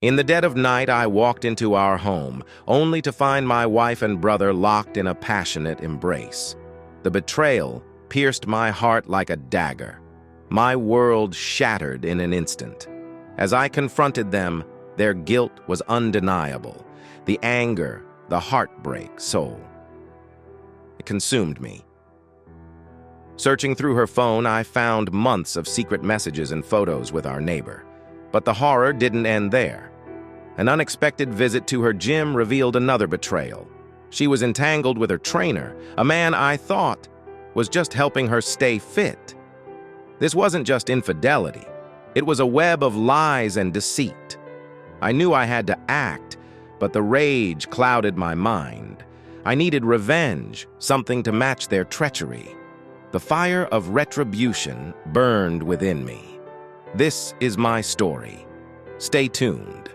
In the dead of night, I walked into our home, only to find my wife and brother locked in a passionate embrace. The betrayal pierced my heart like a dagger. My world shattered in an instant. As I confronted them, their guilt was undeniable. The anger, the heartbreak, soul. It consumed me. Searching through her phone, I found months of secret messages and photos with our neighbor. But the horror didn't end there. An unexpected visit to her gym revealed another betrayal. She was entangled with her trainer, a man I thought was just helping her stay fit. This wasn't just infidelity. It was a web of lies and deceit. I knew I had to act, but the rage clouded my mind. I needed revenge, something to match their treachery. The fire of retribution burned within me. This is my story. Stay tuned.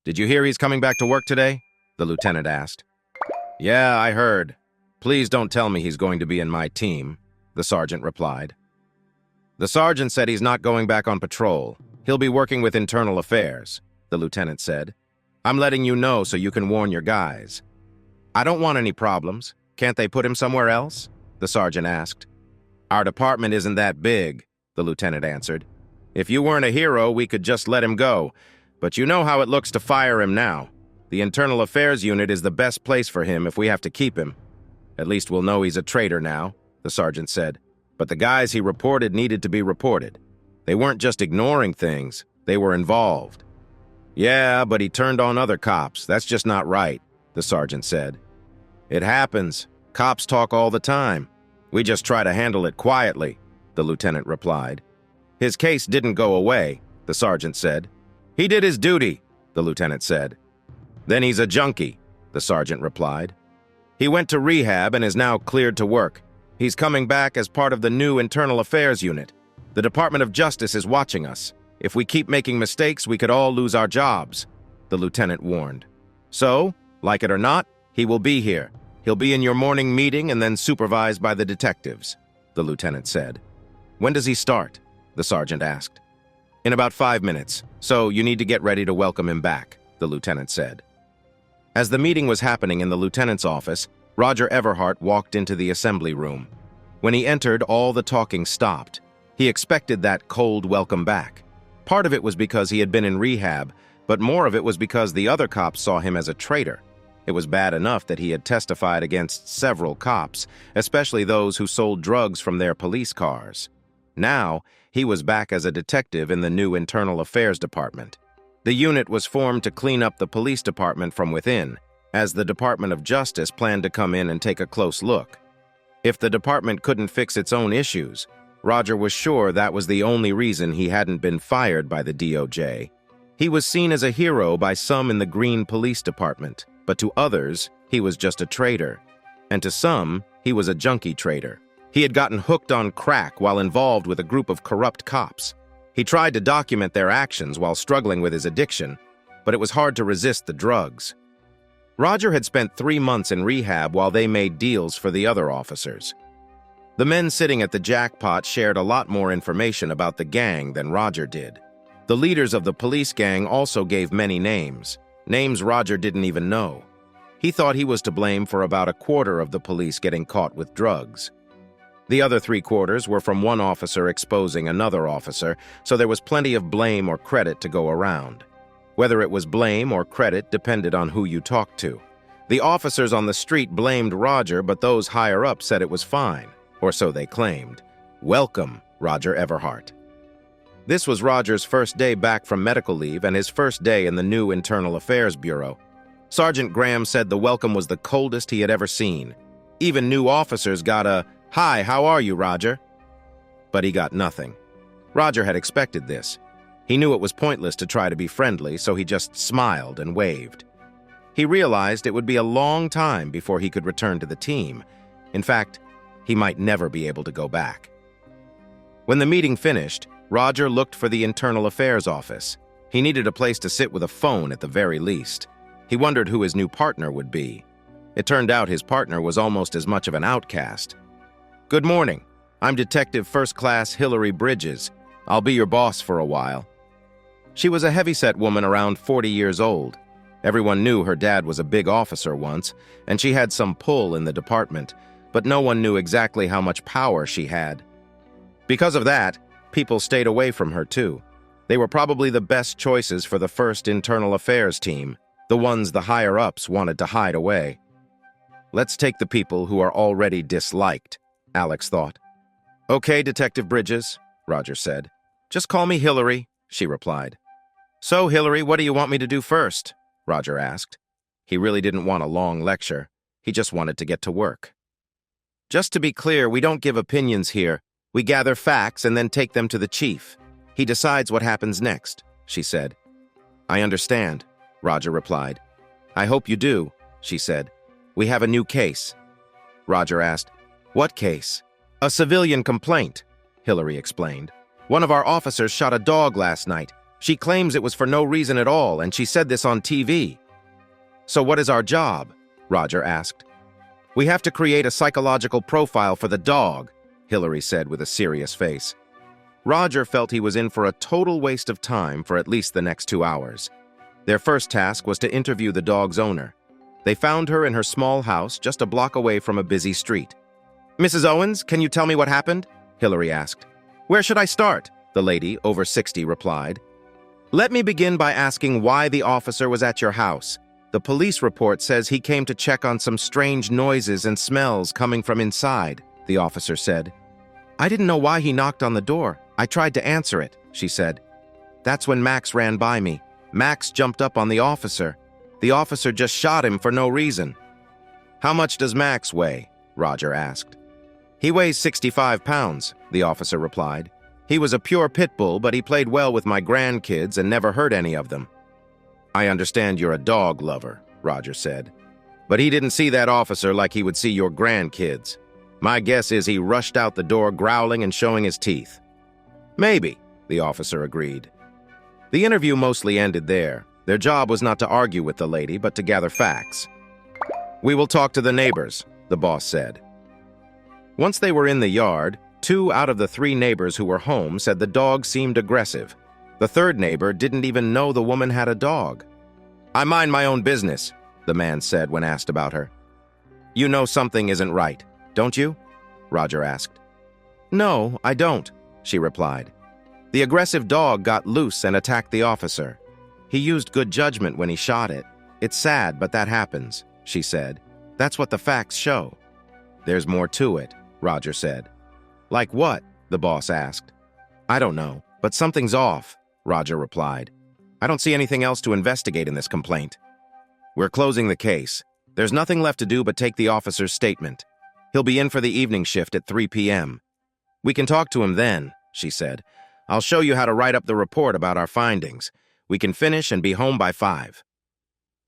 "Did you hear he's coming back to work today?" the lieutenant asked. "Yeah, I heard. Please don't tell me he's going to be in my team," the sergeant replied. "The sergeant said he's not going back on patrol. He'll be working with internal affairs," the lieutenant said. "I'm letting you know so you can warn your guys." "I don't want any problems. Can't they put him somewhere else?" the sergeant asked. "Our department isn't that big," the lieutenant answered. "If you weren't a hero, we could just let him go. But you know how it looks to fire him now. The internal affairs unit is the best place for him if we have to keep him. At least we'll know he's a traitor now," the sergeant said. "But the guys he reported needed to be reported. They weren't just ignoring things, they were involved." "Yeah, but he turned on other cops. That's just not right," the sergeant said. "It happens. Cops talk all the time. We just try to handle it quietly," the lieutenant replied. "His case didn't go away," the sergeant said. "He did his duty," the lieutenant said. "Then he's a junkie," the sergeant replied. "He went to rehab and is now cleared to work. He's coming back as part of the new internal affairs unit. The Department of Justice is watching us. If we keep making mistakes, we could all lose our jobs," the lieutenant warned. "So, like it or not, he will be here. He'll be in your morning meeting and then supervised by the detectives," the lieutenant said. "When does he start?" the sergeant asked. "In about 5 minutes, so you need to get ready to welcome him back," the lieutenant said. As the meeting was happening in the lieutenant's office, Roger Everhart walked into the assembly room. When he entered, all the talking stopped. He expected that cold welcome back. Part of it was because he had been in rehab, but more of it was because the other cops saw him as a traitor. It was bad enough that he had testified against several cops, especially those who sold drugs from their police cars. Now, he was back as a detective in the new Internal Affairs Department. The unit was formed to clean up the police department from within, as the Department of Justice planned to come in and take a close look. If the department couldn't fix its own issues, Roger was sure that was the only reason he hadn't been fired by the DOJ. He was seen as a hero by some in the Green Police Department, but to others, he was just a traitor. And to some, he was a junkie traitor. He had gotten hooked on crack while involved with a group of corrupt cops. He tried to document their actions while struggling with his addiction, but it was hard to resist the drugs. Roger had spent 3 months in rehab while they made deals for the other officers. The men sitting at the jackpot shared a lot more information about the gang than Roger did. The leaders of the police gang also gave many names Roger didn't even know. He thought he was to blame for about a quarter of the police getting caught with drugs. The other 3/4 were from one officer exposing another officer, so there was plenty of blame or credit to go around. Whether it was blame or credit depended on who you talked to. The officers on the street blamed Roger, but those higher up said it was fine, or so they claimed. Welcome, Roger Everhart. This was Roger's first day back from medical leave and his first day in the new Internal Affairs Bureau. Sergeant Graham said the welcome was the coldest he had ever seen. Even new officers got a, "Hi, how are you, Roger?" But he got nothing. Roger had expected this. He knew it was pointless to try to be friendly, so he just smiled and waved. He realized it would be a long time before he could return to the team. In fact, he might never be able to go back. When the meeting finished, Roger looked for the Internal Affairs office. He needed a place to sit with a phone at the very least. He wondered who his new partner would be. It turned out his partner was almost as much of an outcast. "Good morning. I'm Detective First Class Hillary Bridges. I'll be your boss for a while." She was a heavyset woman around 40 years old. Everyone knew her dad was a big officer once, and she had some pull in the department, but no one knew exactly how much power she had. Because of that, people stayed away from her too. They were probably the best choices for the first internal affairs team, the ones the higher-ups wanted to hide away. Let's take the people who are already disliked, Alex thought. Okay, Detective Bridges, Roger said. Just call me Hillary, she replied. So, Hillary, what do you want me to do first? Roger asked. He really didn't want a long lecture. He just wanted to get to work. Just to be clear, we don't give opinions here. We gather facts and then take them to the chief. He decides what happens next, she said. I understand, Roger replied. I hope you do, she said. We have a new case. Roger asked, What case? A civilian complaint, Hillary explained. One of our officers shot a dog last night. She claims it was for no reason at all, and she said this on TV. So what is our job? Roger asked. We have to create a psychological profile for the dog, Hillary said with a serious face. Roger felt he was in for a total waste of time for at least the next 2 hours. Their first task was to interview the dog's owner. They found her in her small house just a block away from a busy street. Mrs. Owens, can you tell me what happened? Hillary asked. Where should I start? The lady, over 60, replied. Let me begin by asking why the officer was at your house. The police report says he came to check on some strange noises and smells coming from inside, the officer said. I didn't know why he knocked on the door. I tried to answer it, she said. That's when Max ran by me. Max jumped up on the officer. The officer just shot him for no reason. How much does Max weigh? Roger asked. He weighs 65 pounds, the officer replied. He was a pure pit bull, but he played well with my grandkids and never hurt any of them. I understand you're a dog lover, Roger said. But he didn't see that officer like he would see your grandkids. My guess is he rushed out the door growling and showing his teeth. Maybe, the officer agreed. The interview mostly ended there. Their job was not to argue with the lady, but to gather facts. We will talk to the neighbors, the boss said. Once they were in the yard, 2 out of the 3 neighbors who were home said the dog seemed aggressive. The third neighbor didn't even know the woman had a dog. I mind my own business, the man said when asked about her. You know something isn't right, don't you? Roger asked. No, I don't, she replied. The aggressive dog got loose and attacked the officer. He used good judgment when he shot it. It's sad, but that happens, she said. That's what the facts show. There's more to it, Roger said. Like what? The boss asked. I don't know, but something's off, Roger replied. I don't see anything else to investigate in this complaint. We're closing the case. There's nothing left to do but take the officer's statement. He'll be in for the evening shift at 3 p.m. We can talk to him then, she said. I'll show you how to write up the report about our findings. We can finish and be home by 5.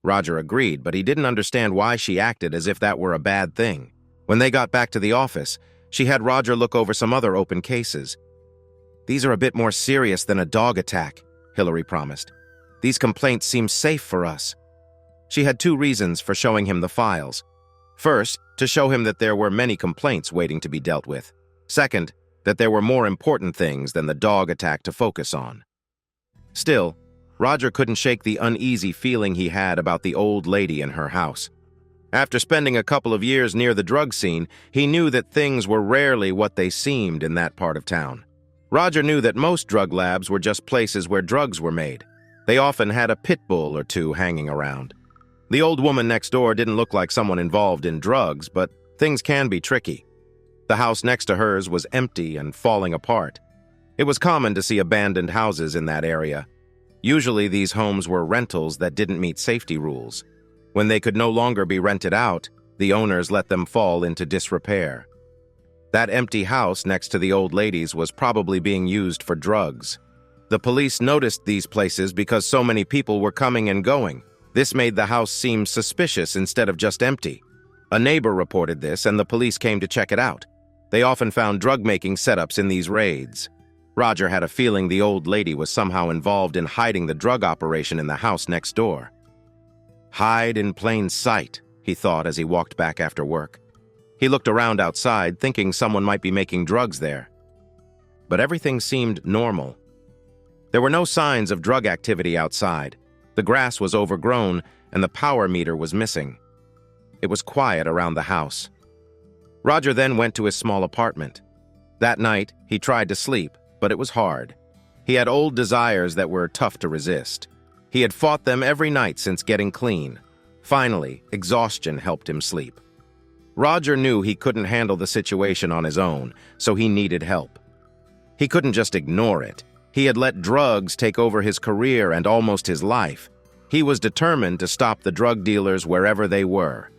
Roger agreed, but he didn't understand why she acted as if that were a bad thing. When they got back to the office, she had Roger look over some other open cases. These are a bit more serious than a dog attack, Hillary promised. These complaints seem safe for us. She had 2 reasons for showing him the files. First, to show him that there were many complaints waiting to be dealt with. Second, that there were more important things than the dog attack to focus on. Still, Roger couldn't shake the uneasy feeling he had about the old lady in her house. After spending a couple of years near the drug scene, he knew that things were rarely what they seemed in that part of town. Roger knew that most drug labs were just places where drugs were made. They often had a pit bull or 2 hanging around. The old woman next door didn't look like someone involved in drugs, but things can be tricky. The house next to hers was empty and falling apart. It was common to see abandoned houses in that area. Usually these homes were rentals that didn't meet safety rules. When they could no longer be rented out, the owners let them fall into disrepair. That empty house next to the old lady's was probably being used for drugs. The police noticed these places because so many people were coming and going. This made the house seem suspicious instead of just empty. A neighbor reported this, and the police came to check it out. They often found drug-making setups in these raids. Roger had a feeling the old lady was somehow involved in hiding the drug operation in the house next door. Hide in plain sight, he thought as he walked back after work. He looked around outside, thinking someone might be making drugs there. But everything seemed normal. There were no signs of drug activity outside. The grass was overgrown, and the power meter was missing. It was quiet around the house. Roger then went to his small apartment. That night, he tried to sleep, but it was hard. He had old desires that were tough to resist. He had fought them every night since getting clean. Finally, exhaustion helped him sleep. Roger knew he couldn't handle the situation on his own, so he needed help. He couldn't just ignore it. He had let drugs take over his career and almost his life. He was determined to stop the drug dealers wherever they were.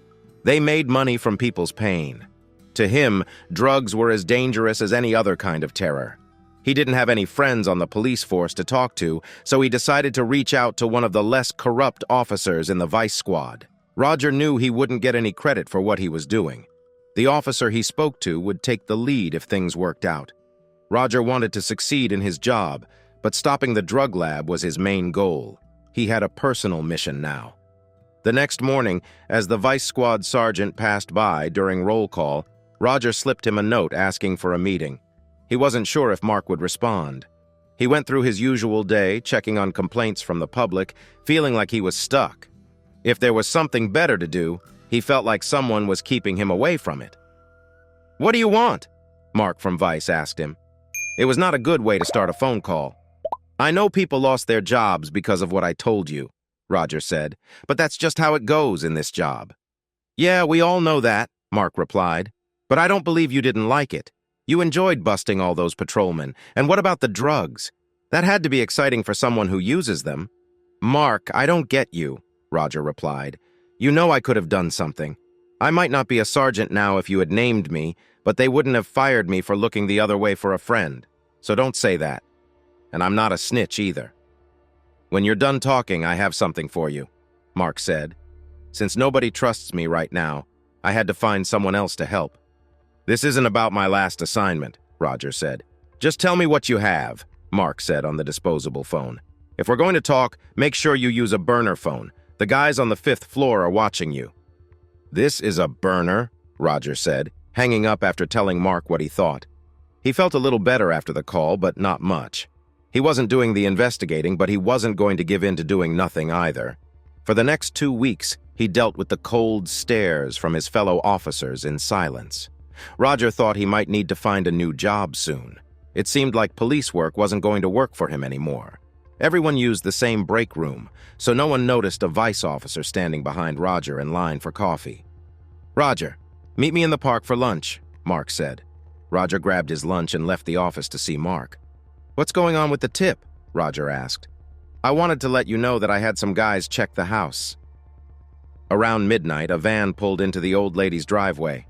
They made money from people's pain. To him, drugs were as dangerous as any other kind of terror. He didn't have any friends on the police force to talk to, so he decided to reach out to one of the less corrupt officers in the vice squad. Roger knew he wouldn't get any credit for what he was doing. The officer he spoke to would take the lead if things worked out. Roger wanted to succeed in his job, but stopping the drug lab was his main goal. He had a personal mission now. The next morning, as the vice squad sergeant passed by during roll call, Roger slipped him a note asking for a meeting. He wasn't sure if Mark would respond. He went through his usual day, checking on complaints from the public, feeling like he was stuck. If there was something better to do, he felt like someone was keeping him away from it. "What do you want?" Mark from Vice asked him. It was not a good way to start a phone call. "I know people lost their jobs because of what I told you," Roger said, "but that's just how it goes in this job." "Yeah, we all know that," Mark replied, "but I don't believe you didn't like it. You enjoyed busting all those patrolmen, and what about the drugs? That had to be exciting for someone who uses them." "Mark, I don't get you," Roger replied. "You know I could have done something. I might not be a sergeant now if you had named me, but they wouldn't have fired me for looking the other way for a friend. So don't say that. And I'm not a snitch either." "When you're done talking, I have something for you," Mark said. "Since nobody trusts me right now, I had to find someone else to help." "This isn't about my last assignment," Roger said. "Just tell me what you have," Mark said on the disposable phone. "If we're going to talk, make sure you use a burner phone. The guys on the 5th floor are watching you." "This is a burner," Roger said, hanging up after telling Mark what he thought. He felt a little better after the call, but not much. He wasn't doing the investigating, but he wasn't going to give in to doing nothing either. For the next 2 weeks, he dealt with the cold stares from his fellow officers in silence. Roger thought he might need to find a new job soon. It seemed like police work wasn't going to work for him anymore. Everyone used the same break room, so no one noticed a vice officer standing behind Roger in line for coffee. "Roger, meet me in the park for lunch," Mark said. Roger grabbed his lunch and left the office to see Mark. "What's going on with the tip?" Roger asked. "I wanted to let you know that I had some guys check the house." Around midnight, a van pulled into the old lady's driveway.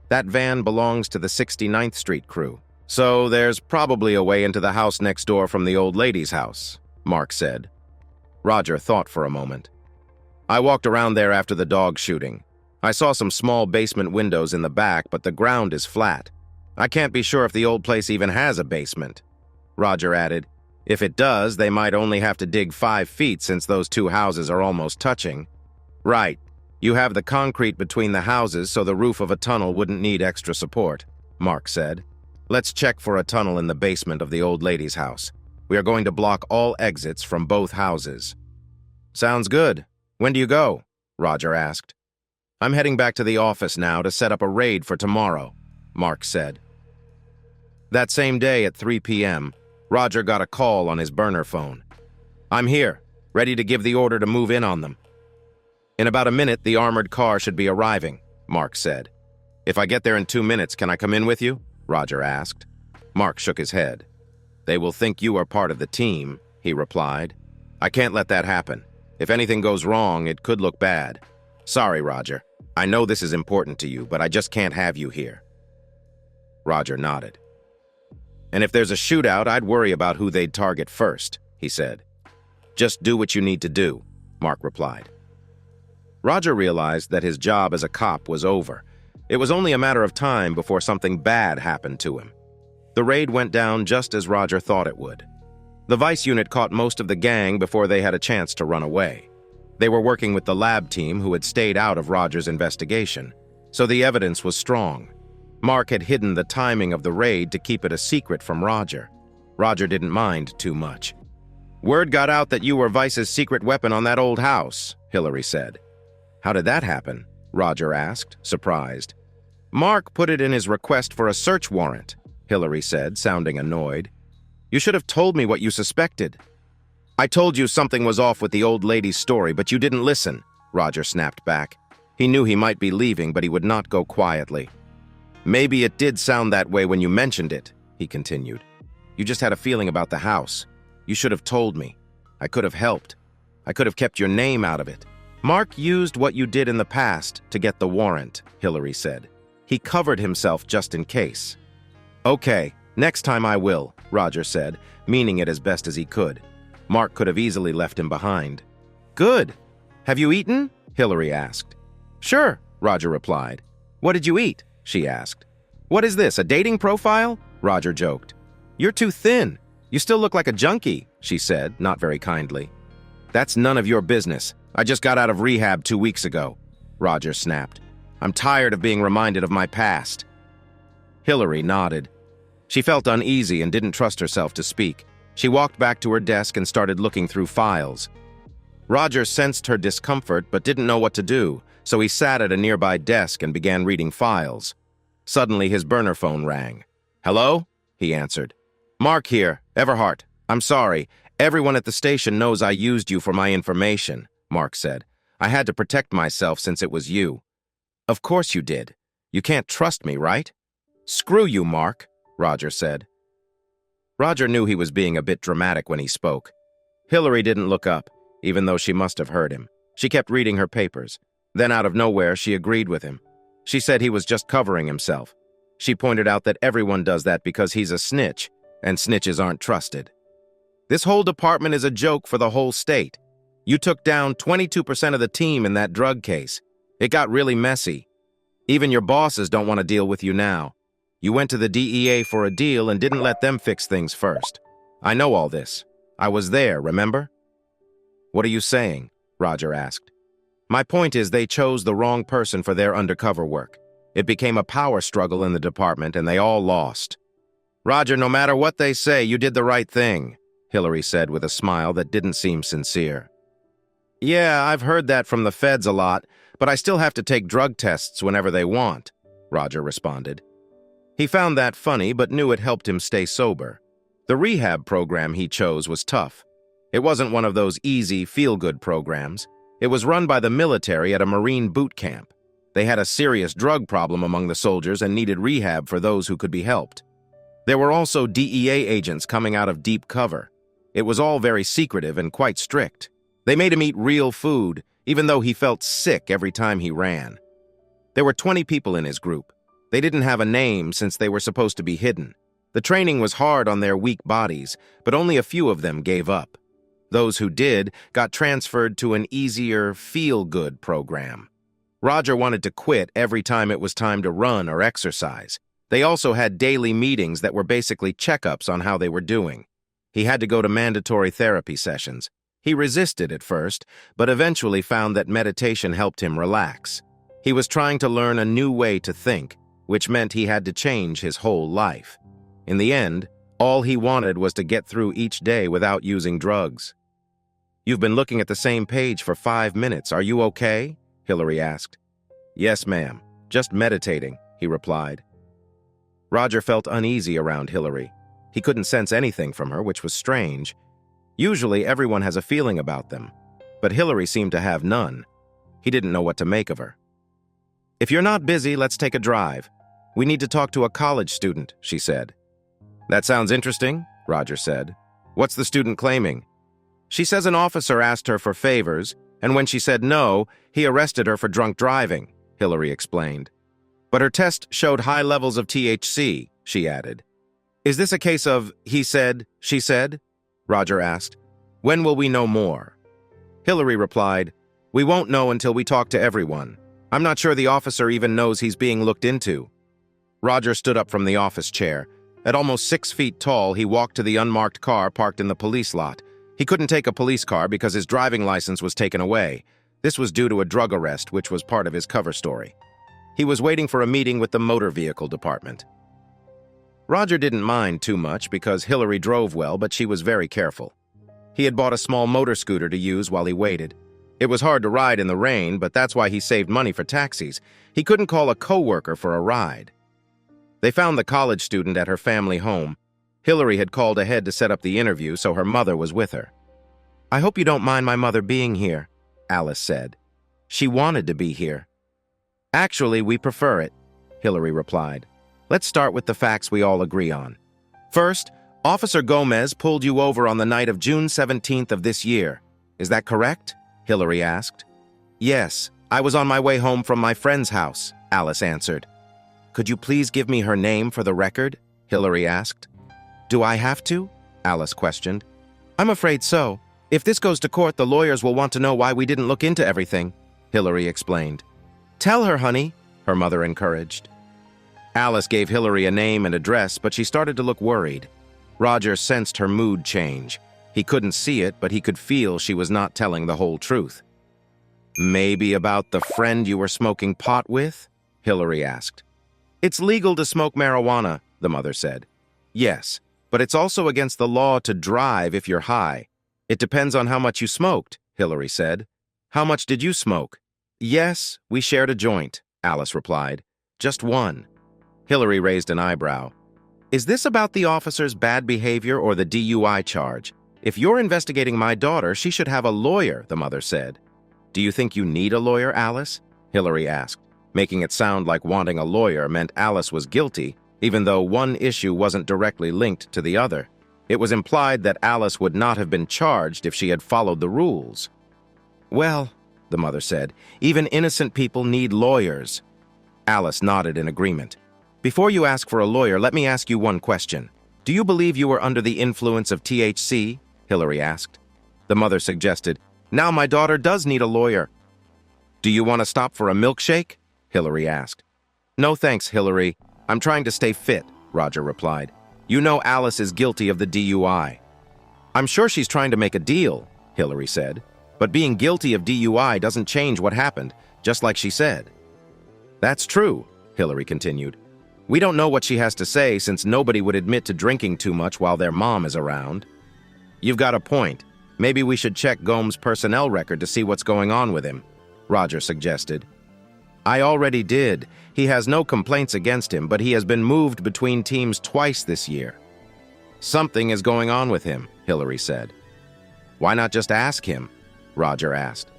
That van belongs to the 69th Street crew, so there's probably a way into the house next door from the old lady's house, Mark said. Roger thought for a moment. "I walked around there after the dog shooting. I saw some small basement windows in the back, but the ground is flat. I can't be sure if the old place even has a basement." Roger added, "If it does, they might only have to dig 5 feet since those 2 houses are almost touching." "Right. You have the concrete between the houses, so the roof of a tunnel wouldn't need extra support," Mark said. "Let's check for a tunnel in the basement of the old lady's house. We are going to block all exits from both houses." "Sounds good. When do you go?" Roger asked. "I'm heading back to the office now to set up a raid for tomorrow," Mark said. That same day at 3 p.m., Roger got a call on his burner phone. "I'm here, ready to give the order to move in on them." "In about a minute, the armored car should be arriving," Mark said. "If I get there in 2 minutes, can I come in with you?" Roger asked. Mark shook his head. "They will think you are part of the team," he replied. "I can't let that happen. If anything goes wrong, it could look bad. Sorry, Roger. I know this is important to you, but I just can't have you here." Roger nodded. "And if there's a shootout, I'd worry about who they'd target first," he said. "Just do what you need to do," Mark replied. Roger realized that his job as a cop was over. It was only a matter of time before something bad happened to him. The raid went down just as Roger thought it would. The Vice unit caught most of the gang before they had a chance to run away. They were working with the lab team who had stayed out of Roger's investigation, so the evidence was strong. Mark had hidden the timing of the raid to keep it a secret from Roger. Roger didn't mind too much. Word got out that you were Vice's secret weapon on that old house, Hillary said. How did that happen? Roger asked, surprised. Mark put it in his request for a search warrant, Hillary said, sounding annoyed. You should have told me what you suspected. I told you something was off with the old lady's story, but you didn't listen, Roger snapped back. He knew he might be leaving, but he would not go quietly. Maybe it did sound that way when you mentioned it, he continued. You just had a feeling about the house. You should have told me. I could have helped. I could have kept your name out of it. Mark used what you did in the past to get the warrant, Hillary said. He covered himself just in case. Okay, next time I will, Roger said, meaning it as best as he could. Mark could have easily left him behind. Good. Have you eaten? Hillary asked. Sure, Roger replied. What did you eat? She asked. What is this, a dating profile? Roger joked. You're too thin. You still look like a junkie, she said, not very kindly. That's none of your business. I just got out of rehab 2 weeks ago, Roger snapped. I'm tired of being reminded of my past. Hillary nodded. She felt uneasy and didn't trust herself to speak. She walked back to her desk and started looking through files. Roger sensed her discomfort but didn't know what to do, so he sat at a nearby desk and began reading files. Suddenly, his burner phone rang. Hello? He answered. Mark here, Everhart. I'm sorry. Everyone at the station knows I used you for my information, Mark said. I had to protect myself since it was you. Of course you did. You can't trust me, right? Screw you, Mark, Roger said. Roger knew he was being a bit dramatic when he spoke. Hillary didn't look up, even though she must have heard him. She kept reading her papers. Then out of nowhere, she agreed with him. She said he was just covering himself. She pointed out that everyone does that because he's a snitch, and snitches aren't trusted. This whole department is a joke for the whole state. You took down 22% of the team in that drug case. It got really messy. Even your bosses don't want to deal with you now. You went to the DEA for a deal and didn't let them fix things first. I know all this. I was there, remember? What are you saying? Roger asked. My point is they chose the wrong person for their undercover work. It became a power struggle in the department and they all lost. Roger, no matter what they say, you did the right thing, Hillary said with a smile that didn't seem sincere. Yeah, I've heard that from the feds a lot, but I still have to take drug tests whenever they want, Roger responded. He found that funny, but knew it helped him stay sober. The rehab program he chose was tough. It wasn't one of those easy, feel-good programs. It was run by the military at a Marine boot camp. They had a serious drug problem among the soldiers and needed rehab for those who could be helped. There were also DEA agents coming out of deep cover. It was all very secretive and quite strict. They made him eat real food, even though he felt sick every time he ran. There were 20 people in his group. They didn't have a name since they were supposed to be hidden. The training was hard on their weak bodies, but only a few of them gave up. Those who did got transferred to an easier, feel-good program. Roger wanted to quit every time it was time to run or exercise. They also had daily meetings that were basically checkups on how they were doing. He had to go to mandatory therapy sessions. He resisted at first, but eventually found that meditation helped him relax. He was trying to learn a new way to think, which meant he had to change his whole life. In the end, all he wanted was to get through each day without using drugs. You've been looking at the same page for 5 minutes. Are you okay? Hillary asked. Yes, ma'am. Just meditating, he replied. Roger felt uneasy around Hillary. He couldn't sense anything from her, which was strange. Usually, everyone has a feeling about them, but Hillary seemed to have none. He didn't know what to make of her. If you're not busy, let's take a drive. We need to talk to a college student, she said. That sounds interesting, Roger said. What's the student claiming? She says an officer asked her for favors, and when she said no, he arrested her for drunk driving, Hillary explained. But her test showed high levels of THC, she added. Is this a case of he said, she said? Roger asked. When will we know more? Hillary replied, We won't know until we talk to everyone. I'm not sure the officer even knows he's being looked into. Roger stood up from the office chair. At almost 6 feet tall, he walked to the unmarked car parked in the police lot. He couldn't take a police car because his driving license was taken away. This was due to a drug arrest, which was part of his cover story. He was waiting for a meeting with the motor vehicle department. Roger didn't mind too much because Hillary drove well, but she was very careful. He had bought a small motor scooter to use while he waited. It was hard to ride in the rain, but that's why he saved money for taxis. He couldn't call a coworker for a ride. They found the college student at her family home. Hillary had called ahead to set up the interview, so her mother was with her. "I hope you don't mind my mother being here," Alice said. "She wanted to be here." "Actually, we prefer it," Hillary replied. "Let's start with the facts we all agree on. First, Officer Gomez pulled you over on the night of June 17th of this year. Is that correct?" Hillary asked. "Yes, I was on my way home from my friend's house," Alice answered. "Could you please give me her name for the record?" Hillary asked. "Do I have to?" Alice questioned. "I'm afraid so. If this goes to court, the lawyers will want to know why we didn't look into everything," Hillary explained. "Tell her, honey," her mother encouraged. Alice gave Hillary a name and address, but she started to look worried. Roger sensed her mood change. He couldn't see it, but he could feel she was not telling the whole truth. "Maybe about the friend you were smoking pot with?" Hillary asked. "It's legal to smoke marijuana," the mother said. "Yes, but it's also against the law to drive if you're high. It depends on how much you smoked," Hillary said. "How much did you smoke?" "Yes, we shared a joint," Alice replied. "Just one." Hillary raised an eyebrow. "Is this about the officer's bad behavior or the DUI charge? If you're investigating my daughter, she should have a lawyer," the mother said. "Do you think you need a lawyer, Alice?" Hillary asked, making it sound like wanting a lawyer meant Alice was guilty, even though one issue wasn't directly linked to the other. It was implied that Alice would not have been charged if she had followed the rules. "Well," the mother said, "even innocent people need lawyers." Alice nodded in agreement. "Before you ask for a lawyer, let me ask you one question. Do you believe you were under the influence of THC?" Hillary asked. The mother suggested, "Now my daughter does need a lawyer." "Do you want to stop for a milkshake?" Hillary asked. "No thanks, Hillary. I'm trying to stay fit," Roger replied. "You know Alice is guilty of the DUI." "I'm sure she's trying to make a deal," Hillary said. "But being guilty of DUI doesn't change what happened, just like she said." "That's true," Hillary continued. "We don't know what she has to say since nobody would admit to drinking too much while their mom is around." "You've got a point. Maybe we should check Gomes' personnel record to see what's going on with him," Roger suggested. "I already did. He has no complaints against him, but he has been moved between teams twice this year." "Something is going on with him," Hillary said. "Why not just ask him?" Roger asked.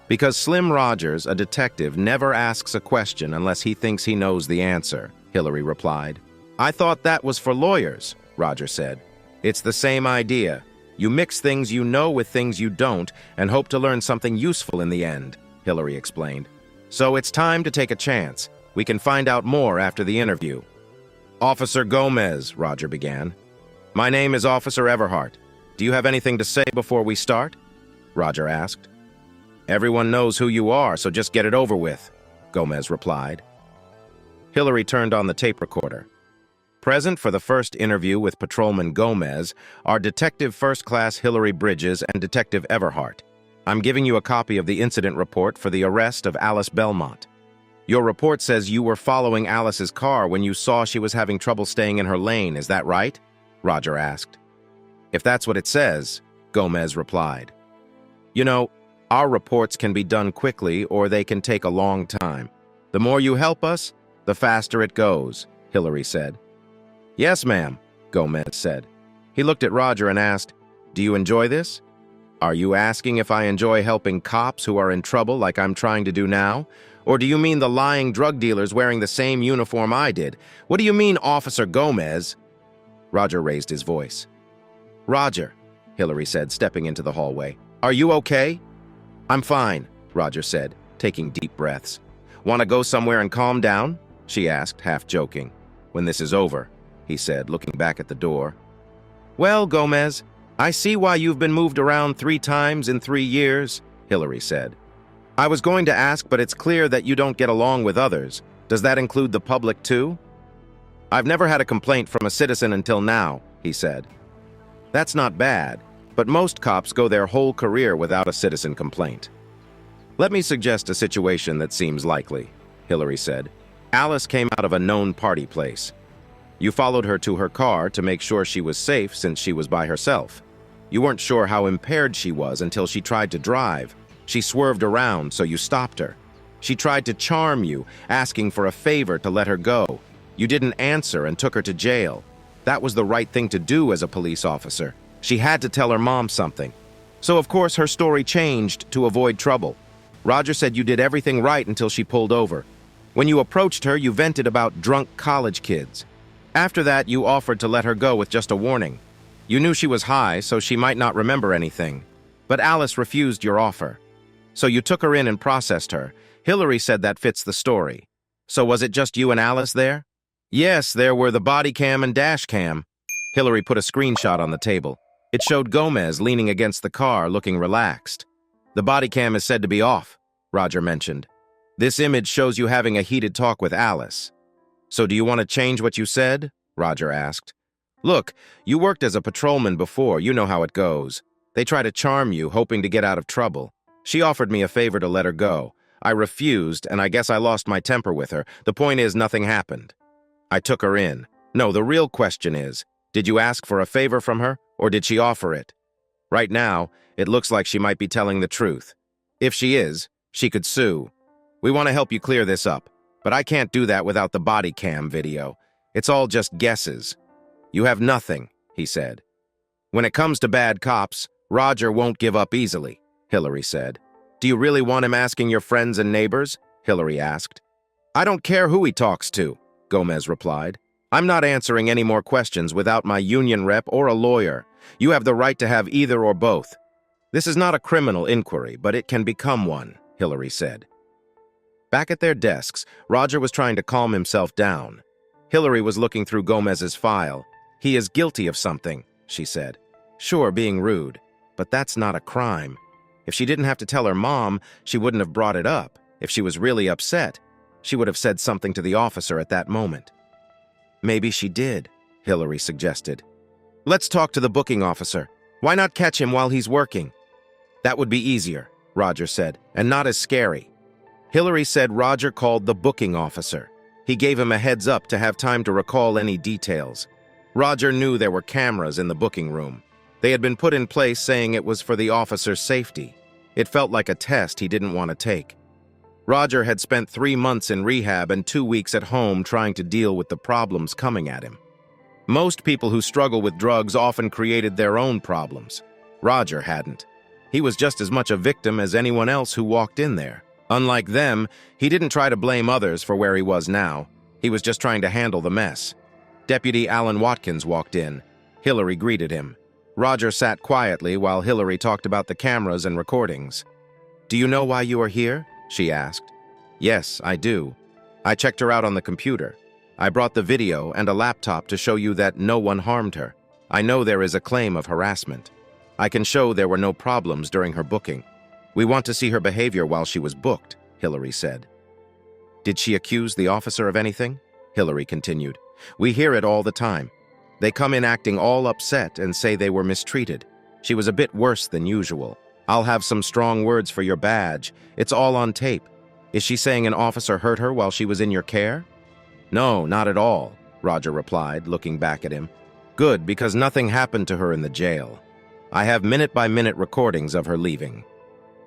"Because Slim Rogers, a detective, never asks a question unless he thinks he knows the answer," Hillary replied. "I thought that was for lawyers," Roger said. "It's the same idea. You mix things you know with things you don't and hope to learn something useful in the end," Hillary explained. "So it's time to take a chance. We can find out more after the interview." "Officer Gomez," Roger began. "My name is Officer Everhart. Do you have anything to say before we start?" Roger asked. "Everyone knows who you are, so just get it over with," Gomez replied. Hillary turned on the tape recorder. Present for the first interview with Patrolman Gomez are Detective First Class Hillary Bridges and Detective Everhart. I'm giving you a copy of the incident report for the arrest of Alice Belmont. Your report says you were following Alice's car when you saw she was having trouble staying in her lane, is that right? Roger asked. "If that's what it says," Gomez replied. "You know, our reports can be done quickly or they can take a long time. The more you help us, the faster it goes," Hillary said. "Yes, ma'am," Gomez said. He looked at Roger and asked, "Do you enjoy this? Are you asking if I enjoy helping cops who are in trouble like I'm trying to do now? Or do you mean the lying drug dealers wearing the same uniform I did? What do you mean, Officer Gomez?" Roger raised his voice. "Roger," Hillary said, stepping into the hallway. "Are you okay?" "I'm fine," Roger said, taking deep breaths. "Want to go somewhere and calm down?" she asked, half joking. "When this is over," he said, looking back at the door. "Well, Gomez, I see why you've been moved around 3 times in 3 years," Hillary said. "I was going to ask, but it's clear that you don't get along with others. Does that include the public too?" "I've never had a complaint from a citizen until now," he said. "That's not bad, but most cops go their whole career without a citizen complaint." "Let me suggest a situation that seems likely," Hillary said. "Alice came out of a known party place. You followed her to her car to make sure she was safe since she was by herself. You weren't sure how impaired she was until she tried to drive. She swerved around, so you stopped her. She tried to charm you, asking for a favor to let her go. You didn't answer and took her to jail. That was the right thing to do as a police officer. She had to tell her mom something. So of course her story changed to avoid trouble. Roger said you did everything right until she pulled over. When you approached her, you vented about drunk college kids. After that, you offered to let her go with just a warning. You knew she was high, so she might not remember anything. But Alice refused your offer. So you took her in and processed her. Hillary said that fits the story. So was it just you and Alice there? Yes, there were the body cam and dash cam. Hillary put a screenshot on the table. It showed Gomez leaning against the car, looking relaxed. The body cam is said to be off, Roger mentioned. This image shows you having a heated talk with Alice. So do you want to change what you said? Roger asked. Look, you worked as a patrolman before, you know how it goes. They try to charm you, hoping to get out of trouble. She offered me a favor to let her go. I refused, and I guess I lost my temper with her. The point is, nothing happened. I took her in. No, the real question is, did you ask for a favor from her, or did she offer it? Right now, it looks like she might be telling the truth. If she is, she could sue. We want to help you clear this up, but I can't do that without the body cam video. It's all just guesses. You have nothing, he said. When it comes to bad cops, Roger won't give up easily, Hillary said. Do you really want him asking your friends and neighbors? Hillary asked. I don't care who he talks to, Gomez replied. I'm not answering any more questions without my union rep or a lawyer. You have the right to have either or both. This is not a criminal inquiry, but it can become one, Hillary said. Back at their desks, Roger was trying to calm himself down. Hillary was looking through Gomez's file. He is guilty of something, she said. Sure, being rude, but that's not a crime. If she didn't have to tell her mom, she wouldn't have brought it up. If she was really upset, she would have said something to the officer at that moment. Maybe she did, Hillary suggested. Let's talk to the booking officer. Why not catch him while he's working? That would be easier, Roger said, and not as scary. Hillary said Roger called the booking officer. He gave him a heads up to have time to recall any details. Roger knew there were cameras in the booking room. They had been put in place saying it was for the officer's safety. It felt like a test he didn't want to take. Roger had spent 3 months in rehab and 2 weeks at home trying to deal with the problems coming at him. Most people who struggle with drugs often created their own problems. Roger hadn't. He was just as much a victim as anyone else who walked in there. Unlike them, he didn't try to blame others for where he was now. He was just trying to handle the mess. Deputy Alan Watkins walked in. Hillary greeted him. Roger sat quietly while Hillary talked about the cameras and recordings. Do you know why you are here? She asked. Yes, I do. I checked her out on the computer. I brought the video and a laptop to show you that no one harmed her. I know there is a claim of harassment. I can show there were no problems during her booking. We want to see her behavior while she was booked, Hillary said. Did she accuse the officer of anything? Hillary continued. We hear it all the time. They come in acting all upset and say they were mistreated. She was a bit worse than usual. I'll have some strong words for your badge. It's all on tape. Is she saying an officer hurt her while she was in your care? No, not at all, Roger replied, looking back at him. Good, because nothing happened to her in the jail. I have minute-by-minute recordings of her leaving.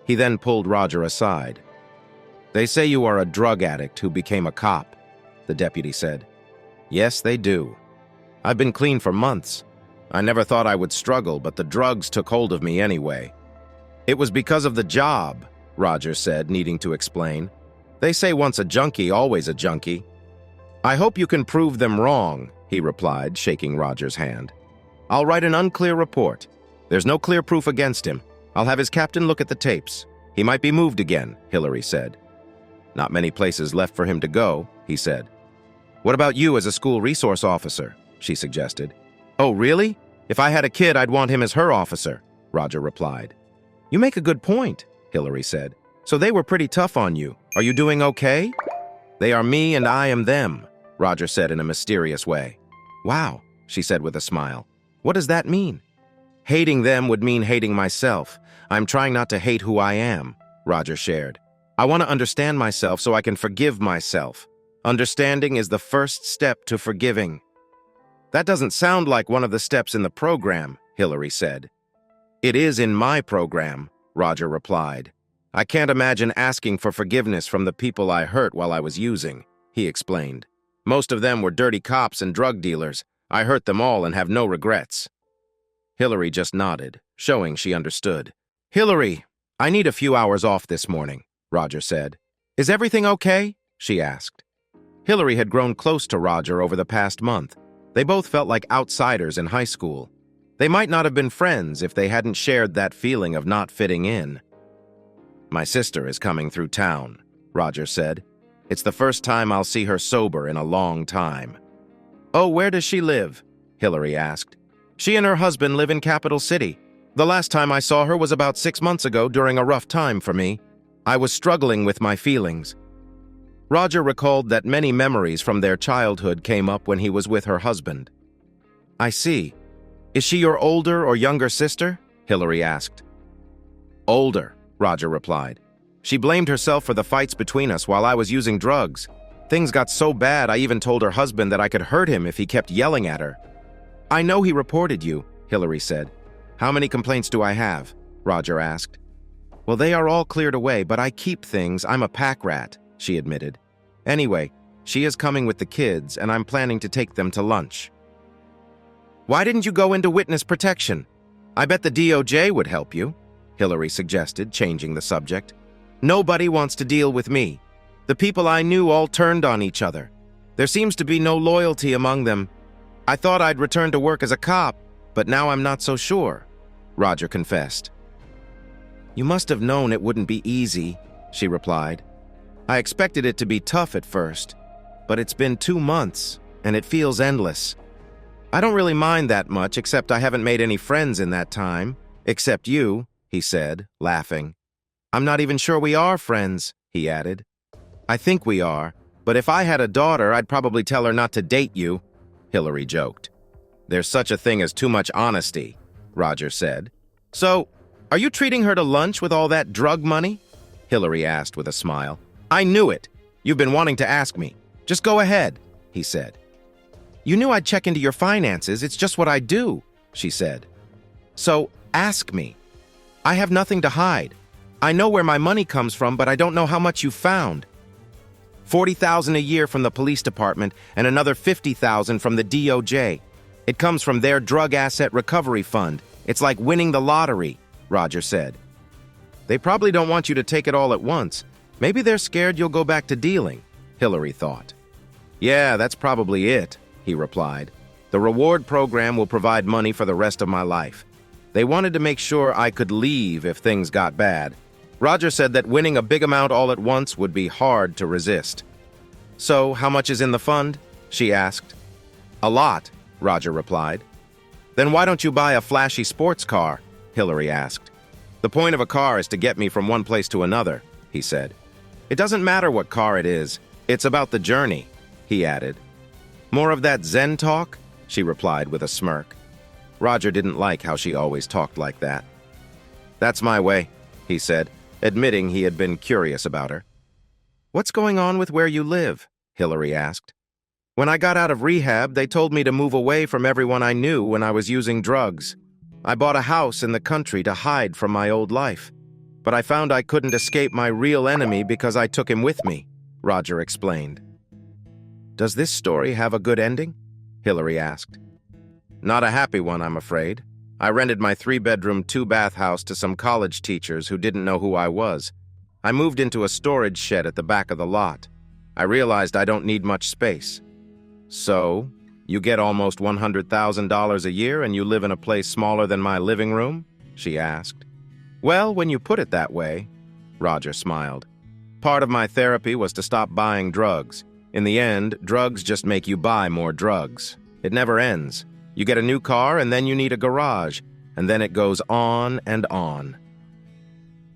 He then pulled Roger aside. They say you are a drug addict who became a cop, the deputy said. Yes, they do. I've been clean for months. I never thought I would struggle, but the drugs took hold of me anyway. It was because of the job, Roger said, needing to explain. They say once a junkie, always a junkie. I hope you can prove them wrong, he replied, shaking Roger's hand. I'll write an unclear report. There's no clear proof against him. I'll have his captain look at the tapes. He might be moved again, Hillary said. Not many places left for him to go, he said. What about you as a school resource officer? She suggested. Oh, really? If I had a kid, I'd want him as her officer, Roger replied. You make a good point, Hillary said. So they were pretty tough on you. Are you doing okay? They are me and I am them, Roger said in a mysterious way. Wow, she said with a smile. What does that mean? Hating them would mean hating myself. I'm trying not to hate who I am, Roger shared. I want to understand myself so I can forgive myself. Understanding is the first step to forgiving. That doesn't sound like one of the steps in the program, Hillary said. "It is in my program," Roger replied. "I can't imagine asking for forgiveness from the people I hurt while I was using," he explained. "Most of them were dirty cops and drug dealers. I hurt them all and have no regrets." Hillary just nodded, showing she understood. "Hillary, I need a few hours off this morning," Roger said. "Is everything okay?" she asked. Hillary had grown close to Roger over the past month. They both felt like outsiders in high school. They might not have been friends if they hadn't shared that feeling of not fitting in. "My sister is coming through town," Roger said. "It's the first time I'll see her sober in a long time." "Oh, where does she live?" Hillary asked. "She and her husband live in Capital City. The last time I saw her was about 6 months ago during a rough time for me. I was struggling with my feelings." Roger recalled that many memories from their childhood came up when he was with her husband. "I see. Is she your older or younger sister?" Hillary asked. "Older," Roger replied. "She blamed herself for the fights between us while I was using drugs. Things got so bad I even told her husband that I could hurt him if he kept yelling at her." "I know he reported you," Hillary said. "How many complaints do I have?" Roger asked. "Well, they are all cleared away, but I keep things. I'm a pack rat," she admitted. "Anyway, she is coming with the kids, and I'm planning to take them to lunch." "Why didn't you go into witness protection? I bet the DOJ would help you," Hillary suggested, changing the subject. "Nobody wants to deal with me. The people I knew all turned on each other. There seems to be no loyalty among them. I thought I'd return to work as a cop, but now I'm not so sure," Roger confessed. "You must have known it wouldn't be easy," she replied. "I expected it to be tough at first, but it's been 2 months, and it feels endless. I don't really mind that much, except I haven't made any friends in that time. Except you," he said, laughing. "I'm not even sure we are friends," he added. "I think we are, but if I had a daughter, I'd probably tell her not to date you," Hillary joked. "There's such a thing as too much honesty," Roger said. "So, are you treating her to lunch with all that drug money?" Hillary asked with a smile. "I knew it. You've been wanting to ask me. Just go ahead," he said. "You knew I'd check into your finances. It's just what I do," she said. "So, ask me. I have nothing to hide. I know where my money comes from, but I don't know how much you found. $40,000 a year from the police department and another $50,000 from the DOJ. It comes from their drug asset recovery fund. It's like winning the lottery," Roger said. "They probably don't want you to take it all at once. Maybe they're scared you'll go back to dealing," Hillary thought. "Yeah, that's probably it," he replied. "The reward program will provide money for the rest of my life. They wanted to make sure I could leave if things got bad. Roger said that winning a big amount all at once would be hard to resist." "So, how much is in the fund?" she asked. "A lot," Roger replied. "Then why don't you buy a flashy sports car?" Hillary asked. "The point of a car is to get me from one place to another," he said. "It doesn't matter what car it is. It's about the journey," he added. "More of that Zen talk?" she replied with a smirk. Roger didn't like how she always talked like that. "That's my way," he said, admitting he had been curious about her. "What's going on with where you live?" Hillary asked. "When I got out of rehab, they told me to move away from everyone I knew when I was using drugs. I bought a house in the country to hide from my old life. But I found I couldn't escape my real enemy because I took him with me," Roger explained. "Does this story have a good ending?" Hillary asked. "Not a happy one, I'm afraid. I rented my 3-bedroom, 2-bath house to some college teachers who didn't know who I was. I moved into a storage shed at the back of the lot. I realized I don't need much space." "So, you get almost $100,000 a year and you live in a place smaller than my living room?" she asked. "Well, when you put it that way," Roger smiled. "Part of my therapy was to stop buying drugs. In the end, drugs just make you buy more drugs. It never ends. You get a new car and then you need a garage, and then it goes on and on."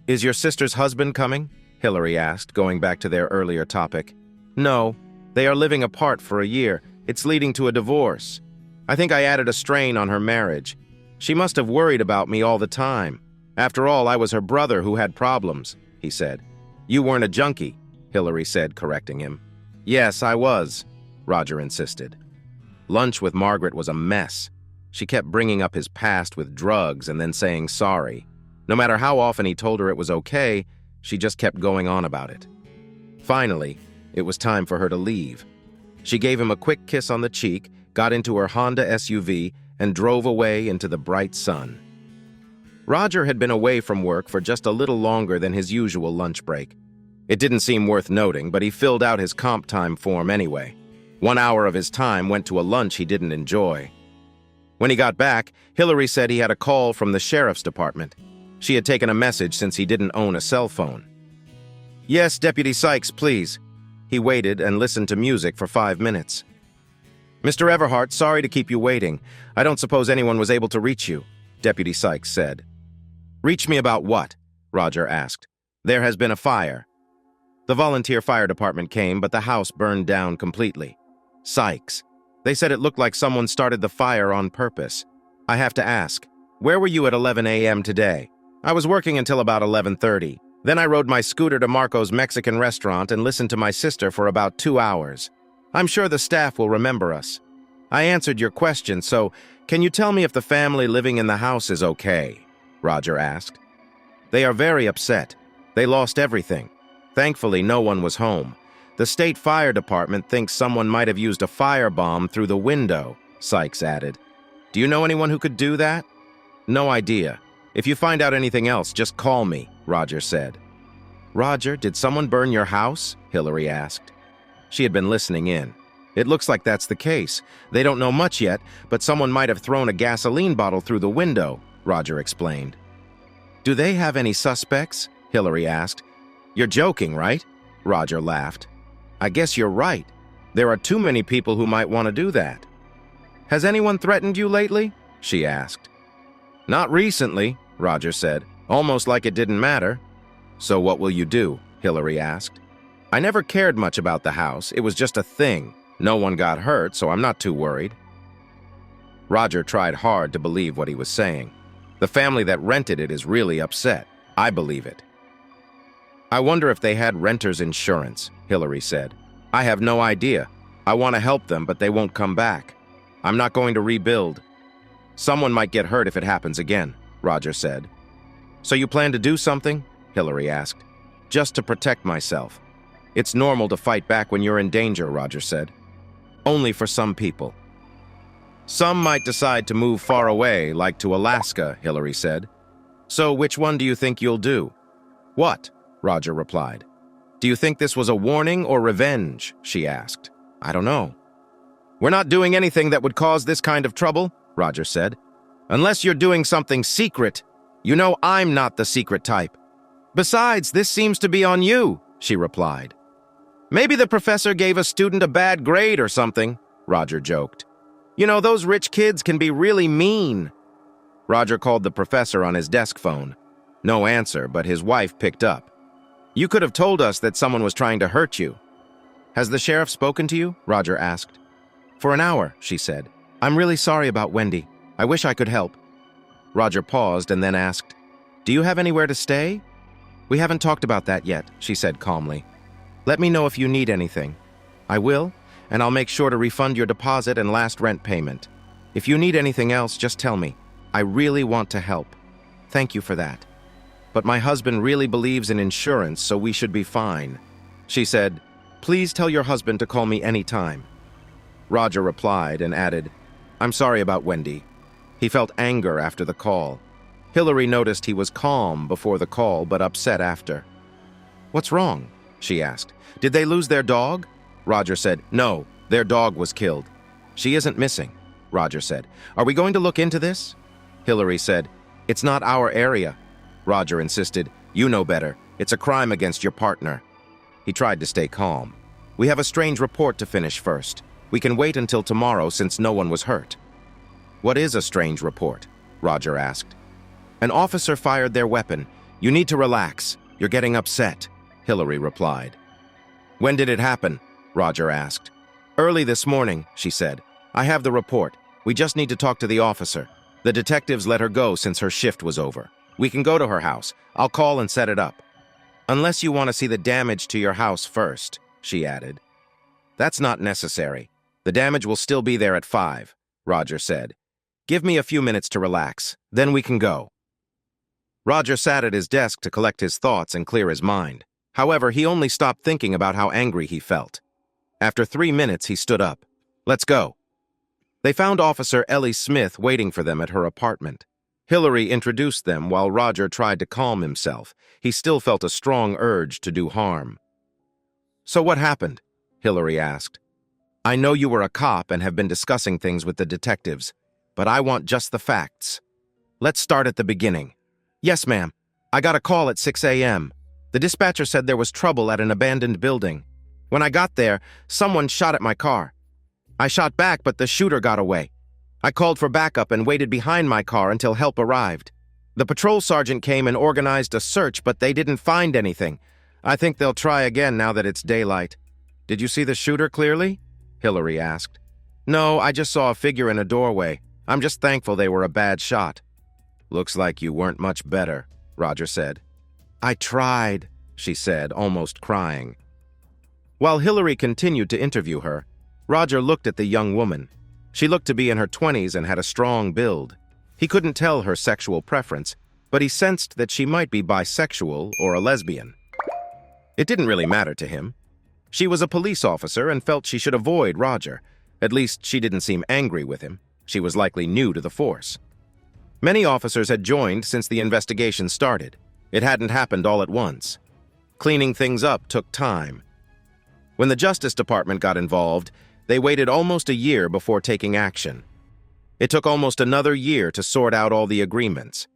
"Is your sister's husband coming?" Hillary asked, going back to their earlier topic. "No, they are living apart for a year. It's leading to a divorce. I think I added a strain on her marriage. She must have worried about me all the time. After all, I was her brother who had problems," he said. "You weren't a junkie," Hillary said, correcting him. "Yes, I was," Roger insisted. Lunch with Margaret was a mess. She kept bringing up his past with drugs and then saying sorry. No matter how often he told her it was okay, she just kept going on about it. Finally, it was time for her to leave. She gave him a quick kiss on the cheek, got into her Honda SUV, and drove away into the bright sun. Roger had been away from work for just a little longer than his usual lunch break. It didn't seem worth noting, but he filled out his comp time form anyway. 1 hour of his time went to a lunch he didn't enjoy. When he got back, Hillary said he had a call from the sheriff's department. She had taken a message since he didn't own a cell phone. "Yes, Deputy Sykes, please." He waited and listened to music for 5 minutes. "Mr. Everhart, sorry to keep you waiting. I don't suppose anyone was able to reach you," Deputy Sykes said. "Reach me about what?" Roger asked. "There has been a fire." The volunteer fire department came, but the house burned down completely. Sykes. They said it looked like someone started the fire on purpose. I have to ask, where were you at 11 a.m. today? I was working until about 11:30. Then I rode my scooter to Marco's Mexican restaurant and listened to my sister for about 2 hours. I'm sure the staff will remember us. I answered your question, so can you tell me if the family living in the house is okay? Roger asked. They are very upset. They lost everything. Thankfully, no one was home. The state fire department thinks someone might have used a firebomb through the window, Sykes added. Do you know anyone who could do that? No idea. If you find out anything else, just call me, Roger said. Roger, did someone burn your house? Hillary asked. She had been listening in. It looks like that's the case. They don't know much yet, but someone might have thrown a gasoline bottle through the window, Roger explained. Do they have any suspects? Hillary asked. You're joking, right? Roger laughed. I guess you're right. There are too many people who might want to do that. Has anyone threatened you lately? She asked. Not recently, Roger said, almost like it didn't matter. So what will you do? Hillary asked. I never cared much about the house. It was just a thing. No one got hurt, so I'm not too worried. Roger tried hard to believe what he was saying. The family that rented it is really upset. I believe it. I wonder if they had renter's insurance, Hillary said. I have no idea. I want to help them, but they won't come back. I'm not going to rebuild. Someone might get hurt if it happens again, Roger said. So you plan to do something? Hillary asked. Just to protect myself. It's normal to fight back when you're in danger, Roger said. Only for some people. Some might decide to move far away, like to Alaska, Hillary said. So which one do you think you'll do? What? Roger replied. Do you think this was a warning or revenge? She asked. I don't know. We're not doing anything that would cause this kind of trouble, Roger said. Unless you're doing something secret. You know I'm not the secret type. Besides, this seems to be on you, she replied. Maybe the professor gave a student a bad grade or something, Roger joked. You know, those rich kids can be really mean. Roger called the professor on his desk phone. No answer, but his wife picked up. You could have told us that someone was trying to hurt you. Has the sheriff spoken to you? Roger asked. For an hour, she said. I'm really sorry about Wendy. I wish I could help. Roger paused and then asked, Do you have anywhere to stay? We haven't talked about that yet, she said calmly. Let me know if you need anything. I will, and I'll make sure to refund your deposit and last rent payment. If you need anything else, just tell me. I really want to help. Thank you for that. But my husband really believes in insurance, so we should be fine. She said, Please tell your husband to call me anytime. Roger replied and added, I'm sorry about Wendy. He felt anger after the call. Hillary noticed he was calm before the call, but upset after. What's wrong? She asked. Did they lose their dog? Roger said, No, their dog was killed. She isn't missing, Roger said. Are we going to look into this? Hillary said, It's not our area. Roger insisted, You know better. It's a crime against your partner. He tried to stay calm. We have a strange report to finish first. We can wait until tomorrow since no one was hurt. What is a strange report? Roger asked. An officer fired their weapon. You need to relax. You're getting upset, Hillary replied. When did it happen? Roger asked. Early this morning, she said. I have the report. We just need to talk to the officer. The detectives let her go since her shift was over. We can go to her house. I'll call and set it up. Unless you want to see the damage to your house first, she added. That's not necessary. The damage will still be there at 5, Roger said. Give me a few minutes to relax, then we can go. Roger sat at his desk to collect his thoughts and clear his mind. However, he only stopped thinking about how angry he felt. After 3 minutes, he stood up. Let's go. They found Officer Ellie Smith waiting for them at her apartment. Hillary introduced them while Roger tried to calm himself. He still felt a strong urge to do harm. So what happened? Hillary asked. I know you were a cop and have been discussing things with the detectives, but I want just the facts. Let's start at the beginning. Yes, ma'am. I got a call at 6 a.m. The dispatcher said there was trouble at an abandoned building. When I got there, someone shot at my car. I shot back, but the shooter got away. I called for backup and waited behind my car until help arrived. The patrol sergeant came and organized a search, but they didn't find anything. I think they'll try again now that it's daylight. Did you see the shooter clearly? Hillary asked. No, I just saw a figure in a doorway. I'm just thankful they were a bad shot. Looks like you weren't much better, Roger said. I tried, she said, almost crying. While Hillary continued to interview her, Roger looked at the young woman. She looked to be in her 20s and had a strong build. He couldn't tell her sexual preference, but he sensed that she might be bisexual or a lesbian. It didn't really matter to him. She was a police officer and felt she should avoid Roger. At least she didn't seem angry with him. She was likely new to the force. Many officers had joined since the investigation started. It hadn't happened all at once. Cleaning things up took time. When the Justice Department got involved, they waited almost a year before taking action. It took almost another year to sort out all the agreements.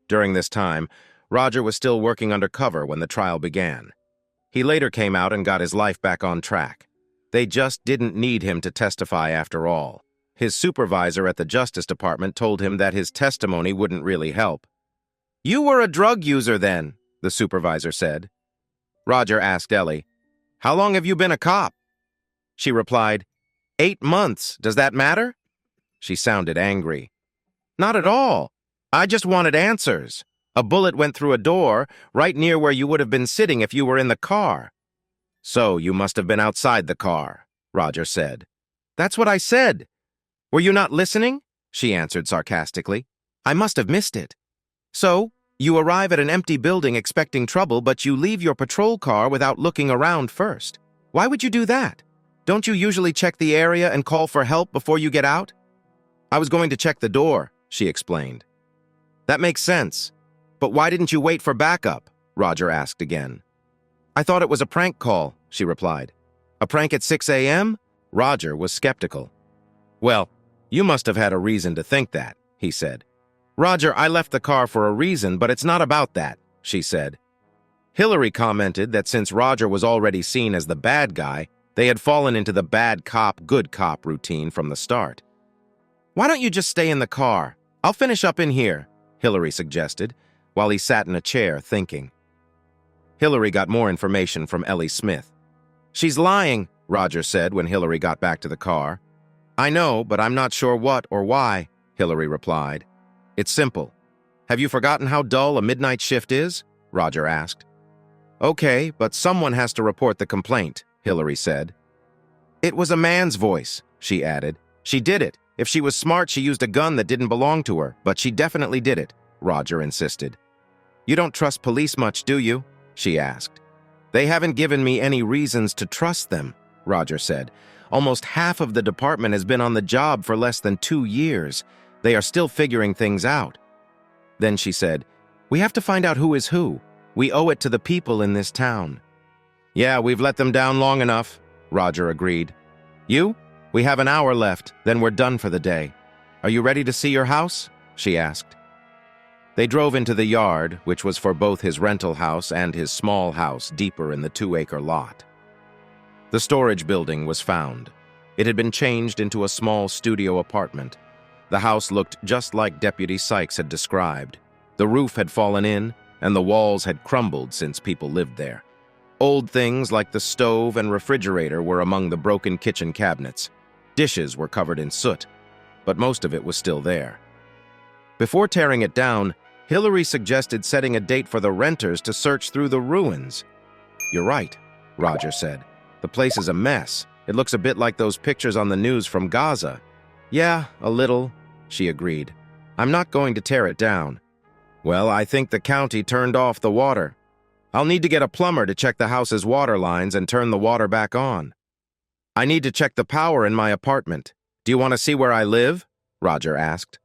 During this time, Roger was still working undercover when the trial began. He later came out and got his life back on track. They just didn't need him to testify after all. His supervisor at the Justice Department told him that his testimony wouldn't really help. You were a drug user then, the supervisor said. Roger asked Ellie, How long have you been a cop? She replied, 8 months. Does that matter? She sounded angry. Not at all. I just wanted answers. A bullet went through a door right near where you would have been sitting if you were in the car. So you must have been outside the car, Roger said. That's what I said. Were you not listening? She answered sarcastically. I must have missed it. So, you arrive at an empty building expecting trouble, but you leave your patrol car without looking around first. Why would you do that? Don't you usually check the area and call for help before you get out? I was going to check the door, she explained. That makes sense. But why didn't you wait for backup? Roger asked again. I thought it was a prank call, she replied. A prank at 6 a.m.? Roger was skeptical. Well, you must have had a reason to think that, he said. Roger, I left the car for a reason, but it's not about that, she said. Hillary commented that since Roger was already seen as the bad guy, they had fallen into the bad cop, good cop routine from the start. Why don't you just stay in the car? I'll finish up in here, Hillary suggested, while he sat in a chair thinking. Hillary got more information from Ellie Smith. She's lying, Roger said when Hillary got back to the car. I know, but I'm not sure what or why, Hillary replied. It's simple. Have you forgotten how dull a midnight shift is? Roger asked. Okay, but someone has to report the complaint, Hillary said. It was a man's voice, she added. She did it. If she was smart, she used a gun that didn't belong to her, but she definitely did it, Roger insisted. You don't trust police much, do you? She asked. They haven't given me any reasons to trust them, Roger said. Almost half of the department has been on the job for less than 2 years. They are still figuring things out. Then she said, We have to find out who is who. We owe it to the people in this town. Yeah, we've let them down long enough, Roger agreed. You? We have an hour left, then we're done for the day. Are you ready to see your house? She asked. They drove into the yard, which was for both his rental house and his small house deeper in the 2-acre lot. The storage building was found. It had been changed into a small studio apartment. The house looked just like Deputy Sykes had described. The roof had fallen in, and the walls had crumbled since people lived there. Old things like the stove and refrigerator were among the broken kitchen cabinets. Dishes were covered in soot, but most of it was still there. Before tearing it down, Hillary suggested setting a date for the renters to search through the ruins. You're right, Roger said. The place is a mess. It looks a bit like those pictures on the news from Gaza. Yeah, a little. she agreed. I'm not going to tear it down. Well, I think the county turned off the water. I'll need to get a plumber to check the house's water lines and turn the water back on. I need to check the power in my apartment. Do you want to see where I live? Roger asked.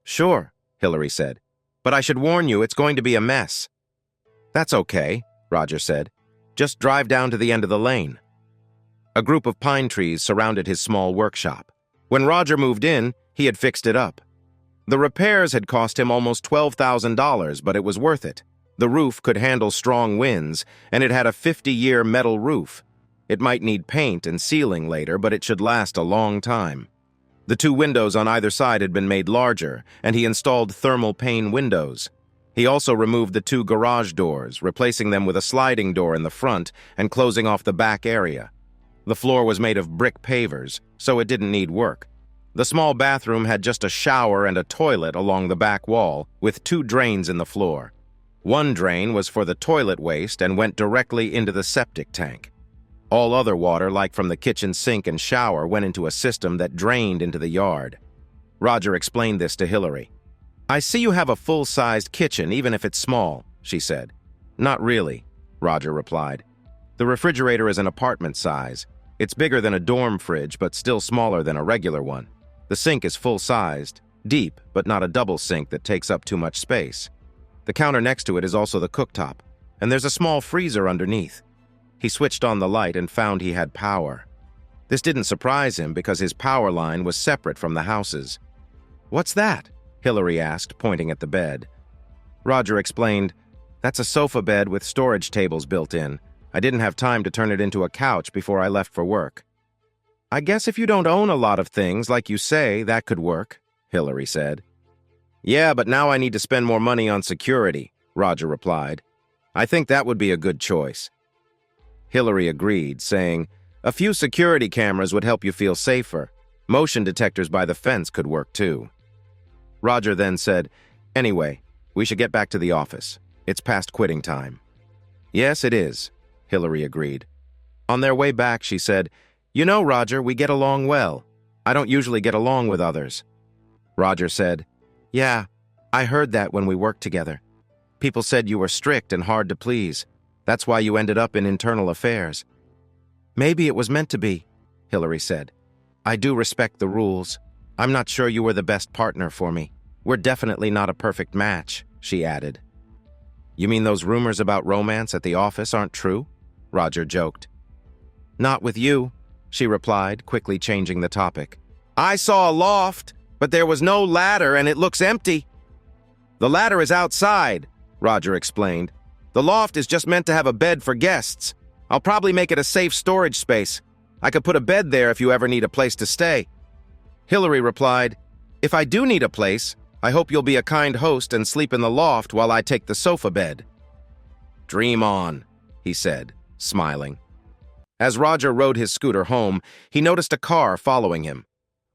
Sure, Hillary said. But I should warn you, it's going to be a mess. That's okay, Roger said. Just drive down to the end of the lane. A group of pine trees surrounded his small workshop. When Roger moved in, he had fixed it up. The repairs had cost him almost $12,000, but it was worth it. The roof could handle strong winds, and it had a 50-year metal roof. It might need paint and sealing later, but it should last a long time. The two windows on either side had been made larger, and he installed thermal pane windows. He also removed the two garage doors, replacing them with a sliding door in the front and closing off the back area. The floor was made of brick pavers, so it didn't need work. The small bathroom had just a shower and a toilet along the back wall, with two drains in the floor. One drain was for the toilet waste and went directly into the septic tank. All other water, like from the kitchen sink and shower, went into a system that drained into the yard. Roger explained this to Hillary. I see you have a full-sized kitchen, even if it's small, she said. Not really, Roger replied. The refrigerator is an apartment size. It's bigger than a dorm fridge, but still smaller than a regular one. The sink is full-sized, deep, but not a double sink that takes up too much space. The counter next to it is also the cooktop, and there's a small freezer underneath. He switched on the light and found he had power. This didn't surprise him because his power line was separate from the house's. What's that? Hillary asked, pointing at the bed. Roger explained, That's a sofa bed with storage tables built in. I didn't have time to turn it into a couch before I left for work. I guess if you don't own a lot of things, like you say, that could work, Hillary said. Yeah, but now I need to spend more money on security, Roger replied. I think that would be a good choice. Hillary agreed, saying, A few security cameras would help you feel safer. Motion detectors by the fence could work too. Roger then said, Anyway, we should get back to the office. It's past quitting time. Yes, it is, Hillary agreed. On their way back, she said, You know, Roger, we get along well. I don't usually get along with others. Roger said, Yeah, I heard that when we worked together. People said you were strict and hard to please. That's why you ended up in internal affairs. Maybe it was meant to be, Hillary said. I do respect the rules. I'm not sure you were the best partner for me. We're definitely not a perfect match, she added. You mean those rumors about romance at the office aren't true? Roger joked. Not with you, she replied, quickly changing the topic. I saw a loft, but there was no ladder and it looks empty. The ladder is outside, Roger explained. The loft is just meant to have a bed for guests. I'll probably make it a safe storage space. I could put a bed there if you ever need a place to stay. Hillary replied, If I do need a place, I hope you'll be a kind host and sleep in the loft while I take the sofa bed. Dream on, he said, smiling. As Roger rode his scooter home, he noticed a car following him.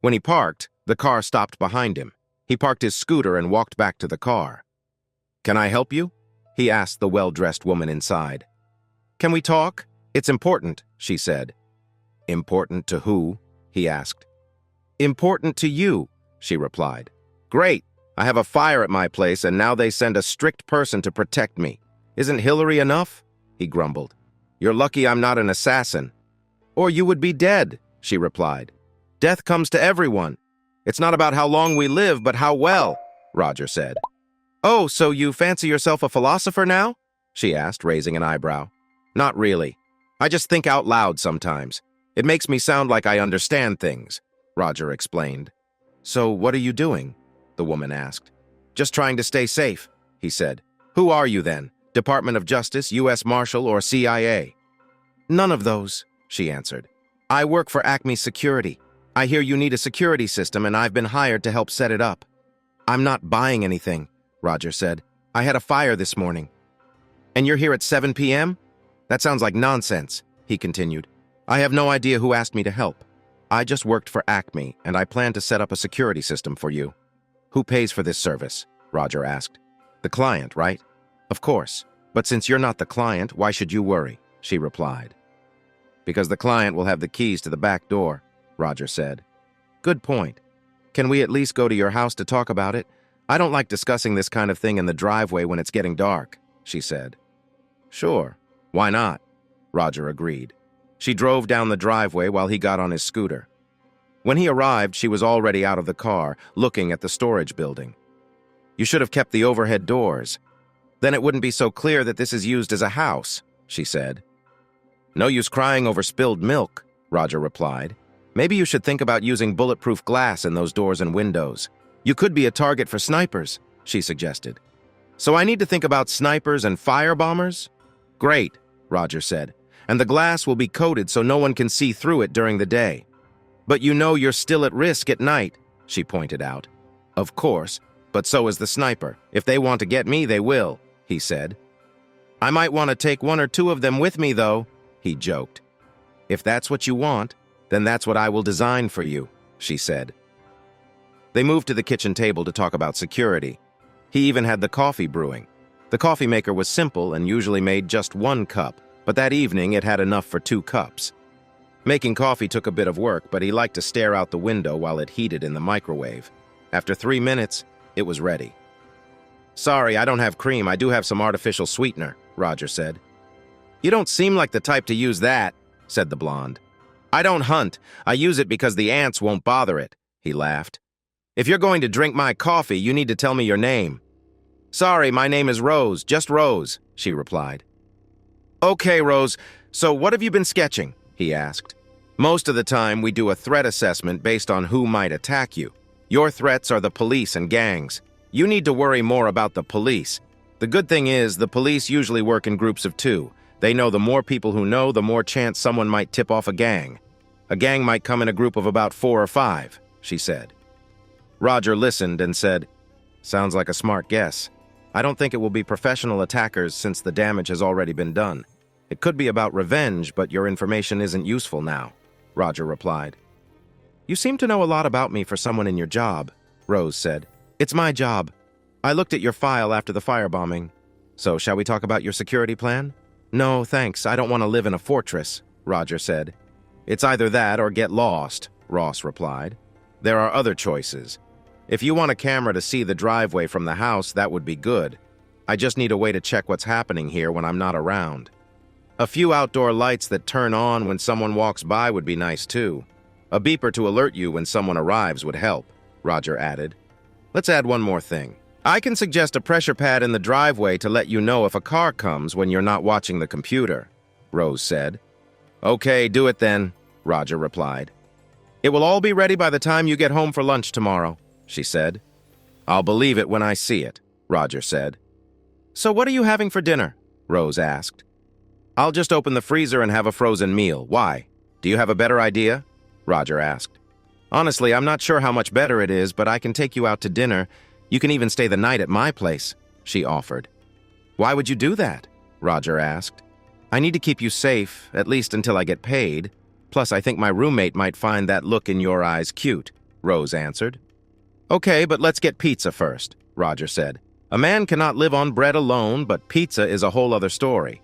When he parked, the car stopped behind him. He parked his scooter and walked back to the car. Can I help you? He asked the well-dressed woman inside. Can we talk? It's important, she said. Important to who? He asked. Important to you, she replied. Great. I have a fire at my place, and now they send a strict person to protect me. Isn't Hillary enough? He grumbled. You're lucky I'm not an assassin. Or you would be dead, she replied. Death comes to everyone. It's not about how long we live, but how well, Roger said. Oh, so you fancy yourself a philosopher now? She asked, raising an eyebrow. Not really. I just think out loud sometimes. It makes me sound like I understand things, Roger explained. So what are you doing? The woman asked. Just trying to stay safe, he said. Who are you then? Department of Justice, U.S. Marshal, or CIA? None of those, she answered. I work for Acme Security. I hear you need a security system, and I've been hired to help set it up. I'm not buying anything, Roger said. I had a fire this morning. And you're here at 7 p.m.? That sounds like nonsense, he continued. I have no idea who asked me to help. I just worked for Acme, and I plan to set up a security system for you. Who pays for this service? Roger asked. The client, right? Of course. But since you're not the client, why should you worry? She replied. Because the client will have the keys to the back door, Roger said. Good point. Can we at least go to your house to talk about it? I don't like discussing this kind of thing in the driveway when it's getting dark, she said. Sure, why not? Roger agreed. She drove down the driveway while he got on his scooter. When he arrived, she was already out of the car, looking at the storage building. You should have kept the overhead doors. Then it wouldn't be so clear that this is used as a house, she said. No use crying over spilled milk, Roger replied. Maybe you should think about using bulletproof glass in those doors and windows. You could be a target for snipers, she suggested. So I need to think about snipers and firebombers? Great, Roger said. And the glass will be coated so no one can see through it during the day. But you know you're still at risk at night, she pointed out. Of course, but so is the sniper. If they want to get me, they will, he said. I might want to take one or two of them with me, though, he joked. If that's what you want, then that's what I will design for you, she said. They moved to the kitchen table to talk about security. He even had the coffee brewing. The coffee maker was simple and usually made just 1 cup, but that evening it had enough for 2 cups. Making coffee took a bit of work, but he liked to stare out the window while it heated in the microwave. After 3 minutes, it was ready. Sorry, I don't have cream. I do have some artificial sweetener, Roger said. You don't seem like the type to use that, said the blonde. I don't hunt. I use it because the ants won't bother it, he laughed. If you're going to drink my coffee, you need to tell me your name. Sorry, my name is Rose, just Rose, she replied. Okay, Rose, so what have you been sketching? He asked. Most of the time, we do a threat assessment based on who might attack you. Your threats are the police and gangs. You need to worry more about the police. The good thing is, the police usually work in groups of 2. They know the more people who know, the more chance someone might tip off a gang. A gang might come in a group of about 4 or 5, she said. Roger listened and said, Sounds like a smart guess. I don't think it will be professional attackers since the damage has already been done. It could be about revenge, but your information isn't useful now, Roger replied. You seem to know a lot about me for someone in your job, Rose said. It's my job. I looked at your file after the firebombing. So shall we talk about your security plan? No, thanks. I don't want to live in a fortress, Roger said. It's either that or get lost, Ross replied. There are other choices. If you want a camera to see the driveway from the house, that would be good. I just need a way to check what's happening here when I'm not around. A few outdoor lights that turn on when someone walks by would be nice too. A beeper to alert you when someone arrives would help, Roger added. Let's add one more thing. I can suggest a pressure pad in the driveway to let you know if a car comes when you're not watching the computer, Rose said. Okay, do it then, Roger replied. It will all be ready by the time you get home for lunch tomorrow, she said. I'll believe it when I see it, Roger said. So what are you having for dinner? Rose asked. I'll just open the freezer and have a frozen meal. Why? Do you have a better idea? Roger asked. Honestly, I'm not sure how much better it is, but I can take you out to dinner. You can even stay the night at my place, she offered. Why would you do that? Roger asked. I need to keep you safe, at least until I get paid. Plus, I think my roommate might find that look in your eyes cute, Rose answered. Okay, but let's get pizza first, Roger said. A man cannot live on bread alone, but pizza is a whole other story.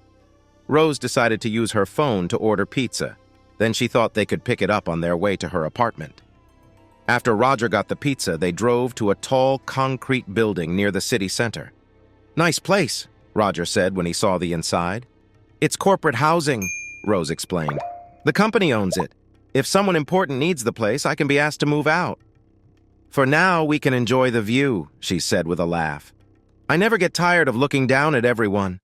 Rose decided to use her phone to order pizza. Then she thought they could pick it up on their way to her apartment. After Roger got the pizza, they drove to a tall concrete building near the city center. Nice place, Roger said when he saw the inside. It's corporate housing, Rose explained. The company owns it. If someone important needs the place, I can be asked to move out. For now, we can enjoy the view, she said with a laugh. I never get tired of looking down at everyone.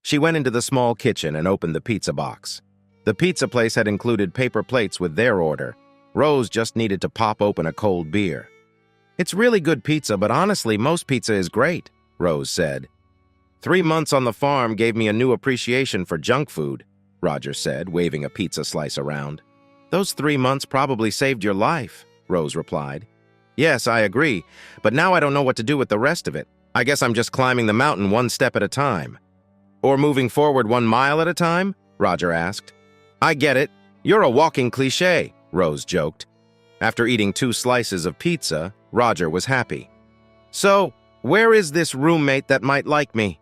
She went into the small kitchen and opened the pizza box. The pizza place had included paper plates with their order. Rose just needed to pop open a cold beer. It's really good pizza, but honestly, most pizza is great, Rose said. 3 months on the farm gave me a new appreciation for junk food, Roger said, waving a pizza slice around. Those 3 months probably saved your life, Rose replied. Yes, I agree, but now I don't know what to do with the rest of it. I guess I'm just climbing the mountain 1 step at a time. Or moving forward 1 mile at a time? Roger asked. I get it. You're a walking cliché, Rose joked. After eating 2 slices of pizza, Roger was happy. So, where is this roommate that might like me?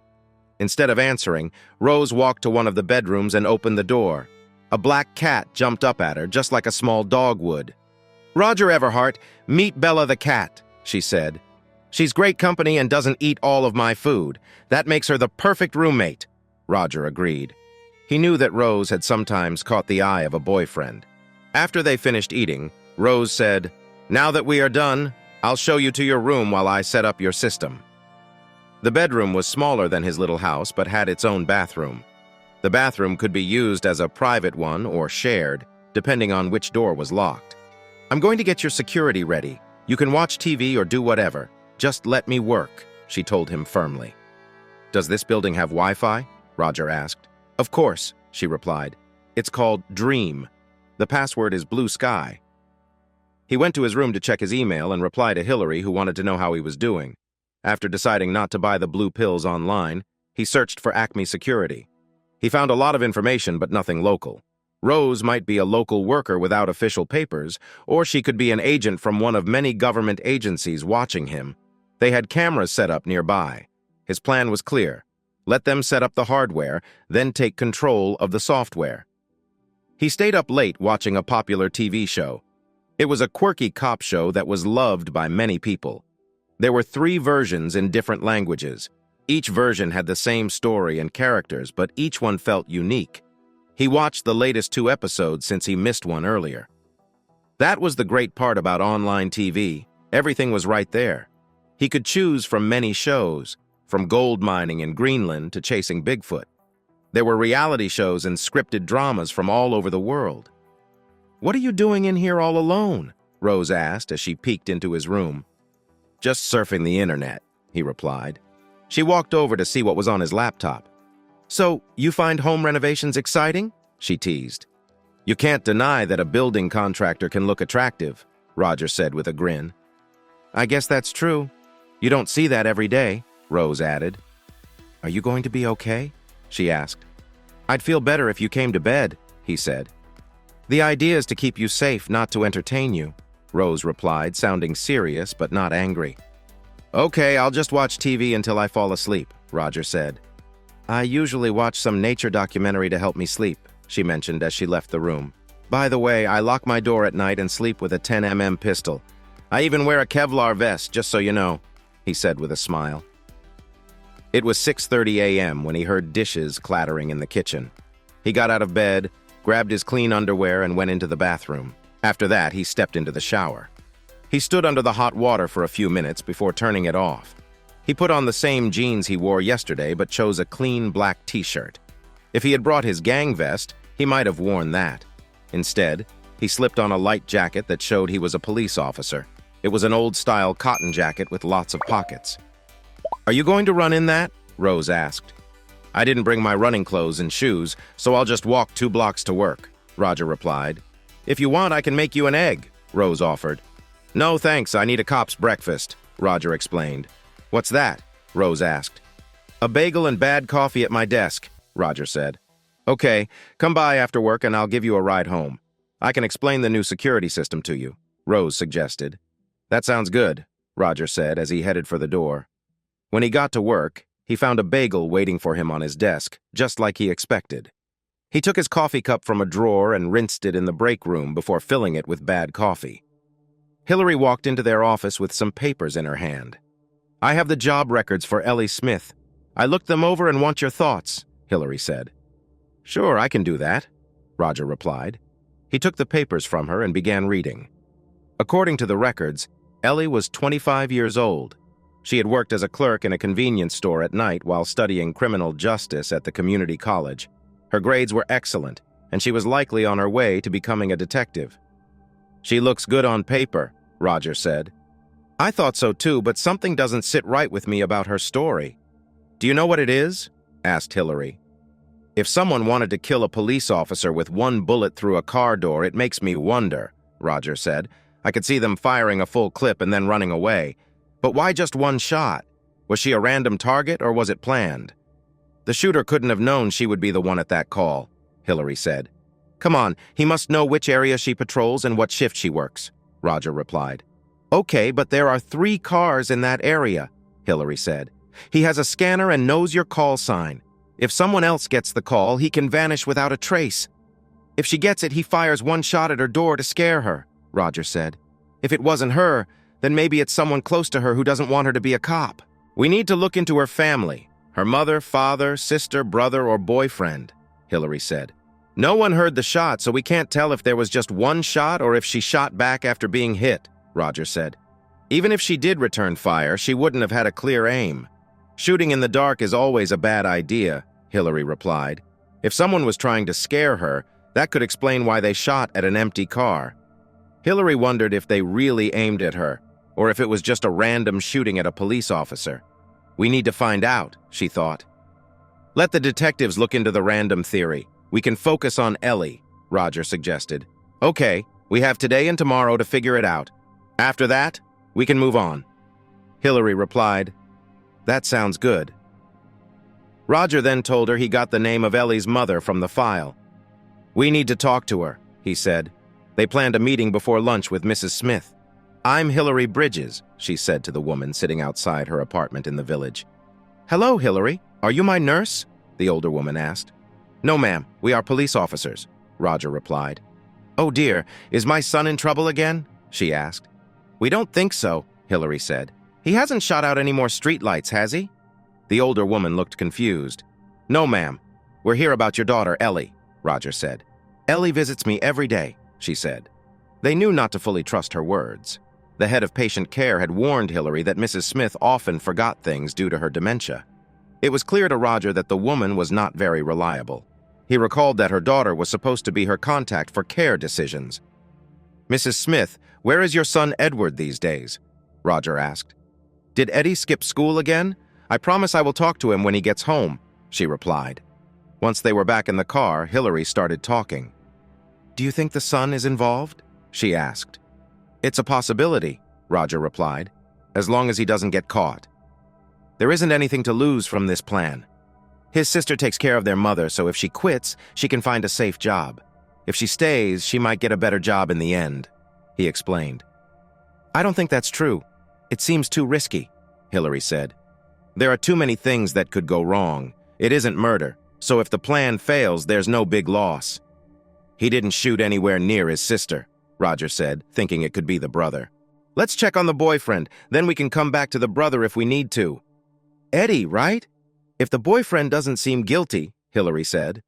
Instead of answering, Rose walked to one of the bedrooms and opened the door. A black cat jumped up at her, just like a small dog would. "Roger Everhart, meet Bella the cat," she said. "She's great company and doesn't eat all of my food. That makes her the perfect roommate." Roger agreed. He knew that Rose had sometimes caught the eye of a boyfriend. After they finished eating, Rose said, "Now that we are done, I'll show you to your room while I set up your system." The bedroom was smaller than his little house but had its own bathroom. The bathroom could be used as a private one or shared, depending on which door was locked. "I'm going to get your security ready. You can watch TV or do whatever. Just let me work," she told him firmly. "Does this building have Wi-Fi?" Roger asked. "Of course," she replied. "It's called Dream. The password is Blue Sky." He went to his room to check his email and reply to Hillary, who wanted to know how he was doing. After deciding not to buy the blue pills online, he searched for Acme Security. He found a lot of information, but nothing local. Rose might be a local worker without official papers, or she could be an agent from one of many government agencies watching him. They had cameras set up nearby. His plan was clear. Let them set up the hardware, then take control of the software. He stayed up late watching a popular TV show. It was a quirky cop show that was loved by many people. There were 3 versions in different languages. Each version had the same story and characters, but each one felt unique. He watched the latest 2 episodes since he missed one earlier. That was the great part about online TV. Everything was right there. He could choose from many shows, from gold mining in Greenland to chasing Bigfoot. There were reality shows and scripted dramas from all over the world. "What are you doing in here all alone?" Rose asked as she peeked into his room. "Just surfing the internet," he replied. She walked over to see what was on his laptop. "So, you find home renovations exciting?" she teased. "You can't deny that a building contractor can look attractive," Roger said with a grin. "I guess that's true. You don't see that every day," Rose added. "Are you going to be okay?" she asked. "I'd feel better if you came to bed," he said. "The idea is to keep you safe, not to entertain you," Rose replied, sounding serious but not angry. "Okay, I'll just watch TV until I fall asleep," Roger said. "I usually watch some nature documentary to help me sleep," she mentioned as she left the room. "By the way, I lock my door at night and sleep with a 10mm pistol. I even wear a Kevlar vest, just so you know," he said with a smile. It was 6:30 a.m. when he heard dishes clattering in the kitchen. He got out of bed, grabbed his clean underwear, and went into the bathroom. After that, he stepped into the shower. He stood under the hot water for a few minutes before turning it off. He put on the same jeans he wore yesterday but chose a clean black t-shirt. If he had brought his gang vest, he might have worn that. Instead, he slipped on a light jacket that showed he was a police officer. It was an old-style cotton jacket with lots of pockets. "Are you going to run in that?" Rose asked. "I didn't bring my running clothes and shoes, so I'll just walk 2 blocks to work," Roger replied. "If you want, I can make you an egg," Rose offered. "No, thanks, I need a cop's breakfast," Roger explained. "What's that?" Rose asked. "A bagel and bad coffee at my desk," Roger said. "Okay, come by after work and I'll give you a ride home. I can explain the new security system to you," Rose suggested. "That sounds good," Roger said as he headed for the door. When he got to work, he found a bagel waiting for him on his desk, just like he expected. He took his coffee cup from a drawer and rinsed it in the break room before filling it with bad coffee. Hillary walked into their office with some papers in her hand. "I have the job records for Ellie Smith. I looked them over and want your thoughts," Hillary said. "Sure, I can do that," Roger replied. He took the papers from her and began reading. According to the records, Ellie was 25 years old. She had worked as a clerk in a convenience store at night while studying criminal justice at the community college. Her grades were excellent, and she was likely on her way to becoming a detective. "She looks good on paper," Roger said. "I thought so too, but something doesn't sit right with me about her story." "Do you know what it is?" asked Hillary. "If someone wanted to kill a police officer with 1 bullet through a car door, it makes me wonder," Roger said. "I could see them firing a full clip and then running away. But why just 1 shot? Was she a random target or was it planned?" "The shooter couldn't have known she would be the one at that call," Hillary said. "Come on, he must know which area she patrols and what shift she works," Roger replied. "Okay, but there are 3 cars in that area," Hillary said. "He has a scanner and knows your call sign. If someone else gets the call, he can vanish without a trace. If she gets it, he fires 1 shot at her door to scare her," Roger said. If it wasn't her, then maybe it's someone close to her who doesn't want her to be a cop. We need to look into her family, her mother, father, sister, brother, or boyfriend, Hillary said. No one heard the shot, so we can't tell if there was just one shot or if she shot back after being hit, Roger said. Even if she did return fire, she wouldn't have had a clear aim. Shooting in the dark is always a bad idea, Hillary replied. If someone was trying to scare her, that could explain why they shot at an empty car. Hillary wondered if they really aimed at her, or if it was just a random shooting at a police officer. We need to find out, she thought. Let the detectives look into the random theory. We can focus on Ellie, Roger suggested. Okay, we have today and tomorrow to figure it out. After that, we can move on. Hillary replied, That sounds good. Roger then told her he got the name of Ellie's mother from the file. We need to talk to her, he said. They planned a meeting before lunch with Mrs. Smith. I'm Hillary Bridges, she said to the woman sitting outside her apartment in the village. Hello, Hillary. Are you my nurse? The older woman asked. No, ma'am. We are police officers, Roger replied. Oh dear, is my son in trouble again? She asked. We don't think so, Hillary said. He hasn't shot out any more streetlights, has he? The older woman looked confused. No, ma'am. We're here about your daughter, Ellie, Roger said. Ellie visits me every day, she said. They knew not to fully trust her words. The head of patient care had warned Hillary that Mrs. Smith often forgot things due to her dementia. It was clear to Roger that the woman was not very reliable. He recalled that her daughter was supposed to be her contact for care decisions. Mrs. Smith, where is your son Edward these days? Roger asked. Did Eddie skip school again? I promise I will talk to him when he gets home, she replied. Once they were back in the car, Hillary started talking. Do you think the son is involved? She asked. It's a possibility, Roger replied, as long as he doesn't get caught. There isn't anything to lose from this plan. His sister takes care of their mother, so if she quits, she can find a safe job. If she stays, she might get a better job in the end, he explained. I don't think that's true. It seems too risky, Hillary said. There are too many things that could go wrong. It isn't murder, so if the plan fails, there's no big loss. He didn't shoot anywhere near his sister, Roger said, thinking it could be the brother. Let's check on the boyfriend, then we can come back to the brother if we need to. Eddie, right? If the boyfriend doesn't seem guilty, Hillary said.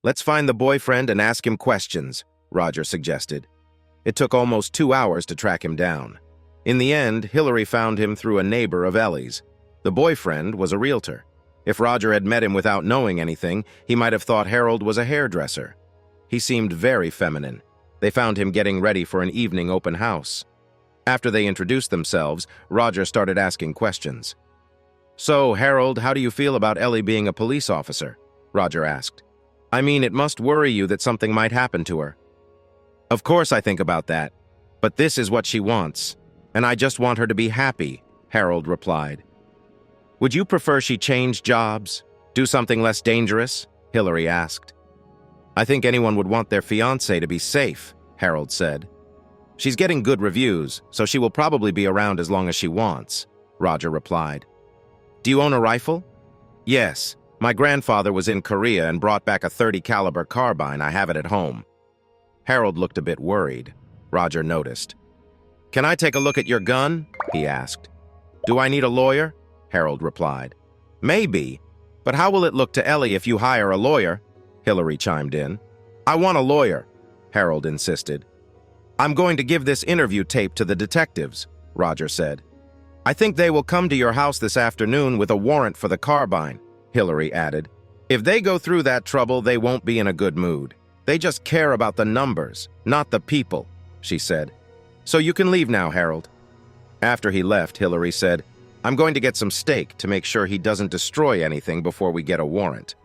Let's find the boyfriend and ask him questions, Roger suggested. It took almost 2 hours to track him down. In the end, Hillary found him through a neighbor of Ellie's. The boyfriend was a realtor. If Roger had met him without knowing anything, he might have thought Harold was a hairdresser. He seemed very feminine. They found him getting ready for an evening open house. After they introduced themselves, Roger started asking questions. So, Harold, how do you feel about Ellie being a police officer? Roger asked. I mean, it must worry you that something might happen to her. Of course I think about that, but this is what she wants, and I just want her to be happy, Harold replied. Would you prefer she change jobs, do something less dangerous? Hillary asked. I think anyone would want their fiancé to be safe, Harold said. She's getting good reviews, so she will probably be around as long as she wants, Roger replied. Do you own a rifle? Yes. My grandfather was in Korea and brought back a .30 caliber carbine. I have it at home. Harold looked a bit worried. Roger noticed. Can I take a look at your gun? He asked. Do I need a lawyer? Harold replied. Maybe, but how will it look to Ellie if you hire a lawyer? Hillary chimed in. I want a lawyer, Harold insisted. I'm going to give this interview tape to the detectives, Roger said. I think they will come to your house this afternoon with a warrant for the carbine, Hillary added. If they go through that trouble, they won't be in a good mood. They just care about the numbers, not the people, she said. So you can leave now, Harold. After he left, Hillary said, I'm going to get some steak to make sure he doesn't destroy anything before we get a warrant.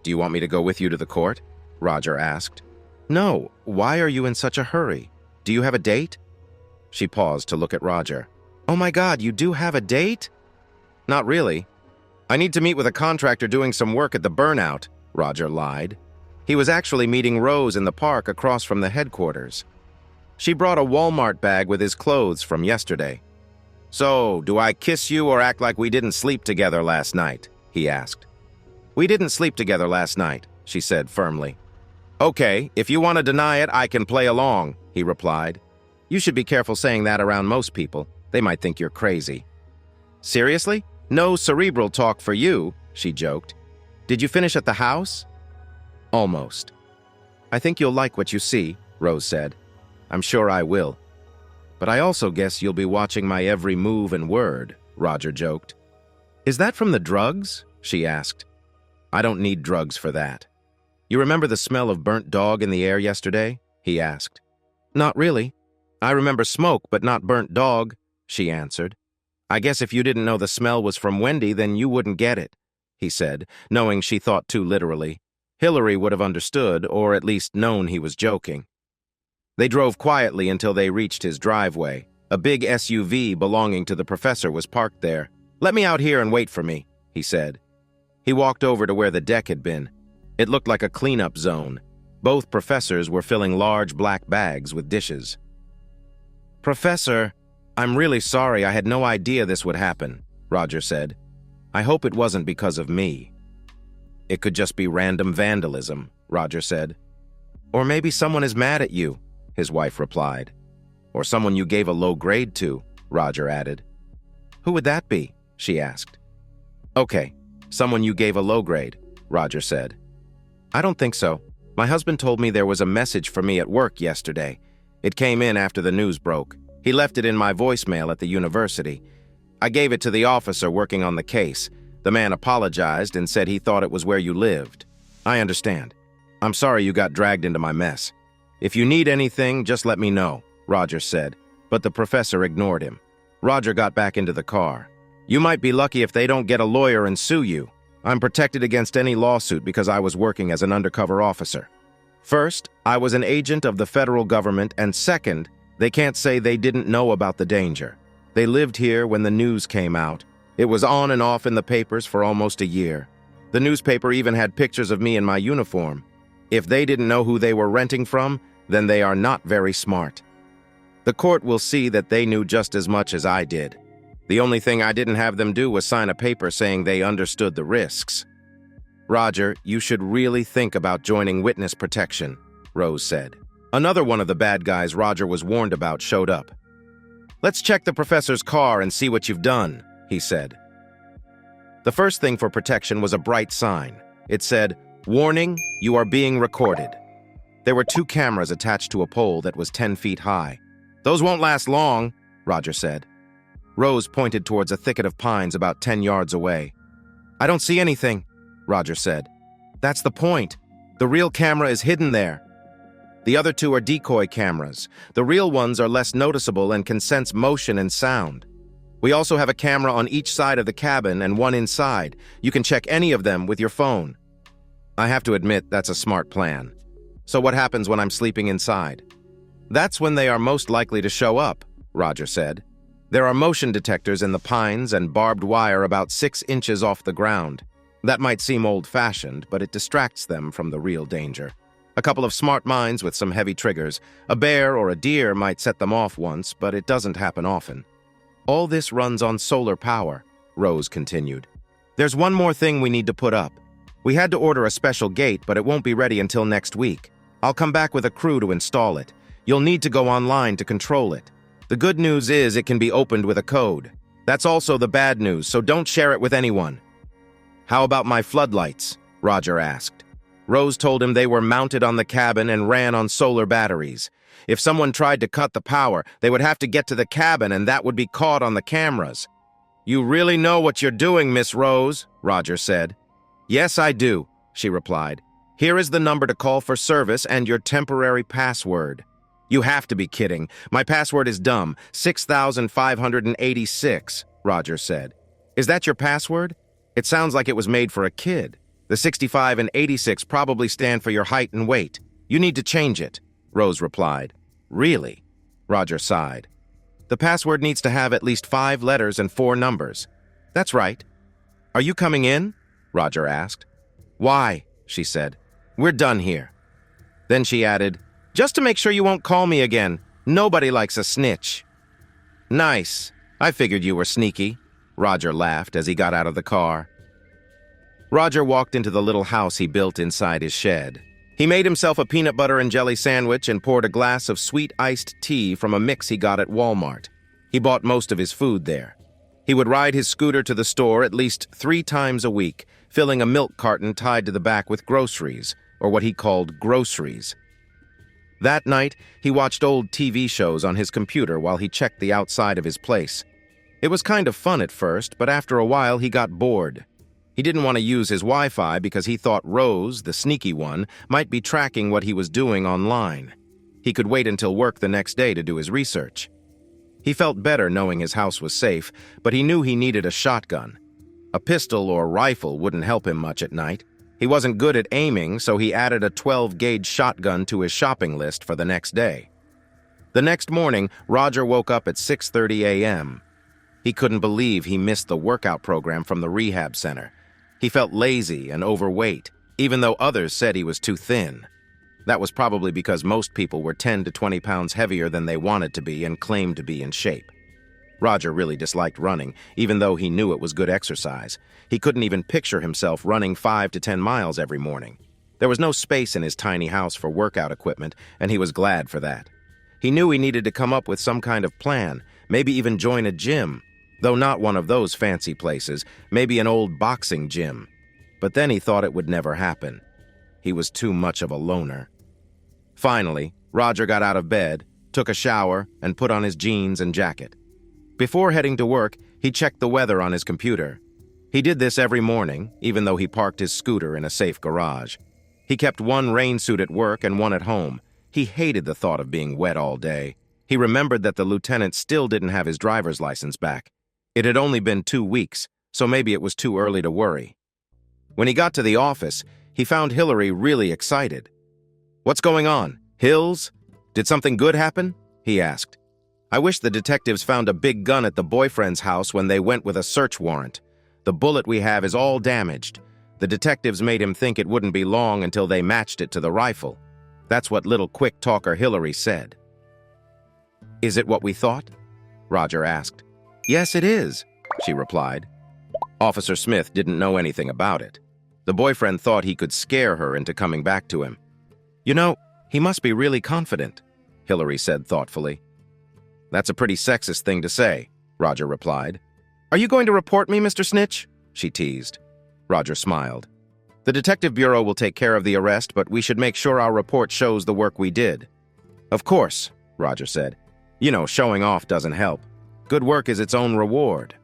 Do you want me to go with you to the court? Roger asked. No, why are you in such a hurry? Do you have a date? She paused to look at Roger. Oh my God, you do have a date? Not really. I need to meet with a contractor doing some work at the burnout, Roger lied. He was actually meeting Rose in the park across from the headquarters. She brought a Walmart bag with his clothes from yesterday. So, do I kiss you or act like we didn't sleep together last night? He asked. We didn't sleep together last night, she said firmly. Okay, if you want to deny it, I can play along, he replied. You should be careful saying that around most people. They might think you're crazy." "Seriously? No cerebral talk for you," she joked. "Did you finish at the house?" "Almost." "I think you'll like what you see," Rose said. "I'm sure I will." "But I also guess you'll be watching my every move and word," Roger joked. "Is that from the drugs?" she asked. "I don't need drugs for that." "You remember the smell of burnt dog in the air yesterday?" he asked. "Not really. I remember smoke, but not burnt dog," she answered. "I guess if you didn't know the smell was from Wendy, then you wouldn't get it," he said, knowing she thought too literally. Hillary would have understood, or at least known he was joking. They drove quietly until they reached his driveway. A big SUV belonging to the professor was parked there. "Let me out here and wait for me," he said. He walked over to where the deck had been. It looked like a cleanup zone. Both professors were filling large black bags with dishes. "Professor, I'm really sorry. I had no idea this would happen," Roger said. "I hope it wasn't because of me." "It could just be random vandalism," Roger said. "Or maybe someone is mad at you," his wife replied. "Or someone you gave a low grade to," Roger added. "Who would that be?" she asked. "Okay, someone you gave a low grade," Roger said. "I don't think so. My husband told me there was a message for me at work yesterday. It came in after the news broke. He left it in my voicemail at the university. I gave it to the officer working on the case. The man apologized and said he thought it was where you lived. I understand. I'm sorry you got dragged into my mess. If you need anything, just let me know," Roger said, but the professor ignored him. Roger got back into the car. "You might be lucky if they don't get a lawyer and sue you. I'm protected against any lawsuit because I was working as an undercover officer. First, I was an agent of the federal government, and second, they can't say they didn't know about the danger. They lived here when the news came out. It was on and off in the papers for almost a year. The newspaper even had pictures of me in my uniform. If they didn't know who they were renting from, then they are not very smart. The court will see that they knew just as much as I did. The only thing I didn't have them do was sign a paper saying they understood the risks." "Roger, you should really think about joining witness protection," Rose said. Another one of the bad guys Roger was warned about showed up. "Let's check the professor's car and see what you've done," he said. The first thing for protection was a bright sign. It said, "Warning, you are being recorded." There were 2 cameras attached to a pole that was 10 feet high. "Those won't last long," Roger said. Rose pointed towards a thicket of pines about 10 yards away. "I don't see anything," Roger said. "That's the point. The real camera is hidden there. The other 2 are decoy cameras. The real ones are less noticeable and can sense motion and sound. We also have a camera on each side of the cabin and one inside. You can check any of them with your phone." "I have to admit, that's a smart plan. So what happens when I'm sleeping inside?" "That's when they are most likely to show up," Roger said. "There are motion detectors in the pines and barbed wire about 6 inches off the ground. That might seem old-fashioned, but it distracts them from the real danger. A couple of smart minds with some heavy triggers. A bear or a deer might set them off once, but it doesn't happen often. All this runs on solar power," Rose continued. "There's one more thing we need to put up. We had to order a special gate, but it won't be ready until next week. I'll come back with a crew to install it. You'll need to go online to control it. The good news is it can be opened with a code. That's also the bad news, so don't share it with anyone." "How about my floodlights?" Roger asked. Rose told him they were mounted on the cabin and ran on solar batteries. If someone tried to cut the power, they would have to get to the cabin, and that would be caught on the cameras. "You really know what you're doing, Miss Rose," Roger said. "Yes, I do," she replied. "Here is the number to call for service and your temporary password." "You have to be kidding. My password is dumb. 6,586, Roger said. "Is that your password? It sounds like it was made for a kid. The 65 and 86 probably stand for your height and weight. You need to change it," Rose replied. "Really?" Roger sighed. "The password needs to have at least 5 letters and 4 numbers." "That's right." "Are you coming in?" Roger asked. "Why?" she said. "We're done here." Then she added, "Just to make sure you won't call me again. Nobody likes a snitch." "Nice. I figured you were sneaky," Roger laughed as he got out of the car. Roger walked into the little house he built inside his shed. He made himself a peanut butter and jelly sandwich and poured a glass of sweet iced tea from a mix he got at Walmart. He bought most of his food there. He would ride his scooter to the store at least 3 times a week, filling a milk carton tied to the back with groceries, or what he called groceries. That night, he watched old TV shows on his computer while he checked the outside of his place. It was kind of fun at first, but after a while he got bored. He didn't want to use his Wi-Fi because he thought Rose, the sneaky one, might be tracking what he was doing online. He could wait until work the next day to do his research. He felt better knowing his house was safe, but he knew he needed a shotgun. A pistol or rifle wouldn't help him much at night. He wasn't good at aiming, so he added a 12-gauge shotgun to his shopping list for the next day. The next morning, Roger woke up at 6:30 a.m. He couldn't believe he missed the workout program from the rehab center. He felt lazy and overweight, even though others said he was too thin. That was probably because most people were 10 to 20 pounds heavier than they wanted to be and claimed to be in shape. Roger really disliked running, even though he knew it was good exercise. He couldn't even picture himself running 5 to 10 miles every morning. There was no space in his tiny house for workout equipment, and he was glad for that. He knew he needed to come up with some kind of plan, maybe even join a gym, though not one of those fancy places, maybe an old boxing gym. But then he thought it would never happen. He was too much of a loner. Finally, Roger got out of bed, took a shower, and put on his jeans and jacket. Before heading to work, he checked the weather on his computer. He did this every morning, even though he parked his scooter in a safe garage. He kept one rain suit at work and one at home. He hated the thought of being wet all day. He remembered that the lieutenant still didn't have his driver's license back. It had only been 2 weeks, so maybe it was too early to worry. When he got to the office, he found Hillary really excited. "What's going on? Hills? Did something good happen?" he asked. "I wish the detectives found a big gun at the boyfriend's house when they went with a search warrant. The bullet we have is all damaged. The detectives made him think it wouldn't be long until they matched it to the rifle." That's what little quick talker Hillary said. "Is it what we thought?" Roger asked. "Yes, it is," she replied. Officer Smith didn't know anything about it. The boyfriend thought he could scare her into coming back to him. "You know, he must be really confident," Hillary said thoughtfully. "That's a pretty sexist thing to say," Roger replied. "Are you going to report me, Mr. Snitch?" she teased. Roger smiled. "The Detective Bureau will take care of the arrest, but we should make sure our report shows the work we did." "Of course," Roger said. "You know, showing off doesn't help. Good work is its own reward."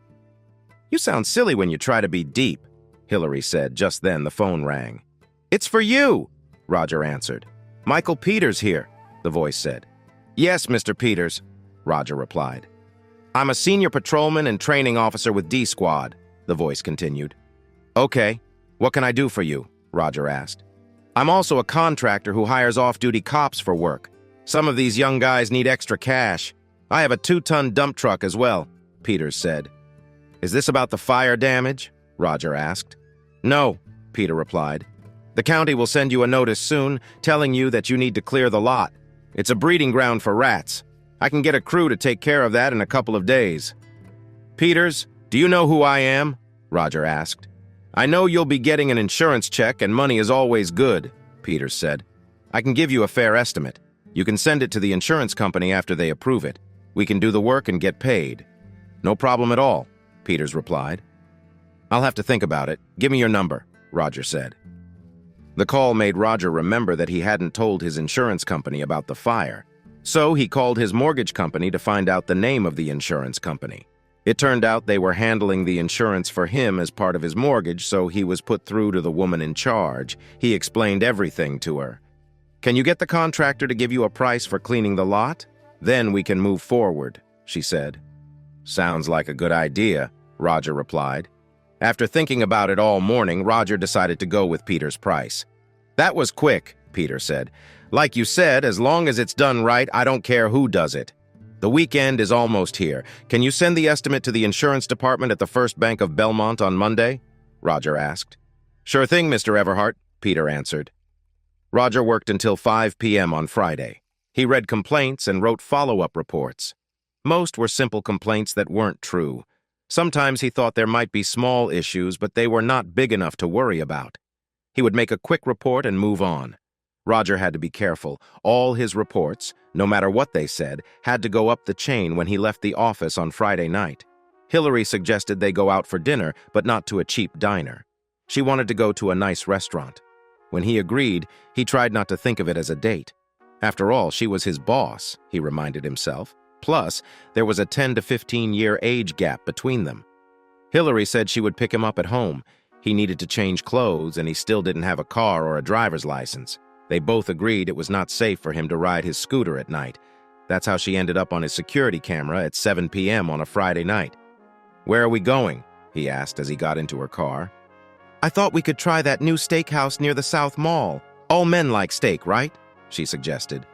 "You sound silly when you try to be deep," Hillary said. Just then the phone rang. "It's for you," Roger answered. "Michael Peters here," the voice said. "Yes, Mr. Peters," Roger replied. "I'm a senior patrolman and training officer with D Squad," the voice continued. "Okay, what can I do for you?" Roger asked. "I'm also a contractor who hires off-duty cops for work. Some of these young guys need extra cash. I have a 2-ton dump truck as well," Peters said. "Is this about the fire damage?" Roger asked. "No," Peter replied. "The county will send you a notice soon telling you that you need to clear the lot. It's a breeding ground for rats. I can get a crew to take care of that in a couple of days." "Peters, do you know who I am?" Roger asked. "I know you'll be getting an insurance check and money is always good," Peters said. "I can give you a fair estimate. You can send it to the insurance company after they approve it. We can do the work and get paid." "No problem at all," Peters replied. "I'll have to think about it. Give me your number," Roger said. The call made Roger remember that he hadn't told his insurance company about the fire. So he called his mortgage company to find out the name of the insurance company. It turned out they were handling the insurance for him as part of his mortgage, so he was put through to the woman in charge. He explained everything to her. "Can you get the contractor to give you a price for cleaning the lot? Then we can move forward," she said. "Sounds like a good idea," Roger replied. After thinking about it all morning, Roger decided to go with Peter's price. "That was quick," Peter said. "Like you said, as long as it's done right, I don't care who does it. The weekend is almost here. Can you send the estimate to the insurance department at the First Bank of Belmont on Monday?" Roger asked. "Sure thing, Mr. Everhart," Peter answered. Roger worked until 5 p.m. on Friday. He read complaints and wrote follow-up reports. Most were simple complaints that weren't true. Sometimes he thought there might be small issues, but they were not big enough to worry about. He would make a quick report and move on. Roger had to be careful. All his reports, no matter what they said, had to go up the chain when he left the office on Friday night. Hillary suggested they go out for dinner, but not to a cheap diner. She wanted to go to a nice restaurant. When he agreed, he tried not to think of it as a date. After all, she was his boss, he reminded himself. Plus, there was a 10 to 15-year age gap between them. Hillary said she would pick him up at home. He needed to change clothes, and he still didn't have a car or a driver's license. They both agreed it was not safe for him to ride his scooter at night. That's how she ended up on his security camera at 7 p.m. on a Friday night. "Where are we going?" he asked as he got into her car. "I thought we could try that new steakhouse near the South Mall. All men like steak, right?" she suggested.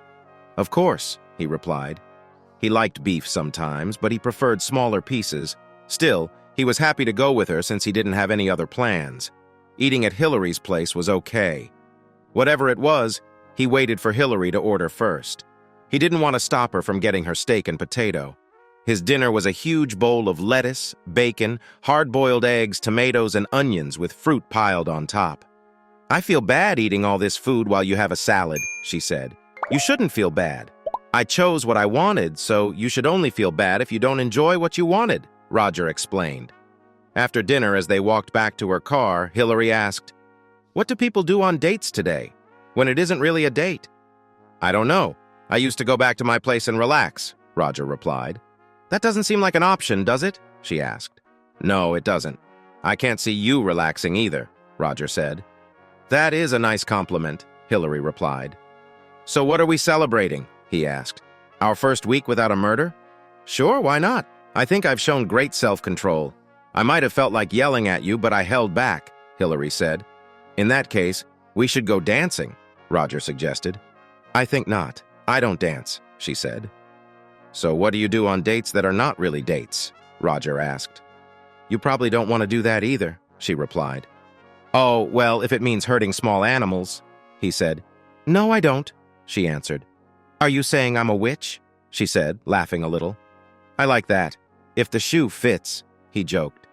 "Of course," he replied. He liked beef sometimes, but he preferred smaller pieces. Still, he was happy to go with her since he didn't have any other plans. Eating at Hillary's place was okay. Whatever it was, he waited for Hillary to order first. He didn't want to stop her from getting her steak and potato. His dinner was a huge bowl of lettuce, bacon, hard-boiled eggs, tomatoes, and onions with fruit piled on top. "I feel bad eating all this food while you have a salad," she said. "You shouldn't feel bad. I chose what I wanted, so you should only feel bad if you don't enjoy what you wanted," Roger explained. After dinner, as they walked back to her car, Hillary asked, "What do people do on dates today, when it isn't really a date?" "I don't know. I used to go back to my place and relax," Roger replied. "That doesn't seem like an option, does it?" she asked. "No, it doesn't. I can't see you relaxing either," Roger said. "That is a nice compliment," Hillary replied. "So what are we celebrating?" he asked. "Our first week without a murder?" "Sure, why not? I think I've shown great self-control. I might have felt like yelling at you, but I held back," Hillary said. "In that case, we should go dancing," Roger suggested. "I think not. I don't dance," she said. "So what do you do on dates that are not really dates?" Roger asked. "You probably don't want to do that either," she replied. "Oh, well, if it means hurting small animals," he said. "No, I don't," she answered. "Are you saying I'm a witch?" she said, laughing a little. "I like that. If the shoe fits," he joked.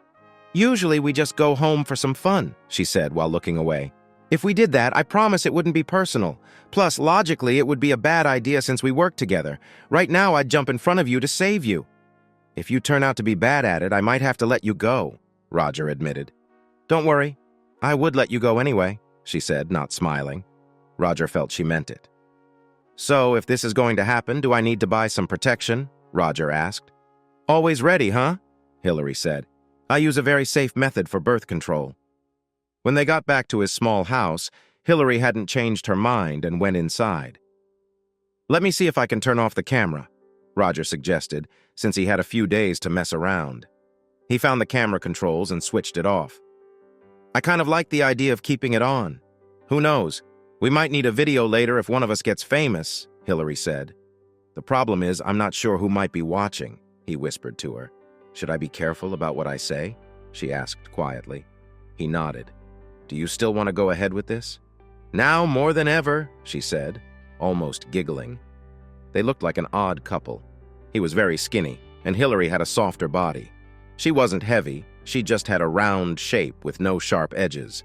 "Usually we just go home for some fun," she said while looking away. "If we did that, I promise it wouldn't be personal. Plus, logically, it would be a bad idea since we work together. Right now, I'd jump in front of you to save you." "If you turn out to be bad at it, I might have to let you go," Roger admitted. "Don't worry. I would let you go anyway," she said, not smiling. Roger felt she meant it. "So, if this is going to happen, do I need to buy some protection?" Roger asked. "Always ready, huh?" Hillary said. "I use a very safe method for birth control." When they got back to his small house, Hillary hadn't changed her mind and went inside. "Let me see if I can turn off the camera," Roger suggested, since he had a few days to mess around. He found the camera controls and switched it off. "I kind of like the idea of keeping it on. Who knows? We might need a video later if one of us gets famous," Hillary said. "The problem is I'm not sure who might be watching," he whispered to her. "Should I be careful about what I say?" she asked quietly. He nodded. "Do you still want to go ahead with this?" "Now more than ever," she said, almost giggling. They looked like an odd couple. He was very skinny, and Hillary had a softer body. She wasn't heavy, she just had a round shape with no sharp edges.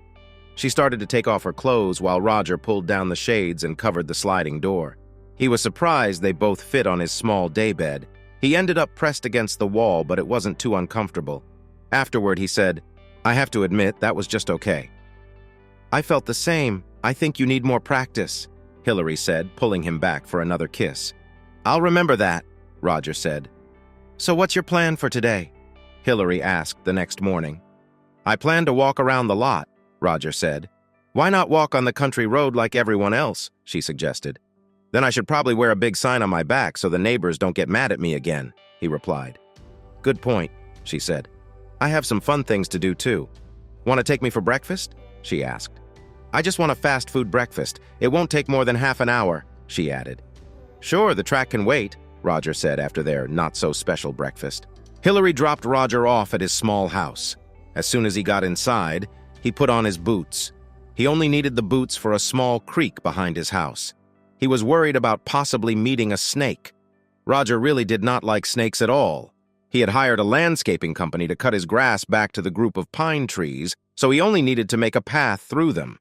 She started to take off her clothes while Roger pulled down the shades and covered the sliding door. He was surprised they both fit on his small daybed. He ended up pressed against the wall, but it wasn't too uncomfortable. Afterward, he said, "I have to admit, that was just okay." "I felt the same. I think you need more practice," Hillary said, pulling him back for another kiss. "I'll remember that," Roger said. "So what's your plan for today?" Hillary asked the next morning. "I plan to walk around the lot," Roger said. "Why not walk on the country road like everyone else?" she suggested. "Then I should probably wear a big sign on my back so the neighbors don't get mad at me again," he replied. "Good point," she said. "I have some fun things to do too. Want to take me for breakfast?" she asked. "I just want a fast food breakfast. It won't take more than half an hour," she added. "Sure, the track can wait," Roger said after their not-so-special breakfast. Hillary dropped Roger off at his small house. As soon as he got inside, he put on his boots. He only needed the boots for a small creek behind his house. He was worried about possibly meeting a snake. Roger really did not like snakes at all. He had hired a landscaping company to cut his grass back to the group of pine trees, so he only needed to make a path through them.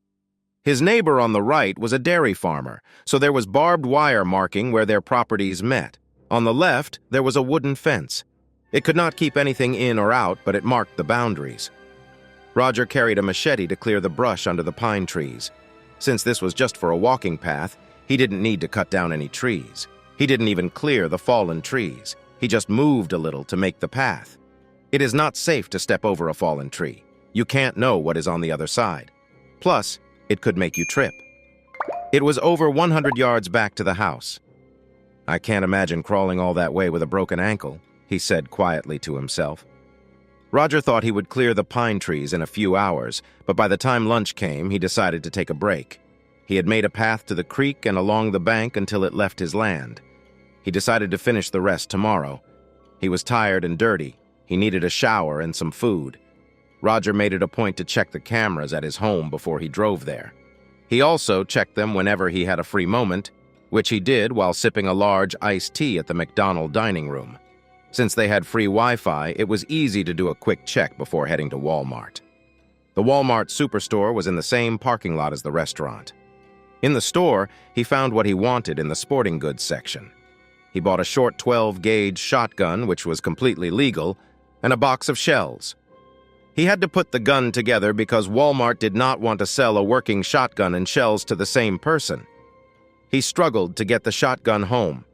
His neighbor on the right was a dairy farmer, so there was barbed wire marking where their properties met. On the left, there was a wooden fence. It could not keep anything in or out, but it marked the boundaries. Roger carried a machete to clear the brush under the pine trees. Since this was just for a walking path, he didn't need to cut down any trees. He didn't even clear the fallen trees. He just moved a little to make the path. It is not safe to step over a fallen tree. You can't know what is on the other side. Plus, it could make you trip. It was over 100 yards back to the house. "I can't imagine crawling all that way with a broken ankle," he said quietly to himself. Roger thought he would clear the pine trees in a few hours, but by the time lunch came, he decided to take a break. He had made a path to the creek and along the bank until it left his land. He decided to finish the rest tomorrow. He was tired and dirty. He needed a shower and some food. Roger made it a point to check the cameras at his home before he drove there. He also checked them whenever he had a free moment, which he did while sipping a large iced tea at the McDonald dining room. Since they had free Wi-Fi, it was easy to do a quick check before heading to Walmart. The Walmart superstore was in the same parking lot as the restaurant. In the store, he found what he wanted in the sporting goods section. He bought a short 12-gauge shotgun, which was completely legal, and a box of shells. He had to put the gun together because Walmart did not want to sell a working shotgun and shells to the same person. He struggled to get the shotgun home.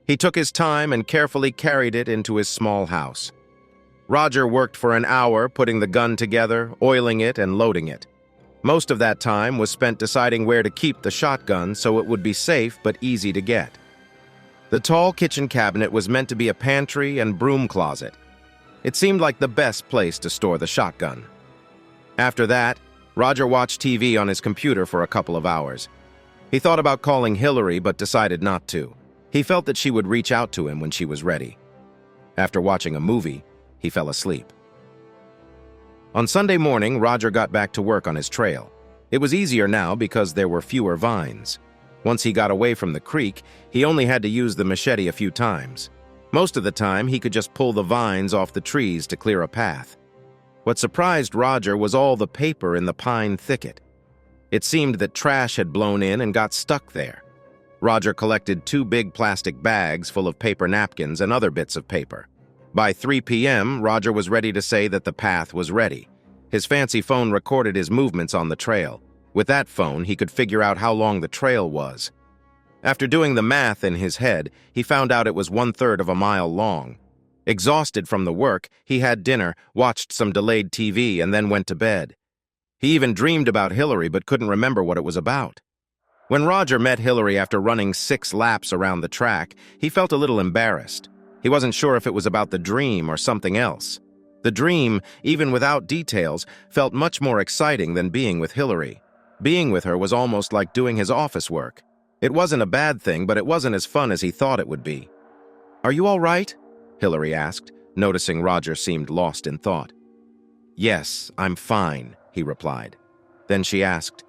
He took his time and carefully carried it into his small house. Roger worked for an hour putting the gun together, oiling it, and loading it. Most of that time was spent deciding where to keep the shotgun so it would be safe but easy to get. The tall kitchen cabinet was meant to be a pantry and broom closet. It seemed like the best place to store the shotgun. After that, Roger watched TV on his computer for a couple of hours. He thought about calling Hillary but decided not to. He felt that she would reach out to him when she was ready. After watching a movie, he fell asleep. On Sunday morning, Roger got back to work on his trail. It was easier now because there were fewer vines. Once he got away from the creek, he only had to use the machete a few times. Most of the time, he could just pull the vines off the trees to clear a path. What surprised Roger was all the paper in the pine thicket. It seemed that trash had blown in and got stuck there. Roger collected 2 big plastic bags full of paper napkins and other bits of paper. By 3 p.m., Roger was ready to say that the path was ready. His fancy phone recorded his movements on the trail. With that phone, he could figure out how long the trail was. After doing the math in his head, he found out it was 1/3 of a mile long. Exhausted from the work, he had dinner, watched some delayed TV, and then went to bed. He even dreamed about Hillary but couldn't remember what it was about. When Roger met Hillary after running 6 laps around the track, he felt a little embarrassed. He wasn't sure if it was about the dream or something else. The dream, even without details, felt much more exciting than being with Hillary. Being with her was almost like doing his office work. It wasn't a bad thing, but it wasn't as fun as he thought it would be. "Are you all right?" Hillary asked, noticing Roger seemed lost in thought. "Yes, I'm fine," he replied. Then she asked,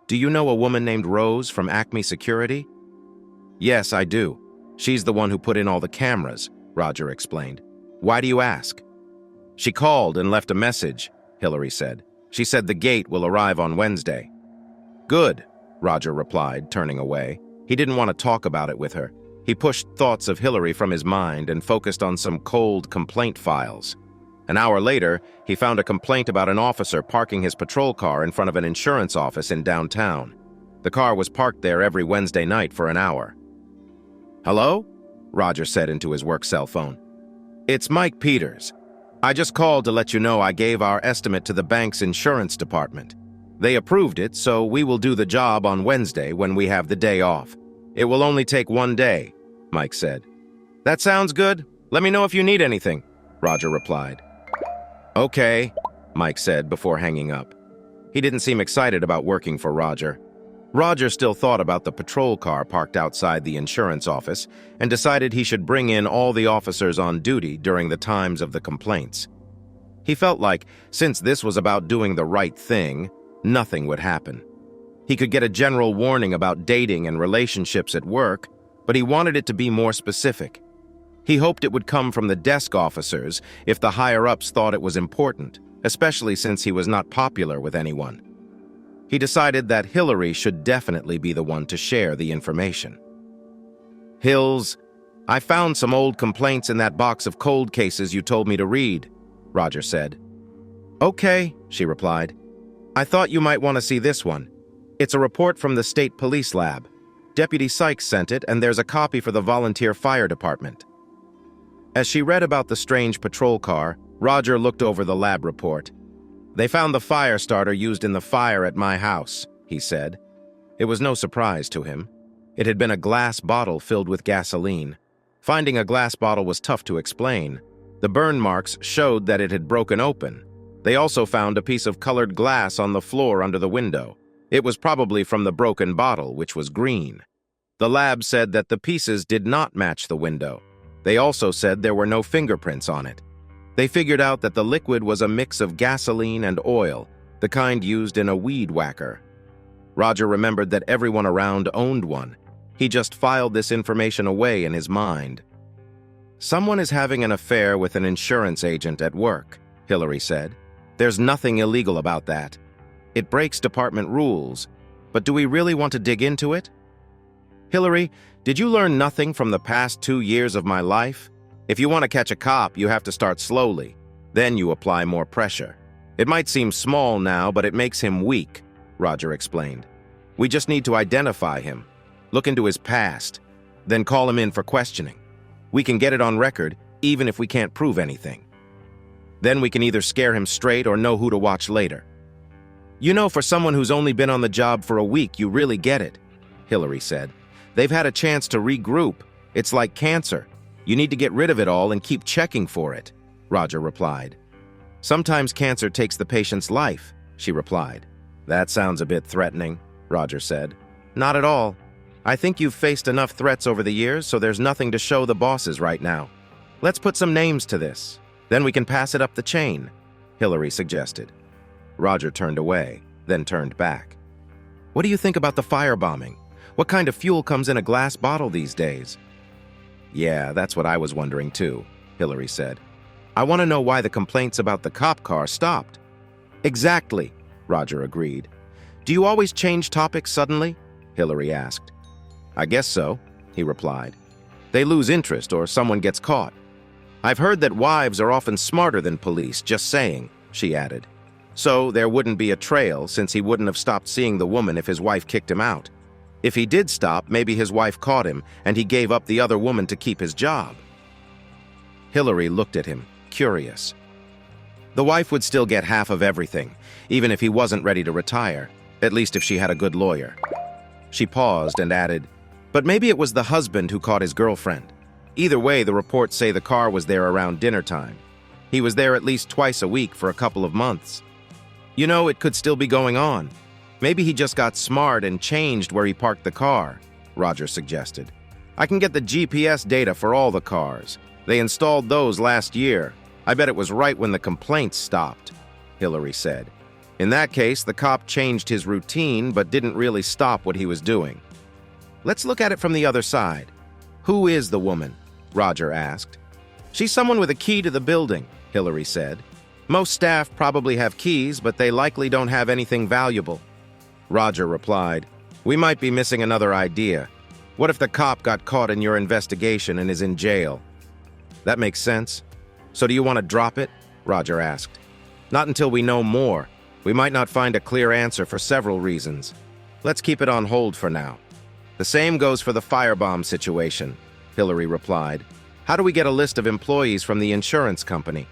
"Do you know a woman named Rose from Acme Security?" "Yes, I do. She's the one who put in all the cameras," Roger explained. "Why do you ask?" "She called and left a message," Hillary said. "She said the gate will arrive on Wednesday." "Good," Roger replied, turning away. He didn't want to talk about it with her. He pushed thoughts of Hillary from his mind and focused on some cold complaint files. An hour later, he found a complaint about an officer parking his patrol car in front of an insurance office in downtown. The car was parked there every Wednesday night for an hour. "Hello?" Roger said into his work cell phone. "It's Mike Peters. I just called to let you know I gave our estimate to the bank's insurance department. They approved it, so we will do the job on Wednesday when we have the day off. It will only take 1 day," Mike said. "That sounds good. Let me know if you need anything," Roger replied. "Okay," Mike said before hanging up. He didn't seem excited about working for Roger. Roger still thought about the patrol car parked outside the insurance office and decided he should bring in all the officers on duty during the times of the complaints. He felt like, since this was about doing the right thing, nothing would happen. He could get a general warning about dating and relationships at work, but he wanted it to be more specific. He hoped it would come from the desk officers if the higher-ups thought it was important, especially since he was not popular with anyone. He decided that Hillary should definitely be the one to share the information. "Hills, I found some old complaints in that box of cold cases you told me to read," Roger said. "Okay," she replied. "I thought you might want to see this one. It's a report from the State Police Lab. Deputy Sykes sent it, and there's a copy for the volunteer fire department." As she read about the strange patrol car, Roger looked over the lab report. "They found the fire starter used in the fire at my house," he said. It was no surprise to him. It had been a glass bottle filled with gasoline. Finding a glass bottle was tough to explain. The burn marks showed that it had broken open. They also found a piece of colored glass on the floor under the window. It was probably from the broken bottle, which was green. The lab said that the pieces did not match the window. They also said there were no fingerprints on it. They figured out that the liquid was a mix of gasoline and oil, the kind used in a weed whacker. Roger remembered that everyone around owned one. He just filed this information away in his mind. "Someone is having an affair with an insurance agent at work," Hillary said. "There's nothing illegal about that. It breaks department rules, but do we really want to dig into it?" "Hillary, did you learn nothing from the past 2 years of my life? If you want to catch a cop, you have to start slowly. Then you apply more pressure. It might seem small now, but it makes him weak," Roger explained. "We just need to identify him, look into his past, then call him in for questioning. We can get it on record, even if we can't prove anything. Then we can either scare him straight or know who to watch later." "You know, for someone who's only been on the job for a week, you really get it," Hillary said. "They've had a chance to regroup. It's like cancer. You need to get rid of it all and keep checking for it," Roger replied. "Sometimes cancer takes the patient's life," she replied. "That sounds a bit threatening," Roger said. "Not at all. I think you've faced enough threats over the years, so there's nothing to show the bosses right now. Let's put some names to this. Then we can pass it up the chain," Hillary suggested. Roger turned away, then turned back. "What do you think about the firebombing? What kind of fuel comes in a glass bottle these days?" "Yeah, that's what I was wondering too," Hillary said. "I want to know why the complaints about the cop car stopped." "Exactly," Roger agreed. "Do you always change topics suddenly?" Hillary asked. "I guess so," he replied. "They lose interest or someone gets caught. I've heard that wives are often smarter than police, just saying," she added. "So there wouldn't be a trail since he wouldn't have stopped seeing the woman if his wife kicked him out. If he did stop, maybe his wife caught him and he gave up the other woman to keep his job." Hillary looked at him, curious. The wife would still get half of everything, even if he wasn't ready to retire, at least if she had a good lawyer. She paused and added, "But maybe it was the husband who caught his girlfriend. Either way, the reports say the car was there around dinner time. He was there at least twice a week for a couple of months. You know, it could still be going on. Maybe he just got smart and changed where he parked the car," Roger suggested. "I can get the GPS data for all the cars. They installed those last year. I bet it was right when the complaints stopped," Hillary said. "In that case, the cop changed his routine but didn't really stop what he was doing." "Let's look at it from the other side. Who is the woman?" Roger asked. "She's someone with a key to the building," Hillary said. "Most staff probably have keys, but they likely don't have anything valuable." Roger replied, "We might be missing another idea. What if the cop got caught in your investigation and is in jail?" "That makes sense. So do you want to drop it?" Roger asked. "Not until we know more. We might not find a clear answer for several reasons. Let's keep it on hold for now." "The same goes for the firebomb situation," Hillary replied. "How do we get a list of employees from the insurance company?"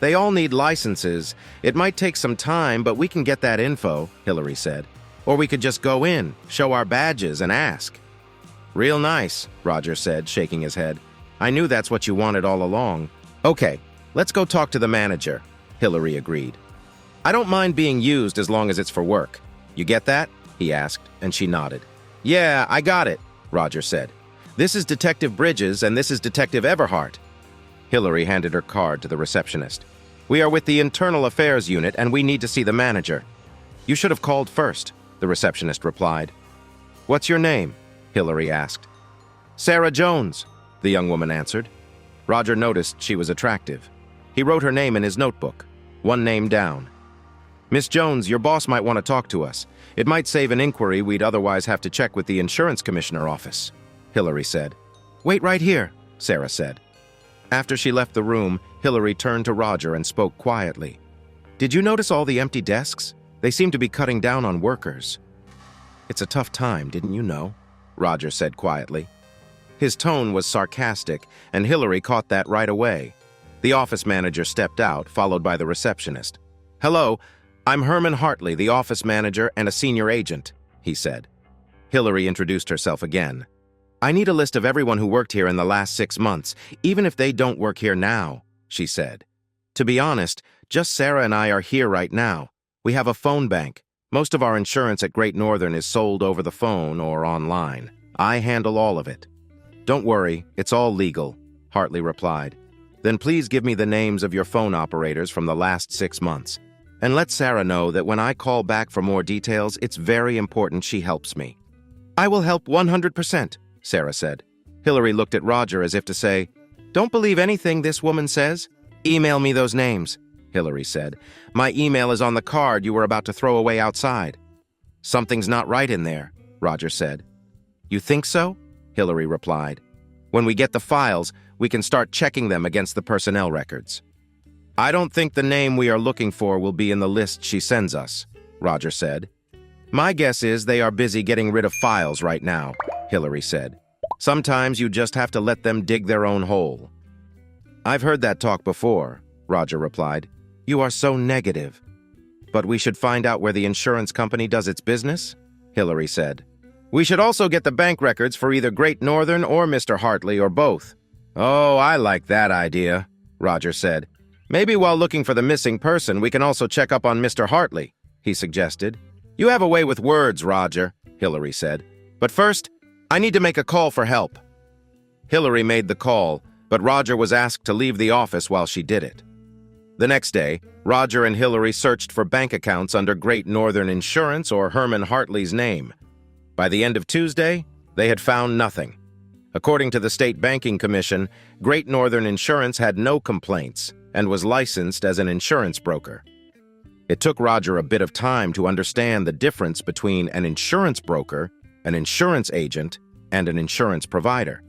"They all need licenses. It might take some time, but we can get that info," Hillary said. "Or we could just go in, show our badges, and ask." "Real nice," Roger said, shaking his head. "I knew that's what you wanted all along." "Okay, let's go talk to the manager," Hillary agreed. "I don't mind being used as long as it's for work. You get that?" he asked, and she nodded. "Yeah, I got it," Roger said. "This is Detective Bridges, and this is Detective Everhart." Hillary handed her card to the receptionist. "We are with the Internal Affairs Unit, and we need to see the manager." "You should have called first," the receptionist replied. "What's your name?" Hillary asked. "Sarah Jones," the young woman answered. Roger noticed she was attractive. He wrote her name in his notebook, one name down. Miss Jones, your boss might want to talk to us. It might save an inquiry we'd otherwise have to check with the insurance commissioner office, Hillary said. Wait right here, Sarah said. After she left the room, Hillary turned to Roger and spoke quietly. Did you notice all the empty desks? They seem to be cutting down on workers. It's a tough time, didn't you know? Roger said quietly. His tone was sarcastic, and Hillary caught that right away. The office manager stepped out, followed by the receptionist. Hello, I'm Herman Hartley, the office manager and a senior agent, he said. Hillary introduced herself again. I need a list of everyone who worked here in the last 6 months, even if they don't work here now, she said. To be honest, just Sarah and I are here right now. We have a phone bank. Most of our insurance at Great Northern is sold over the phone or online. I handle all of it. Don't worry, it's all legal, Hartley replied. Then please give me the names of your phone operators from the last 6 months. And let Sarah know that when I call back for more details, it's very important she helps me. I will help 100%, Sarah said. Hillary looked at Roger as if to say, Don't believe anything this woman says. Email me those names, Hillary said. My email is on the card you were about to throw away outside. Something's not right in there, Roger said. You think so? Hillary replied. When we get the files, we can start checking them against the personnel records. I don't think the name we are looking for will be in the list she sends us, Roger said. My guess is they are busy getting rid of files right now, Hillary said. Sometimes you just have to let them dig their own hole. I've heard that talk before, Roger replied. You are so negative. But we should find out where the insurance company does its business, Hillary said. We should also get the bank records for either Great Northern or Mr. Hartley or both. Oh, I like that idea, Roger said. Maybe while looking for the missing person, we can also check up on Mr. Hartley, he suggested. You have a way with words, Roger, Hillary said. But first, I need to make a call for help. Hillary made the call, but Roger was asked to leave the office while she did it. The next day, Roger and Hillary searched for bank accounts under Great Northern Insurance or Herman Hartley's name. By the end of Tuesday, they had found nothing. According to the State Banking Commission, Great Northern Insurance had no complaints and was licensed as an insurance broker. It took Roger a bit of time to understand the difference between an insurance broker, an insurance agent, and an insurance provider.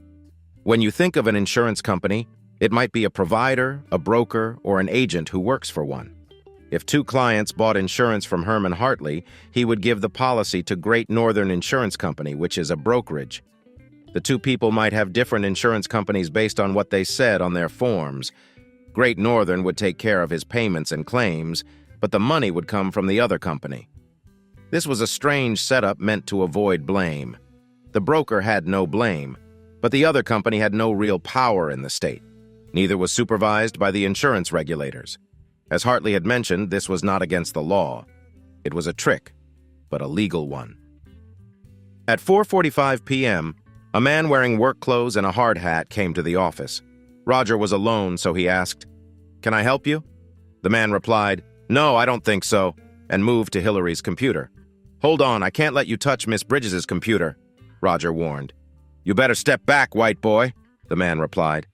When you think of an insurance company, it might be a provider, a broker, or an agent who works for one. If 2 clients bought insurance from Herman Hartley, he would give the policy to Great Northern Insurance Company, which is a brokerage. The 2 people might have different insurance companies based on what they said on their forms. Great Northern would take care of his payments and claims, but the money would come from the other company. This was a strange setup meant to avoid blame. The broker had no blame, but the other company had no real power in the state. Neither was supervised by the insurance regulators. As Hartley had mentioned, this was not against the law. It was a trick, but a legal one. At 4:45 p.m., a man wearing work clothes and a hard hat came to the office. Roger was alone, so he asked, Can I help you? The man replied, No, I don't think so, and moved to Hillary's computer. Hold on, I can't let you touch Miss Bridges' computer, Roger warned. You better step back, white boy, the man replied.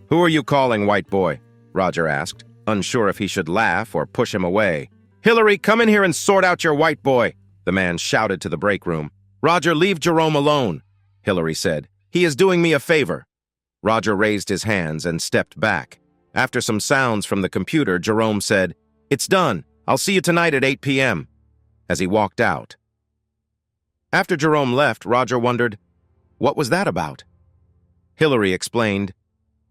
Who are you calling, white boy? Roger asked, unsure if he should laugh or push him away. Hillary, come in here and sort out your white boy, the man shouted to the break room. Roger, leave Jerome alone, Hillary said. He is doing me a favor. Roger raised his hands and stepped back. After some sounds from the computer, Jerome said, It's done. I'll see you tonight at 8 p.m. as he walked out. After Jerome left, Roger wondered, what was that about? Hillary explained,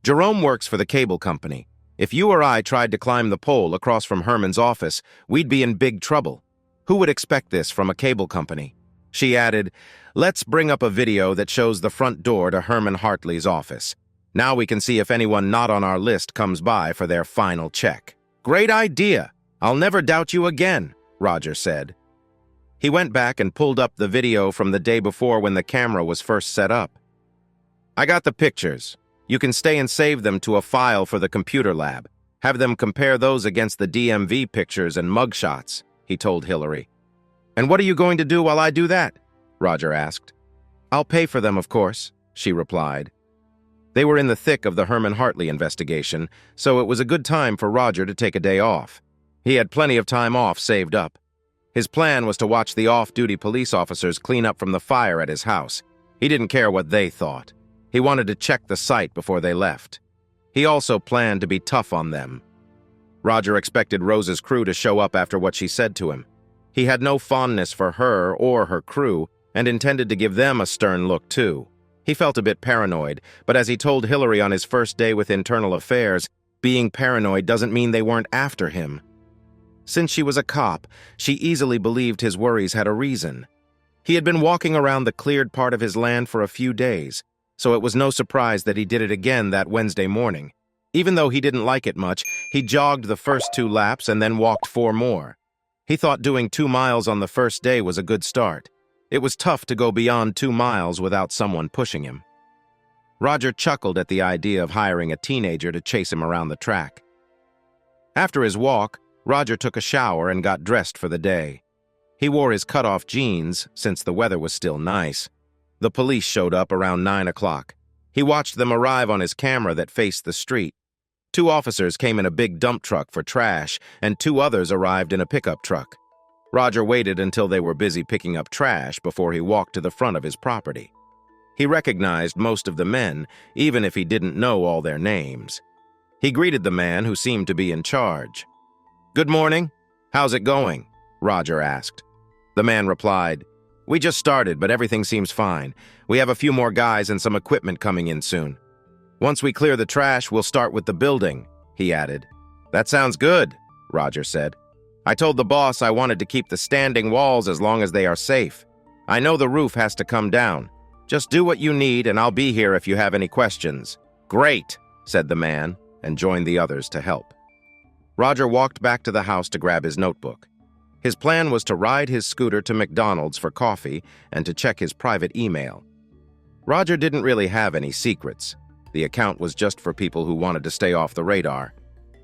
Jerome works for the cable company. If you or I tried to climb the pole across from Herman's office, we'd be in big trouble. Who would expect this from a cable company? She added, Let's bring up a video that shows the front door to Herman Hartley's office. Now we can see if anyone not on our list comes by for their final check. Great idea. I'll never doubt you again, Roger said. He went back and pulled up the video from the day before when the camera was first set up. I got the pictures. You can stay and save them to a file for the computer lab. Have them compare those against the DMV pictures and mugshots, he told Hillary. And what are you going to do while I do that? Roger asked. I'll pay for them, of course, she replied. They were in the thick of the Herman Hartley investigation, so it was a good time for Roger to take a day off. He had plenty of time off saved up. His plan was to watch the off-duty police officers clean up from the fire at his house. He didn't care what they thought. He wanted to check the site before they left. He also planned to be tough on them. Roger expected Rose's crew to show up after what she said to him. He had no fondness for her or her crew and intended to give them a stern look too. He felt a bit paranoid, but as he told Hillary on his first day with Internal Affairs, being paranoid doesn't mean they weren't after him. Since she was a cop, she easily believed his worries had a reason. He had been walking around the cleared part of his land for a few days, so it was no surprise that he did it again that Wednesday morning. Even though he didn't like it much, he jogged the first 2 laps and then walked 4 more. He thought doing 2 miles on the first day was a good start. It was tough to go beyond 2 miles without someone pushing him. Roger chuckled at the idea of hiring a teenager to chase him around the track. After his walk, Roger took a shower and got dressed for the day. He wore his cut-off jeans since the weather was still nice. The police showed up around 9 o'clock. He watched them arrive on his camera that faced the street. 2 officers came in a big dump truck for trash, and 2 others arrived in a pickup truck. Roger waited until they were busy picking up trash before he walked to the front of his property. He recognized most of the men, even if he didn't know all their names. He greeted the man who seemed to be in charge. "Good morning. How's it going?" Roger asked. The man replied, "We just started, but everything seems fine. We have a few more guys and some equipment coming in soon. Once we clear the trash, we'll start with the building," he added. "That sounds good," Roger said. "I told the boss I wanted to keep the standing walls as long as they are safe. I know the roof has to come down. Just do what you need and I'll be here if you have any questions." "Great," said the man, and joined the others to help. Roger walked back to the house to grab his notebook. His plan was to ride his scooter to McDonald's for coffee and to check his private email. Roger didn't really have any secrets. The account was just for people who wanted to stay off the radar.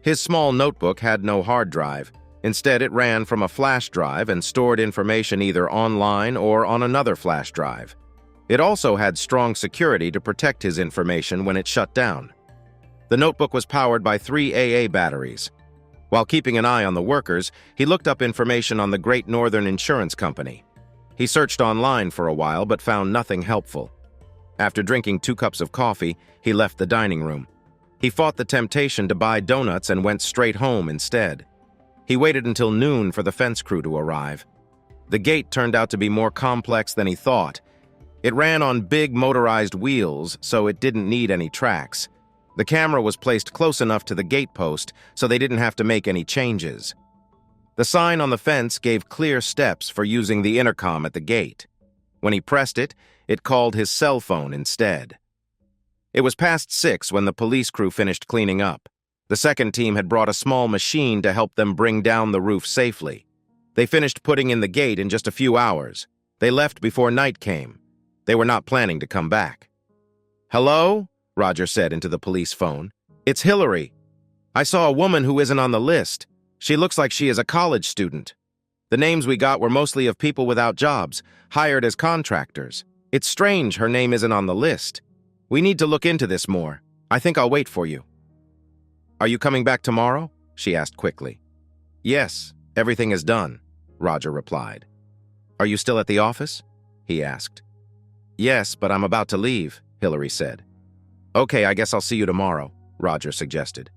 His small notebook had no hard drive. Instead, it ran from a flash drive and stored information either online or on another flash drive. It also had strong security to protect his information when it shut down. The notebook was powered by 3 AA batteries. While keeping an eye on the workers, he looked up information on the Great Northern Insurance Company. He searched online for a while but found nothing helpful. After drinking 2 cups of coffee, he left the dining room. He fought the temptation to buy donuts and went straight home instead. He waited until noon for the fence crew to arrive. The gate turned out to be more complex than he thought. It ran on big motorized wheels, so it didn't need any tracks. The camera was placed close enough to the gate post so they didn't have to make any changes. The sign on the fence gave clear steps for using the intercom at the gate. When he pressed it, it called his cell phone instead. It was past 6 when the police crew finished cleaning up. The second team had brought a small machine to help them bring down the roof safely. They finished putting in the gate in just a few hours. They left before night came. They were not planning to come back. "Hello?" Roger said into the police phone. "It's Hillary. I saw a woman who isn't on the list. She looks like she is a college student. The names we got were mostly of people without jobs, hired as contractors. It's strange her name isn't on the list. We need to look into this more. I think I'll wait for you." "Are you coming back tomorrow?" she asked quickly. "Yes, everything is done," Roger replied. "Are you still at the office?" he asked. "Yes, but I'm about to leave," Hillary said. "Okay, I guess I'll see you tomorrow," Roger suggested.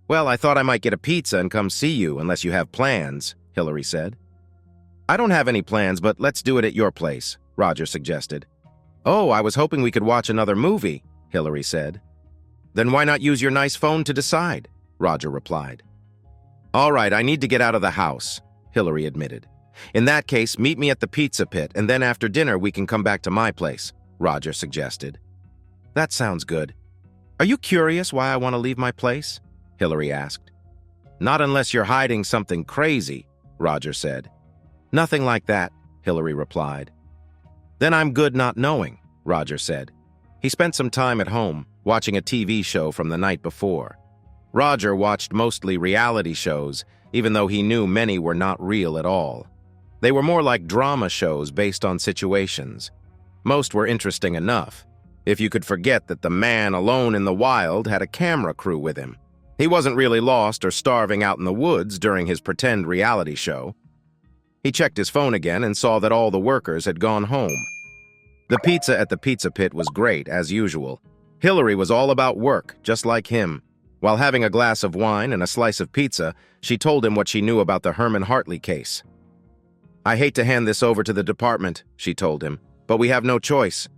"Well, I thought I might get a pizza and come see you unless you have plans," Hillary said. "I don't have any plans, but let's do it at your place," Roger suggested. "Oh, I was hoping we could watch another movie," Hillary said. "Then why not use your nice phone to decide?" Roger replied. "All right, I need to get out of the house," Hillary admitted. "In that case, meet me at the pizza pit, and then after dinner we can come back to my place," Roger suggested. "That sounds good. Are you curious why I want to leave my place?" Hillary asked. "Not unless you're hiding something crazy," Roger said. "Nothing like that," Hillary replied. "Then I'm good not knowing," Roger said. He spent some time at home, watching a TV show from the night before. Roger watched mostly reality shows, even though he knew many were not real at all. They were more like drama shows based on situations. Most were interesting enough, if you could forget that the man alone in the wild had a camera crew with him. He wasn't really lost or starving out in the woods during his pretend reality show. He checked his phone again and saw that all the workers had gone home. The pizza at the pizza pit was great, as usual. Hillary was all about work, just like him. While having a glass of wine and a slice of pizza, she told him what she knew about the Herman Hartley case. "I hate to hand this over to the department," she told him, "but we have no choice.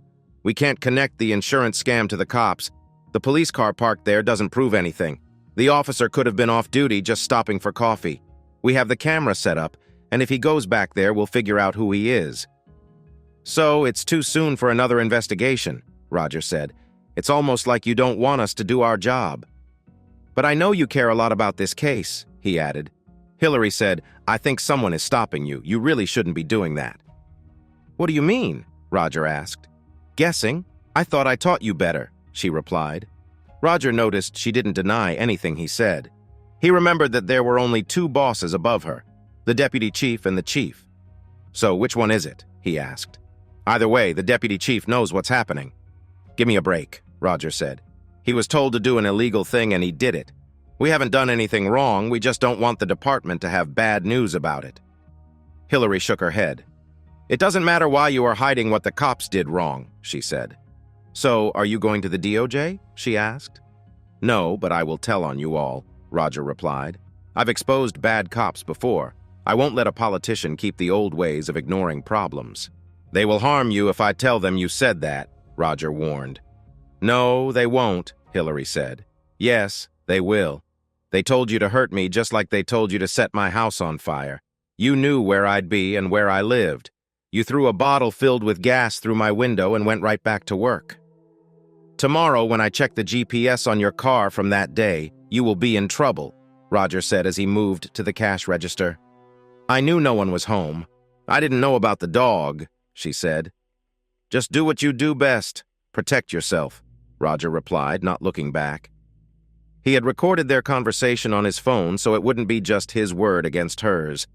We can't connect the insurance scam to the cops. The police car parked there doesn't prove anything. The officer could have been off duty just stopping for coffee. We have the camera set up, and if he goes back there, we'll figure out who he is." "So it's too soon for another investigation," Roger said. "It's almost like you don't want us to do our job." "But I know you care a lot about this case," he added. Hillary said, "I think someone is stopping you. You really shouldn't be doing that." "What do you mean?" Roger asked. "Guessing? I thought I taught you better," she replied. Roger noticed she didn't deny anything he said. He remembered that there were only two bosses above her, the deputy chief and the chief. "So which one is it?" he asked. "Either way, the deputy chief knows what's happening." "Give me a break," Roger said. "He was told to do an illegal thing and he did it. We haven't done anything wrong, we just don't want the department to have bad news about it." Hillary shook her head. "It doesn't matter why you are hiding what the cops did wrong," she said. "So, are you going to the DOJ?" she asked. "No, but I will tell on you all," Roger replied. "I've exposed bad cops before. I won't let a politician keep the old ways of ignoring problems." "They will harm you if I tell them you said that," Roger warned. "No, they won't," Hillary said. "Yes, they will. They told you to hurt me just like they told you to set my house on fire. You knew where I'd be and where I lived. You threw a bottle filled with gas through my window and went right back to work. Tomorrow, when I check the GPS on your car from that day, you will be in trouble," Roger said as he moved to the cash register. "I knew no one was home. I didn't know about the dog," she said. "Just do what you do best. Protect yourself," Roger replied, not looking back. He had recorded their conversation on his phone so it wouldn't be just his word against hers.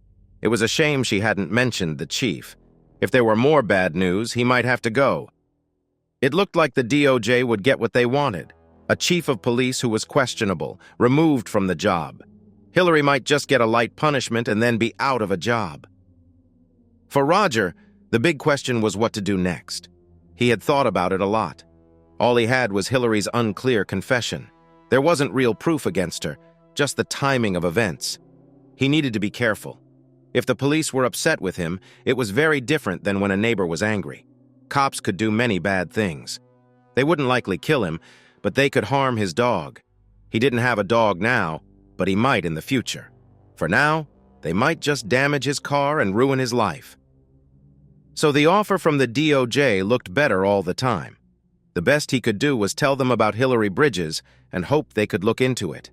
It was a shame she hadn't mentioned the chief. If there were more bad news, he might have to go. It looked like the DOJ would get what they wanted, a chief of police who was questionable, removed from the job. Hillary might just get a light punishment and then be out of a job. For Roger, the big question was what to do next. He had thought about it a lot. All he had was Hillary's unclear confession. There wasn't real proof against her, just the timing of events. He needed to be careful. If the police were upset with him, it was very different than when a neighbor was angry. Cops could do many bad things. They wouldn't likely kill him, but they could harm his dog. He didn't have a dog now, but he might in the future. For now, they might just damage his car and ruin his life. So the offer from the DOJ looked better all the time. The best he could do was tell them about Hillary Bridges and hope they could look into it.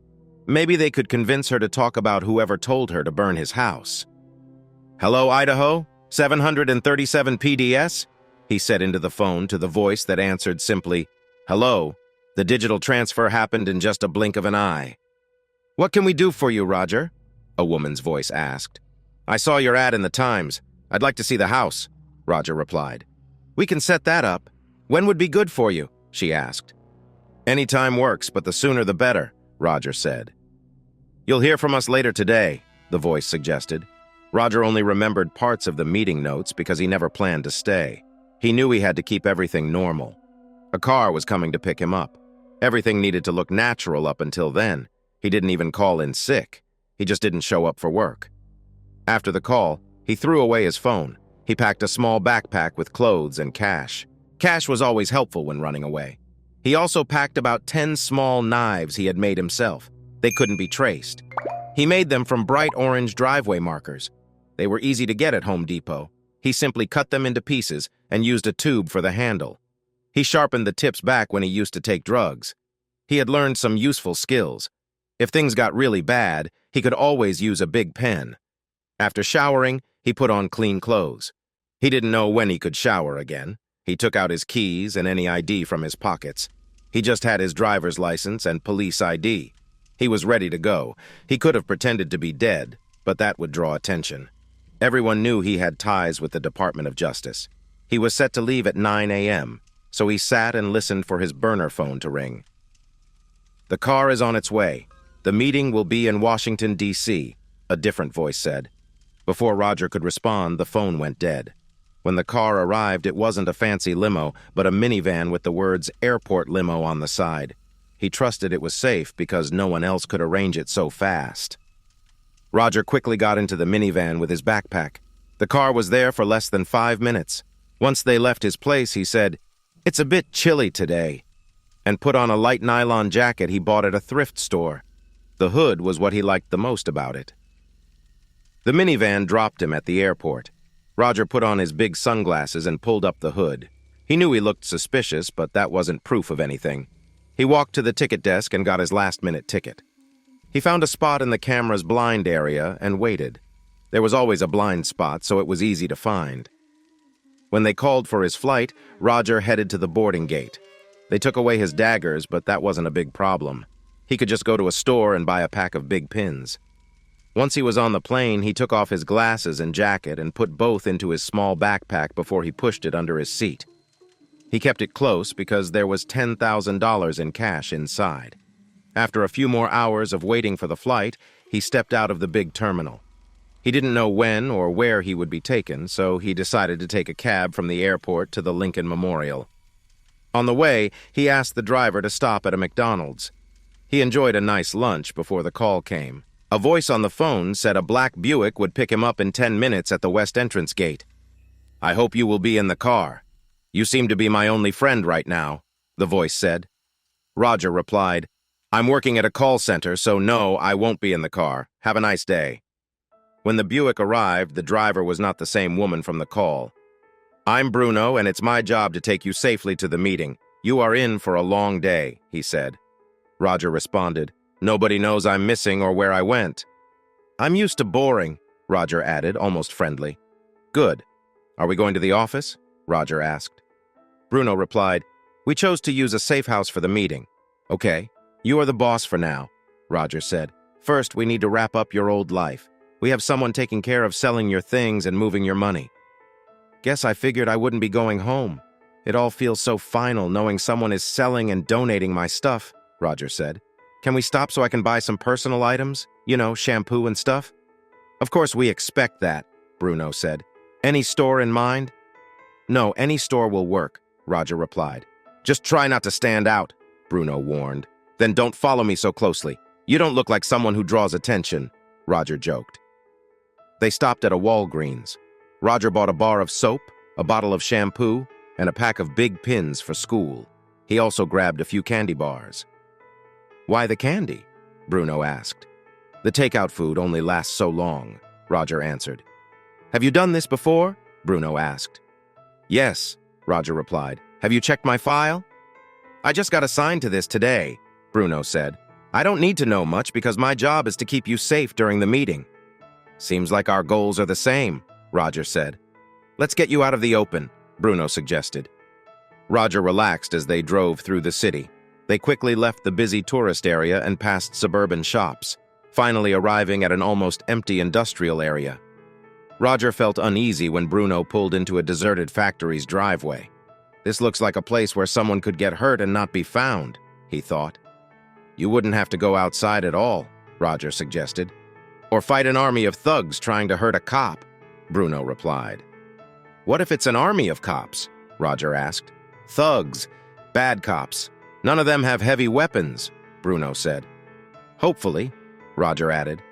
Maybe they could convince her to talk about whoever told her to burn his house. "Hello, Idaho? 737 PDS?" he said into the phone to the voice that answered simply, "Hello. The digital transfer happened in just a blink of an eye." "What can we do for you, Roger?" a woman's voice asked. "I saw your ad in the Times. I'd like to see the house," Roger replied. "We can set that up. When would be good for you?" she asked. "Any time works, but the sooner the better," Roger said. "You'll hear from us later today," the voice suggested. Roger only remembered parts of the meeting notes because he never planned to stay. He knew he had to keep everything normal. A car was coming to pick him up. Everything needed to look natural up until then. He didn't even call in sick. He just didn't show up for work. After the call, he threw away his phone. He packed a small backpack with clothes and cash. Cash was always helpful when running away. He also packed about 10 small knives he had made himself. They couldn't be traced. He made them from bright orange driveway markers. They were easy to get at Home Depot. He simply cut them into pieces and used a tube for the handle. He sharpened the tips back when he used to take drugs. He had learned some useful skills. If things got really bad, he could always use a big pen. After showering, he put on clean clothes. He didn't know when he could shower again. He took out his keys and any ID from his pockets. He just had his driver's license and police ID. He was ready to go. He could have pretended to be dead, but that would draw attention. Everyone knew he had ties with the Department of Justice. He was set to leave at 9 a.m., so he sat and listened for his burner phone to ring. "The car is on its way. The meeting will be in Washington, D.C., a different voice said. Before Roger could respond, the phone went dead. When the car arrived, it wasn't a fancy limo, but a minivan with the words "Airport Limo" on the side. He trusted it was safe because no one else could arrange it so fast. Roger quickly got into the minivan with his backpack. The car was there for less than 5 minutes. Once they left his place, he said, "It's a bit chilly today," and put on a light nylon jacket he bought at a thrift store. The hood was what he liked the most about it. The minivan dropped him at the airport. Roger put on his big sunglasses and pulled up the hood. He knew he looked suspicious, but that wasn't proof of anything. He walked to the ticket desk and got his last-minute ticket. He found a spot in the camera's blind area and waited. There was always a blind spot, so it was easy to find. When they called for his flight, Roger headed to the boarding gate. They took away his daggers, but that wasn't a big problem. He could just go to a store and buy a pack of big pins. Once he was on the plane, he took off his glasses and jacket and put both into his small backpack before he pushed it under his seat. He kept it close because there was $10,000 in cash inside. After a few more hours of waiting for the flight, he stepped out of the big terminal. He didn't know when or where he would be taken, so he decided to take a cab from the airport to the Lincoln Memorial. On the way, he asked the driver to stop at a McDonald's. He enjoyed a nice lunch before the call came. A voice on the phone said a black Buick would pick him up in 10 minutes at the west entrance gate. "I hope you will be in the car. You seem to be my only friend right now," the voice said. Roger replied, "I'm working at a call center, so no, I won't be in the car. Have a nice day." When the Buick arrived, the driver was not the same woman from the call. "I'm Bruno, and it's my job to take you safely to the meeting. You are in for a long day," he said. Roger responded, "Nobody knows I'm missing or where I went." "I'm used to boring," Roger added, almost friendly. "Good. Are we going to the office?" Roger asked. Bruno replied, "We chose to use a safe house for the meeting." "Okay, you are the boss for now," Roger said. "First, we need to wrap up your old life. We have someone taking care of selling your things and moving your money." "Guess I figured I wouldn't be going home. It all feels so final knowing someone is selling and donating my stuff," Roger said. "Can we stop so I can buy some personal items? You know, shampoo and stuff?" "Of course we expect that," Bruno said. "Any store in mind?" "No, any store will work," Roger replied. "Just try not to stand out," Bruno warned. "Then don't follow me so closely. You don't look like someone who draws attention," Roger joked. They stopped at a Walgreens. Roger bought a bar of soap, a bottle of shampoo, and a pack of big pins for school. He also grabbed a few candy bars. "Why the candy?" Bruno asked. "The takeout food only lasts so long," Roger answered. "Have you done this before?" Bruno asked. "Yes," Roger replied. "Have you checked my file?" "I just got assigned to this today," Bruno said. "I don't need to know much because my job is to keep you safe during the meeting." "Seems like our goals are the same," Roger said. "Let's get you out of the open," Bruno suggested. Roger relaxed as they drove through the city. They quickly left the busy tourist area and passed suburban shops, finally arriving at an almost empty industrial area. Roger felt uneasy when Bruno pulled into a deserted factory's driveway. "This looks like a place where someone could get hurt and not be found," he thought. "You wouldn't have to go outside at all," Roger suggested. "Or fight an army of thugs trying to hurt a cop," Bruno replied. "What if it's an army of cops?" Roger asked. "Thugs, bad cops. None of them have heavy weapons," Bruno said. "Hopefully," Roger added.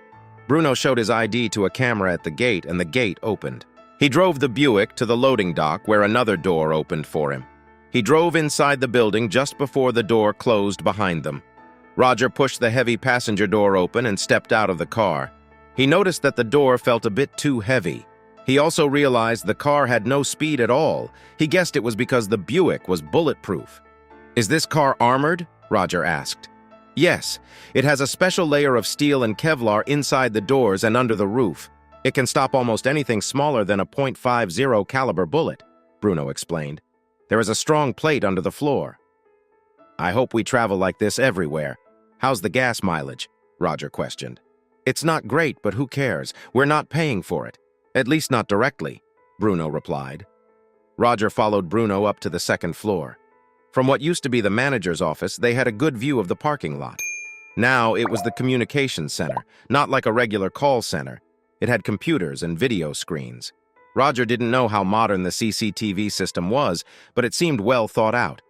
Bruno showed his ID to a camera at the gate, and the gate opened. He drove the Buick to the loading dock, where another door opened for him. He drove inside the building just before the door closed behind them. Roger pushed the heavy passenger door open and stepped out of the car. He noticed that the door felt a bit too heavy. He also realized the car had no speed at all. He guessed it was because the Buick was bulletproof. "Is this car armored?" Roger asked. "Yes, it has a special layer of steel and Kevlar inside the doors and under the roof. It can stop almost anything smaller than a .50 caliber bullet," Bruno explained. "There is a strong plate under the floor." "I hope we travel like this everywhere. How's the gas mileage?" Roger questioned. "It's not great, but who cares? We're not paying for it. At least not directly," Bruno replied. Roger followed Bruno up to the second floor. From what used to be the manager's office, they had a good view of the parking lot. Now it was the communications center, not like a regular call center. It had computers and video screens. Roger didn't know how modern the CCTV system was, but it seemed well thought out.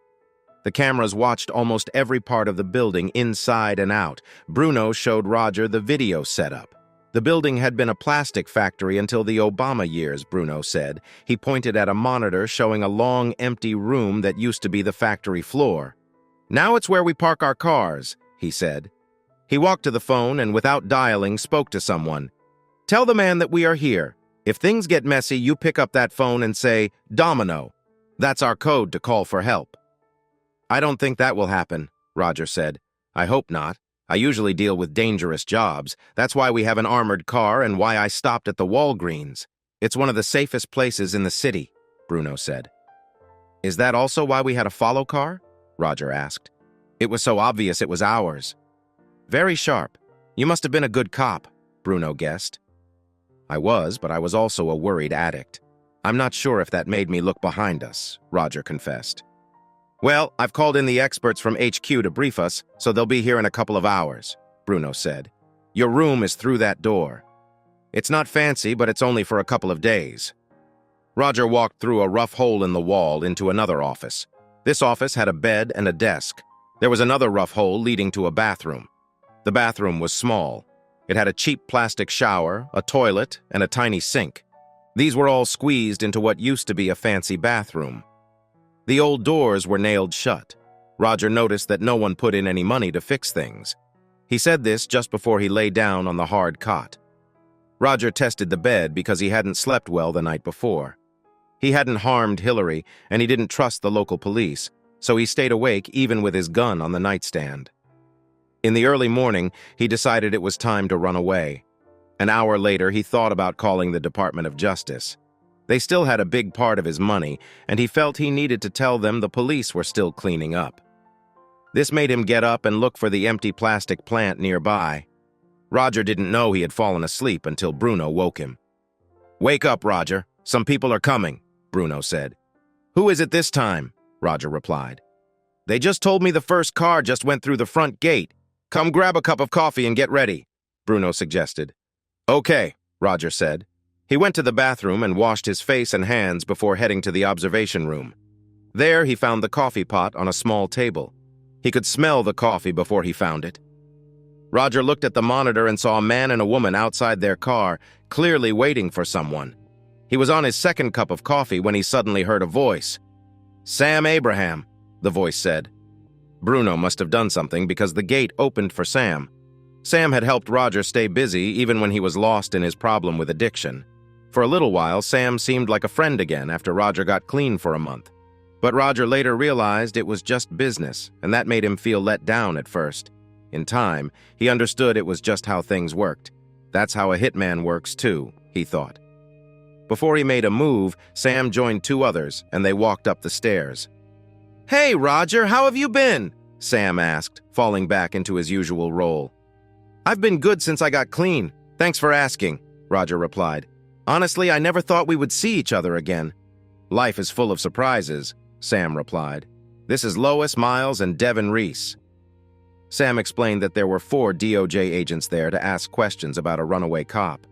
The cameras watched almost every part of the building, inside and out. Bruno showed Roger the video setup. The building had been a plastic factory until the Obama years, Bruno said. He pointed at a monitor showing a long, empty room that used to be the factory floor. "Now it's where we park our cars," he said. He walked to the phone and, without dialing, spoke to someone. "Tell the man that we are here. If things get messy, you pick up that phone and say, 'Domino.' That's our code to call for help." "I don't think that will happen," Roger said. "I hope not. I usually deal with dangerous jobs. That's why we have an armored car and why I stopped at the Walgreens. It's one of the safest places in the city," Bruno said. "Is that also why we had a follow car?" Roger asked. "It was so obvious it was ours." "Very sharp. You must have been a good cop," Bruno guessed. "I was, but I was also a worried addict. I'm not sure if that made me look behind us," Roger confessed. "Well, I've called in the experts from HQ to brief us, so they'll be here in a couple of hours," Bruno said. "Your room is through that door. It's not fancy, but it's only for a couple of days." Roger walked through a rough hole in the wall into another office. This office had a bed and a desk. There was another rough hole leading to a bathroom. The bathroom was small. It had a cheap plastic shower, a toilet, and a tiny sink. These were all squeezed into what used to be a fancy bathroom. The old doors were nailed shut. Roger noticed that no one put in any money to fix things. He said this just before he lay down on the hard cot. Roger tested the bed because he hadn't slept well the night before. He hadn't harmed Hillary, and he didn't trust the local police, so he stayed awake even with his gun on the nightstand. In the early morning, he decided it was time to run away. An hour later, he thought about calling the Department of Justice. They still had a big part of his money, and he felt he needed to tell them the police were still cleaning up. This made him get up and look for the empty plastic plant nearby. Roger didn't know he had fallen asleep until Bruno woke him. "Wake up, Roger. Some people are coming," Bruno said. "Who is it this time?" Roger replied. "They just told me the first car just went through the front gate. Come grab a cup of coffee and get ready," Bruno suggested. "Okay," Roger said. He went to the bathroom and washed his face and hands before heading to the observation room. There, he found the coffee pot on a small table. He could smell the coffee before he found it. Roger looked at the monitor and saw a man and a woman outside their car, clearly waiting for someone. He was on his second cup of coffee when he suddenly heard a voice. "Sam Abraham," the voice said. Bruno must have done something because the gate opened for Sam. Sam had helped Roger stay busy even when he was lost in his problem with addiction. For a little while, Sam seemed like a friend again after Roger got clean for a month. But Roger later realized it was just business, and that made him feel let down at first. In time, he understood it was just how things worked. That's how a hitman works too, he thought. Before he made a move, Sam joined two others, and they walked up the stairs. "Hey, Roger, how have you been?" Sam asked, falling back into his usual role. "I've been good since I got clean. Thanks for asking," Roger replied. "Honestly, I never thought we would see each other again." "Life is full of surprises," Sam replied. "This is Lois, Miles, and Devin Reese." Sam explained that there were 4 DOJ agents there to ask questions about a runaway cop.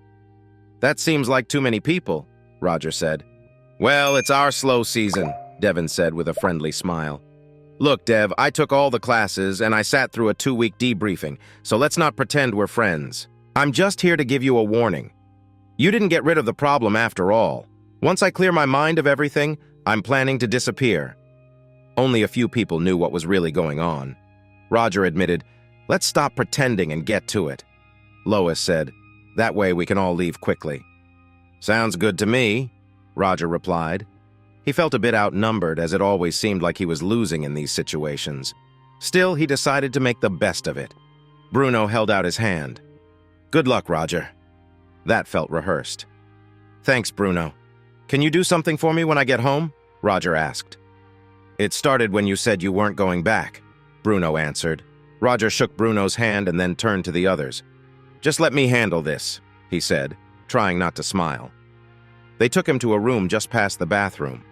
"That seems like too many people," Roger said. "Well, it's our slow season," Devin said with a friendly smile. "Look, Dev, I took all the classes and I sat through a 2-week debriefing, so let's not pretend we're friends. I'm just here to give you a warning. You didn't get rid of the problem after all. Once I clear my mind of everything, I'm planning to disappear." Only a few people knew what was really going on. Roger admitted, "Let's stop pretending and get to it." Lois said, "That way we can all leave quickly." "Sounds good to me," Roger replied. He felt a bit outnumbered, as it always seemed like he was losing in these situations. Still, he decided to make the best of it. Bruno held out his hand. "Good luck, Roger." That felt rehearsed. "Thanks, Bruno. Can you do something for me when I get home?" Roger asked. "It started when you said you weren't going back," Bruno answered. Roger shook Bruno's hand and then turned to the others. "Just let me handle this," he said, trying not to smile. They took him to a room just past the bathroom.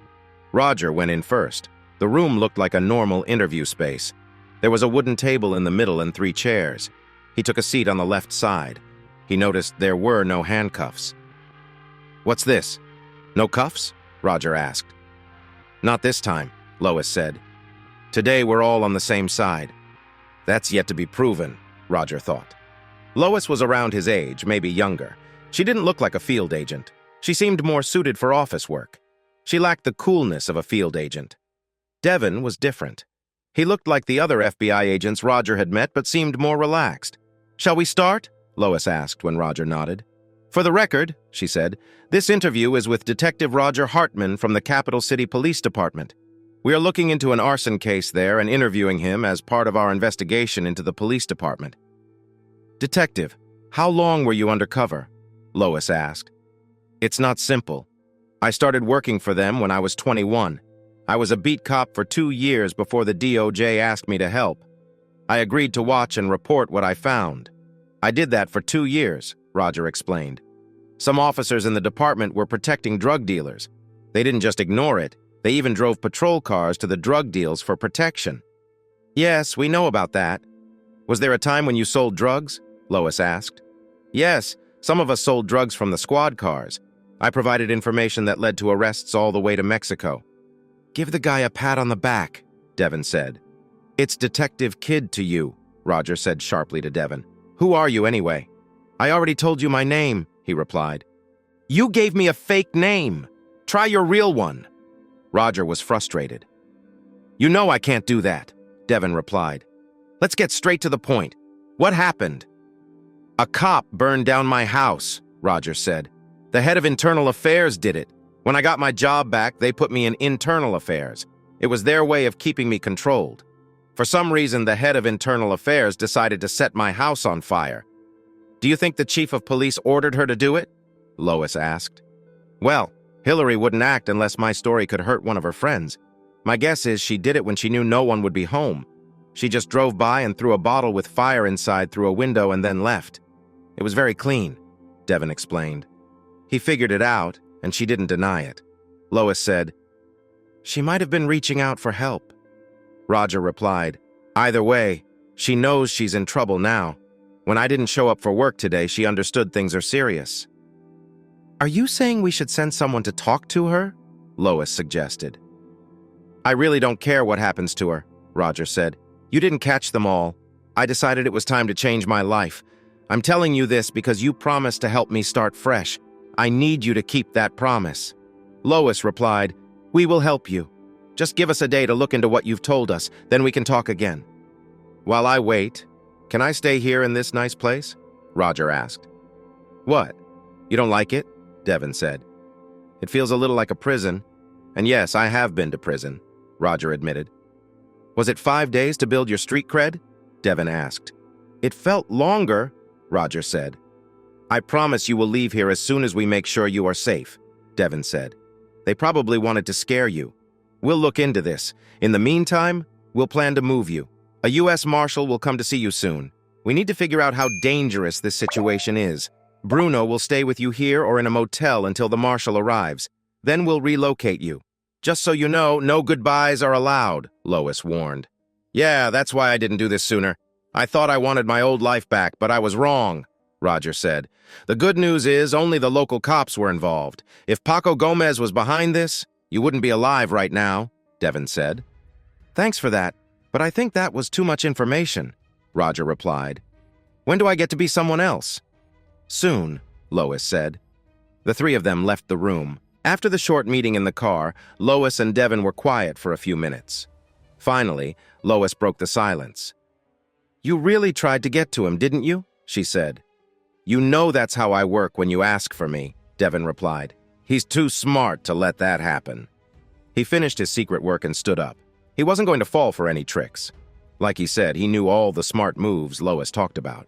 Roger went in first. The room looked like a normal interview space. There was a wooden table in the middle and 3 chairs. He took a seat on the left side. He noticed there were no handcuffs. "What's this? No cuffs?" Roger asked. "Not this time," Lois said. "Today we're all on the same side." That's yet to be proven, Roger thought. Lois was around his age, maybe younger. She didn't look like a field agent. She seemed more suited for office work. She lacked the coolness of a field agent. Devon was different. He looked like the other FBI agents Roger had met, but seemed more relaxed. "Shall we start?" Lois asked when Roger nodded. "For the record," she said, "this interview is with Detective Roger Hartman from the Capital City Police Department. We are looking into an arson case there and interviewing him as part of our investigation into the police department." "Detective, how long were you undercover?" Lois asked. "It's not simple. I started working for them when I was 21. I was a beat cop for 2 years before the DOJ asked me to help. I agreed to watch and report what I found. I did that for 2 years, Roger explained. Some officers in the department were protecting drug dealers. They didn't just ignore it. They even drove patrol cars to the drug deals for protection." "Yes, we know about that. Was there a time when you sold drugs?" Lois asked. "Yes, some of us sold drugs from the squad cars. I provided information that led to arrests all the way to Mexico." "Give the guy a pat on the back," Devon said. "It's Detective Kid to you," Roger said sharply to Devon. "Who are you anyway?" "I already told you my name," he replied. "You gave me a fake name. Try your real one." Roger was frustrated. "You know I can't do that," Devon replied. "Let's get straight to the point. What happened?" "A cop burned down my house," Roger said. "The head of internal affairs did it. When I got my job back, they put me in internal affairs. It was their way of keeping me controlled. For some reason, the head of internal affairs decided to set my house on fire." "Do you think the chief of police ordered her to do it?" Lois asked. "Well, Hillary wouldn't act unless my story could hurt one of her friends. My guess is she did it when she knew no one would be home. She just drove by and threw a bottle with fire inside through a window and then left. It was very clean," Devon explained. "He figured it out, and she didn't deny it." Lois said, "She might have been reaching out for help." Roger replied, "Either way, she knows she's in trouble now. When I didn't show up for work today, she understood things are serious." "Are you saying we should send someone to talk to her?" Lois suggested. "I really don't care what happens to her," Roger said. "You didn't catch them all. I decided it was time to change my life. I'm telling you this because you promised to help me start fresh. I need you to keep that promise." Lois replied, "We will help you. Just give us a day to look into what you've told us, then we can talk again." "While I wait, can I stay here in this nice place?" Roger asked. "What? You don't like it?" Devon said. "It feels a little like a prison. And yes, I have been to prison," Roger admitted. "Was it 5 days to build your street cred?" Devon asked. "It felt longer," Roger said. "I promise you will leave here as soon as we make sure you are safe," Devon said. "They probably wanted to scare you. We'll look into this. In the meantime, we'll plan to move you. A U.S. Marshal will come to see you soon. We need to figure out how dangerous this situation is. Bruno will stay with you here or in a motel until the Marshal arrives. Then we'll relocate you. Just so you know, no goodbyes are allowed," Lois warned. "Yeah, that's why I didn't do this sooner. I thought I wanted my old life back, but I was wrong," Roger said. "The good news is only the local cops were involved. If Paco Gomez was behind this, you wouldn't be alive right now," Devon said. "Thanks for that, but I think that was too much information," Roger replied. "When do I get to be someone else?" "Soon," Lois said. The 3 of them left the room. After the short meeting in the car, Lois and Devon were quiet for a few minutes. Finally, Lois broke the silence. "You really tried to get to him, didn't you?" she said. "You know that's how I work when you ask for me," Devon replied. "He's too smart to let that happen." He finished his secret work and stood up. He wasn't going to fall for any tricks. Like he said, he knew all the smart moves Lois talked about.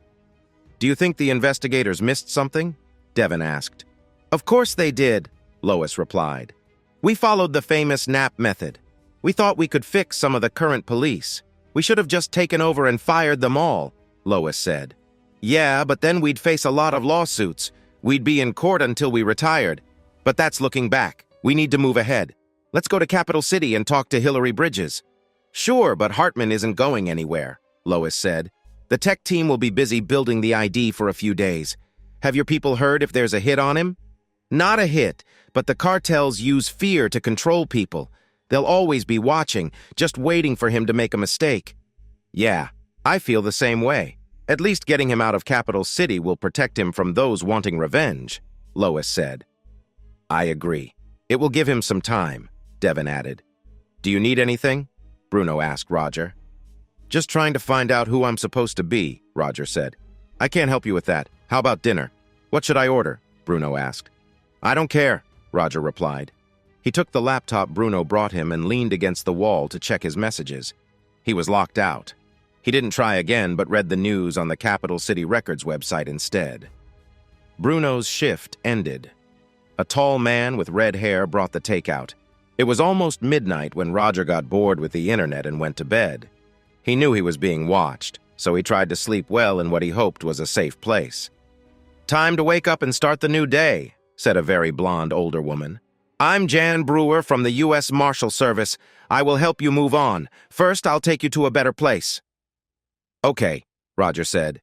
"Do you think the investigators missed something?" Devon asked. "Of course they did," Lois replied. "We followed the famous nap method. We thought we could fix some of the current police. We should have just taken over and fired them all," Lois said. "Yeah, but then we'd face a lot of lawsuits. We'd be in court until we retired. But that's looking back. We need to move ahead. Let's go to Capital City and talk to Hillary Bridges." Sure, but Hartman isn't going anywhere, Lois said. The tech team will be busy building the ID for a few days. Have your people heard if there's a hit on him? Not a hit, but the cartels use fear to control people. They'll always be watching, just waiting for him to make a mistake. Yeah, I feel the same way. At least getting him out of Capital City will protect him from those wanting revenge, Lois said. I agree. It will give him some time, Devin added. Do you need anything? Bruno asked Roger. Just trying to find out who I'm supposed to be, Roger said. I can't help you with that. How about dinner? What should I order? Bruno asked. I don't care, Roger replied. He took the laptop Bruno brought him and leaned against the wall to check his messages. He was locked out. He didn't try again, but read the news on the Capital City Records website instead. Bruno's shift ended. A tall man with red hair brought the takeout. It was almost midnight when Roger got bored with the internet and went to bed. He knew he was being watched, so he tried to sleep well in what he hoped was a safe place. Time to wake up and start the new day, said a very blonde older woman. I'm Jan Brewer from the U.S. Marshal Service. I will help you move on. First, I'll take you to a better place. Okay, Roger said.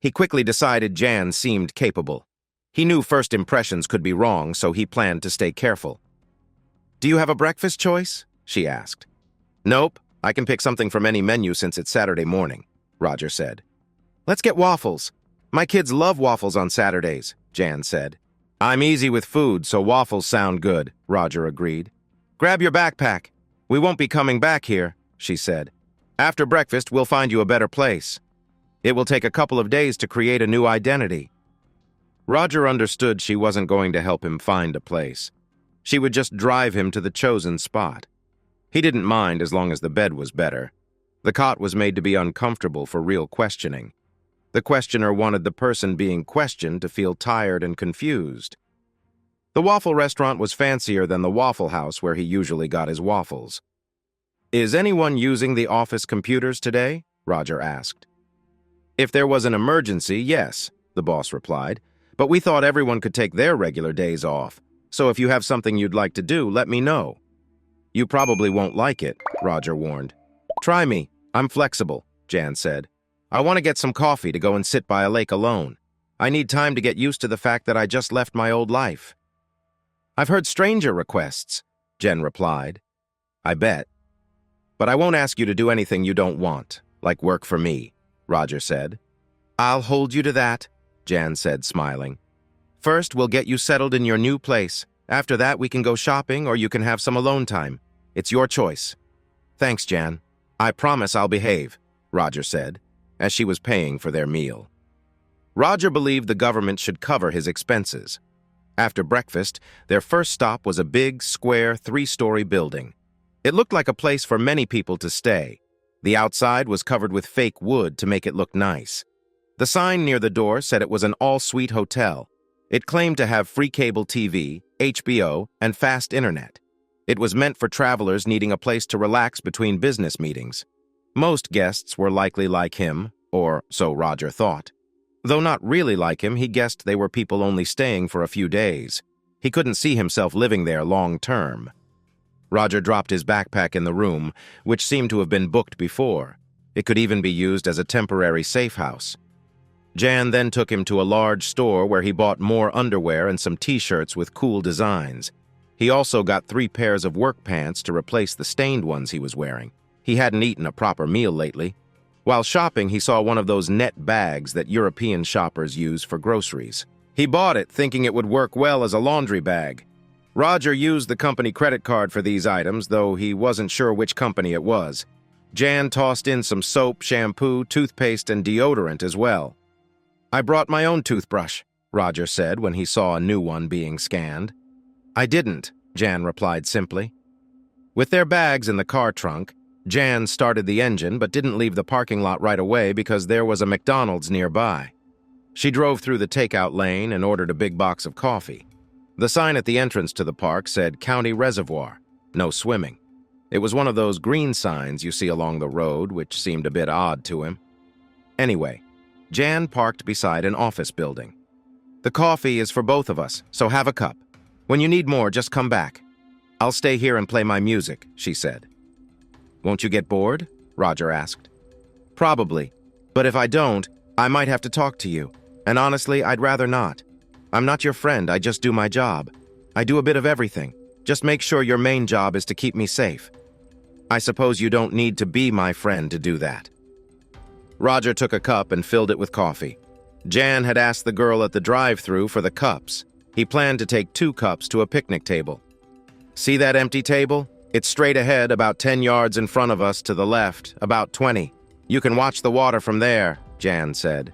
He quickly decided Jan seemed capable. He knew first impressions could be wrong, so he planned to stay careful. Do you have a breakfast choice? She asked. Nope, I can pick something from any menu since it's Saturday morning, Roger said. Let's get waffles. My kids love waffles on Saturdays, Jan said. I'm easy with food, so waffles sound good, Roger agreed. Grab your backpack. We won't be coming back here, she said. After breakfast, we'll find you a better place. It will take a couple of days to create a new identity. Roger understood she wasn't going to help him find a place. She would just drive him to the chosen spot. He didn't mind as long as the bed was better. The cot was made to be uncomfortable for real questioning. The questioner wanted the person being questioned to feel tired and confused. The waffle restaurant was fancier than the Waffle House where he usually got his waffles. Is anyone using the office computers today? Roger asked. If there was an emergency, yes, the boss replied, but we thought everyone could take their regular days off, so if you have something you'd like to do, let me know. You probably won't like it, Roger warned. Try me. I'm flexible, Jan said. I want to get some coffee to go and sit by a lake alone. I need time to get used to the fact that I just left my old life. I've heard stranger requests, Jen replied. I bet. But I won't ask you to do anything you don't want, like work for me, Roger said. I'll hold you to that, Jan said, smiling. First, we'll get you settled in your new place. After that, we can go shopping or you can have some alone time. It's your choice. Thanks, Jan. I promise I'll behave, Roger said, as she was paying for their meal. Roger believed the government should cover his expenses. After breakfast, their first stop was a big, square, 3-story building. It looked like a place for many people to stay. The outside was covered with fake wood to make it look nice. The sign near the door said it was an all-suite hotel. It claimed to have free cable TV, HBO, and fast internet. It was meant for travelers needing a place to relax between business meetings. Most guests were likely like him, or so Roger thought. Though not really like him, he guessed they were people only staying for a few days. He couldn't see himself living there long-term. Roger dropped his backpack in the room, which seemed to have been booked before. It could even be used as a temporary safe house. Jan then took him to a large store where he bought more underwear and some t-shirts with cool designs. He also got 3 pairs of work pants to replace the stained ones he was wearing. He hadn't eaten a proper meal lately. While shopping, he saw one of those net bags that European shoppers use for groceries. He bought it, thinking it would work well as a laundry bag. Roger used the company credit card for these items, though he wasn't sure which company it was. Jan tossed in some soap, shampoo, toothpaste, and deodorant as well. I brought my own toothbrush, Roger said when he saw a new one being scanned. I didn't, Jan replied simply. With their bags in the car trunk, Jan started the engine but didn't leave the parking lot right away because there was a McDonald's nearby. She drove through the takeout lane and ordered a big box of coffee. The sign at the entrance to the park said County Reservoir, no swimming. It was one of those green signs you see along the road, which seemed a bit odd to him. Anyway, Jan parked beside an office building. The coffee is for both of us, so have a cup. When you need more, just come back. I'll stay here and play my music, she said. Won't you get bored? Roger asked. Probably. But if I don't, I might have to talk to you. And honestly, I'd rather not. I'm not your friend, I just do my job. I do a bit of everything. Just make sure your main job is to keep me safe. I suppose you don't need to be my friend to do that. Roger took a cup and filled it with coffee. Jan had asked the girl at the drive-thru for the cups. He planned to take 2 cups to a picnic table. See that empty table? It's straight ahead, about 10 yards in front of us to the left, about 20. You can watch the water from there, Jan said.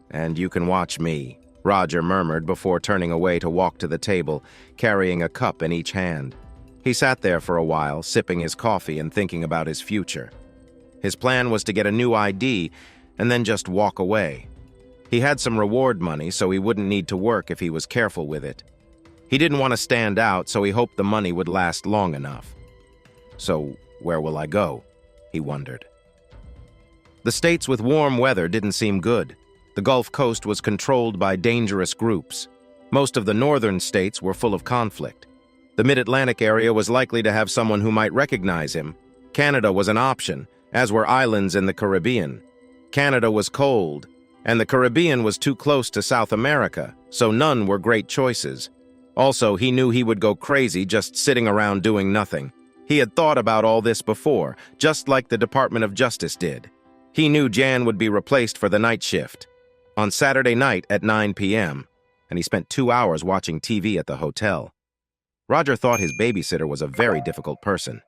And you can watch me, Roger murmured before turning away to walk to the table, carrying a cup in each hand. He sat there for a while, sipping his coffee and thinking about his future. His plan was to get a new ID and then just walk away. He had some reward money, so he wouldn't need to work if he was careful with it. He didn't want to stand out, so he hoped the money would last long enough. So, where will I go? He wondered. The states with warm weather didn't seem good. The Gulf Coast was controlled by dangerous groups. Most of the northern states were full of conflict. The Mid-Atlantic area was likely to have someone who might recognize him. Canada was an option, as were islands in the Caribbean. Canada was cold, and the Caribbean was too close to South America, so none were great choices. Also, he knew he would go crazy just sitting around doing nothing. He had thought about all this before, just like the Department of Justice did. He knew Jan would be replaced for the night shift on Saturday night at 9 p.m., and he spent 2 hours watching TV at the hotel. Roger thought his babysitter was a very difficult person.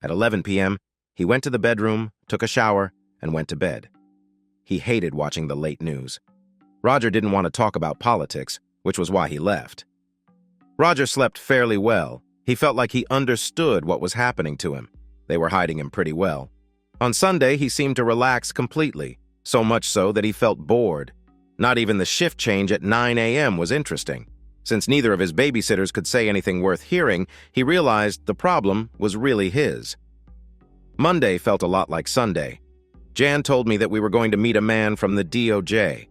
At 11 p.m., he went to the bedroom, took a shower, and went to bed. He hated watching the late news. Roger didn't want to talk about politics, which was why he left. Roger slept fairly well. He felt like he understood what was happening to him. They were hiding him pretty well. On Sunday, he seemed to relax completely, so much so that he felt bored. Not even the shift change at 9 a.m. was interesting. Since neither of his babysitters could say anything worth hearing, he realized the problem was really his. Monday felt a lot like Sunday. Jan told me that we were going to meet a man from the DOJ.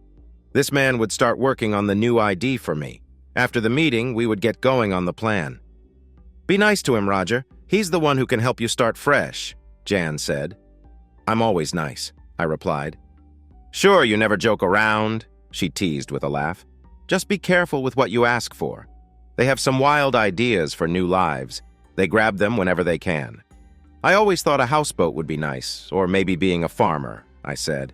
This man would start working on the new ID for me. After the meeting, we would get going on the plan. Be nice to him, Roger. He's the one who can help you start fresh, Jan said. I'm always nice, I replied. Sure, you never joke around, she teased with a laugh. Just be careful with what you ask for. They have some wild ideas for new lives. They grab them whenever they can. I always thought a houseboat would be nice, or maybe being a farmer, I said.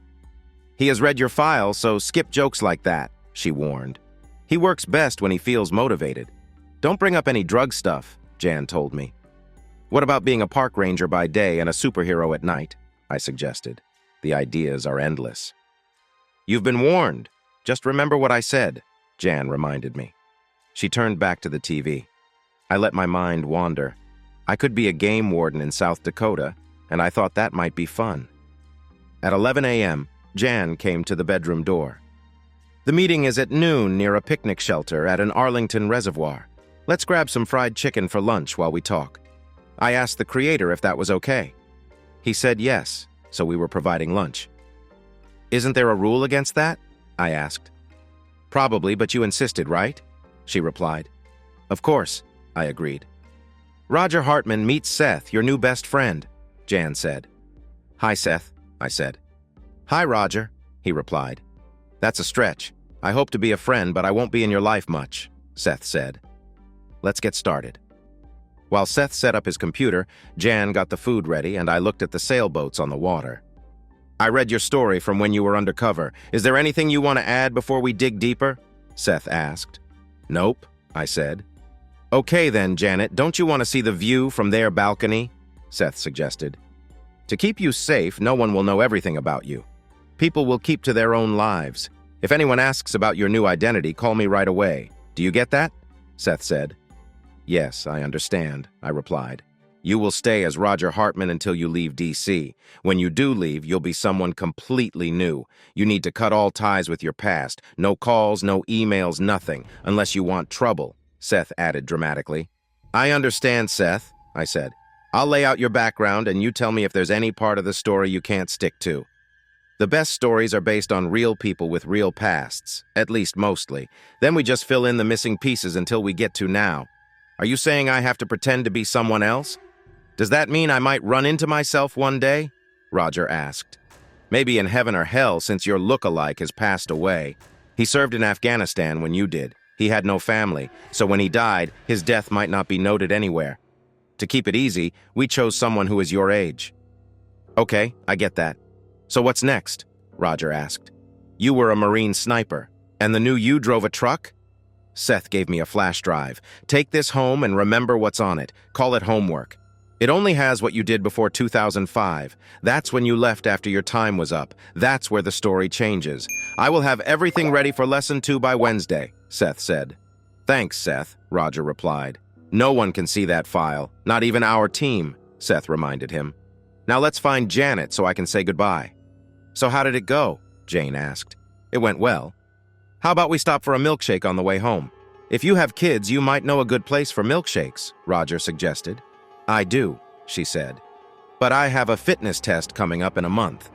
He has read your file, so skip jokes like that, she warned. He works best when he feels motivated. Don't bring up any drug stuff, Jan told me. What about being a park ranger by day and a superhero at night? I suggested. The ideas are endless. You've been warned. Just remember what I said, Jan reminded me. She turned back to the TV. I let my mind wander. I could be a game warden in South Dakota, and I thought that might be fun. At 11 a.m., Jan came to the bedroom door. The meeting is at noon near a picnic shelter at an Arlington reservoir. Let's grab some fried chicken for lunch while we talk. I asked the creator if that was okay. He said yes, so we were providing lunch. Isn't there a rule against that? I asked. Probably, but you insisted, right? She replied. Of course, I agreed. Roger Hartman, meet Seth, your new best friend, Jan said. Hi, Seth, I said. Hi, Roger, he replied. That's a stretch. I hope to be a friend, but I won't be in your life much, Seth said. Let's get started. While Seth set up his computer, Jan got the food ready, and I looked at the sailboats on the water. I read your story from when you were undercover. Is there anything you want to add before we dig deeper? Seth asked. Nope, I said. Okay then, Janet, don't you want to see the view from their balcony? Seth suggested. To keep you safe, no one will know everything about you. People will keep to their own lives. If anyone asks about your new identity, call me right away. Do you get that? Seth said. Yes, I understand, I replied. You will stay as Roger Hartman until you leave D.C. When you do leave, you'll be someone completely new. You need to cut all ties with your past. No calls, no emails, nothing, unless you want trouble, Seth added dramatically. I understand, Seth, I said. I'll lay out your background and you tell me if there's any part of the story you can't stick to. The best stories are based on real people with real pasts, at least mostly. Then we just fill in the missing pieces until we get to now. Are you saying I have to pretend to be someone else? Does that mean I might run into myself one day? Roger asked. Maybe in heaven or hell, since your look-alike has passed away. He served in Afghanistan when you did. He had no family, so when he died, his death might not be noted anywhere. To keep it easy, we chose someone who is your age. Okay, I get that. So what's next? Roger asked. You were a Marine sniper, and the new you drove a truck? Seth gave me a flash drive. Take this home and remember what's on it. Call it homework. It only has what you did before 2005. That's when you left after your time was up. That's where the story changes. I will have everything ready for lesson 2 by Wednesday, Seth said. Thanks, Seth, Roger replied. No one can see that file, not even our team, Seth reminded him. Now let's find Janet so I can say goodbye. So how did it go? Jane asked. It went well. How about we stop for a milkshake on the way home? If you have kids, you might know a good place for milkshakes, Roger suggested. I do, she said. But I have a fitness test coming up in a month.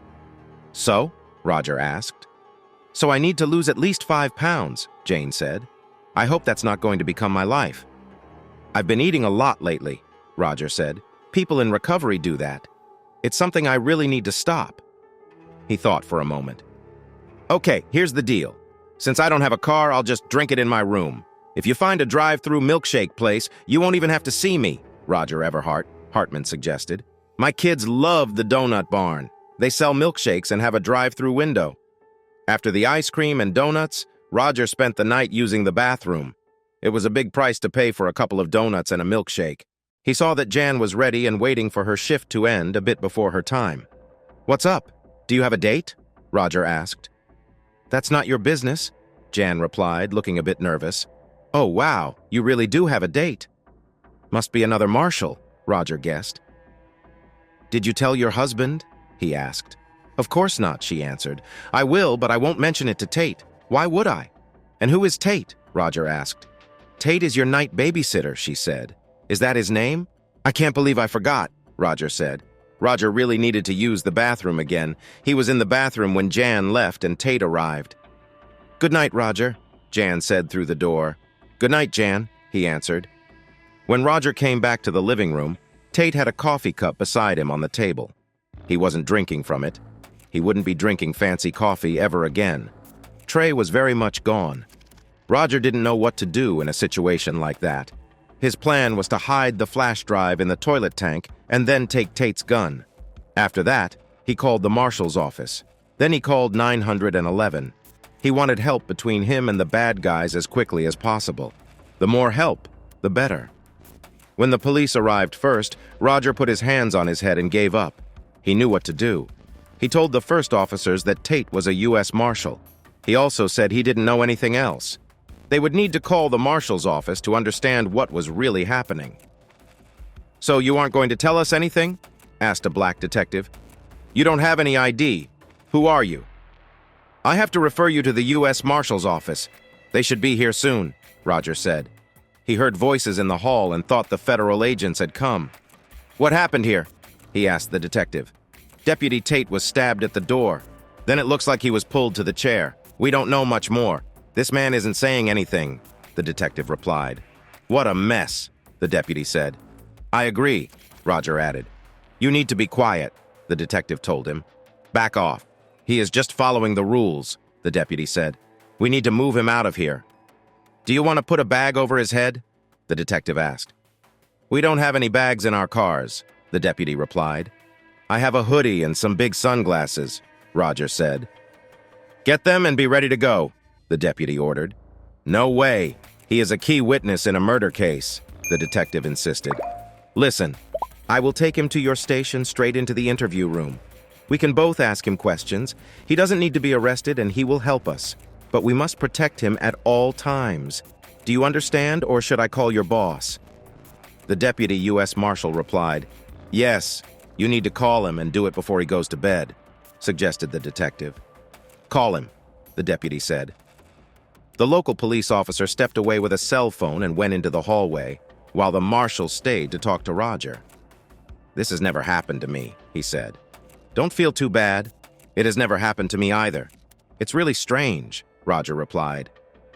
So? Roger asked. So I need to lose at least 5 pounds, Jane said. I hope that's not going to become my life. I've been eating a lot lately, Roger said. People in recovery do that. It's something I really need to stop. He thought for a moment. Okay, here's the deal. Since I don't have a car, I'll just drink it in my room. If you find a drive-through milkshake place, you won't even have to see me, Roger Everhart, Hartman suggested. My kids love the donut barn. They sell milkshakes and have a drive-through window. After the ice cream and donuts, Roger spent the night using the bathroom. It was a big price to pay for a couple of donuts and a milkshake. He saw that Jan was ready and waiting for her shift to end a bit before her time. What's up? Do you have a date? Roger asked. That's not your business, Jan replied, looking a bit nervous. Oh, wow, you really do have a date. Must be another Marshall, Roger guessed. Did you tell your husband? He asked. Of course not, she answered. I will, but I won't mention it to Tate. Why would I? And who is Tate? Roger asked. Tate is your night babysitter, she said. Is that his name? I can't believe I forgot, Roger said. Roger really needed to use the bathroom again. He was in the bathroom when Jan left and Tate arrived. Good night, Roger, Jan said through the door. Good night, Jan, he answered. When Roger came back to the living room, Tate had a coffee cup beside him on the table. He wasn't drinking from it. He wouldn't be drinking fancy coffee ever again. Trey was very much gone. Roger didn't know what to do in a situation like that. His plan was to hide the flash drive in the toilet tank and then take Tate's gun. After that, he called the marshal's office. Then he called 911. He wanted help between him and the bad guys as quickly as possible. The more help, the better. When the police arrived first, Roger put his hands on his head and gave up. He knew what to do. He told the first officers that Tate was a U.S. Marshal. He also said he didn't know anything else. They would need to call the marshal's office to understand what was really happening. So you aren't going to tell us anything? Asked a black detective. You don't have any ID. Who are you? I have to refer you to the U.S. Marshal's office. They should be here soon, Roger said. He heard voices in the hall and thought the federal agents had come. What happened here? He asked the detective. Deputy Tate was stabbed at the door. Then it looks like he was pulled to the chair. We don't know much more. This man isn't saying anything, the detective replied. What a mess, the deputy said. I agree, Roger added. You need to be quiet, the detective told him. Back off. He is just following the rules, the deputy said. We need to move him out of here. Do you want to put a bag over his head? The detective asked. We don't have any bags in our cars, the deputy replied. I have a hoodie and some big sunglasses, Roger said. Get them and be ready to go, the deputy ordered. No way. He is a key witness in a murder case, the detective insisted. Listen, I will take him to your station straight into the interview room. We can both ask him questions. He doesn't need to be arrested and he will help us. But we must protect him at all times. Do you understand, or should I call your boss? The deputy U.S. Marshal replied, Yes, you need to call him and do it before he goes to bed, suggested the detective. Call him, the deputy said. The local police officer stepped away with a cell phone and went into the hallway, while the marshal stayed to talk to Roger. This has never happened to me, he said. Don't feel too bad. It has never happened to me either. It's really strange, Roger replied.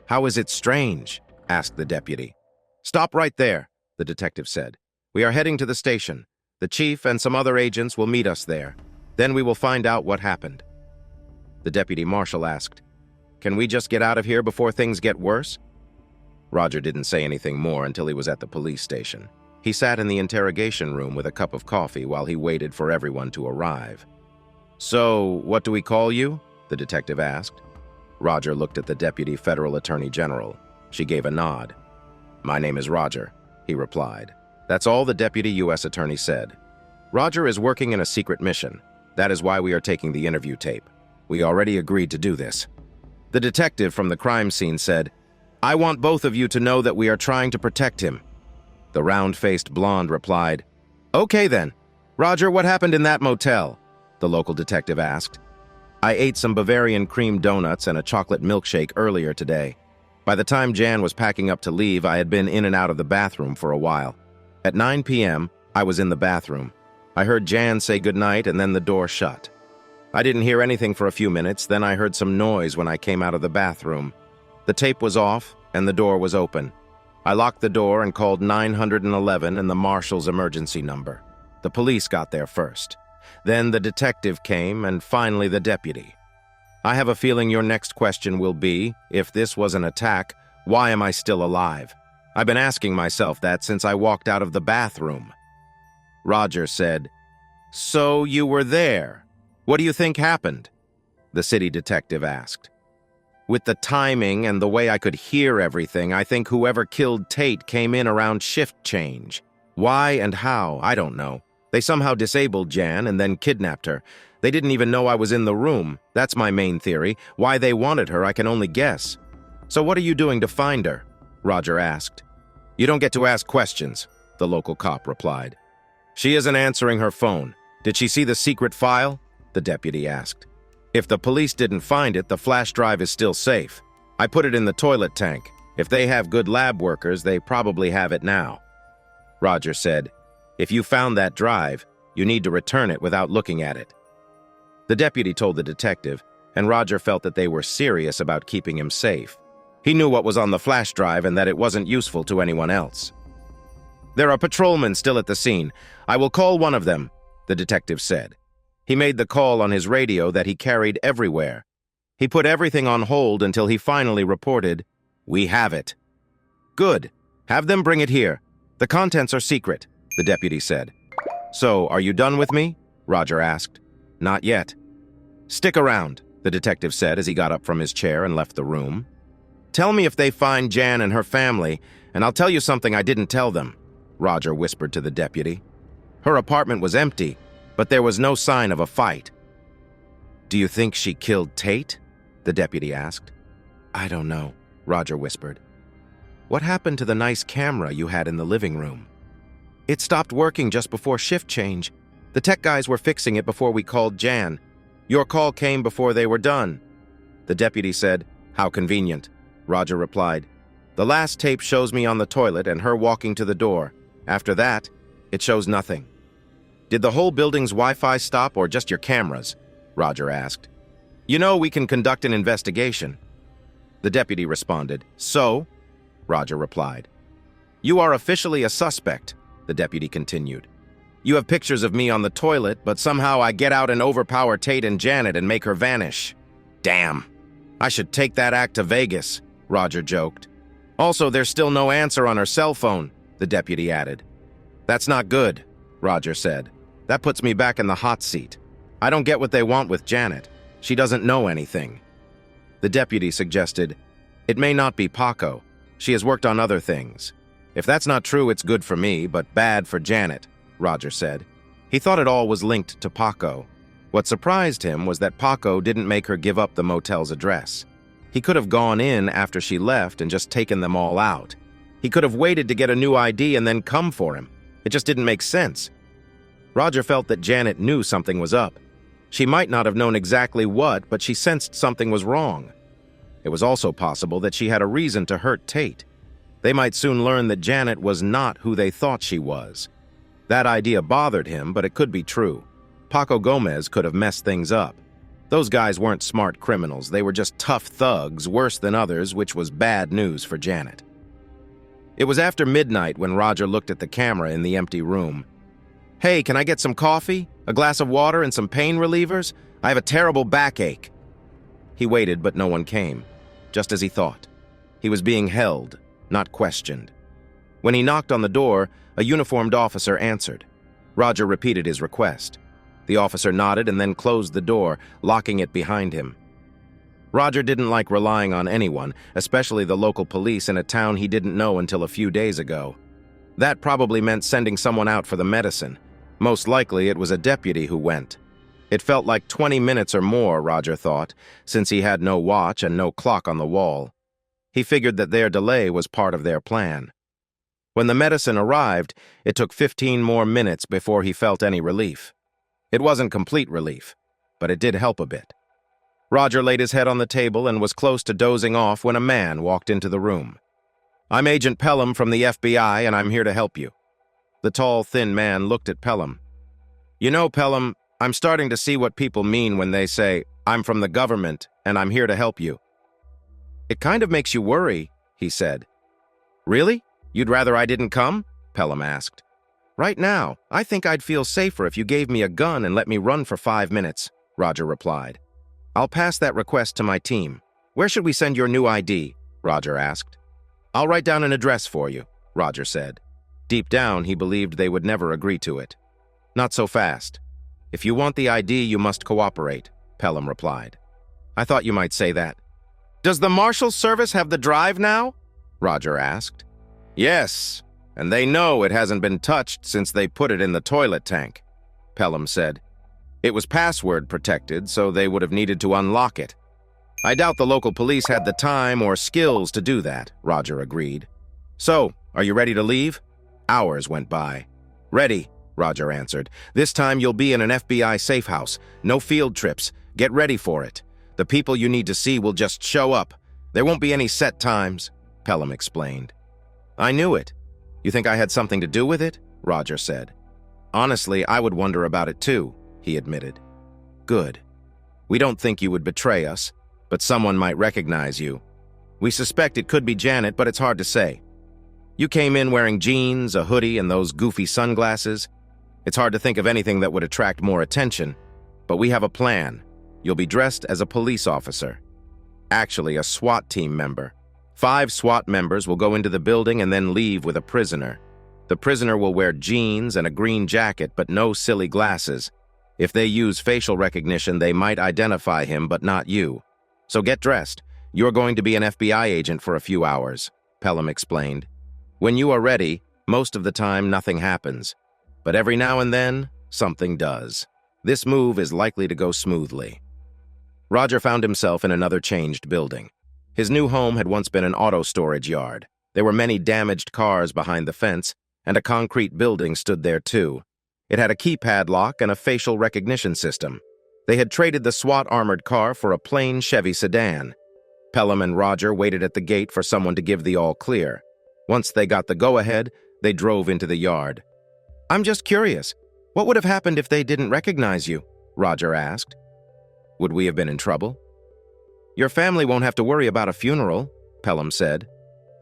How is it strange? Asked the deputy. Stop right there, the detective said. We are heading to the station. The chief and some other agents will meet us there. Then we will find out what happened." The deputy marshal asked, "Can we just get out of here before things get worse?" Roger didn't say anything more until he was at the police station. He sat in the interrogation room with a cup of coffee while he waited for everyone to arrive. "So, what do we call you?" the detective asked. Roger looked at the deputy federal attorney general. She gave a nod. "My name is Roger," he replied. That's all the deputy U.S. attorney said. "Roger is working in a secret mission. That is why we are taking the interview tape. We already agreed to do this." The detective from the crime scene said, "I want both of you to know that we are trying to protect him." The round-faced blonde replied, "Okay then. Roger, what happened in that motel?" the local detective asked. "I ate some Bavarian cream donuts and a chocolate milkshake earlier today. By the time Jan was packing up to leave, I had been in and out of the bathroom for a while. At 9 p.m., I was in the bathroom. I heard Jan say goodnight and then the door shut. I didn't hear anything for a few minutes, then I heard some noise when I came out of the bathroom. The tape was off and the door was open. I locked the door and called 911 and the marshal's emergency number. The police got there first. Then the detective came and finally the deputy. I have a feeling your next question will be, if this was an attack, why am I still alive? I've been asking myself that since I walked out of the bathroom." Roger said, "So you were there. What do you think happened?" the city detective asked. "With the timing and the way I could hear everything, I think whoever killed Tate came in around shift change. Why and how, I don't know. They somehow disabled Jan and then kidnapped her. They didn't even know I was in the room. That's my main theory. Why they wanted her, I can only guess." "So what are you doing to find her?" Roger asked. "You don't get to ask questions," the local cop replied. "She isn't answering her phone. Did she see the secret file?" the deputy asked. "If the police didn't find it, the flash drive is still safe. I put it in the toilet tank. If they have good lab workers, they probably have it now." Roger said, "If you found that drive, you need to return it without looking at it." The deputy told the detective, and Roger felt that they were serious about keeping him safe. He knew what was on the flash drive and that it wasn't useful to anyone else. "There are patrolmen still at the scene. I will call one of them," the detective said. He made the call on his radio that he carried everywhere. He put everything on hold until he finally reported, "We have it." "Good. Have them bring it here. The contents are secret," the deputy said. "So, are you done with me?" Roger asked. "Not yet." "Stick around," the detective said as he got up from his chair and left the room. "Tell me if they find Jan and her family, and I'll tell you something I didn't tell them," Roger whispered to the deputy. "Her apartment was empty, but there was no sign of a fight." "Do you think she killed Tate?" the deputy asked. "I don't know," Roger whispered. "What happened to the nice camera you had in the living room?" "It stopped working just before shift change. The tech guys were fixing it before we called Jan. Your call came before they were done." The deputy said, "How convenient." Roger replied, "The last tape shows me on the toilet and her walking to the door. After that, it shows nothing." "Did the whole building's Wi-Fi stop or just your cameras?" Roger asked. "You know, we can conduct an investigation." The deputy responded, "So?" Roger replied. "You are officially a suspect," the deputy continued. "You have pictures of me on the toilet, but somehow I get out and overpower Tate and Janet and make her vanish. Damn. I should take that act to Vegas," Roger joked. "Also, there's still no answer on her cell phone," the deputy added. "That's not good," Roger said. "That puts me back in the hot seat. I don't get what they want with Janet. She doesn't know anything." The deputy suggested, "It may not be Paco. She has worked on other things. If that's not true, it's good for me, but bad for Janet," Roger said. He thought it all was linked to Paco. What surprised him was that Paco didn't make her give up the motel's address. He could have gone in after she left and just taken them all out. He could have waited to get a new ID and then come for him. It just didn't make sense. Roger felt that Janet knew something was up. She might not have known exactly what, but she sensed something was wrong. It was also possible that she had a reason to hurt Tate. They might soon learn that Janet was not who they thought she was. That idea bothered him, but it could be true. Paco Gomez could have messed things up. Those guys weren't smart criminals. They were just tough thugs, worse than others, which was bad news for Janet. It was after midnight when Roger looked at the camera in the empty room. Hey, can I get some coffee, a glass of water, and some pain relievers? I have a terrible backache. He waited, but no one came, just as he thought. He was being held, not questioned. When he knocked on the door, a uniformed officer answered. Roger repeated his request. The officer nodded and then closed the door, locking it behind him. Roger didn't like relying on anyone, especially the local police in a town he didn't know until a few days ago. That probably meant sending someone out for the medicine. Most likely it was a deputy who went. It felt like 20 minutes or more, Roger thought, since he had no watch and no clock on the wall. He figured that their delay was part of their plan. When the medicine arrived, it took 15 more minutes before he felt any relief. It wasn't complete relief, but it did help a bit. Roger laid his head on the table and was close to dozing off when a man walked into the room. "I'm Agent Pelham from the FBI, and I'm here to help you." The tall, thin man looked at Pelham. "You know, Pelham, I'm starting to see what people mean when they say, 'I'm from the government, and I'm here to help you.'" "It kind of makes you worry," he said. "Really? You'd rather I didn't come?" Pelham asked. "Right now, I think I'd feel safer if you gave me a gun and let me run for 5 minutes," Roger replied. "I'll pass that request to my team. Where should we send your new ID?" Roger asked. "I'll write down an address for you," Roger said. Deep down, he believed they would never agree to it. "Not so fast. If you want the ID, you must cooperate," Pelham replied. "I thought you might say that." "Does the Marshal Service have the drive now?" Roger asked. "Yes, and they know it hasn't been touched since they put it in the toilet tank," Pelham said. "It was password protected, so they would have needed to unlock it." "I doubt the local police had the time or skills to do that," Roger agreed. "So, are you ready to leave?" Hours went by. "Ready," Roger answered. "This time you'll be in an FBI safe house. No field trips. Get ready for it. The people you need to see will just show up. There won't be any set times," Pelham explained. "I knew it. You think I had something to do with it?" Roger said. "Honestly, I would wonder about it too," he admitted. "Good. We don't think you would betray us, but someone might recognize you. We suspect it could be Janet, but it's hard to say. You came in wearing jeans, a hoodie, and those goofy sunglasses. It's hard to think of anything that would attract more attention, but we have a plan. You'll be dressed as a police officer. Actually, a SWAT team member. 5 SWAT members will go into the building and then leave with a prisoner. The prisoner will wear jeans and a green jacket, but no silly glasses. If they use facial recognition, they might identify him, but not you. So get dressed. You're going to be an FBI agent for a few hours," Pelham explained. "When you are ready, most of the time nothing happens. But every now and then, something does. This move is likely to go smoothly." Roger found himself in another changed building. His new home had once been an auto storage yard. There were many damaged cars behind the fence, and a concrete building stood there too. It had a keypad lock and a facial recognition system. They had traded the SWAT armored car for a plain Chevy sedan. Pelham and Roger waited at the gate for someone to give the all-clear. Once they got the go-ahead, they drove into the yard. "I'm just curious. What would have happened if they didn't recognize you?" Roger asked. "Would we have been in trouble?" "Your family won't have to worry about a funeral," Pelham said.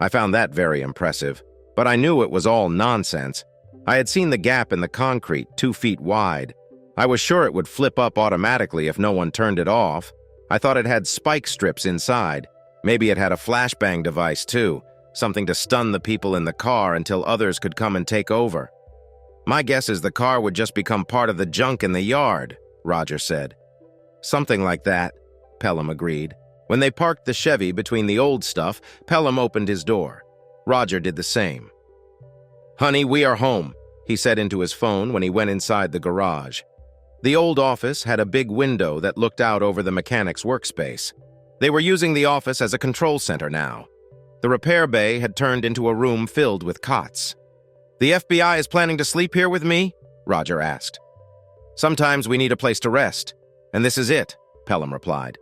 I found that very impressive, but I knew it was all nonsense. I had seen the gap in the concrete, 2 feet wide. I was sure it would flip up automatically if no one turned it off. I thought it had spike strips inside. Maybe it had a flashbang device too, something to stun the people in the car until others could come and take over. "My guess is the car would just become part of the junk in the yard," Roger said. "Something like that," Pelham agreed. When they parked the Chevy between the old stuff, Pelham opened his door. Roger did the same. "Honey, we are home," he said into his phone when he went inside the garage. The old office had a big window that looked out over the mechanic's workspace. They were using the office as a control center now. The repair bay had turned into a room filled with cots. "The FBI is planning to sleep here with me?" Roger asked. "Sometimes we need a place to rest, and this is it," Pelham replied.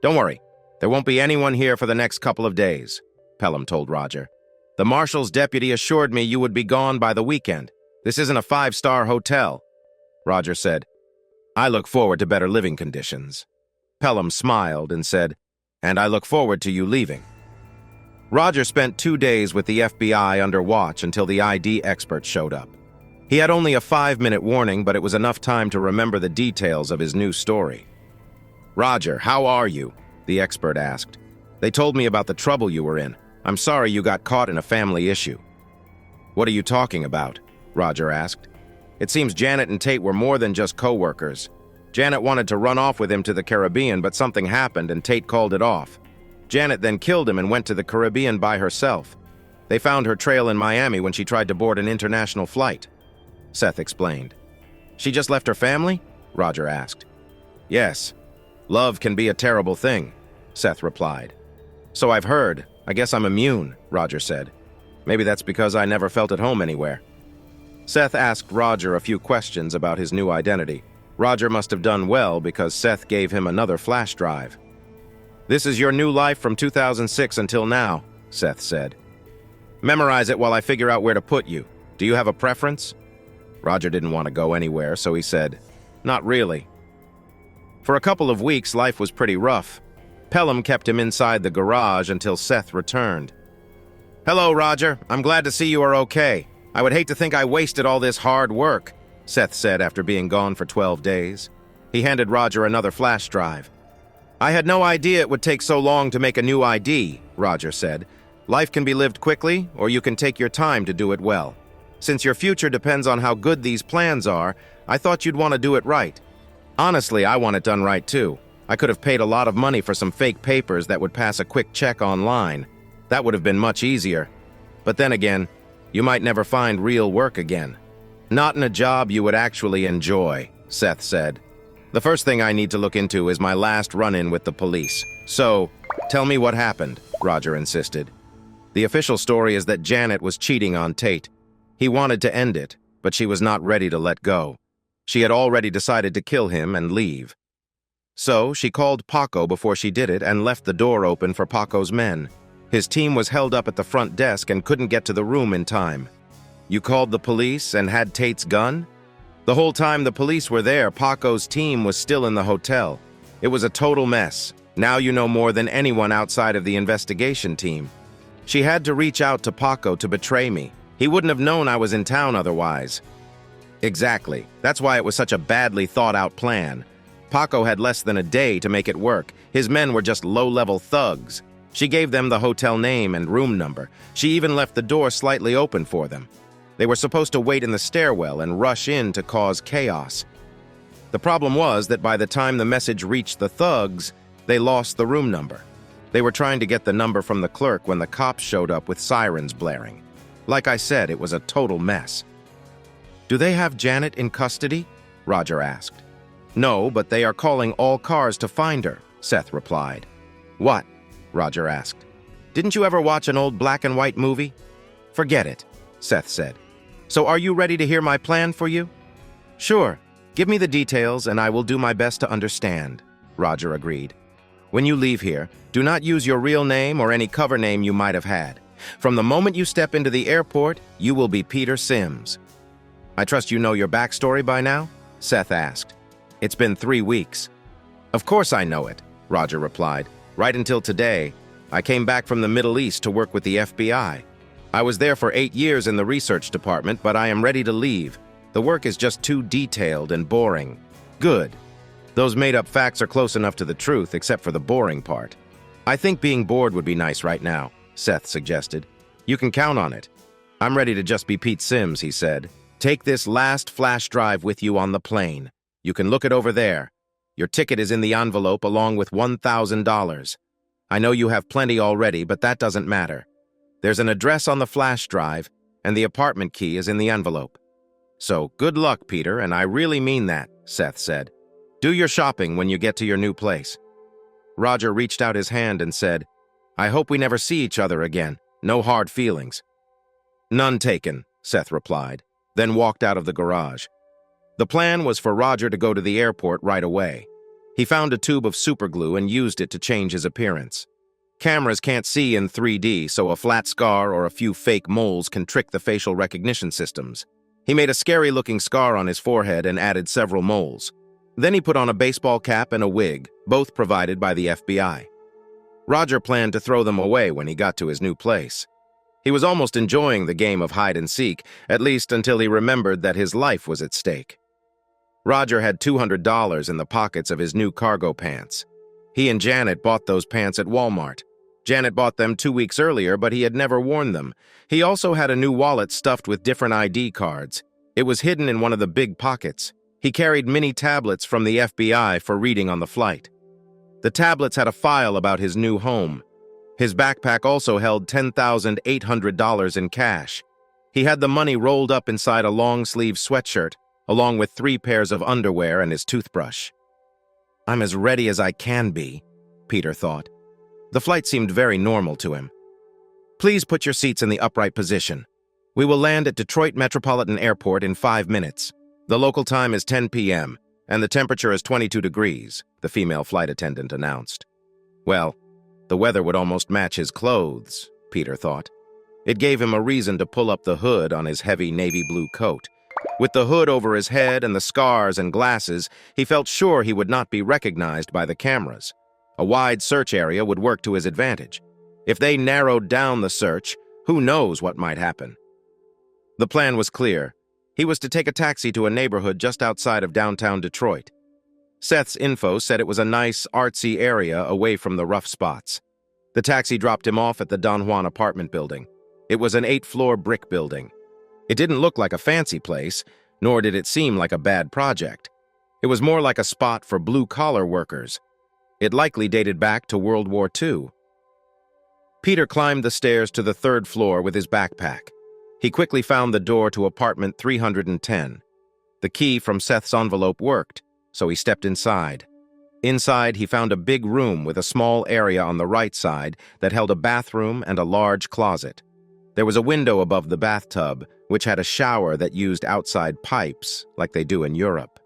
"Don't worry, there won't be anyone here for the next couple of days," Pelham told Roger. "The marshal's deputy assured me you would be gone by the weekend. This isn't a 5-star hotel." Roger said, "I look forward to better living conditions." Pelham smiled and said, "And I look forward to you leaving." Roger spent 2 days with the FBI under watch until the ID expert showed up. He had only a 5-minute warning, but it was enough time to remember the details of his new story. "Roger, how are you?" the expert asked. "They told me about the trouble you were in. I'm sorry you got caught in a family issue." "What are you talking about?" Roger asked. "It seems Janet and Tate were more than just co-workers. Janet wanted to run off with him to the Caribbean, but something happened and Tate called it off. Janet then killed him and went to the Caribbean by herself. They found her trail in Miami when she tried to board an international flight," Seth explained. "She just left her family?" Roger asked. "Yes. Love can be a terrible thing," Seth replied. "So I've heard. I guess I'm immune," Roger said. "Maybe that's because I never felt at home anywhere." Seth asked Roger a few questions about his new identity. Roger must have done well because Seth gave him another flash drive. "This is your new life from 2006 until now," Seth said. "Memorize it while I figure out where to put you. Do you have a preference?" Roger didn't want to go anywhere, so he said, "Not really." For a couple of weeks, life was pretty rough. Pelham kept him inside the garage until Seth returned. "Hello, Roger. I'm glad to see you are okay. I would hate to think I wasted all this hard work," Seth said after being gone for 12 days. He handed Roger another flash drive. "I had no idea it would take so long to make a new ID," Roger said. "Life can be lived quickly, or you can take your time to do it well. Since your future depends on how good these plans are, I thought you'd want to do it right. Honestly, I want it done right too. I could have paid a lot of money for some fake papers that would pass a quick check online. That would have been much easier. But then again, you might never find real work again. Not in a job you would actually enjoy," Seth said. "The first thing I need to look into is my last run-in with the police. So, tell me what happened," Roger insisted. "The official story is that Janet was cheating on Tate. He wanted to end it, but she was not ready to let go. She had already decided to kill him and leave. So, she called Paco before she did it and left the door open for Paco's men. His team was held up at the front desk and couldn't get to the room in time. You called the police and had Tate's gun? The whole time the police were there, Paco's team was still in the hotel. It was a total mess. Now you know more than anyone outside of the investigation team. She had to reach out to Paco to betray me. He wouldn't have known I was in town otherwise." "Exactly. That's why it was such a badly thought-out plan. Paco had less than a day to make it work. His men were just low-level thugs. She gave them the hotel name and room number. She even left the door slightly open for them. They were supposed to wait in the stairwell and rush in to cause chaos. The problem was that by the time the message reached the thugs, they lost the room number. They were trying to get the number from the clerk when the cops showed up with sirens blaring. Like I said, it was a total mess." "Do they have Janet in custody?" Roger asked. "No, but they are calling all cars to find her," Seth replied. "What?" Roger asked. "Didn't you ever watch an old black and white movie?" "Forget it," Seth said. "So are you ready to hear my plan for you?" "Sure. Give me the details and I will do my best to understand," Roger agreed. "When you leave here, do not use your real name or any cover name you might have had. From the moment you step into the airport, you will be Peter Sims." "I trust you know your backstory by now?" Seth asked. "It's been 3 weeks." "Of course I know it," Roger replied. "Right until today, I came back from the Middle East to work with the FBI. I was there for 8 years in the research department, but I am ready to leave. The work is just too detailed and boring." "Good. Those made-up facts are close enough to the truth, except for the boring part." "I think being bored would be nice right now," Seth suggested. "You can count on it." "I'm ready to just be Pete Sims," he said. "Take this last flash drive with you on the plane. You can look it over there. Your ticket is in the envelope along with $1,000. I know you have plenty already, but that doesn't matter. There's an address on the flash drive, and the apartment key is in the envelope. So good luck, Peter, and I really mean that," Seth said. "Do your shopping when you get to your new place." Roger reached out his hand and said, "I hope we never see each other again. No hard feelings." "None taken," Seth replied, then walked out of the garage. The plan was for Roger to go to the airport right away. He found a tube of superglue and used it to change his appearance. Cameras can't see in 3D, so a flat scar or a few fake moles can trick the facial recognition systems. He made a scary-looking scar on his forehead and added several moles. Then he put on a baseball cap and a wig, both provided by the FBI. Roger planned to throw them away when he got to his new place. He was almost enjoying the game of hide-and-seek, at least until he remembered that his life was at stake. Roger had $200 in the pockets of his new cargo pants. He and Janet bought those pants at Walmart. Janet bought them 2 weeks earlier, but he had never worn them. He also had a new wallet stuffed with different ID cards. It was hidden in one of the big pockets. He carried mini tablets from the FBI for reading on the flight. The tablets had a file about his new home. His backpack also held $10,800 in cash. He had the money rolled up inside a long-sleeve sweatshirt, along with 3 pairs of underwear and his toothbrush. "I'm as ready as I can be," Peter thought. The flight seemed very normal to him. "Please put your seats in the upright position. We will land at Detroit Metropolitan Airport in 5 minutes. The local time is 10 p.m., and the temperature is 22 degrees, the female flight attendant announced. Well, the weather would almost match his clothes, Peter thought. It gave him a reason to pull up the hood on his heavy navy blue coat. With the hood over his head and the scars and glasses, he felt sure he would not be recognized by the cameras. A wide search area would work to his advantage. If they narrowed down the search, who knows what might happen? The plan was clear. He was to take a taxi to a neighborhood just outside of downtown Detroit. Seth's info said it was a nice, artsy area away from the rough spots. The taxi dropped him off at the Don Juan apartment building. It was an 8-floor brick building. It didn't look like a fancy place, nor did it seem like a bad project. It was more like a spot for blue-collar workers. It likely dated back to World War II. Peter climbed the stairs to the 3rd floor with his backpack. He quickly found the door to apartment 310. The key from Seth's envelope worked, so he stepped inside. Inside, he found a big room with a small area on the right side that held a bathroom and a large closet. There was a window above the bathtub, which had a shower that used outside pipes, like they do in Europe.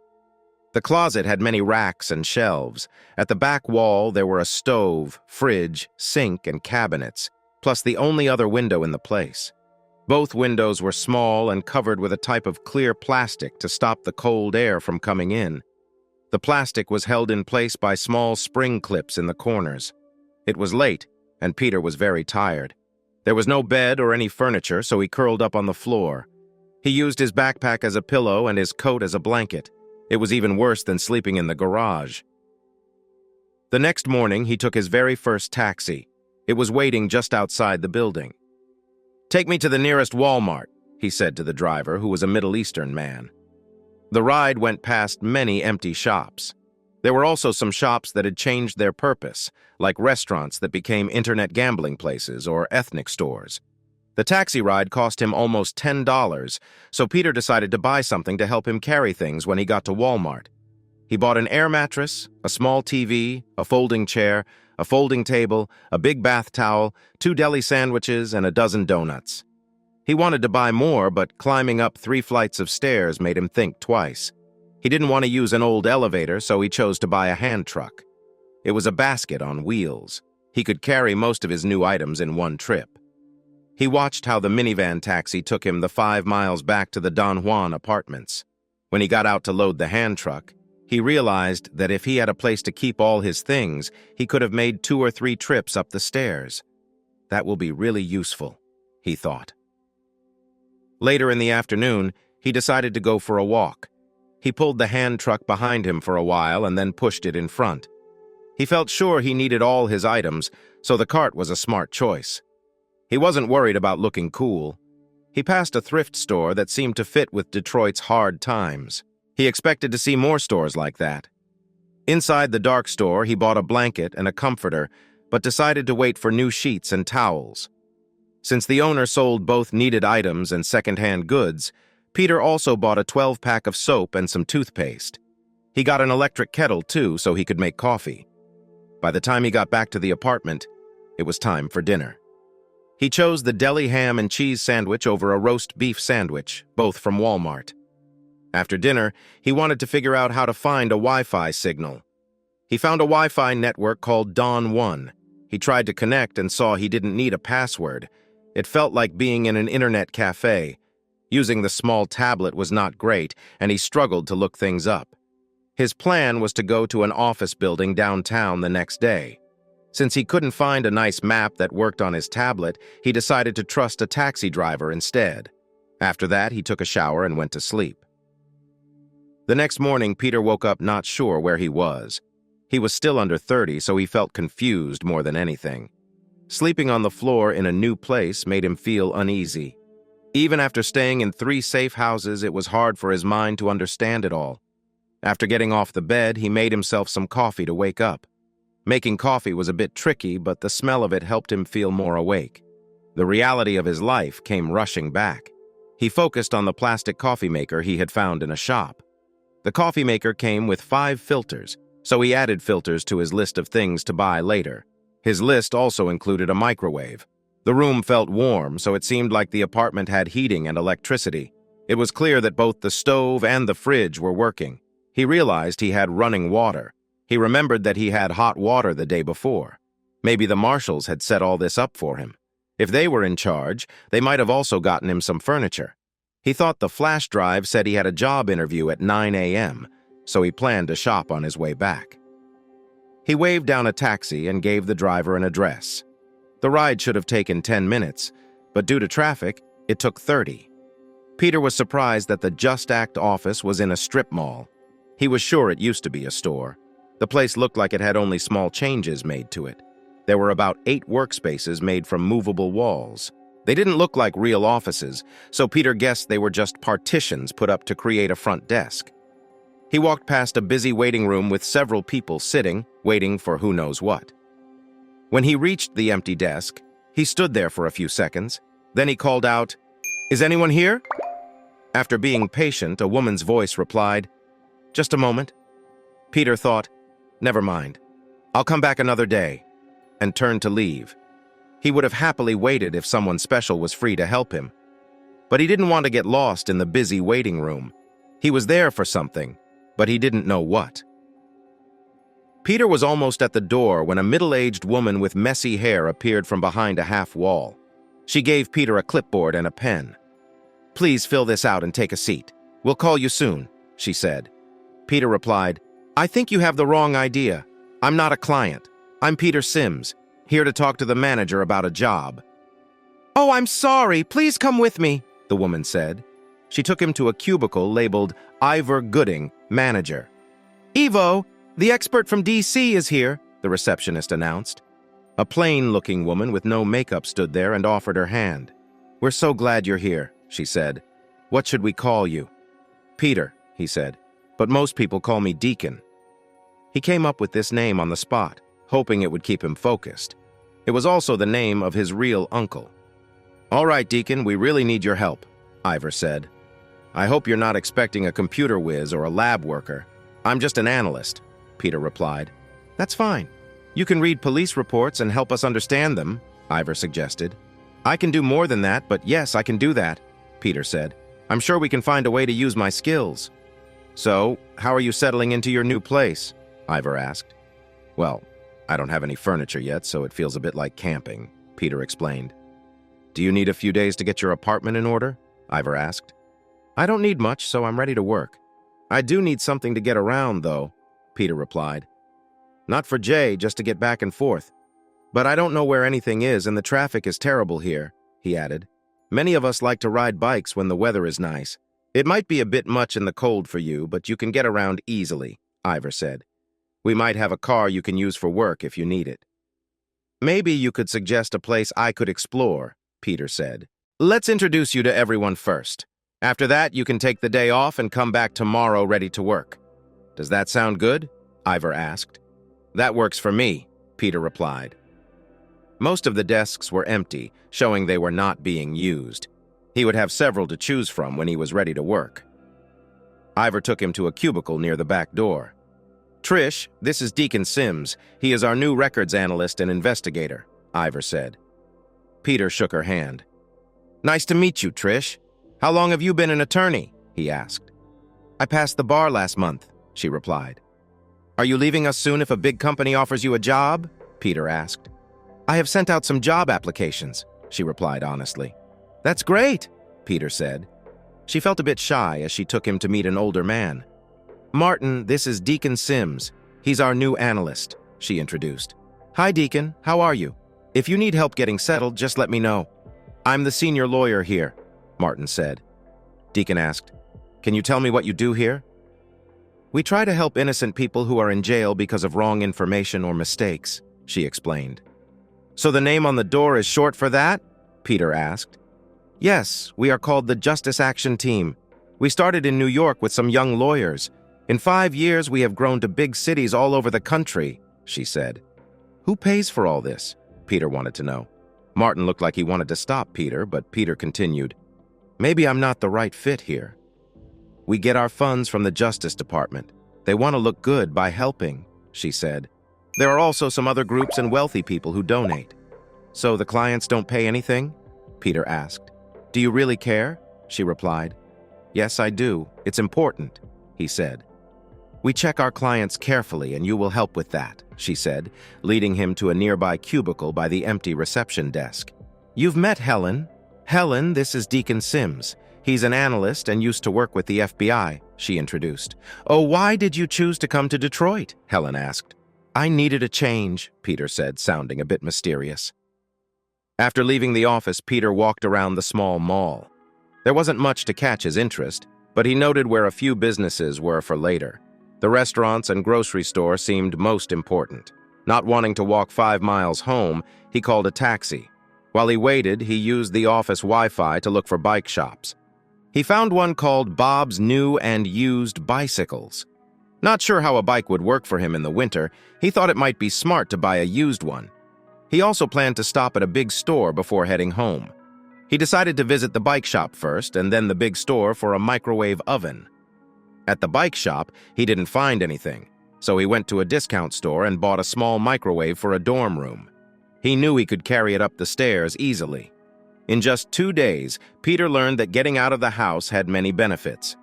The closet had many racks and shelves. At the back wall, there were a stove, fridge, sink, and cabinets, plus the only other window in the place. Both windows were small and covered with a type of clear plastic to stop the cold air from coming in. The plastic was held in place by small spring clips in the corners. It was late, and Peter was very tired. There was no bed or any furniture, so he curled up on the floor. He used his backpack as a pillow and his coat as a blanket. It was even worse than sleeping in the garage. The next morning, he took his very first taxi. It was waiting just outside the building. "Take me to the nearest Walmart," he said to the driver, who was a Middle Eastern man. The ride went past many empty shops. There were also some shops that had changed their purpose, like restaurants that became internet gambling places or ethnic stores. The taxi ride cost him almost $10, so Peter decided to buy something to help him carry things when he got to Walmart. He bought an air mattress, a small TV, a folding chair, a folding table, a big bath towel, 2 deli sandwiches, and a dozen donuts. He wanted to buy more, but climbing up 3 flights of stairs made him think twice. He didn't want to use an old elevator, so he chose to buy a hand truck. It was a basket on wheels. He could carry most of his new items in one trip. He watched how the minivan taxi took him the 5 miles back to the Don Juan apartments. When he got out to load the hand truck, he realized that if he had a place to keep all his things, he could have made 2 or 3 trips up the stairs. That will be really useful, he thought. Later in the afternoon, he decided to go for a walk. He pulled the hand truck behind him for a while and then pushed it in front. He felt sure he needed all his items, so the cart was a smart choice. He wasn't worried about looking cool. He passed a thrift store that seemed to fit with Detroit's hard times. He expected to see more stores like that. Inside the dark store, he bought a blanket and a comforter, but decided to wait for new sheets and towels. Since the owner sold both needed items and second-hand goods, Peter also bought a 12-pack of soap and some toothpaste. He got an electric kettle, too, so he could make coffee. By the time he got back to the apartment, it was time for dinner. He chose the deli ham and cheese sandwich over a roast beef sandwich, both from Walmart. After dinner, he wanted to figure out how to find a Wi-Fi signal. He found a Wi-Fi network called Don One. He tried to connect and saw he didn't need a password. It felt like being in an internet cafe. Using the small tablet was not great, and he struggled to look things up. His plan was to go to an office building downtown the next day. Since he couldn't find a nice map that worked on his tablet, he decided to trust a taxi driver instead. After that, he took a shower and went to sleep. The next morning, Peter woke up not sure where he was. He was still under 30, so he felt confused more than anything. Sleeping on the floor in a new place made him feel uneasy. Even after staying in 3 safe houses, it was hard for his mind to understand it all. After getting off the bed, he made himself some coffee to wake up. Making coffee was a bit tricky, but the smell of it helped him feel more awake. The reality of his life came rushing back. He focused on the plastic coffee maker he had found in a shop. The coffee maker came with 5 filters, so he added filters to his list of things to buy later. His list also included a microwave. The room felt warm, so it seemed like the apartment had heating and electricity. It was clear that both the stove and the fridge were working. He realized he had running water. He remembered that he had hot water the day before. Maybe the marshals had set all this up for him. If they were in charge, they might have also gotten him some furniture. He thought the flash drive said he had a job interview at 9 a.m., so he planned to shop on his way back. He waved down a taxi and gave the driver an address. The ride should have taken 10 minutes, but due to traffic, it took 30. Peter was surprised that the Just Act office was in a strip mall. He was sure it used to be a store. The place looked like it had only small changes made to it. There were about 8 workspaces made from movable walls. They didn't look like real offices, so Peter guessed they were just partitions put up to create a front desk. He walked past a busy waiting room with several people sitting, waiting for who knows what. When he reached the empty desk, he stood there for a few seconds. Then he called out, "Is anyone here?" After being patient, a woman's voice replied, "Just a moment." Peter thought, "Never mind. I'll come back another day," and turned to leave. He would have happily waited if someone special was free to help him. But he didn't want to get lost in the busy waiting room. He was there for something, but he didn't know what. Peter was almost at the door when a middle-aged woman with messy hair appeared from behind a half wall. She gave Peter a clipboard and a pen. "Please fill this out and take a seat. We'll call you soon," she said. Peter replied, "I think you have the wrong idea. I'm not a client. I'm Peter Sims, here to talk to the manager about a job." "Oh, I'm sorry. Please come with me," the woman said. She took him to a cubicle labeled Ivor Gooding, manager. "Evo, the expert from DC is here," the receptionist announced. A plain-looking woman with no makeup stood there and offered her hand. "We're so glad you're here," she said. "What should we call you?" "Peter," he said, "but most people call me Deacon." He came up with this name on the spot, hoping it would keep him focused. It was also the name of his real uncle. "All right, Deacon, we really need your help," Ivor said. "I hope you're not expecting a computer whiz or a lab worker. I'm just an analyst," Peter replied. "That's fine. You can read police reports and help us understand them," Ivor suggested. "I can do more than that, but yes, I can do that," Peter said. "I'm sure we can find a way to use my skills." "So, how are you settling into your new place?" Ivor asked. "Well, I don't have any furniture yet, so it feels a bit like camping," Peter explained. "Do you need a few days to get your apartment in order?" Ivor asked. "I don't need much, so I'm ready to work. I do need something to get around, though," Peter replied. "Not for Jay, just to get back and forth. But I don't know where anything is, and the traffic is terrible here," he added. "Many of us like to ride bikes when the weather is nice. It might be a bit much in the cold for you, but you can get around easily," Ivor said. "We might have a car you can use for work if you need it." "Maybe you could suggest a place I could explore," Peter said. "Let's introduce you to everyone first. After that, you can take the day off and come back tomorrow ready to work. Does that sound good?" Ivor asked. "That works for me," Peter replied. Most of the desks were empty, showing they were not being used. He would have several to choose from when he was ready to work. Ivor took him to a cubicle near the back door. "Trish, this is Deacon Sims. He is our new records analyst and investigator," Ivor said. Peter shook her hand. "Nice to meet you, Trish. How long have you been an attorney?" he asked. "I passed the bar last month," she replied. "Are you leaving us soon if a big company offers you a job?" Peter asked. "I have sent out some job applications," she replied honestly. "That's great," Peter said. She felt a bit shy as she took him to meet an older man. "Martin, this is Deacon Sims. He's our new analyst," she introduced. "Hi, Deacon. How are you? If you need help getting settled, just let me know. I'm the senior lawyer here," Martin said. Deacon asked, "Can you tell me what you do here?" "We try to help innocent people who are in jail because of wrong information or mistakes," she explained. "So the name on the door is short for that?" Peter asked. "Yes, we are called the Justice Action Team. We started in New York with some young lawyers. In 5 years, we have grown to big cities all over the country," she said. "Who pays for all this?" Peter wanted to know. Martin looked like he wanted to stop Peter, but Peter continued, "Maybe I'm not the right fit here. We get our funds from the Justice Department. They want to look good by helping," she said. "There are also some other groups and wealthy people who donate." "So the clients don't pay anything?" Peter asked. "Do you really care?" she replied. "Yes, I do. It's important," he said. "We check our clients carefully, and you will help with that," she said, leading him to a nearby cubicle by the empty reception desk. "You've met Helen. Helen, this is Deacon Sims. He's an analyst and used to work with the FBI," she introduced. "Oh, why did you choose to come to Detroit?" Helen asked. "I needed a change," Peter said, sounding a bit mysterious. After leaving the office, Peter walked around the small mall. There wasn't much to catch his interest, but he noted where a few businesses were for later. The restaurants and grocery store seemed most important. Not wanting to walk 5 miles home, he called a taxi. While he waited, he used the office Wi-Fi to look for bike shops. He found one called Bob's New and Used Bicycles. Not sure how a bike would work for him in the winter, he thought it might be smart to buy a used one. He also planned to stop at a big store before heading home. He decided to visit the bike shop first and then the big store for a microwave oven. At the bike shop, he didn't find anything, so he went to a discount store and bought a small microwave for a dorm room. He knew he could carry it up the stairs easily. In just 2 days, Peter learned that getting out of the house had many benefits.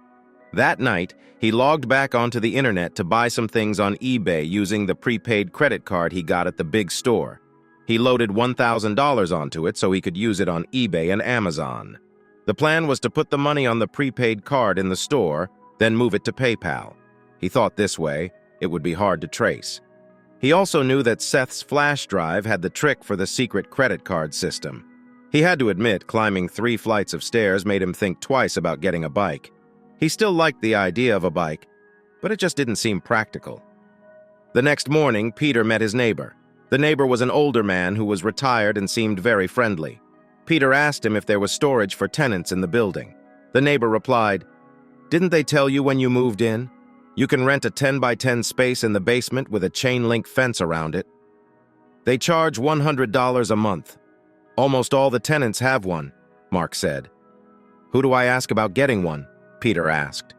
That night, he logged back onto the internet to buy some things on eBay using the prepaid credit card he got at the big store. He loaded $1,000 onto it so he could use it on eBay and Amazon. The plan was to put the money on the prepaid card in the store, then move it to PayPal. He thought this way, it would be hard to trace. He also knew that Seth's flash drive had the trick for the secret credit card system. He had to admit, climbing 3 flights of stairs made him think twice about getting a bike. He still liked the idea of a bike, but it just didn't seem practical. The next morning, Peter met his neighbor. The neighbor was an older man who was retired and seemed very friendly. Peter asked him if there was storage for tenants in the building. The neighbor replied, "Didn't they tell you when you moved in? You can rent a 10 by 10 space in the basement with a chain-link fence around it. They charge $100 a month. Almost all the tenants have one," Mark said. "Who do I ask about getting one?" Peter asked.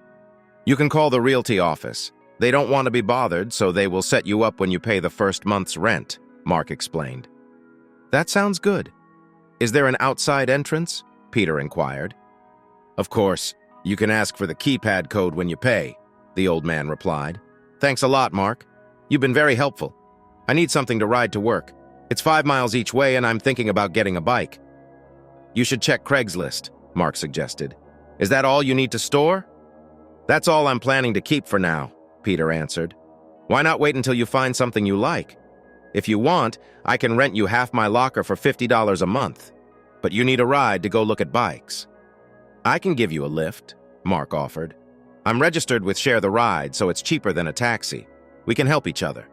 "You can call the realty office. They don't want to be bothered, so they will set you up when you pay the first month's rent," Mark explained. "That sounds good. Is there an outside entrance?" Peter inquired. "Of course. You can ask for the keypad code when you pay," the old man replied. "Thanks a lot, Mark. You've been very helpful. I need something to ride to work. It's 5 miles each way and I'm thinking about getting a bike." "You should check Craigslist," Mark suggested. "Is that all you need to store?" "That's all I'm planning to keep for now," Peter answered. "Why not wait until you find something you like? If you want, I can rent you half my locker for $50 a month. But you need a ride to go look at bikes." "I can give you a lift," Mark offered. "I'm registered with Share the Ride, so it's cheaper than a taxi. We can help each other.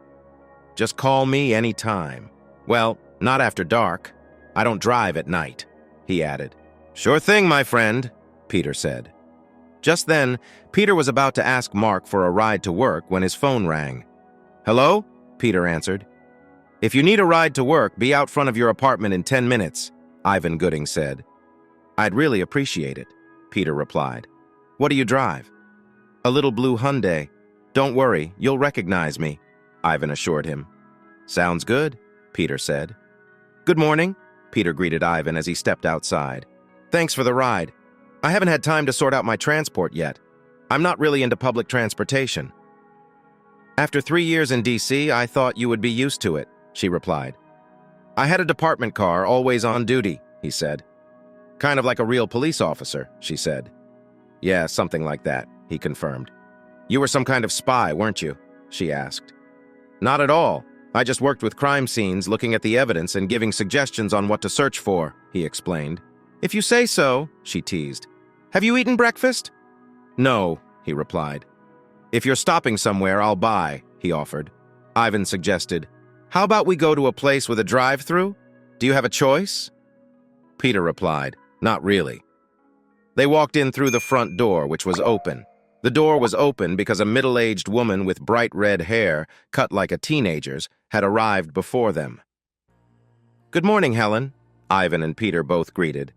Just call me any time. Well, not after dark. I don't drive at night," he added. "Sure thing, my friend," Peter said. Just then, Peter was about to ask Mark for a ride to work when his phone rang. "Hello?" Peter answered. "If you need a ride to work, be out front of your apartment in 10 minutes, Ivan Gooding said. "I'd really appreciate it," Peter replied. "What do you drive?" "A little blue Hyundai. Don't worry, you'll recognize me," Ivan assured him. "Sounds good," Peter said. "Good morning," Peter greeted Ivan as he stepped outside. "Thanks for the ride. I haven't had time to sort out my transport yet. I'm not really into public transportation." "After 3 years in D.C., I thought you would be used to it," she replied. "I had a department car, always on duty," he said. "Kind of like a real police officer," she said. "Yeah, something like that," he confirmed. "You were some kind of spy, weren't you?" she asked. "Not at all. I just worked with crime scenes, looking at the evidence and giving suggestions on what to search for, he explained. If you say so, she teased. Have you eaten breakfast? No, he replied. If you're stopping somewhere, I'll buy, he offered. Ivan suggested, how about we go to a place with a drive-through? Do you have a choice? Peter replied, not really. They walked in through the front door, which was open. The door was open because a middle-aged woman with bright red hair, cut like a teenager's, had arrived before them. Good morning, Helen, Ivan and Peter both greeted.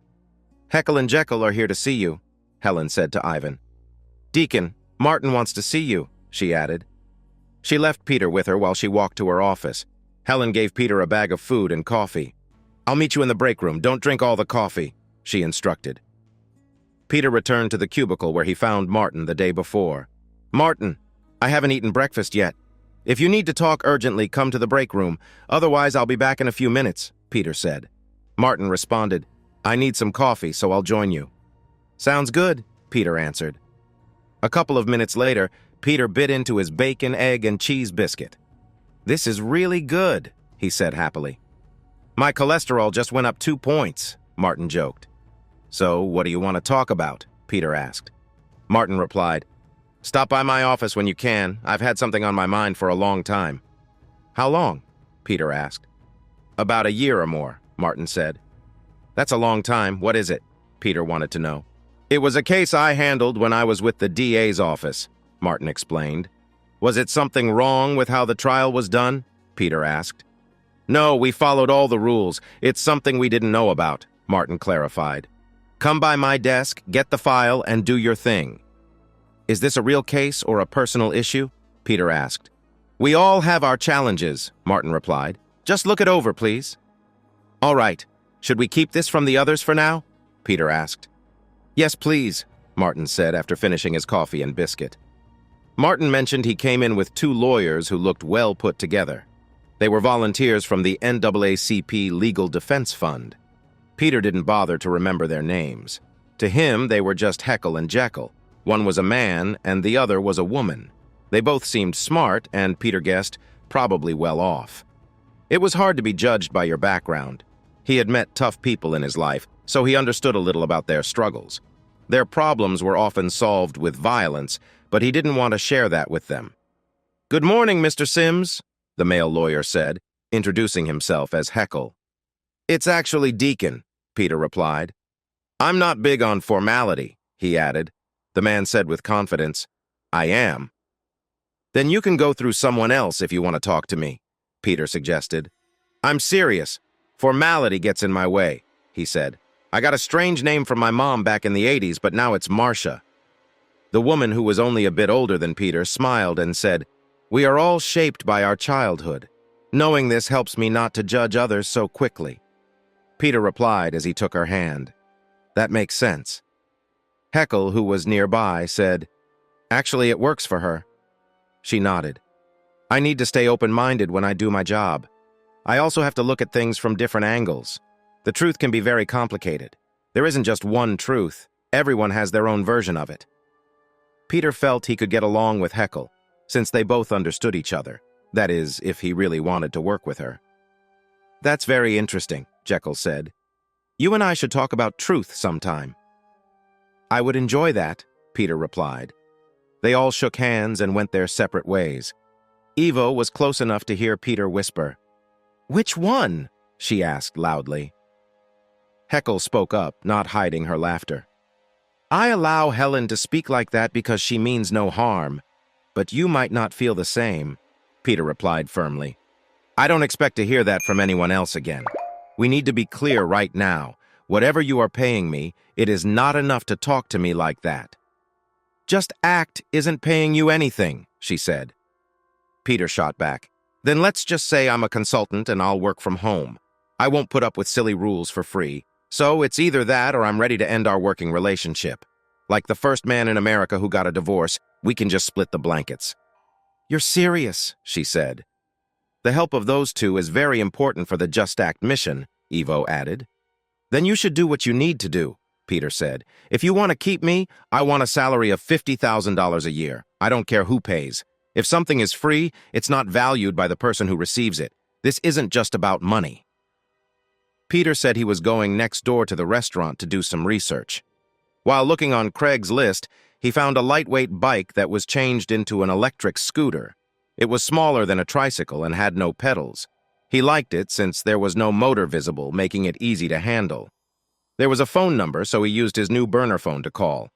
Heckle and Jekyll are here to see you, Helen said to Ivan. Deacon, Martin wants to see you, she added. She left Peter with her while she walked to her office. Helen gave Peter a bag of food and coffee. I'll meet you in the break room. Don't drink all the coffee, she instructed. Peter returned to the cubicle where he found Martin the day before. Martin, I haven't eaten breakfast yet. If you need to talk urgently, come to the break room. Otherwise, I'll be back in a few minutes, Peter said. Martin responded, I need some coffee, so I'll join you. Sounds good, Peter answered. A couple of minutes later, Peter bit into his bacon, egg, and cheese biscuit. This is really good, he said happily. My cholesterol just went up 2 points, Martin joked. So, what do you want to talk about? Peter asked. Martin replied, Stop by my office when you can. I've had something on my mind for a long time. How long? Peter asked. About a year or more, Martin said. That's a long time. What is it? Peter wanted to know. It was a case I handled when I was with the DA's office, Martin explained. Was it something wrong with how the trial was done? Peter asked. No, we followed all the rules. It's something we didn't know about, Martin clarified. Come by my desk, get the file, and do your thing. Is this a real case or a personal issue? Peter asked. We all have our challenges, Martin replied. Just look it over, please. All right. Should we keep this from the others for now? Peter asked. Yes, please, Martin said after finishing his coffee and biscuit. Martin mentioned he came in with 2 lawyers who looked well put together. They were volunteers from the NAACP Legal Defense Fund. Peter didn't bother to remember their names. To him, they were just Heckle and Jekyll. One was a man, and the other was a woman. They both seemed smart, and Peter guessed, probably well off. It was hard to be judged by your background. He had met tough people in his life, so he understood a little about their struggles. Their problems were often solved with violence, but he didn't want to share that with them. Good morning, Mr. Sims, the male lawyer said, introducing himself as Heckle. It's actually Deacon, Peter replied. I'm not big on formality, he added. The man said with confidence, I am. Then you can go through someone else if you want to talk to me, Peter suggested. I'm serious. Formality gets in my way, he said. I got a strange name from my mom back in the 80s, but now it's Marcia. The woman, who was only a bit older than Peter, smiled and said, We are all shaped by our childhood. Knowing this helps me not to judge others so quickly. Peter replied as he took her hand. That makes sense. Heckle, who was nearby, said, Actually, it works for her. She nodded. I need to stay open-minded when I do my job. I also have to look at things from different angles. The truth can be very complicated. There isn't just one truth. Everyone has their own version of it. Peter felt he could get along with Heckle, since they both understood each other. That is, if he really wanted to work with her. That's very interesting, Jekyll said. You and I should talk about truth sometime. I would enjoy that, Peter replied. They all shook hands and went their separate ways. Evo was close enough to hear Peter whisper. Which one? She asked loudly. Heckle spoke up, not hiding her laughter. I allow Helen to speak like that because she means no harm, but you might not feel the same, Peter replied firmly. I don't expect to hear that from anyone else again. We need to be clear right now. Whatever you are paying me, it is not enough to talk to me like that. Just act isn't paying you anything, she said. Peter shot back. Then let's just say I'm a consultant and I'll work from home. I won't put up with silly rules for free. So it's either that or I'm ready to end our working relationship. Like the first man in America who got a divorce, we can just split the blankets. You're serious, she said. The help of those two is very important for the Just Act mission, Evo added. Then you should do what you need to do, Peter said. If you want to keep me, I want a salary of $50,000 a year. I don't care who pays. If something is free, it's not valued by the person who receives it. This isn't just about money. Peter said he was going next door to the restaurant to do some research. While looking on Craig's list, he found a lightweight bike that was changed into an electric scooter. It was smaller than a tricycle and had no pedals. He liked it since there was no motor visible, making it easy to handle. There was a phone number, so he used his new burner phone to call.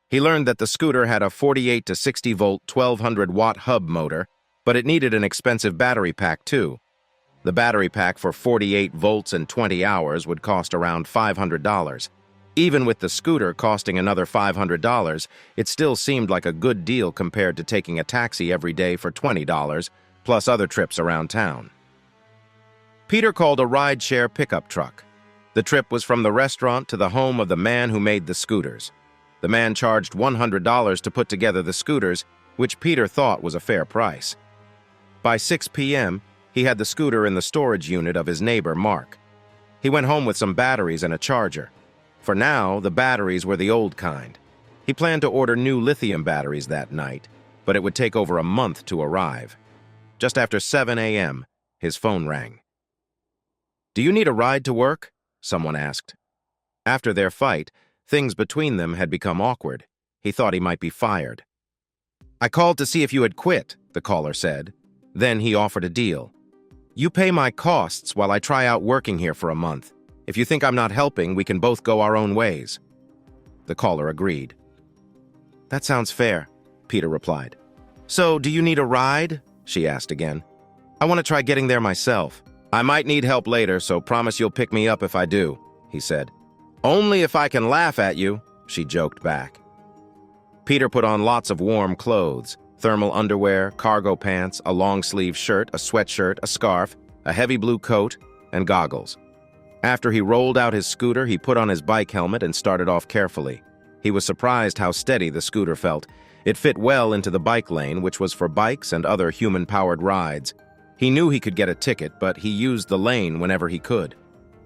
He learned that the scooter had a 48 to 60 volt 1200-watt hub motor, but it needed an expensive battery pack too. The battery pack for 48 volts and 20 hours would cost around $500. Even with the scooter costing another $500, it still seemed like a good deal compared to taking a taxi every day for $20, plus other trips around town. Peter called a ride-share pickup truck. The trip was from the restaurant to the home of the man who made the scooters. The man charged $100 to put together the scooters, which Peter thought was a fair price. By 6 p.m., he had the scooter in the storage unit of his neighbor, Mark. He went home with some batteries and a charger. For now, the batteries were the old kind. He planned to order new lithium batteries that night, but it would take over a month to arrive. Just after 7 a.m., his phone rang. "Do you need a ride to work?" someone asked. After their fight, things between them had become awkward. He thought he might be fired. "I called to see if you had quit," the caller said. Then he offered a deal. "You pay my costs while I try out working here for a month. If you think I'm not helping, we can both go our own ways." The caller agreed. "That sounds fair," Peter replied. "So, do you need a ride?" she asked again. "I want to try getting there myself. I might need help later, so promise you'll pick me up if I do," he said. "Only if I can laugh at you," she joked back. Peter put on lots of warm clothes: thermal underwear, cargo pants, a long-sleeve shirt, a sweatshirt, a scarf, a heavy blue coat, and goggles. After he rolled out his scooter, he put on his bike helmet and started off carefully. He was surprised how steady the scooter felt. It fit well into the bike lane, which was for bikes and other human-powered rides. He knew he could get a ticket, but he used the lane whenever he could.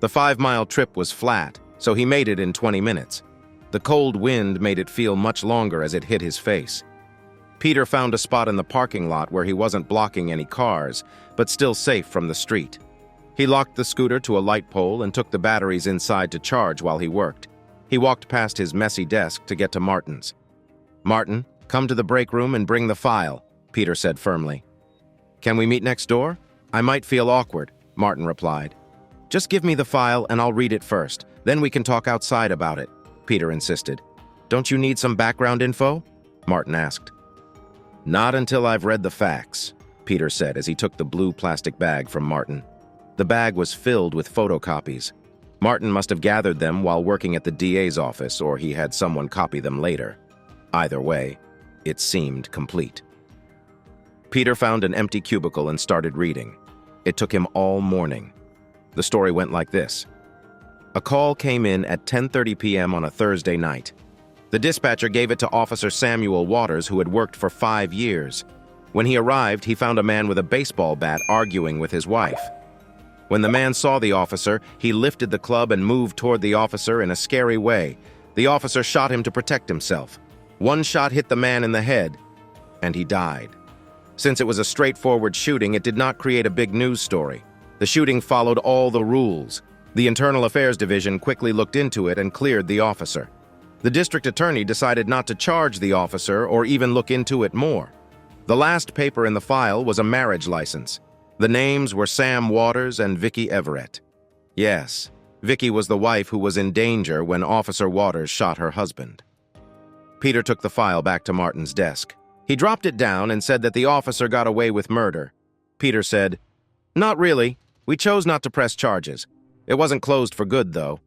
The 5-mile trip was flat, so he made it in 20 minutes. The cold wind made it feel much longer as it hit his face. Peter found a spot in the parking lot where he wasn't blocking any cars, but still safe from the street. He locked the scooter to a light pole and took the batteries inside to charge while he worked. He walked past his messy desk to get to Martin's. "Martin, come to the break room and bring the file," Peter said firmly. "Can we meet next door? I might feel awkward," Martin replied. "Just give me the file and I'll read it first. Then we can talk outside about it," Peter insisted. "Don't you need some background info?" Martin asked. "Not until I've read the facts," Peter said as he took the blue plastic bag from Martin. The bag was filled with photocopies. Martin must have gathered them while working at the DA's office, or he had someone copy them later. Either way, it seemed complete. Peter found an empty cubicle and started reading. It took him all morning. The story went like this. A call came in at 10:30 p.m. on a Thursday night. The dispatcher gave it to Officer Samuel Waters, who had worked for 5 years. When he arrived, he found a man with a baseball bat arguing with his wife. When the man saw the officer, he lifted the club and moved toward the officer in a scary way. The officer shot him to protect himself. One shot hit the man in the head, and he died. Since it was a straightforward shooting, it did not create a big news story. The shooting followed all the rules. The Internal Affairs Division quickly looked into it and cleared the officer. The district attorney decided not to charge the officer or even look into it more. The last paper in the file was a marriage license. The names were Sam Waters and Vicky Everett. Yes, Vicky was the wife who was in danger when Officer Waters shot her husband. Peter took the file back to Martin's desk. He dropped it down and said that the officer got away with murder. Peter said, "Not really. We chose not to press charges. It wasn't closed for good, though.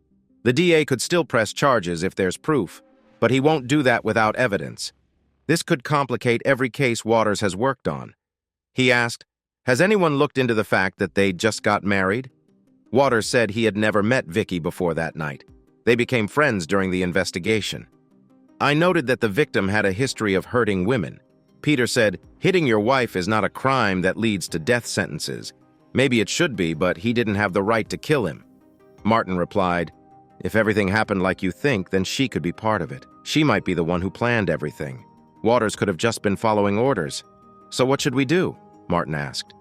The DA could still press charges if there's proof, but he won't do that without evidence. This could complicate every case Waters has worked on." He asked, "Has anyone looked into the fact that they just got married?" Waters said he had never met Vicky before that night. They became friends during the investigation. "I noted that the victim had a history of hurting women." Peter said, "Hitting your wife is not a crime that leads to death sentences. Maybe it should be, but he didn't have the right to kill him." Martin replied, "If everything happened like you think, then she could be part of it. She might be the one who planned everything. Waters could have just been following orders." So what should we do? Martin asked.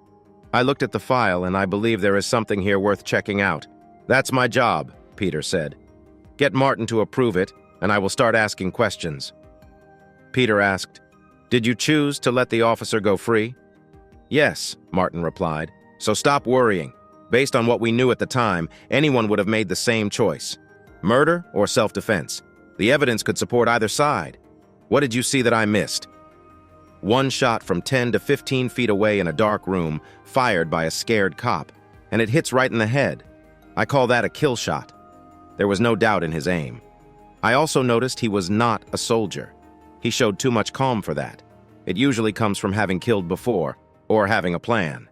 I looked at the file and I believe there is something here worth checking out. That's my job, Peter said. Get Martin to approve it, and I will start asking questions. Peter asked, Did you choose to let the officer go free? Yes, Martin replied. So stop worrying. Based on what we knew at the time, anyone would have made the same choice. Murder or self-defense. The evidence could support either side. What did you see that I missed? One shot from 10 to 15 feet away in a dark room, fired by a scared cop, and it hits right in the head. I call that a kill shot. There was no doubt in his aim. I also noticed he was not a soldier. He showed too much calm for that. It usually comes from having killed before, or having a plan.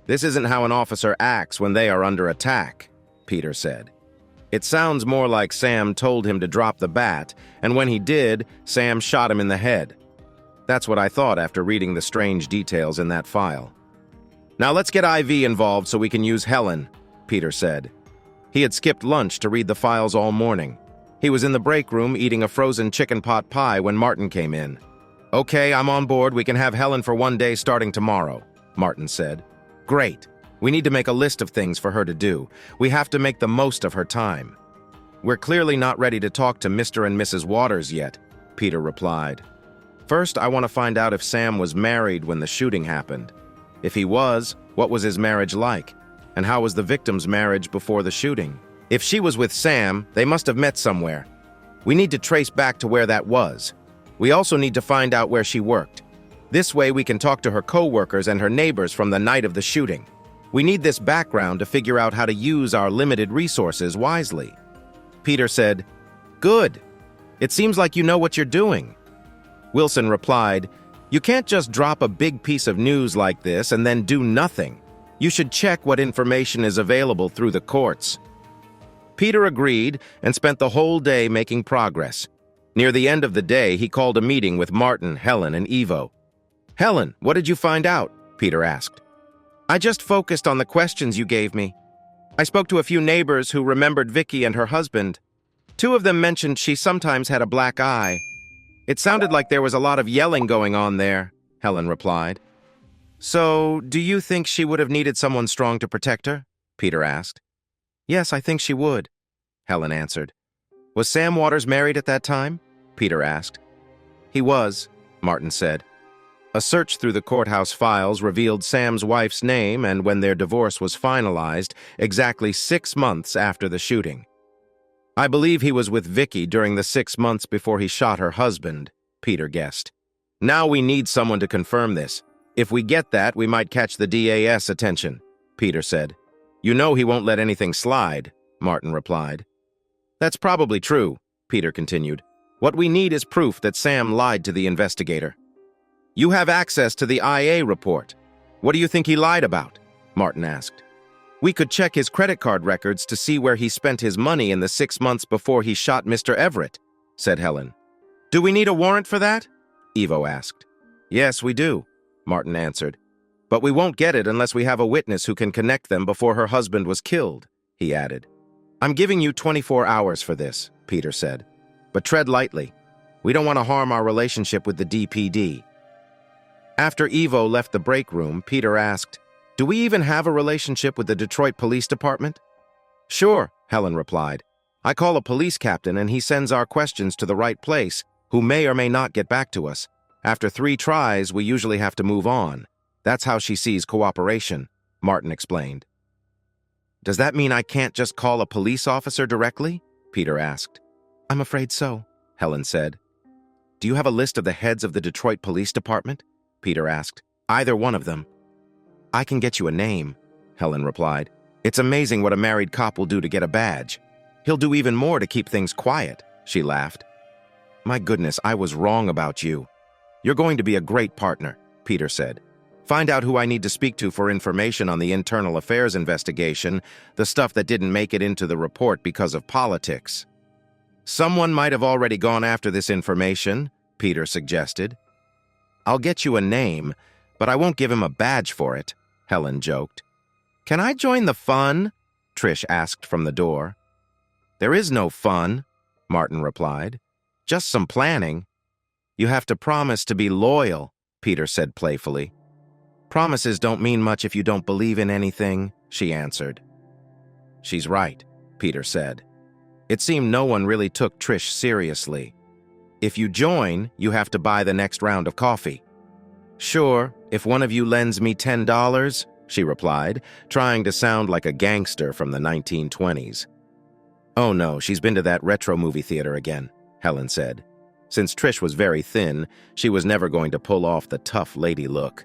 This isn't how an officer acts when they are under attack, Peter said. It sounds more like Sam told him to drop the bat, and when he did, Sam shot him in the head. That's what I thought after reading the strange details in that file. Now let's get IV involved so we can use Helen, Peter said. He had skipped lunch to read the files all morning. He was in the break room eating a frozen chicken pot pie when Martin came in. Okay, I'm on board. We can have Helen for 1 day starting tomorrow, Martin said. Great. We need to make a list of things for her to do. We have to make the most of her time. We're clearly not ready to talk to Mr. and Mrs. Waters yet, Peter replied. First, I want to find out if Sam was married when the shooting happened. If he was, what was his marriage like? And how was the victim's marriage before the shooting? If she was with Sam, they must have met somewhere. We need to trace back to where that was. We also need to find out where she worked. This way we can talk to her co-workers and her neighbors from the night of the shooting. We need this background to figure out how to use our limited resources wisely. Peter said, Good. It seems like you know what you're doing. Wilson replied, You can't just drop a big piece of news like this and then do nothing. You should check what information is available through the courts. Peter agreed and spent the whole day making progress. Near the end of the day, he called a meeting with Martin, Helen, and Ivo. Helen, what did you find out? Peter asked. I just focused on the questions you gave me. I spoke to a few neighbors who remembered Vicky and her husband. 2 of them mentioned she sometimes had a black eye. It sounded like there was a lot of yelling going on there, Helen replied. So, do you think she would have needed someone strong to protect her? Peter asked. Yes, I think she would, Helen answered. Was Sam Waters married at that time? Peter asked. He was, Martin said. A search through the courthouse files revealed Sam's wife's name and when their divorce was finalized, exactly 6 months after the shooting. I believe he was with Vicky during the 6 months before he shot her husband, Peter guessed. Now we need someone to confirm this. If we get that, we might catch the DA's attention, Peter said. You know he won't let anything slide, Martin replied. That's probably true, Peter continued. What we need is proof that Sam lied to the investigator. You have access to the IA report. What do you think he lied about? Martin asked. We could check his credit card records to see where he spent his money in the 6 months before he shot Mr. Everhart, said Helen. Do we need a warrant for that? Ivo asked. Yes, we do, Martin answered. But we won't get it unless we have a witness who can connect them before her husband was killed, he added. I'm giving you 24 hours for this, Peter said. But tread lightly. We don't want to harm our relationship with the DPD. After Ivo left the break room, Peter asked, Do we even have a relationship with the Detroit Police Department? Sure, Helen replied. I call a police captain and he sends our questions to the right place, who may or may not get back to us. After 3 tries, we usually have to move on. That's how she sees cooperation, Martin explained. Does that mean I can't just call a police officer directly? Peter asked. I'm afraid so, Helen said. Do you have a list of the heads of the Detroit Police Department? Peter asked. Either one of them. I can get you a name, Helen replied. It's amazing what a married cop will do to get a badge. He'll do even more to keep things quiet, she laughed. My goodness, I was wrong about you. You're going to be a great partner, Peter said. Find out who I need to speak to for information on the internal affairs investigation, the stuff that didn't make it into the report because of politics. Someone might have already gone after this information, Peter suggested. I'll get you a name, but I won't give him a badge for it, Helen joked. Can I join the fun? Trish asked from the door. There is no fun, Martin replied. Just some planning. You have to promise to be loyal, Peter said playfully. Promises don't mean much if you don't believe in anything, she answered. She's right, Peter said. It seemed no one really took Trish seriously. If you join, you have to buy the next round of coffee. Sure, if one of you lends me $10, she replied, trying to sound like a gangster from the 1920s. Oh no, she's been to that retro movie theater again, Helen said. Since Trish was very thin, she was never going to pull off the tough lady look.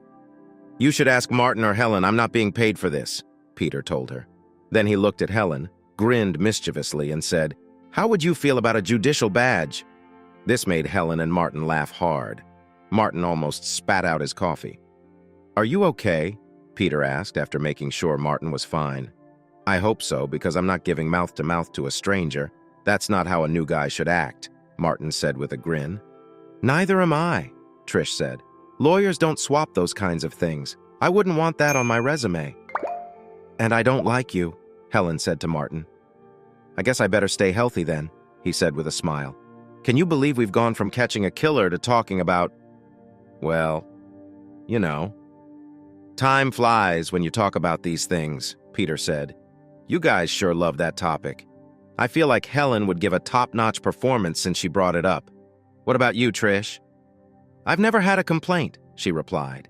You should ask Martin or Helen, I'm not being paid for this, Peter told her. Then he looked at Helen, grinned mischievously, and said, How would you feel about a judicial badge? This made Helen and Martin laugh hard. Martin almost spat out his coffee. Are you okay? Peter asked after making sure Martin was fine. I hope so, because I'm not giving mouth-to-mouth to a stranger. That's not how a new guy should act, Martin said with a grin. Neither am I, Trish said. Lawyers don't swap those kinds of things. I wouldn't want that on my resume. And I don't like you, Helen said to Martin. I guess I better stay healthy then, he said with a smile. Can you believe we've gone from catching a killer to talking about, well, you know. Time flies when you talk about these things, Peter said. You guys sure love that topic. I feel like Helen would give a top-notch performance since she brought it up. What about you, Trish? I've never had a complaint, she replied.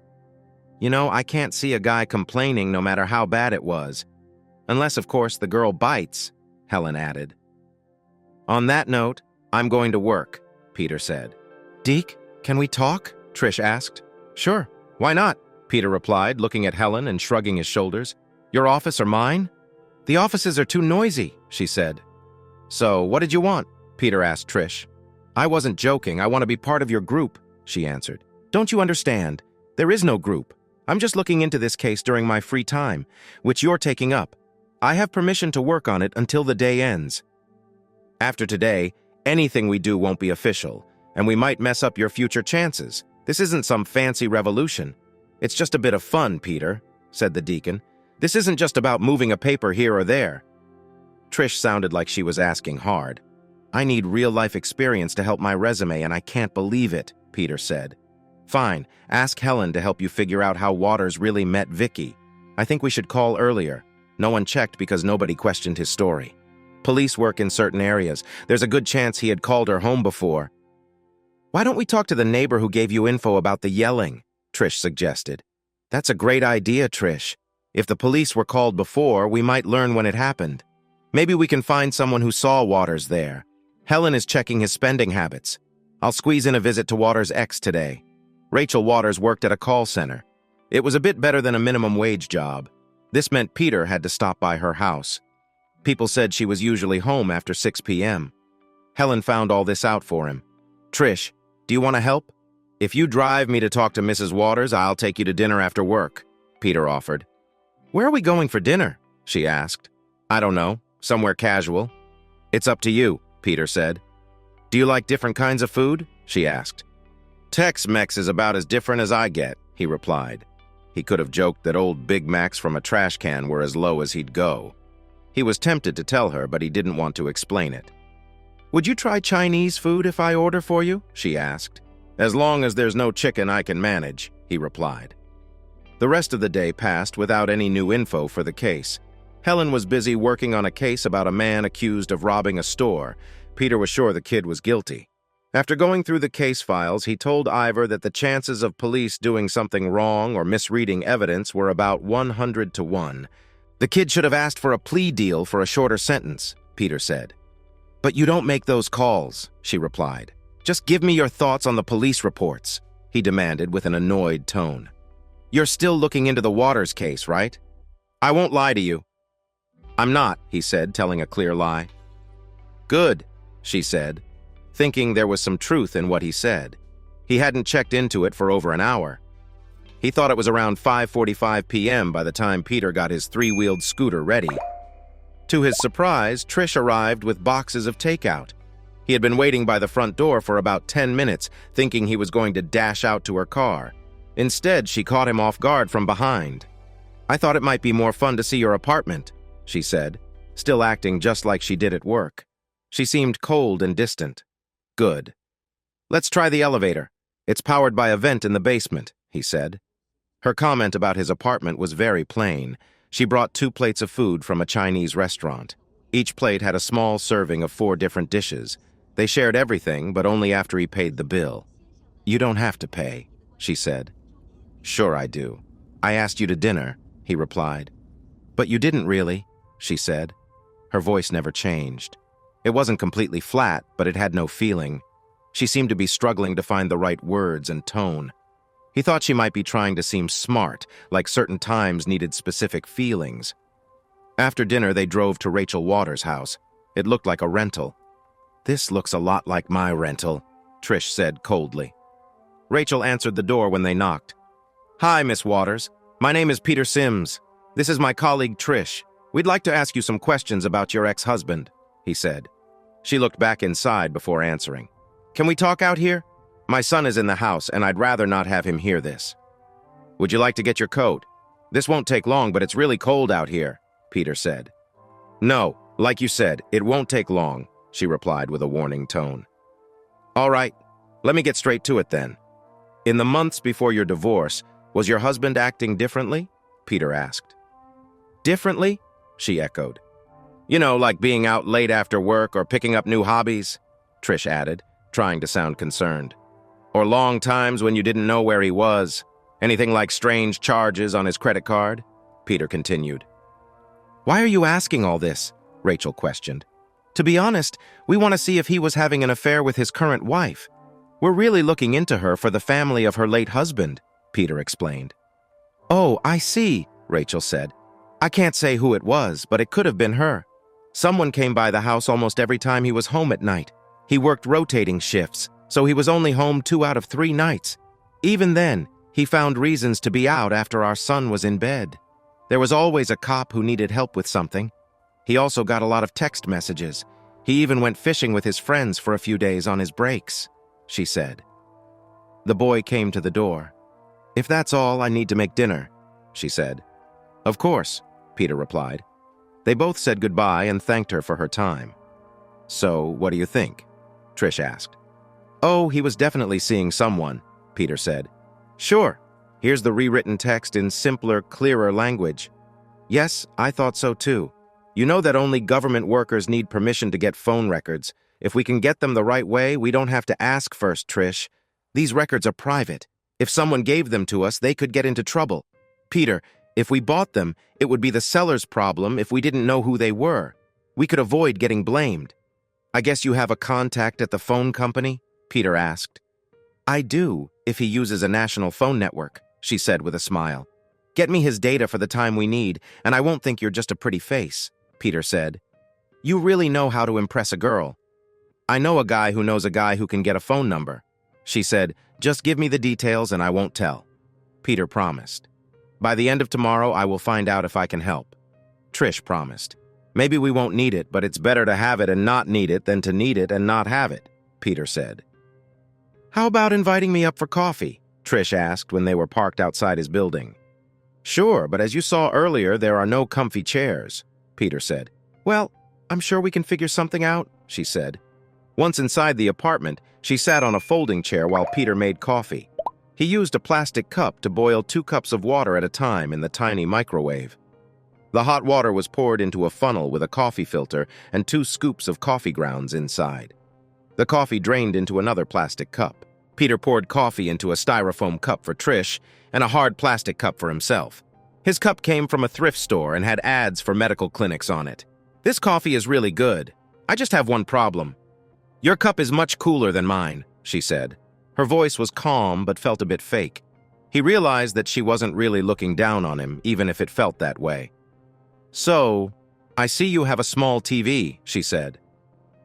You know, I can't see a guy complaining no matter how bad it was. Unless, of course, the girl bites, Helen added. On that note, I'm going to work, Peter said. Deke, can we talk? Trish asked. Sure, why not? Peter replied, looking at Helen and shrugging his shoulders. Your office or mine? The offices are too noisy, she said. So, what did you want? Peter asked Trish. I wasn't joking. I want to be part of your group, she answered. Don't you understand? There is no group. I'm just looking into this case during my free time, which you're taking up. I have permission to work on it until the day ends. After today, anything we do won't be official, and we might mess up your future chances. This isn't some fancy revolution. It's just a bit of fun, Peter, said the deacon. This isn't just about moving a paper here or there. Trish sounded like she was asking hard. I need real-life experience to help my resume, and I can't believe it, Peter said. Fine, ask Helen to help you figure out how Waters really met Vicky. I think we should call earlier. No one checked because nobody questioned his story. Police work in certain areas. There's a good chance he had called her home before. Why don't we talk to the neighbor who gave you info about the yelling? Trish suggested. That's a great idea, Trish. If the police were called before, we might learn when it happened. Maybe we can find someone who saw Waters there. Helen is checking his spending habits. I'll squeeze in a visit to Waters' ex today. Rachel Waters worked at a call center. It was a bit better than a minimum wage job. This meant Peter had to stop by her house. People said she was usually home after 6 p.m. Helen found all this out for him. Trish, do you want to help? If you drive me to talk to Mrs. Waters, I'll take you to dinner after work, Peter offered. Where are we going for dinner? She asked. I don't know, somewhere casual. It's up to you, Peter said. Do you like different kinds of food? She asked. Tex-Mex is about as different as I get, he replied. He could have joked that old Big Macs from a trash can were as low as he'd go. He was tempted to tell her, but he didn't want to explain it. Would you try Chinese food if I order for you? She asked. As long as there's no chicken, I can manage, he replied. The rest of the day passed without any new info for the case. Helen was busy working on a case about a man accused of robbing a store. Peter was sure the kid was guilty. After going through the case files, he told Ivor that the chances of police doing something wrong or misreading evidence were about 100 to 1. The kid should have asked for a plea deal for a shorter sentence, Peter said. But you don't make those calls, she replied. Just give me your thoughts on the police reports, he demanded with an annoyed tone. You're still looking into the Waters case, right? I won't lie to you. I'm not, he said, telling a clear lie. Good, she said, thinking there was some truth in what he said. He hadn't checked into it for over an hour. He thought it was around 5:45 p.m. by the time Peter got his three-wheeled scooter ready. To his surprise, Trish arrived with boxes of takeout. He had been waiting by the front door for about 10 minutes, thinking he was going to dash out to her car. Instead, she caught him off guard from behind. I thought it might be more fun to see your apartment, she said, still acting just like she did at work. She seemed cold and distant. Good. Let's try the elevator. It's powered by a vent in the basement, he said. Her comment about his apartment was very plain. She brought 2 plates of food from a Chinese restaurant. Each plate had a small serving of 4 different dishes. They shared everything, but only after he paid the bill. "You don't have to pay," she said. "Sure I do. I asked you to dinner," he replied. "But you didn't really," she said. Her voice never changed. It wasn't completely flat, but it had no feeling. She seemed to be struggling to find the right words and tone. He thought she might be trying to seem smart, like certain times needed specific feelings. After dinner, they drove to Rachel Waters' house. It looked like a rental. "This looks a lot like my rental," Trish said coldly. Rachel answered the door when they knocked. "Hi, Miss Waters. My name is Peter Sims. This is my colleague Trish. We'd like to ask you some questions about your ex-husband," he said. She looked back inside before answering. "Can we talk out here? My son is in the house, and I'd rather not have him hear this." "Would you like to get your coat? This won't take long, but it's really cold out here," Peter said. "No, like you said, it won't take long," she replied with a warning tone. "All right, let me get straight to it then. In the months before your divorce, was your husband acting differently?" Peter asked. "Differently?" she echoed. "You know, like being out late after work or picking up new hobbies," Trish added, trying to sound concerned. "Or long times when you didn't know where he was. Anything like strange charges on his credit card?" Peter continued. "Why are you asking all this?" Rachel questioned. "To be honest, we want to see if he was having an affair with his current wife. We're really looking into her for the family of her late husband," Peter explained. "Oh, I see," Rachel said. "I can't say who it was, but it could have been her. Someone came by the house almost every time he was home at night. He worked rotating shifts, so he was only home 2 out of 3 nights. Even then, he found reasons to be out after our son was in bed. There was always a cop who needed help with something. He also got a lot of text messages. He even went fishing with his friends for a few days on his breaks," she said. The boy came to the door. "If that's all, I need to make dinner," she said. "Of course," Peter replied. They both said goodbye and thanked her for her time. "So, what do you think?" Trish asked. "Oh, he was definitely seeing someone," Peter said. "Sure. Here's the rewritten text in simpler, clearer language. Yes, I thought so too. You know that only government workers need permission to get phone records. If we can get them the right way, we don't have to ask first, Trish. These records are private. If someone gave them to us, they could get into trouble. Peter, if we bought them, it would be the seller's problem if we didn't know who they were. We could avoid getting blamed." "I guess you have a contact at the phone company?" Peter asked. "I do, if he uses a national phone network," she said with a smile. "Get me his data for the time we need, and I won't think you're just a pretty face," Peter said. "You really know how to impress a girl." "I know a guy who knows a guy who can get a phone number," she said. "Just give me the details and I won't tell." Peter promised. "By the end of tomorrow, I will find out if I can help." Trish promised. "Maybe we won't need it, but it's better to have it and not need it than to need it and not have it," Peter said. "How about inviting me up for coffee?" Trish asked when they were parked outside his building. "Sure, but as you saw earlier, there are no comfy chairs," Peter said. "Well, I'm sure we can figure something out," she said. Once inside the apartment, she sat on a folding chair while Peter made coffee. He used a plastic cup to boil 2 cups of water at a time in the tiny microwave. The hot water was poured into a funnel with a coffee filter and 2 scoops of coffee grounds inside. The coffee drained into another plastic cup. Peter poured coffee into a styrofoam cup for Trish and a hard plastic cup for himself. His cup came from a thrift store and had ads for medical clinics on it. "This coffee is really good. I just have one problem. Your cup is much cooler than mine," she said. Her voice was calm but felt a bit fake. He realized that she wasn't really looking down on him, even if it felt that way. "So, I see you have a small TV," she said.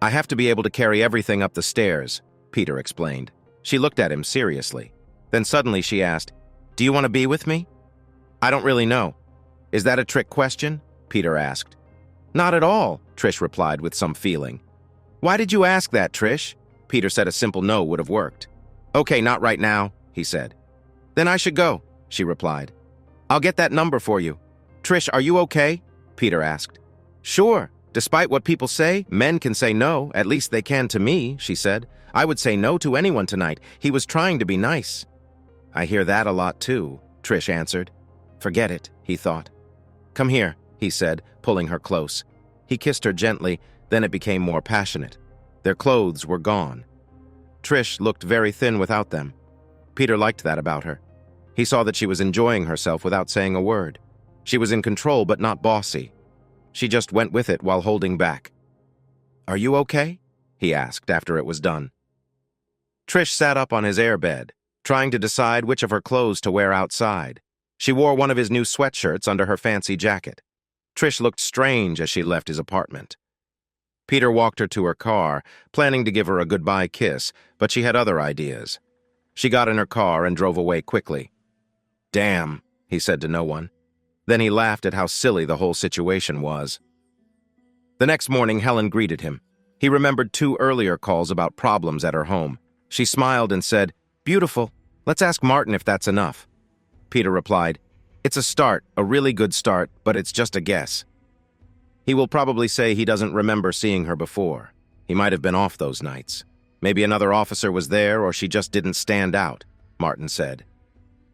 "I have to be able to carry everything up the stairs," Peter explained. She looked at him seriously. Then suddenly she asked, "Do you want to be with me?" "I don't really know." "Is that a trick question?" Peter asked. "Not at all," Trish replied with some feeling. "Why did you ask that, Trish?" Peter said a simple no would have worked. "Okay, not right now," he said. "Then I should go," she replied. "I'll get that number for you." "Trish, are you okay?" Peter asked. "Sure. Despite what people say, men can say no. At least they can to me," she said. "I would say no to anyone tonight. He was trying to be nice." "I hear that a lot too," Trish answered. Forget it, he thought. Come here, he said, pulling her close. He kissed her gently, then it became more passionate. Their clothes were gone. Trish looked very thin without them. Peter liked that about her. He saw that she was enjoying herself without saying a word. She was in control but not bossy. She just went with it while holding back. Are you okay? He asked after it was done. Trish sat up on his airbed, trying to decide which of her clothes to wear outside. She wore one of his new sweatshirts under her fancy jacket. Trish looked strange as she left his apartment. Peter walked her to her car, planning to give her a goodbye kiss, but she had other ideas. She got in her car and drove away quickly. Damn, he said to no one. Then he laughed at how silly the whole situation was. The next morning, Helen greeted him. He remembered 2 earlier calls about problems at her home. She smiled and said, "Beautiful. Let's ask Martin if that's enough." Peter replied, "It's a start, a really good start, but it's just a guess." He will probably say he doesn't remember seeing her before. He might have been off those nights. Maybe another officer was there or she just didn't stand out, Martin said.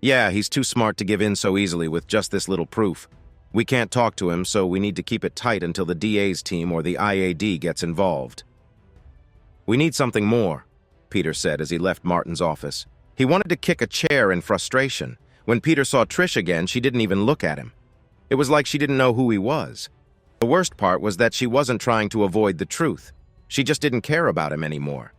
Yeah, he's too smart to give in so easily with just this little proof. We can't talk to him, so we need to keep it tight until the DA's team or the IAD gets involved. We need something more, Peter said as he left Martin's office. He wanted to kick a chair in frustration. When Peter saw Trish again, she didn't even look at him. It was like she didn't know who he was. The worst part was that she wasn't trying to avoid the truth. She just didn't care about him anymore.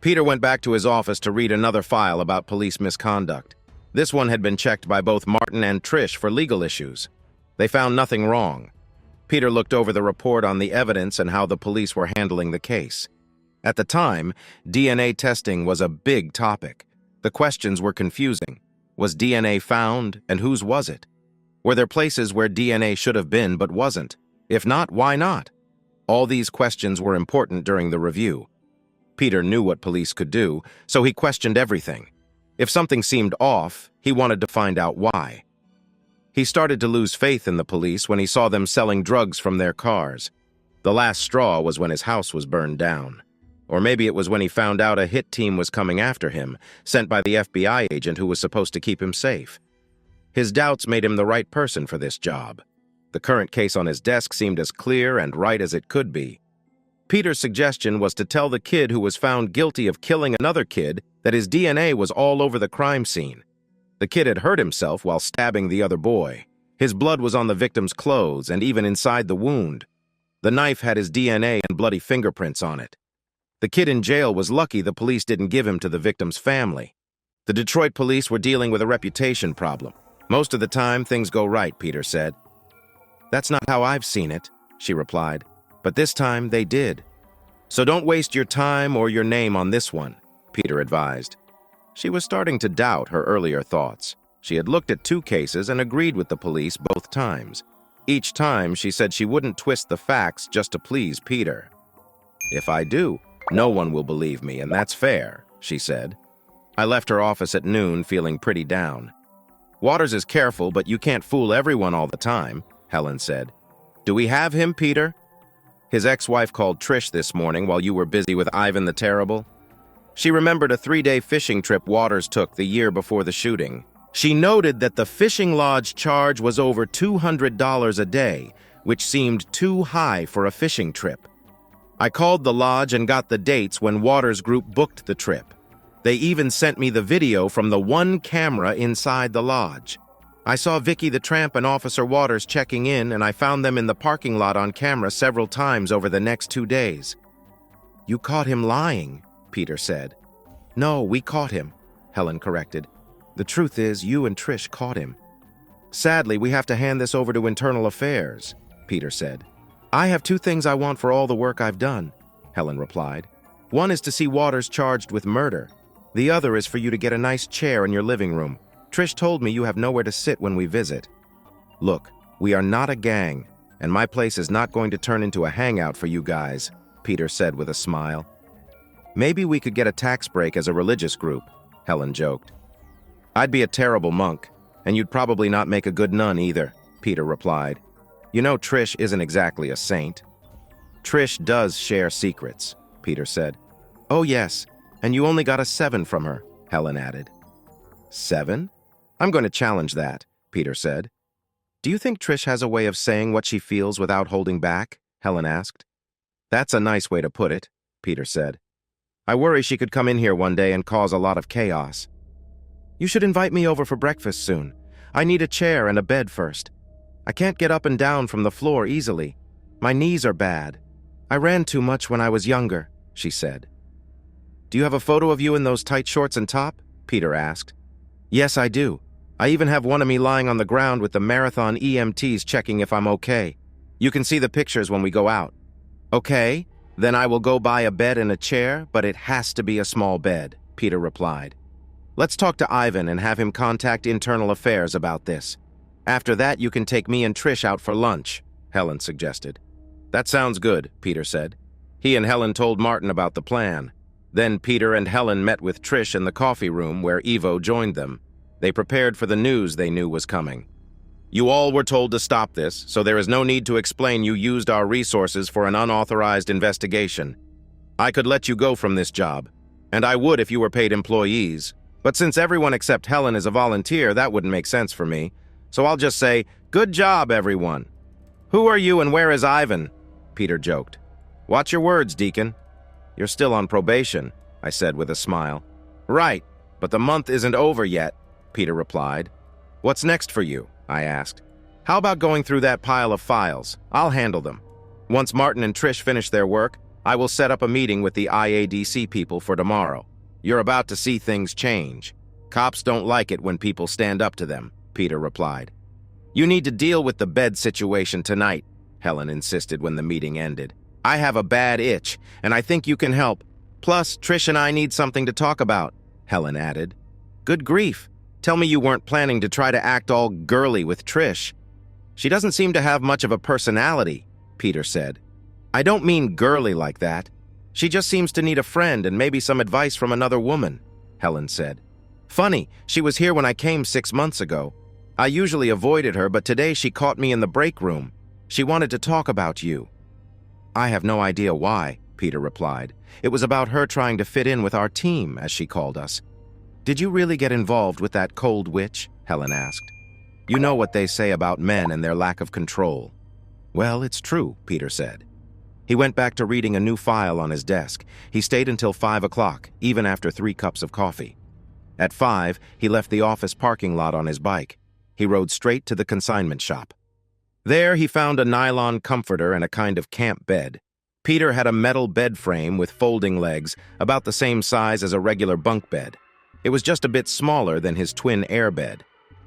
Peter went back to his office to read another file about police misconduct. This one had been checked by both Martin and Trish for legal issues. They found nothing wrong. Peter looked over the report on the evidence and how the police were handling the case. At the time, DNA testing was a big topic. The questions were confusing. Was DNA found, and whose was it? Were there places where DNA should have been but wasn't? If not, why not? All these questions were important during the review. Peter knew what police could do, so he questioned everything. If something seemed off, he wanted to find out why. He started to lose faith in the police when he saw them selling drugs from their cars. The last straw was when his house was burned down. Or maybe it was when he found out a hit team was coming after him, sent by the FBI agent who was supposed to keep him safe. His doubts made him the right person for this job. The current case on his desk seemed as clear and right as it could be. Peter's suggestion was to tell the kid who was found guilty of killing another kid that his DNA was all over the crime scene. The kid had hurt himself while stabbing the other boy. His blood was on the victim's clothes and even inside the wound. The knife had his DNA and bloody fingerprints on it. The kid in jail was lucky the police didn't give him to the victim's family. The Detroit police were dealing with a reputation problem. Most of the time, things go right, Peter said. That's not how I've seen it, she replied. But this time, they did. So don't waste your time or your name on this one, Peter advised. She was starting to doubt her earlier thoughts. She had looked at 2 cases and agreed with the police both times. Each time, she said she wouldn't twist the facts just to please Peter. If I do, no one will believe me, and that's fair, she said. I left her office at noon feeling pretty down. Waters is careful, but you can't fool everyone all the time, Helen said. Do we have him, Peter? His ex-wife called Trish this morning while you were busy with Ivan the Terrible. She remembered a 3-day fishing trip Waters took the year before the shooting. She noted that the fishing lodge charge was over $200 a day, which seemed too high for a fishing trip. I called the lodge and got the dates when Waters Group booked the trip. They even sent me the video from the one camera inside the lodge. I saw Vicky the Tramp and Officer Waters checking in, and I found them in the parking lot on camera several times over the next 2 days. You caught him lying, Peter said. No, we caught him, Helen corrected. The truth is, you and Trish caught him. Sadly, we have to hand this over to Internal Affairs, Peter said. I have 2 things I want for all the work I've done, Helen replied. One is to see Waters charged with murder. The other is for you to get a nice chair in your living room. Trish told me you have nowhere to sit when we visit. Look, we are not a gang, and my place is not going to turn into a hangout for you guys, Peter said with a smile. Maybe we could get a tax break as a religious group, Helen joked. I'd be a terrible monk, and you'd probably not make a good nun either, Peter replied. You know Trish isn't exactly a saint. Trish does share secrets, Peter said. Oh yes, and you only got a 7 from her, Helen added. 7? I'm going to challenge that, Peter said. Do you think Trish has a way of saying what she feels without holding back? Helen asked. That's a nice way to put it, Peter said. I worry she could come in here one day and cause a lot of chaos. You should invite me over for breakfast soon. I need a chair and a bed first. I can't get up and down from the floor easily. My knees are bad. I ran too much when I was younger, she said. Do you have a photo of you in those tight shorts and top? Peter asked. Yes, I do. I even have one of me lying on the ground with the marathon EMTs checking if I'm okay. You can see the pictures when we go out. Okay, then I will go buy a bed and a chair, but it has to be a small bed, Peter replied. Let's talk to Ivan and have him contact Internal Affairs about this. After that, you can take me and Trish out for lunch, Helen suggested. That sounds good, Peter said. He and Helen told Martin about the plan. Then Peter and Helen met with Trish in the coffee room where Ivo joined them. They prepared for the news they knew was coming. You all were told to stop this, so there is no need to explain you used our resources for an unauthorized investigation. I could let you go from this job, and I would if you were paid employees, but since everyone except Helen is a volunteer, that wouldn't make sense for me. So I'll just say, good job, everyone. Who are you and where is Ivan? Peter joked. Watch your words, Deacon. You're still on probation, I said with a smile. Right, but the month isn't over yet, Peter replied. What's next for you? I asked. How about going through that pile of files? I'll handle them. Once Martin and Trish finish their work, I will set up a meeting with the IADC people for tomorrow. You're about to see things change. Cops don't like it when people stand up to them, Peter replied. You need to deal with the bed situation tonight, Helen insisted when the meeting ended. I have a bad itch, and I think you can help. Plus, Trish and I need something to talk about, Helen added. Good grief. Tell me you weren't planning to try to act all girly with Trish. She doesn't seem to have much of a personality, Peter said. I don't mean girly like that. She just seems to need a friend and maybe some advice from another woman, Helen said. Funny, she was here when I came 6 months ago. I usually avoided her, but today she caught me in the break room. She wanted to talk about you. I have no idea why, Peter replied. It was about her trying to fit in with our team, as she called us. Did you really get involved with that cold witch? Helen asked. You know what they say about men and their lack of control. Well, it's true, Peter said. He went back to reading a new file on his desk. He stayed until 5 o'clock, even after 3 cups of coffee. At 5, he left the office parking lot on his bike. He rode straight to the consignment shop. There, he found a nylon comforter and a kind of camp bed. Peter had a metal bed frame with folding legs, about the same size as a regular bunk bed. It was just a bit smaller than his twin air bed.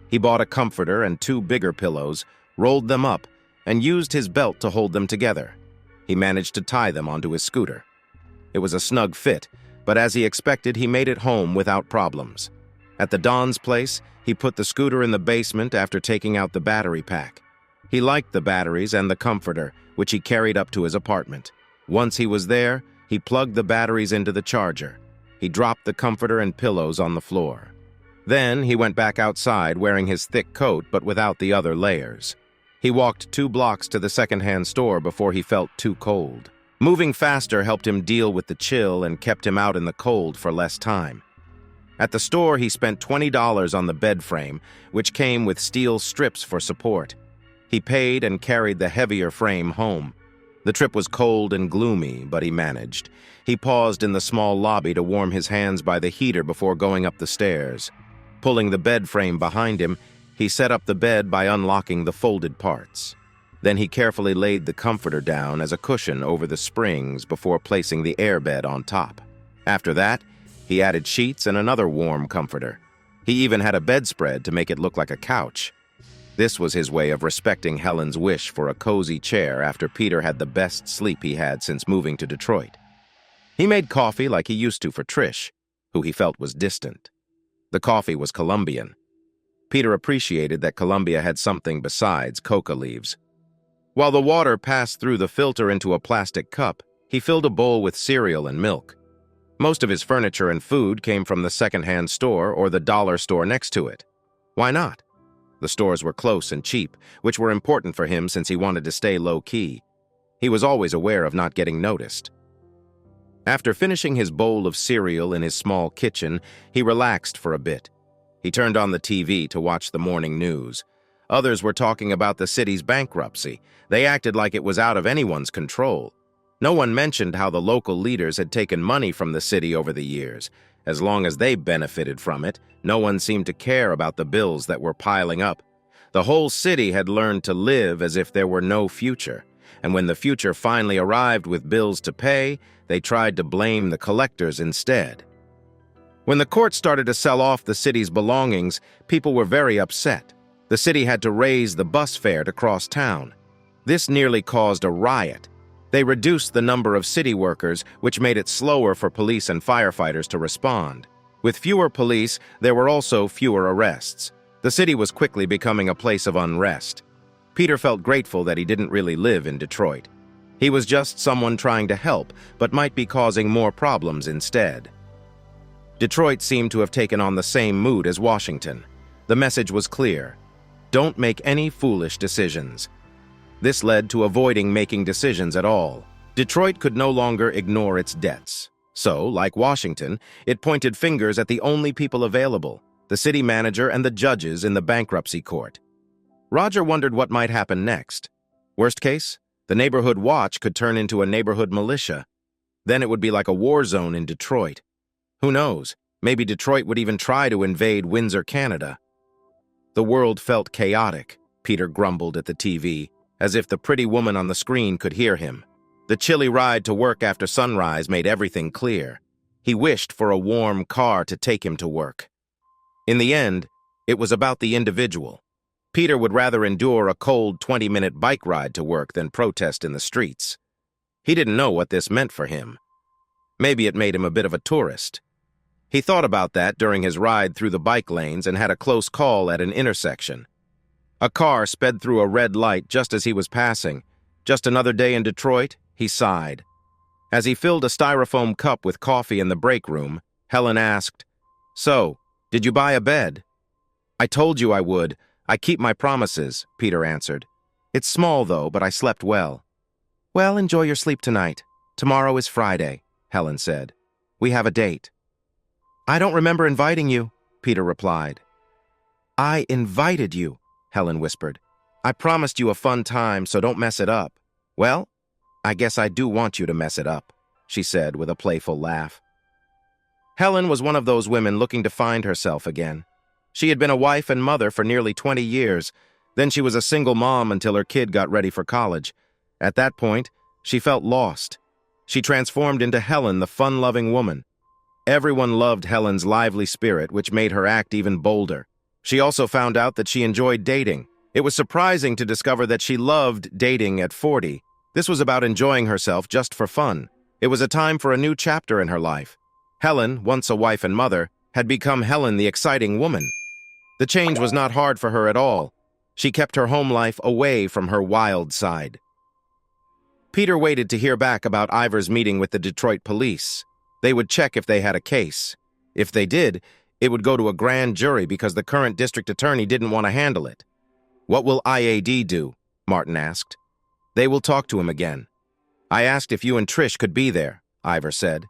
He bought a comforter and 2 bigger pillows, rolled them up, and used his belt to hold them together. He managed to tie them onto his scooter. It was a snug fit, but as he expected, he made it home without problems. At the Don's place, he put the scooter in the basement after taking out the battery pack. He liked the batteries and the comforter, which he carried up to his apartment. Once he was there, he plugged the batteries into the charger. He dropped the comforter and pillows on the floor. Then he went back outside wearing his thick coat but without the other layers. He walked 2 blocks to the second-hand store before he felt too cold. Moving faster helped him deal with the chill and kept him out in the cold for less time. At the store, he spent $20 on the bed frame, which came with steel strips for support. He paid and carried the heavier frame home. The trip was cold and gloomy, but he managed. He paused in the small lobby to warm his hands by the heater before going up the stairs. Pulling the bed frame behind him, he set up the bed by unlocking the folded parts. Then he carefully laid the comforter down as a cushion over the springs before placing the airbed on top. After that, he added sheets and another warm comforter. He even had a bedspread to make it look like a couch. This was his way of respecting Helen's wish for a cozy chair after Peter had the best sleep he had since moving to Detroit. He made coffee like he used to for Trish, who he felt was distant. The coffee was Colombian. Peter appreciated that Colombia had something besides coca leaves. While the water passed through the filter into a plastic cup, he filled a bowl with cereal and milk. Most of his furniture and food came from the second-hand store or the dollar store next to it. Why not? The stores were close and cheap, which were important for him since he wanted to stay low-key. He was always aware of not getting noticed. After finishing his bowl of cereal in his small kitchen, he relaxed for a bit. He turned on the TV to watch the morning news. Others were talking about the city's bankruptcy. They acted like it was out of anyone's control. No one mentioned how the local leaders had taken money from the city over the years. As long as they benefited from it, no one seemed to care about the bills that were piling up. The whole city had learned to live as if there were no future. And when the future finally arrived with bills to pay, they tried to blame the collectors instead. When the court started to sell off the city's belongings, people were very upset. The city had to raise the bus fare to cross town. This nearly caused a riot. They reduced the number of city workers, which made it slower for police and firefighters to respond. With fewer police, there were also fewer arrests. The city was quickly becoming a place of unrest. Peter felt grateful that he didn't really live in Detroit. He was just someone trying to help, but might be causing more problems instead. Detroit seemed to have taken on the same mood as Washington. The message was clear: don't make any foolish decisions. This led to avoiding making decisions at all. Detroit could no longer ignore its debts. So, like Washington, it pointed fingers at the only people available: the city manager and the judges in the bankruptcy court. Roger wondered what might happen next. Worst case, the neighborhood watch could turn into a neighborhood militia. Then it would be like a war zone in Detroit. Who knows? Maybe Detroit would even try to invade Windsor, Canada. The world felt chaotic, Peter grumbled at the TV, as if the pretty woman on the screen could hear him. The chilly ride to work after sunrise made everything clear. He wished for a warm car to take him to work. In the end, it was about the individual. Peter would rather endure a cold 20-minute bike ride to work than protest in the streets. He didn't know what this meant for him. Maybe it made him a bit of a tourist. He thought about that during his ride through the bike lanes and had a close call at an intersection. A car sped through a red light just as he was passing. Just another day in Detroit, he sighed. As he filled a styrofoam cup with coffee in the break room, Helen asked, "So, did you buy a bed?" "I told you I would. I keep my promises," Peter answered. "It's small, though, but I slept well." "Well, enjoy your sleep tonight. Tomorrow is Friday," Helen said. "We have a date." "I don't remember inviting you," Peter replied. "I invited you," Helen whispered. "I promised you a fun time, so don't mess it up." "Well, I guess I do want you to mess it up," she said with a playful laugh. Helen was one of those women looking to find herself again. She had been a wife and mother for nearly 20 years. Then she was a single mom until her kid got ready for college. At that point, she felt lost. She transformed into Helen, the fun-loving woman. Everyone loved Helen's lively spirit, which made her act even bolder. She also found out that she enjoyed dating. It was surprising to discover that she loved dating at 40. This was about enjoying herself just for fun. It was a time for a new chapter in her life. Helen, once a wife and mother, had become Helen, the exciting woman. The change was not hard for her at all. She kept her home life away from her wild side. Peter waited to hear back about Ivor's meeting with the Detroit police. They would check if they had a case. If they did, it would go to a grand jury because the current district attorney didn't want to handle it. "What will IAD do?" Martin asked. "They will talk to him again." "I asked if you and Trish could be there," Ivor said.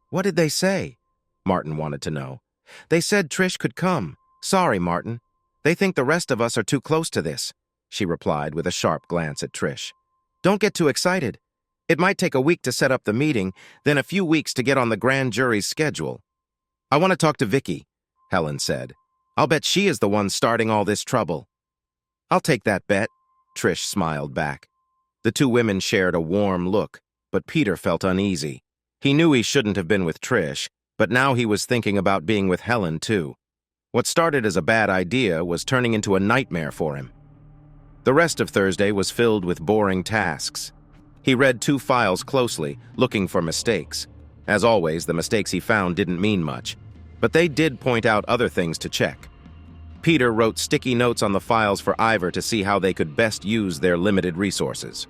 "What did they say?" Martin wanted to know. "They said Trish could come. Sorry, Martin. They think the rest of us are too close to this," she replied with a sharp glance at Trish. "Don't get too excited. It might take a week to set up the meeting, then a few weeks to get on the grand jury's schedule." "I want to talk to Vicky," Helen said. "I'll bet she is the one starting all this trouble." "I'll take that bet," Trish smiled back. The two women shared a warm look, but Peter felt uneasy. He knew he shouldn't have been with Trish, but now he was thinking about being with Helen too. What started as a bad idea was turning into a nightmare for him. The rest of Thursday was filled with boring tasks. He read 2 files closely, looking for mistakes. As always, the mistakes he found didn't mean much, but they did point out other things to check. Peter wrote sticky notes on the files for Ivor to see how they could best use their limited resources.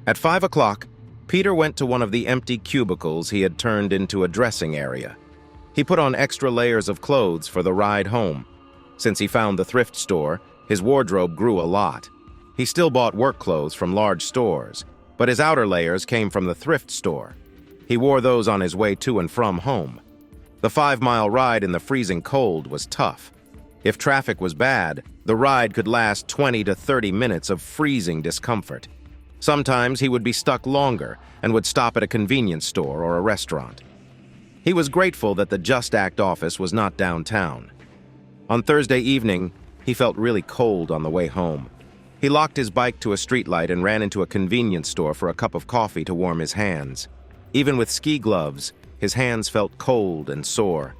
At 5 o'clock, Peter went to one of the empty cubicles he had turned into a dressing area. He put on extra layers of clothes for the ride home. Since he found the thrift store, his wardrobe grew a lot. He still bought work clothes from large stores, but his outer layers came from the thrift store. He wore those on his way to and from home. The 5-mile ride in the freezing cold was tough. If traffic was bad, the ride could last 20 to 30 minutes of freezing discomfort. Sometimes he would be stuck longer and would stop at a convenience store or a restaurant. He was grateful that the Just Act office was not downtown. On Thursday evening, he felt really cold on the way home. He locked his bike to a streetlight and ran into a convenience store for a cup of coffee to warm his hands. Even with ski gloves, his hands felt cold and sore.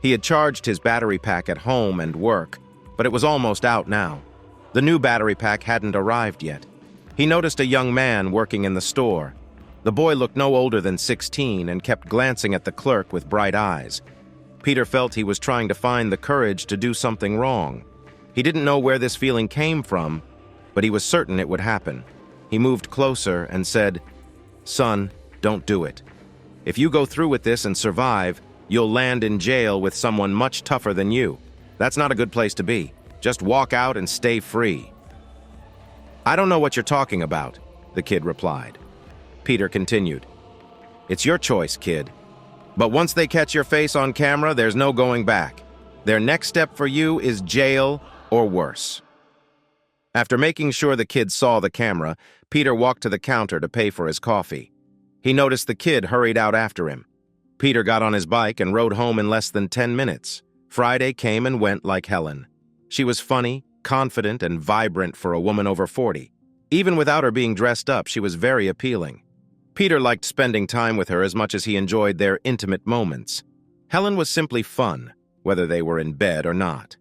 He had charged his battery pack at home and work, but it was almost out now. The new battery pack hadn't arrived yet. He noticed a young man working in the store. The boy looked no older than 16 and kept glancing at the clerk with bright eyes. Peter felt he was trying to find the courage to do something wrong. He didn't know where this feeling came from, but he was certain it would happen. He moved closer and said, "Son, don't do it. If you go through with this and survive, you'll land in jail with someone much tougher than you. That's not a good place to be. Just walk out and stay free." "I don't know what you're talking about," the kid replied. Peter continued, "It's your choice, kid. But once they catch your face on camera, there's no going back. Their next step for you is jail or worse." After making sure the kid saw the camera, Peter walked to the counter to pay for his coffee. He noticed the kid hurried out after him. Peter got on his bike and rode home in less than 10 minutes. Friday came and went like Helen. She was funny, confident, and vibrant for a woman over 40. Even without her being dressed up, she was very appealing. Peter liked spending time with her as much as he enjoyed their intimate moments. Helen was simply fun, whether they were in bed or not.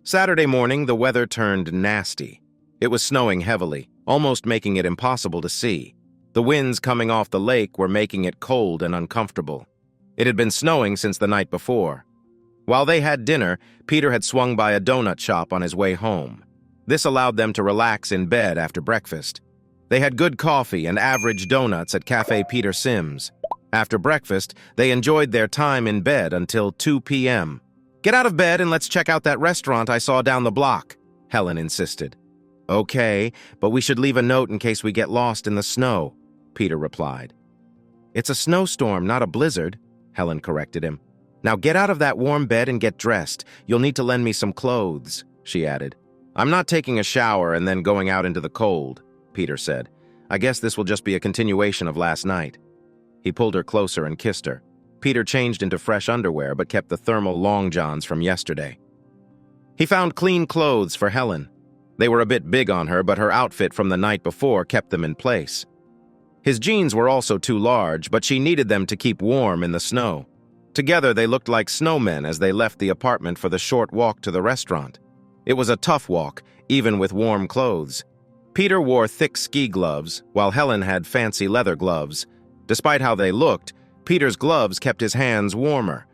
Saturday morning, the weather turned nasty. It was snowing heavily, almost making it impossible to see. The winds coming off the lake were making it cold and uncomfortable. It had been snowing since the night before. While they had dinner, Peter had swung by a donut shop on his way home. This allowed them to relax in bed after breakfast. They had good coffee and average donuts at Cafe Peter Sim's. After breakfast, they enjoyed their time in bed until 2 p.m. "Get out of bed and let's check out that restaurant I saw down the block," Helen insisted. "Okay, but we should leave a note in case we get lost in the snow," Peter replied. "It's a snowstorm, not a blizzard," Helen corrected him. "Now get out of that warm bed and get dressed. You'll need to lend me some clothes," she added. "I'm not taking a shower and then going out into the cold," Peter said. "I guess this will just be a continuation of last night." He pulled her closer and kissed her. Peter changed into fresh underwear but kept the thermal long johns from yesterday. He found clean clothes for Helen. They were a bit big on her, but her outfit from the night before kept them in place. His jeans were also too large, but she needed them to keep warm in the snow. Together they looked like snowmen as they left the apartment for the short walk to the restaurant. It was a tough walk, even with warm clothes. Peter wore thick ski gloves, while Helen had fancy leather gloves. Despite how they looked, Peter's gloves kept his hands warmer.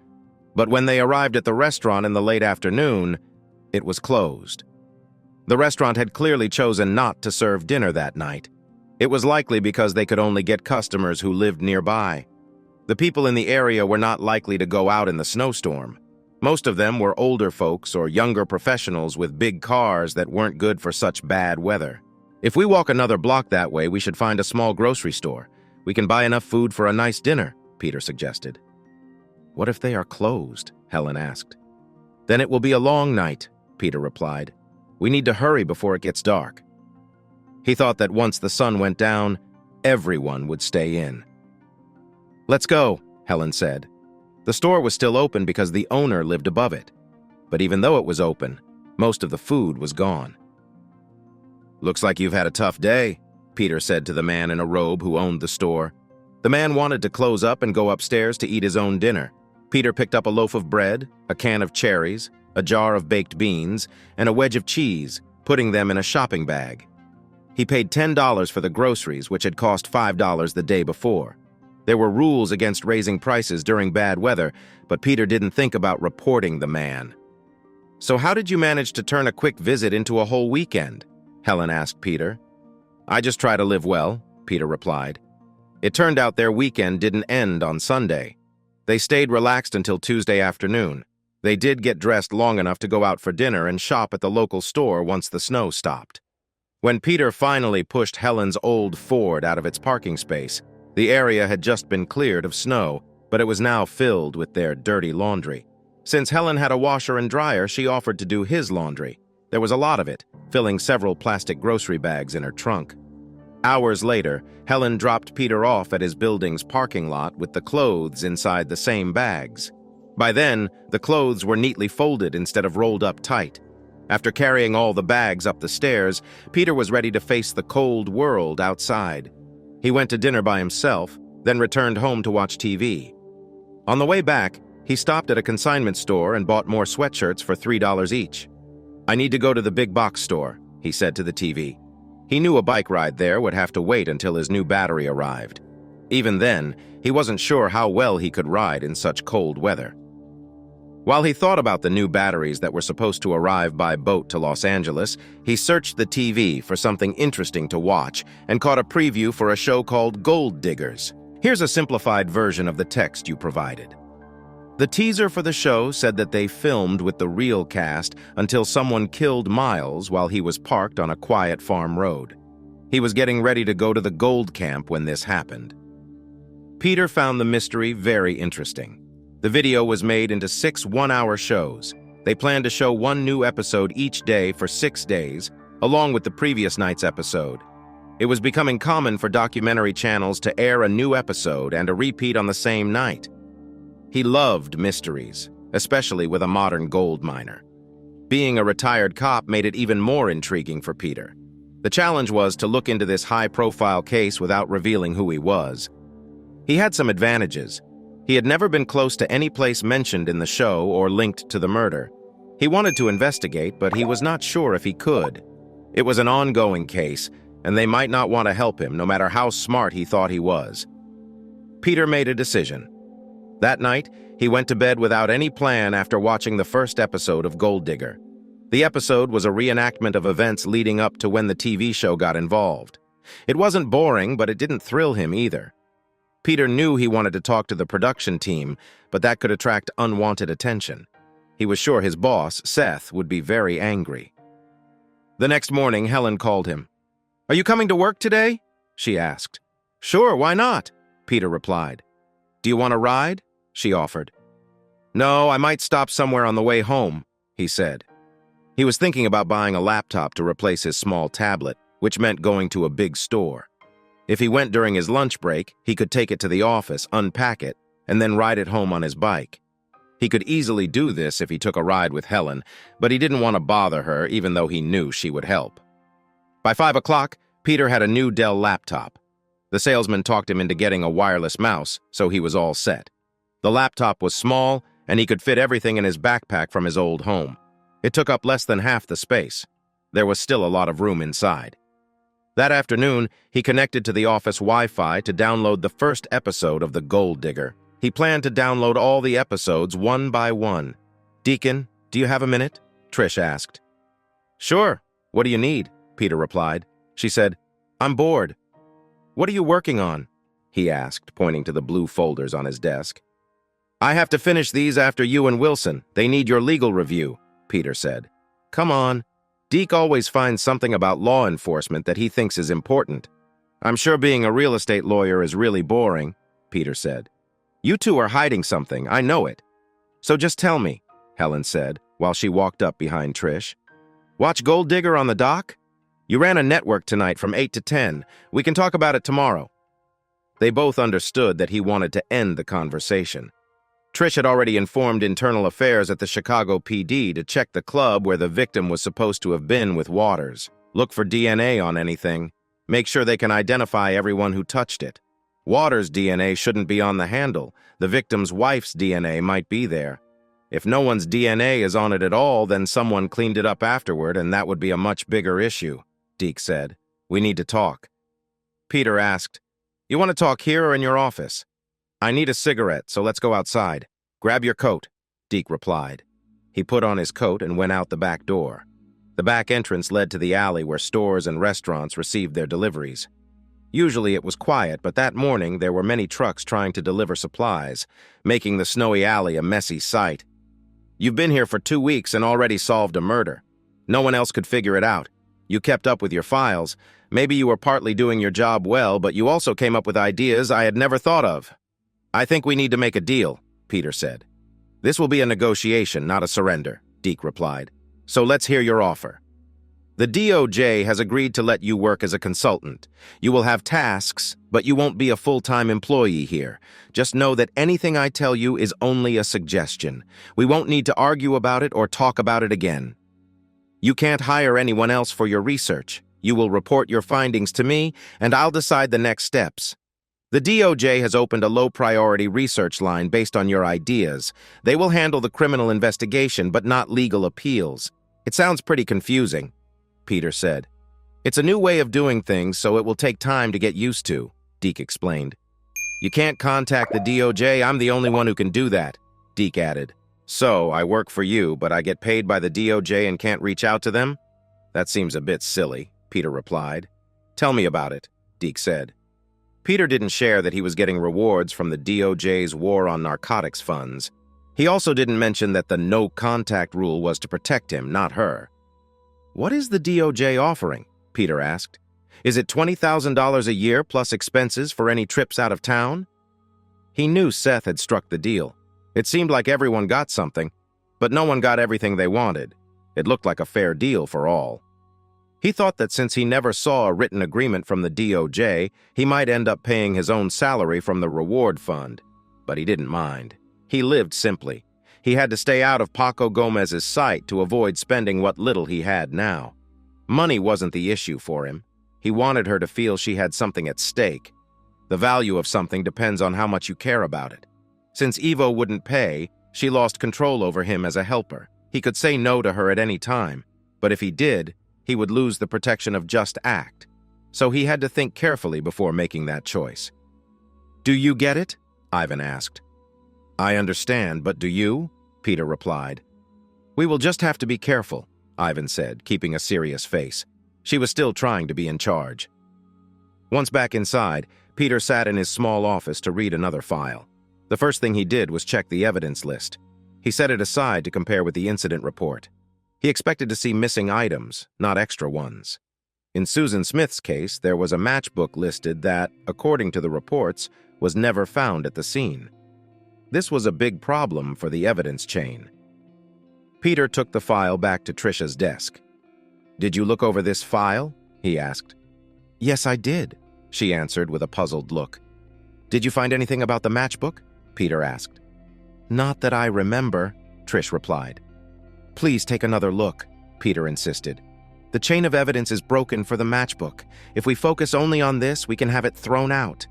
But when they arrived at the restaurant in the late afternoon, it was closed. The restaurant had clearly chosen not to serve dinner that night. It was likely because they could only get customers who lived nearby. The people in the area were not likely to go out in the snowstorm. Most of them were older folks or younger professionals with big cars that weren't good for such bad weather. "If we walk another block that way, we should find a small grocery store. We can buy enough food for a nice dinner," Peter suggested. "What if they are closed?" Helen asked. "Then it will be a long night," Peter replied. "We need to hurry before it gets dark." He thought that once the sun went down, everyone would stay in. "Let's go," Helen said. The store was still open because the owner lived above it. But even though it was open, most of the food was gone. "Looks like you've had a tough day," Peter said to the man in a robe who owned the store. The man wanted to close up and go upstairs to eat his own dinner. Peter picked up a loaf of bread, a can of cherries, a jar of baked beans, and a wedge of cheese, putting them in a shopping bag. He paid $10 for the groceries, which had cost $5 the day before. There were rules against raising prices during bad weather, but Peter didn't think about reporting the man. "So how did you manage to turn a quick visit into a whole weekend?" Helen asked Peter. "I just try to live well," Peter replied. It turned out their weekend didn't end on Sunday. They stayed relaxed until Tuesday afternoon. They did get dressed long enough to go out for dinner and shop at the local store once the snow stopped. When Peter finally pushed Helen's old Ford out of its parking space, the area had just been cleared of snow, but but it was now filled with their dirty laundry. Since Helen had a washer and dryer, she offered to do his laundry. There was a lot of it, filling several plastic grocery bags in her trunk. Hours later, Helen dropped Peter off at his building's parking lot with the clothes inside the same bags. By then, the clothes were neatly folded instead of rolled up tight. After carrying all the bags up the stairs, Peter was ready to face the cold world outside. He went to dinner by himself, then returned home to watch TV. On the way back, he stopped at a consignment store and bought more sweatshirts for $3 each. "I need to go to the big box store," he said to the TV. He knew a bike ride there would have to wait until his new battery arrived. Even then, he wasn't sure how well he could ride in such cold weather. While he thought about the new batteries that were supposed to arrive by boat to Los Angeles, he searched the TV for something interesting to watch and caught a preview for a show called Gold Diggers. Here's a simplified version of the text you provided. The teaser for the show said that they filmed with the real cast until someone killed Miles while he was parked on a quiet farm road. He was getting ready to go to the gold camp when this happened. Peter found the mystery very interesting. The video was made into 6 one-hour shows. They planned to show one new episode each day for 6 days, along with the previous night's episode. It was becoming common for documentary channels to air a new episode and a repeat on the same night. He loved mysteries, especially with a modern gold miner. Being a retired cop made it even more intriguing for Peter. The challenge was to look into this high-profile case without revealing who he was. He had some advantages. He had never been close to any place mentioned in the show or linked to the murder. He wanted to investigate, but he was not sure if he could. It was an ongoing case, and they might not want to help him, no matter how smart he thought he was. Peter made a decision. That night, he went to bed without any plan after watching the first episode of Gold Digger. The episode was a reenactment of events leading up to when the TV show got involved. It wasn't boring, but it didn't thrill him either. Peter knew he wanted to talk to the production team, but that could attract unwanted attention. He was sure his boss, Seth, would be very angry. The next morning, Helen called him. "Are you coming to work today?" she asked. "Sure, why not?" Peter replied. "Do you want a ride?" she offered. "No, I might stop somewhere on the way home," he said. He was thinking about buying a laptop to replace his small tablet, which meant going to a big store. If he went during his lunch break, he could take it to the office, unpack it, and then ride it home on his bike. He could easily do this if he took a ride with Helen, but he didn't want to bother her even though he knew she would help. By 5 o'clock, Peter had a new Dell laptop. The salesman talked him into getting a wireless mouse, so he was all set. The laptop was small, and he could fit everything in his backpack from his old home. It took up less than half the space. There was still a lot of room inside. That afternoon, he connected to the office Wi-Fi to download the first episode of The Gold Digger. He planned to download all the episodes one by one. "Deacon, do you have a minute?" Trish asked. "Sure. What do you need?" Peter replied. She said, "I'm bored." "What are you working on?" he asked, pointing to the blue folders on his desk. "I have to finish these after you and Wilson. They need your legal review," Peter said. "Come on. Deke always finds something about law enforcement that he thinks is important. I'm sure being a real estate lawyer is really boring," Peter said. "You two are hiding something, I know it." "So just tell me," Helen said, while she walked up behind Trish. "Watch Gold Digger on the dock? You ran a network tonight from 8 to 10. We can talk about it tomorrow." They both understood that he wanted to end the conversation. Trish had already informed Internal Affairs at the Chicago PD to check the club where the victim was supposed to have been with Waters. Look for DNA on anything. Make sure they can identify everyone who touched it. Waters' DNA shouldn't be on the handle. The victim's wife's DNA might be there. If no one's DNA is on it at all, then someone cleaned it up afterward, and that would be a much bigger issue, Deke said. "We need to talk." Peter asked, "You want to talk here or in your office?" "I need a cigarette, so let's go outside." "Grab your coat," Deke replied. He put on his coat and went out the back door. The back entrance led to the alley where stores and restaurants received their deliveries. Usually it was quiet, but that morning there were many trucks trying to deliver supplies, making the snowy alley a messy sight. "You've been here for 2 weeks and already solved a murder. No one else could figure it out. You kept up with your files. Maybe you were partly doing your job well, but you also came up with ideas I had never thought of." I think we need to make a deal, Peter said. This will be a negotiation, not a surrender, Deke replied. So let's hear your offer. The DOJ has agreed to let you work as a consultant. You will have tasks, but you won't be a full-time employee here. Just know that anything I tell you is only a suggestion. We won't need to argue about it or talk about it again. You can't hire anyone else for your research. You will report your findings to me, and I'll decide the next steps. The DOJ has opened a low-priority research line based on your ideas. They will handle the criminal investigation, but not legal appeals. It sounds pretty confusing, Peter said. It's a new way of doing things, so it will take time to get used to, Deke explained. You can't contact the DOJ. I'm the only one who can do that, Deke added. So, I work for you, but I get paid by the DOJ and can't reach out to them? That seems a bit silly, Peter replied. Tell me about it, Deke said. Peter didn't share that he was getting rewards from the DOJ's war on narcotics funds. He also didn't mention that the no-contact rule was to protect him, not her. What is the DOJ offering? Peter asked. Is it $20,000 a year plus expenses for any trips out of town? He knew Seth had struck the deal. It seemed like everyone got something, but no one got everything they wanted. It looked like a fair deal for all. He thought that since he never saw a written agreement from the DOJ, he might end up paying his own salary from the reward fund. But he didn't mind. He lived simply. He had to stay out of Paco Gomez's sight to avoid spending what little he had now. Money wasn't the issue for him. He wanted her to feel she had something at stake. The value of something depends on how much you care about it. Since Ivo wouldn't pay, she lost control over him as a helper. He could say no to her at any time, but if he did, he would lose the protection of Just Act. So he had to think carefully before making that choice. Do you get it? Ivan asked. I understand, but do you? Peter replied. We will just have to be careful, Ivan said, keeping a serious face. She was still trying to be in charge. Once back inside, Peter sat in his small office to read another file. The first thing he did was check the evidence list. He set it aside to compare with the incident report. He expected to see missing items, not extra ones. In Susan Smith's case, there was a matchbook listed that, according to the reports, was never found at the scene. This was a big problem for the evidence chain. Peter took the file back to Trisha's desk. Did you look over this file? He asked. Yes, I did, she answered with a puzzled look. Did you find anything about the matchbook? Peter asked. Not that I remember, Trish replied. Please take another look, Peter insisted. The chain of evidence is broken for the matchbook. If we focus only on this, we can have it thrown out.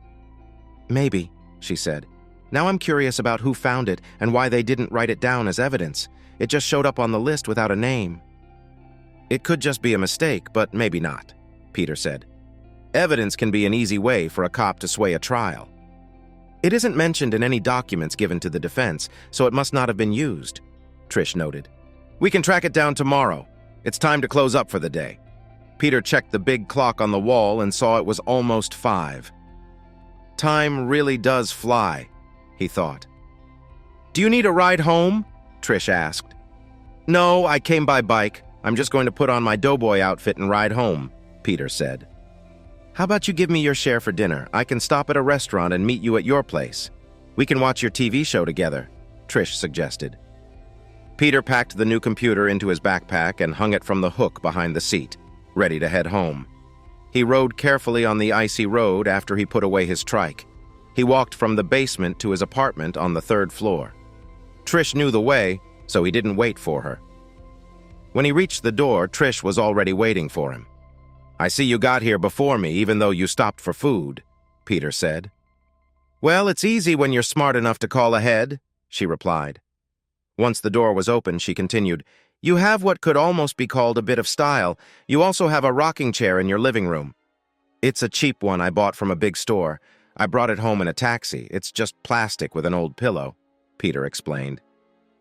Maybe, she said. Now I'm curious about who found it and why they didn't write it down as evidence. It just showed up on the list without a name. It could just be a mistake, but maybe not, Peter said. Evidence can be an easy way for a cop to sway a trial. It isn't mentioned in any documents given to the defense, so it must not have been used, Trish noted. We can track it down tomorrow. It's time to close up for the day. Peter checked the big clock on the wall and saw it was almost 5. Time really does fly, he thought. Do you need a ride home? Trish asked. No, I came by bike. I'm just going to put on my doughboy outfit and ride home, Peter said. How about you give me your share for dinner? I can stop at a restaurant and meet you at your place. We can watch your TV show together, Trish suggested. Peter packed the new computer into his backpack and hung it from the hook behind the seat, ready to head home. He rode carefully on the icy road after he put away his trike. He walked from the basement to his apartment on the 3rd floor. Trish knew the way, so he didn't wait for her. When he reached the door, Trish was already waiting for him. I see you got here before me, even though you stopped for food, Peter said. Well, it's easy when you're smart enough to call ahead, she replied. Once the door was open, she continued, You have what could almost be called a bit of style. You also have a rocking chair in your living room. It's a cheap one I bought from a big store. I brought it home in a taxi. It's just plastic with an old pillow, Peter explained.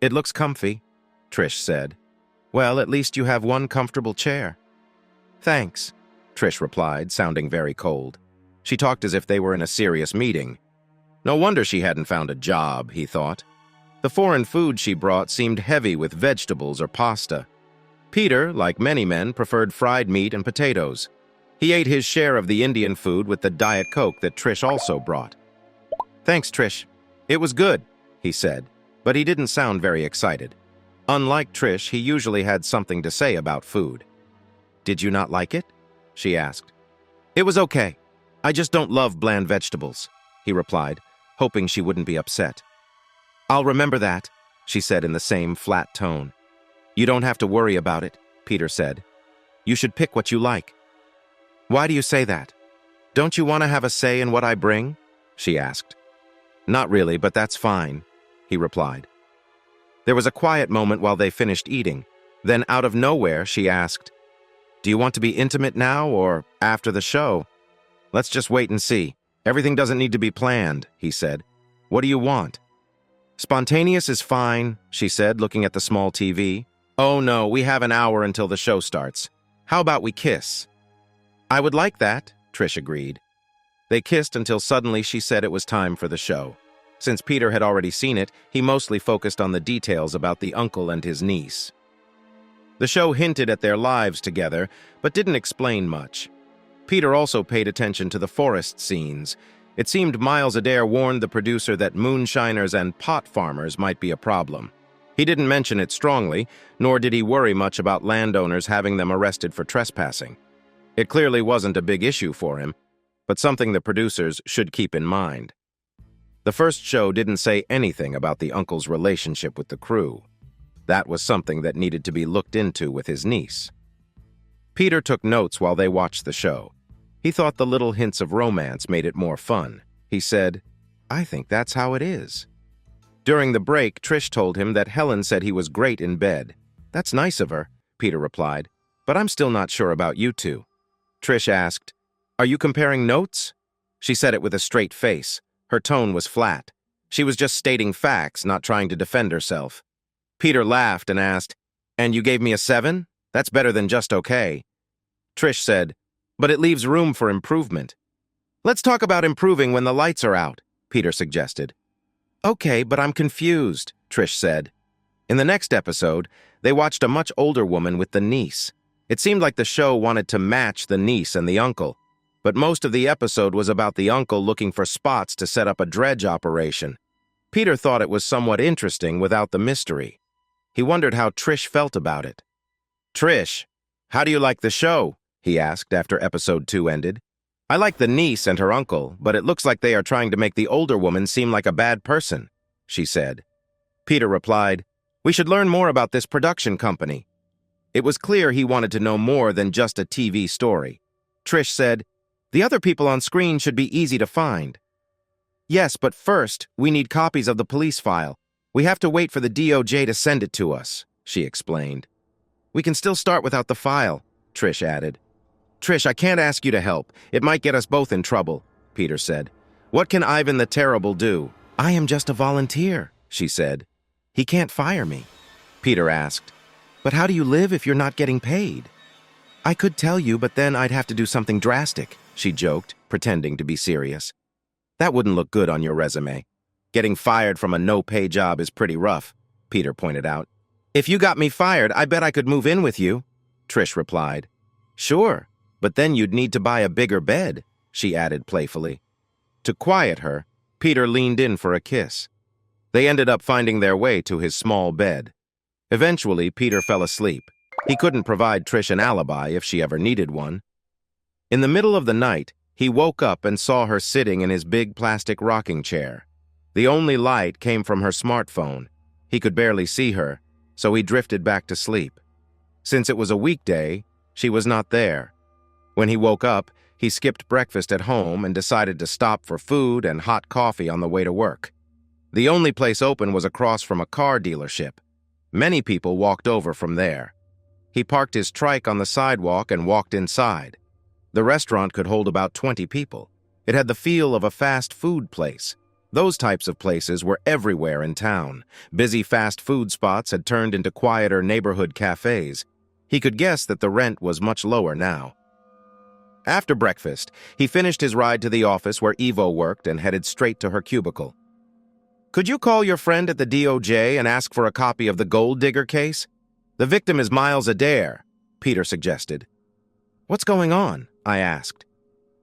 It looks comfy, Trish said. Well, at least you have one comfortable chair. Thanks, Trish replied, sounding very cold. She talked as if they were in a serious meeting. No wonder she hadn't found a job, he thought. The foreign food she brought seemed heavy with vegetables or pasta. Peter, like many men, preferred fried meat and potatoes. He ate his share of the Indian food with the Diet Coke that Trish also brought. Thanks, Trish, It was good, he said, but he didn't sound very excited. Unlike Trish, he usually had something to say about food. Did you not like it? She asked. It was okay. I just don't love bland vegetables, he replied, hoping she wouldn't be upset. I'll remember that, she said in the same flat tone. You don't have to worry about it, Peter said. You should pick what you like. Why do you say that? Don't you want to have a say in what I bring? She asked. Not really, but that's fine, he replied. There was a quiet moment while they finished eating. Then out of nowhere, she asked, Do you want to be intimate now or after the show? Let's just wait and see. Everything doesn't need to be planned, he said. What do you want? Spontaneous is fine, she said, looking at the small TV. Oh no, we have an hour until the show starts. How about we kiss? I would like that, Trish agreed. They kissed until suddenly she said it was time for the show. Since Peter had already seen it, he mostly focused on the details about the uncle and his niece. The show hinted at their lives together, but didn't explain much. Peter also paid attention to the forest scenes. It seemed Miles Adair warned the producer that moonshiners and pot farmers might be a problem. He didn't mention it strongly, nor did he worry much about landowners having them arrested for trespassing. It clearly wasn't a big issue for him, but something the producers should keep in mind. The first show didn't say anything about the uncle's relationship with the crew. That was something that needed to be looked into with his niece. Peter took notes while they watched the show. He thought the little hints of romance made it more fun. He said, I think that's how it is. During the break, Trish told him that Helen said he was great in bed. That's nice of her, Peter replied, but I'm still not sure about you two. Trish asked, Are you comparing notes? She said it with a straight face. Her tone was flat. She was just stating facts, not trying to defend herself. Peter laughed and asked, And you gave me a 7? That's better than just okay. Trish said, But it leaves room for improvement. Let's talk about improving when the lights are out, Peter suggested. Okay, but I'm confused, Trish said. In the next episode, they watched a much older woman with the niece. It seemed like the show wanted to match the niece and the uncle, but most of the episode was about the uncle looking for spots to set up a dredge operation. Peter thought it was somewhat interesting without the mystery. He wondered how Trish felt about it. Trish, how do you like the show? He asked after episode 2 ended. I like the niece and her uncle, but it looks like they are trying to make the older woman seem like a bad person, she said. Peter replied, We should learn more about this production company. It was clear he wanted to know more than just a TV story. Trish said, The other people on screen should be easy to find. Yes, but first, we need copies of the police file. We have to wait for the DOJ to send it to us, she explained. We can still start without the file, Trish added. Trish, I can't ask you to help. It might get us both in trouble, Peter said. What can Ivan the Terrible do? I am just a volunteer, she said. He can't fire me. Peter asked, But how do you live if you're not getting paid? I could tell you, but then I'd have to do something drastic, she joked, pretending to be serious. That wouldn't look good on your resume. Getting fired from a no-pay job is pretty rough, Peter pointed out. If you got me fired, I bet I could move in with you, Trish replied. Sure, but then you'd need to buy a bigger bed, she added playfully. To quiet her, Peter leaned in for a kiss. They ended up finding their way to his small bed. Eventually, Peter fell asleep. He couldn't provide Trish an alibi if she ever needed one. In the middle of the night, he woke up and saw her sitting in his big plastic rocking chair. The only light came from her smartphone. He could barely see her, so he drifted back to sleep. Since it was a weekday, she was not there. When he woke up, he skipped breakfast at home and decided to stop for food and hot coffee on the way to work. The only place open was across from a car dealership. Many people walked over from there. He parked his trike on the sidewalk and walked inside. The restaurant could hold about 20 people. It had the feel of a fast food place. Those types of places were everywhere in town. Busy fast food spots had turned into quieter neighborhood cafes. He could guess that the rent was much lower now. After breakfast, he finished his ride to the office where Evo worked and headed straight to her cubicle. Could you call your friend at the DOJ and ask for a copy of the gold digger case? The victim is Miles Adair, Peter suggested. What's going on? I asked.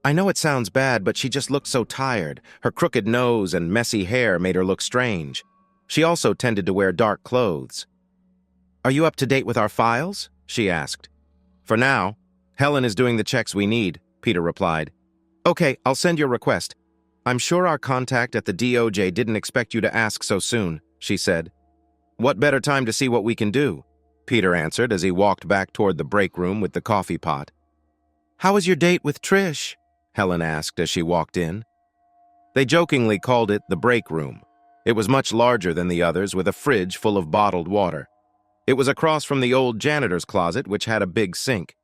I know it sounds bad, but she just looked so tired. Her crooked nose and messy hair made her look strange. She also tended to wear dark clothes. Are you up to date with our files? She asked. For now. Helen is doing the checks we need, Peter replied. Okay, I'll send your request. I'm sure our contact at the DOJ didn't expect you to ask so soon, she said. What better time to see what we can do? Peter answered as he walked back toward the break room with the coffee pot. How was your date with Trish? Helen asked as she walked in. They jokingly called it the break room. It was much larger than the others, with a fridge full of bottled water. It was across from the old janitor's closet, which had a big sink.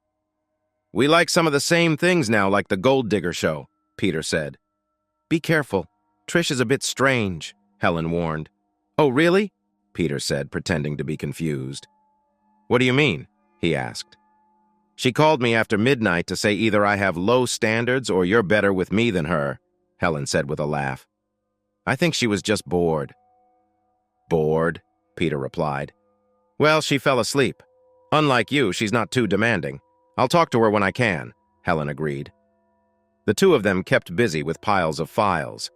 We like some of the same things now, like the Gold Digger show, Peter said. Be careful. Trish is a bit strange, Helen warned. Oh, really? Peter said, pretending to be confused. What do you mean? He asked. She called me after midnight to say either I have low standards or you're better with me than her, Helen said with a laugh. I think she was just bored. Bored? Peter replied. Well, she fell asleep. Unlike you, she's not too demanding. I'll talk to her when I can, Helen agreed. The two of them kept busy with piles of files.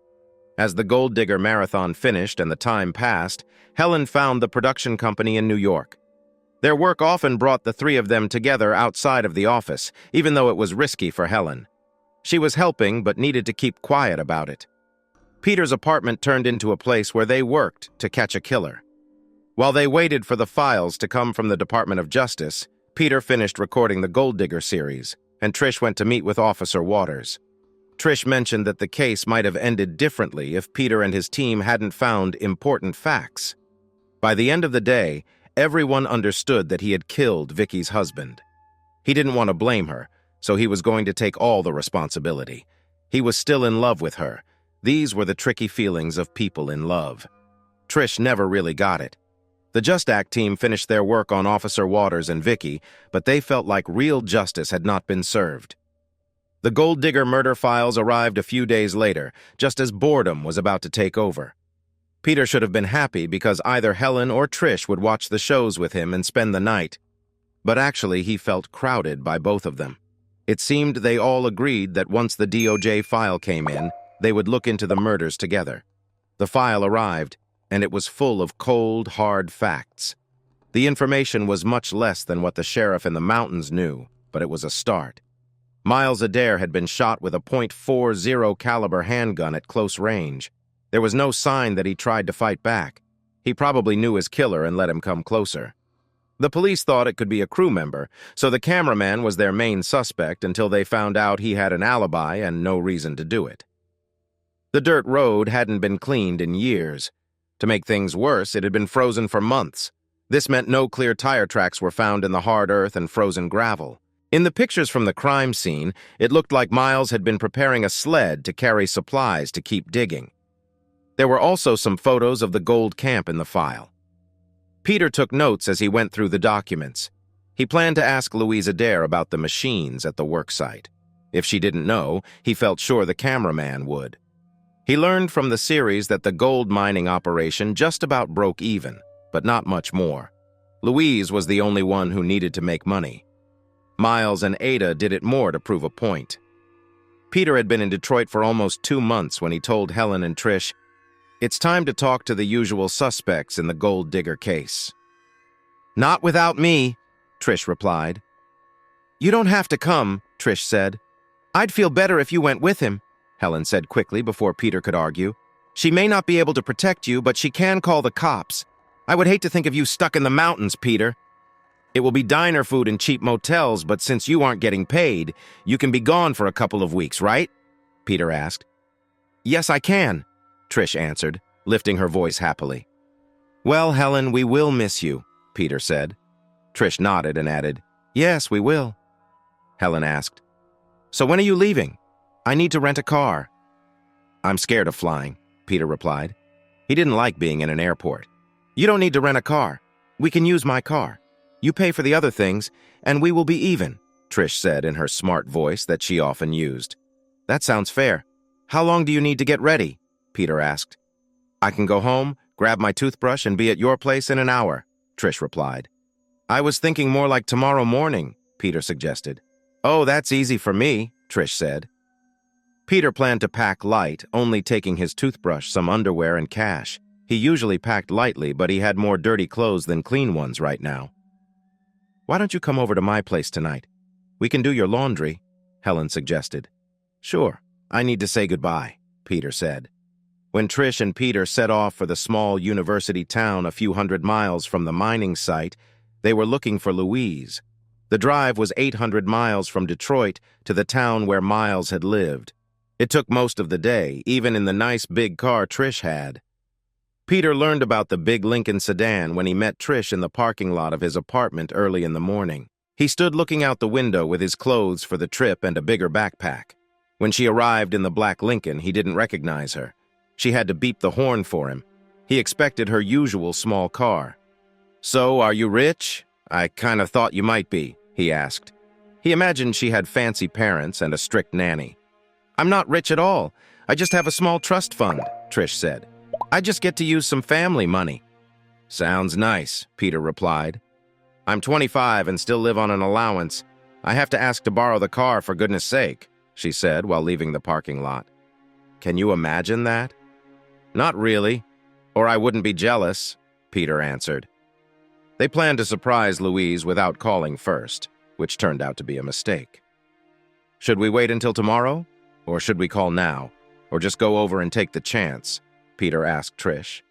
As the Gold Digger marathon finished and the time passed, Helen found the production company in New York. Their work often brought the three of them together outside of the office, even though it was risky for Helen. She was helping but needed to keep quiet about it. Peter's apartment turned into a place where they worked to catch a killer. While they waited for the files to come from the Department of Justice, Peter finished recording the Gold Digger series, and Trish went to meet with Officer Waters. Trish mentioned that the case might have ended differently if Peter and his team hadn't found important facts. By the end of the day, everyone understood that he had killed Vicky's husband. He didn't want to blame her, so he was going to take all the responsibility. He was still in love with her. These were the tricky feelings of people in love. Trish never really got it. The Just Act team finished their work on Officer Waters and Vicky, but they felt like real justice had not been served. The Gold Digger murder files arrived a few days later, just as boredom was about to take over. Peter should have been happy because either Helen or Trish would watch the shows with him and spend the night. But actually, he felt crowded by both of them. It seemed they all agreed that once the DOJ file came in, they would look into the murders together. The file arrived, and it was full of cold, hard facts. The information was much less than what the sheriff in the mountains knew, but it was a start. Miles Adair had been shot with a .40 caliber handgun at close range. There was no sign that he tried to fight back. He probably knew his killer and let him come closer. The police thought it could be a crew member, so the cameraman was their main suspect until they found out he had an alibi and no reason to do it. The dirt road hadn't been cleaned in years. To make things worse, it had been frozen for months. This meant no clear tire tracks were found in the hard earth and frozen gravel. In the pictures from the crime scene, it looked like Miles had been preparing a sled to carry supplies to keep digging. There were also some photos of the gold camp in the file. Peter took notes as he went through the documents. He planned to ask Louise Adair about the machines at the worksite. If she didn't know, he felt sure the cameraman would. He learned from the series that the gold mining operation just about broke even, but not much more. Louise was the only one who needed to make money. Miles and Ada did it more to prove a point. Peter had been in Detroit for almost 2 months when he told Helen and Trish, "It's time to talk to the usual suspects in the Gold Digger case." "Not without me," Trish replied. "You don't have to come," Trish said. "I'd feel better if you went with him," Helen said quickly before Peter could argue. "She may not be able to protect you, but she can call the cops. I would hate to think of you stuck in the mountains, Peter. It will be diner food and cheap motels, but since you aren't getting paid, you can be gone for a couple of weeks, right?" Peter asked. "Yes, I can," Trish answered, lifting her voice happily. "Well, Helen, we will miss you," Peter said. Trish nodded and added, "Yes, we will." Helen asked, "So when are you leaving? I need to rent a car." "I'm scared of flying," Peter replied. He didn't like being in an airport. "You don't need to rent a car. We can use my car. You pay for the other things, and we will be even," Trish said in her smart voice that she often used. "That sounds fair. How long do you need to get ready?" Peter asked. "I can go home, grab my toothbrush, and be at your place in an hour," Trish replied. "I was thinking more like tomorrow morning," Peter suggested. "Oh, that's easy for me," Trish said. Peter planned to pack light, only taking his toothbrush, some underwear, and cash. He usually packed lightly, but he had more dirty clothes than clean ones right now. "Why don't you come over to my place tonight? We can do your laundry," Helen suggested. "Sure, I need to say goodbye," Peter said. When Trish and Peter set off for the small university town a few hundred miles from the mining site, they were looking for Louise. The drive was 800 miles from Detroit to the town where Miles had lived. It took most of the day, even in the nice big car Trish had. Peter learned about the big Lincoln sedan when he met Trish in the parking lot of his apartment early in the morning. He stood looking out the window with his clothes for the trip and a bigger backpack. When she arrived in the black Lincoln, he didn't recognize her. She had to beep the horn for him. He expected her usual small car. "So, are you rich? I kind of thought you might be," he asked. He imagined she had fancy parents and a strict nanny. "I'm not rich at all. I just have a small trust fund," Trish said. "I just get to use some family money." "Sounds nice," Peter replied. "I'm 25 and still live on an allowance. I have to ask to borrow the car for goodness sake," she said while leaving the parking lot. "Can you imagine that?" "Not really, or I wouldn't be jealous," Peter answered. They planned to surprise Louise without calling first, which turned out to be a mistake. "Should we wait until tomorrow? Or should we call now? Or just go over and take the chance?" Peter asked Trish.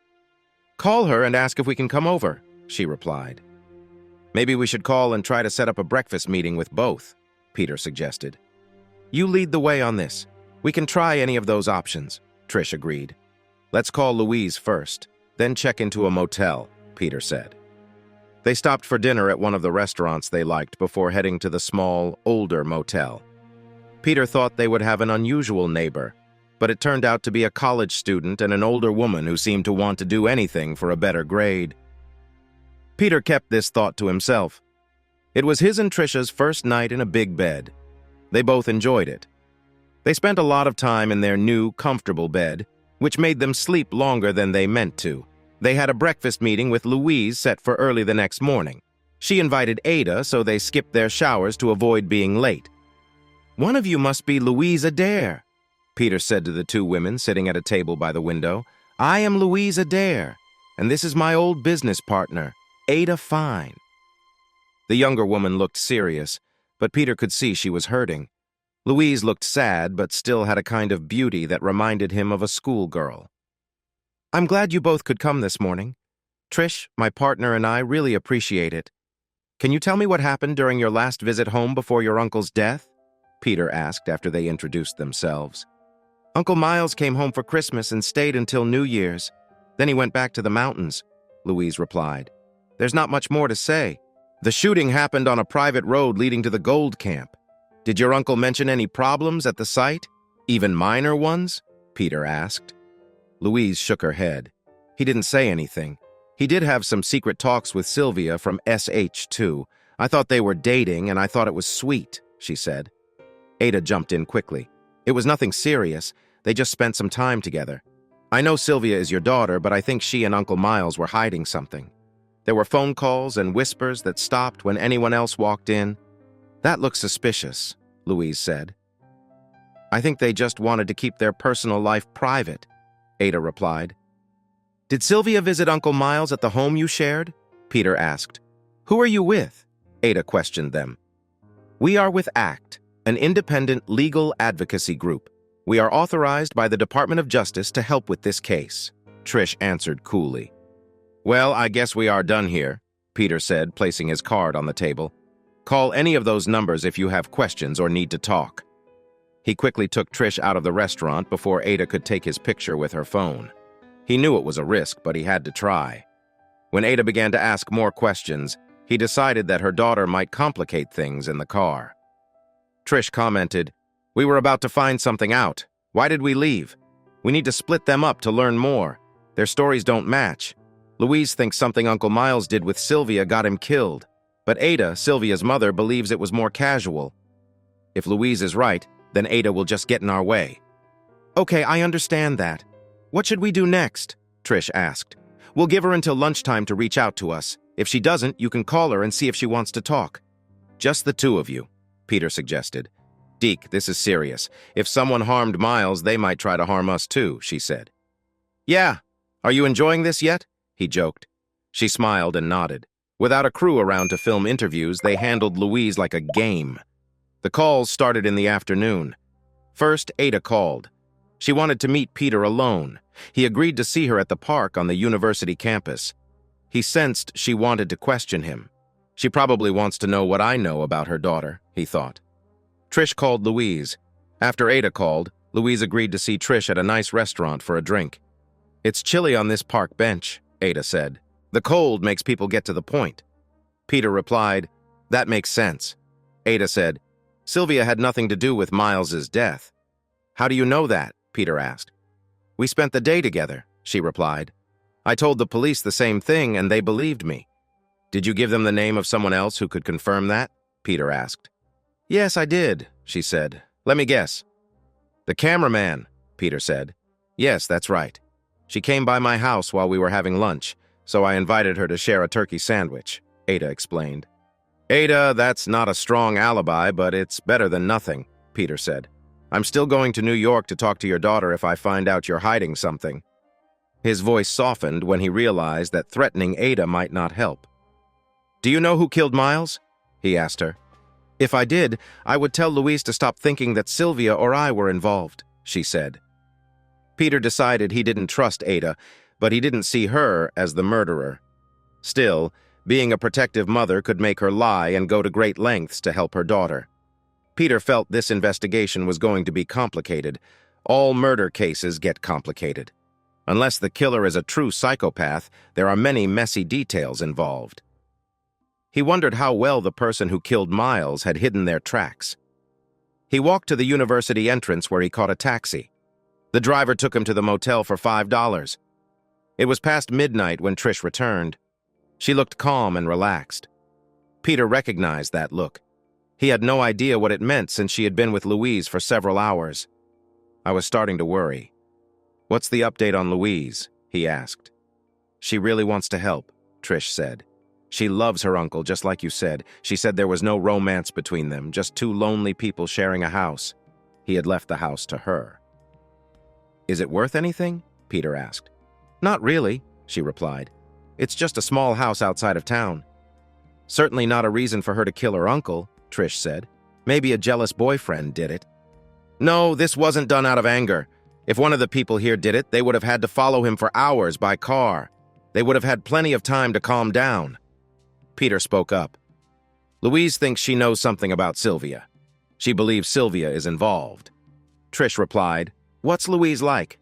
"Call her and ask if we can come over," she replied. "Maybe we should call and try to set up a breakfast meeting with both," Peter suggested. "You lead the way on this. We can try any of those options," Trish agreed. "Let's call Louise first, then check into a motel," Peter said. They stopped for dinner at one of the restaurants they liked before heading to the small, older motel. Peter thought they would have an unusual neighbor, but it turned out to be a college student and an older woman who seemed to want to do anything for a better grade. Peter kept this thought to himself. It was his and Trisha's first night in a big bed. They both enjoyed it. They spent a lot of time in their new, comfortable bed, which made them sleep longer than they meant to. They had a breakfast meeting with Louise set for early the next morning. She invited Ada, so they skipped their showers to avoid being late. "One of you must be Louise Adair," Peter said to the two women sitting at a table by the window. "I am Louise Adair, and this is my old business partner, Ada Fine." The younger woman looked serious, but Peter could see she was hurting. Louise looked sad, but still had a kind of beauty that reminded him of a schoolgirl. "I'm glad you both could come this morning. Trish, my partner, and I really appreciate it. Can you tell me what happened during your last visit home before your uncle's death?" Peter asked after they introduced themselves. "Uncle Miles came home for Christmas and stayed until New Year's. Then he went back to the mountains," Louise replied. "There's not much more to say. The shooting happened on a private road leading to the gold camp. Did your uncle mention any problems at the site? Even minor ones?" Peter asked. Louise shook her head. He didn't say anything. He did have some secret talks with Sylvia from SH2. "I thought they were dating, and I thought it was sweet," she said. Ada jumped in quickly. "It was nothing serious. They just spent some time together. I know Sylvia is your daughter, but I think she and Uncle Miles were hiding something. There were phone calls and whispers that stopped when anyone else walked in. That looks suspicious," Louise said. "I think they just wanted to keep their personal life private," Ada replied. "Did Sylvia visit Uncle Miles at the home you shared?" Peter asked. "Who are you with?" Ada questioned them. "We are with ACT, an independent legal advocacy group. We are authorized by the Department of Justice to help with this case," Trish answered coolly. "Well, I guess we are done here," Peter said, placing his card on the table. "Call any of those numbers if you have questions or need to talk." He quickly took Trish out of the restaurant before Ada could take his picture with her phone. He knew it was a risk, but he had to try. When Ada began to ask more questions, he decided that her daughter might complicate things in the car. Trish commented, "We were about to find something out. Why did we leave? We need to split them up to learn more. Their stories don't match. Louise thinks something Uncle Miles did with Sylvia got him killed. But Ada, Sylvia's mother, believes it was more casual. If Louise is right, then Ada will just get in our way." "Okay, I understand that. What should we do next?" Trish asked. "We'll give her until lunchtime to reach out to us. If she doesn't, you can call her and see if she wants to talk." "Just the two of you," Peter suggested. Deke, this is serious. If someone harmed Miles, they might try to harm us too, she said. Yeah. Are you enjoying this yet? He joked. She smiled and nodded. Without a crew around to film interviews, they handled Louise like a game. The calls started in the afternoon. First, Ada called. She wanted to meet Peter alone. He agreed to see her at the park on the university campus. He sensed she wanted to question him. She probably wants to know what I know about her daughter, he thought. Trish called Louise. After Ada called, Louise agreed to see Trish at a nice restaurant for a drink. It's chilly on this park bench, Ada said. The cold makes people get to the point. Peter replied, that makes sense. Ada said, Sylvia had nothing to do with Miles's death. How do you know that? Peter asked. We spent the day together, she replied. I told the police the same thing and they believed me. Did you give them the name of someone else who could confirm that? Peter asked. Yes, I did, she said. Let me guess. The cameraman, Peter said. Yes, that's right. She came by my house while we were having lunch, so I invited her to share a turkey sandwich, Ada explained. Ada, that's not a strong alibi, but it's better than nothing, Peter said. I'm still going to New York to talk to your daughter if I find out you're hiding something. His voice softened when he realized that threatening Ada might not help. Do you know who killed Miles? He asked her. If I did, I would tell Louise to stop thinking that Sylvia or I were involved, she said. Peter decided he didn't trust Ada, but he didn't see her as the murderer. Still, being a protective mother could make her lie and go to great lengths to help her daughter. Peter felt this investigation was going to be complicated. All murder cases get complicated. Unless the killer is a true psychopath, there are many messy details involved. He wondered how well the person who killed Miles had hidden their tracks. He walked to the university entrance where he caught a taxi. The driver took him to the motel for $5. It was past midnight when Trish returned. She looked calm and relaxed. Peter recognized that look. He had no idea what it meant since she had been with Louise for several hours. I was starting to worry. What's the update on Louise? He asked. She really wants to help, Trish said. She loves her uncle, just like you said. She said there was no romance between them, just two lonely people sharing a house. He had left the house to her. Is it worth anything? Peter asked. Not really, she replied. It's just a small house outside of town. Certainly not a reason for her to kill her uncle, Trish said. Maybe a jealous boyfriend did it. No, this wasn't done out of anger. If one of the people here did it, they would have had to follow him for hours by car. They would have had plenty of time to calm down. Peter spoke up. Louise thinks she knows something about Sylvia. She believes Sylvia is involved. Trish replied, What's Louise like?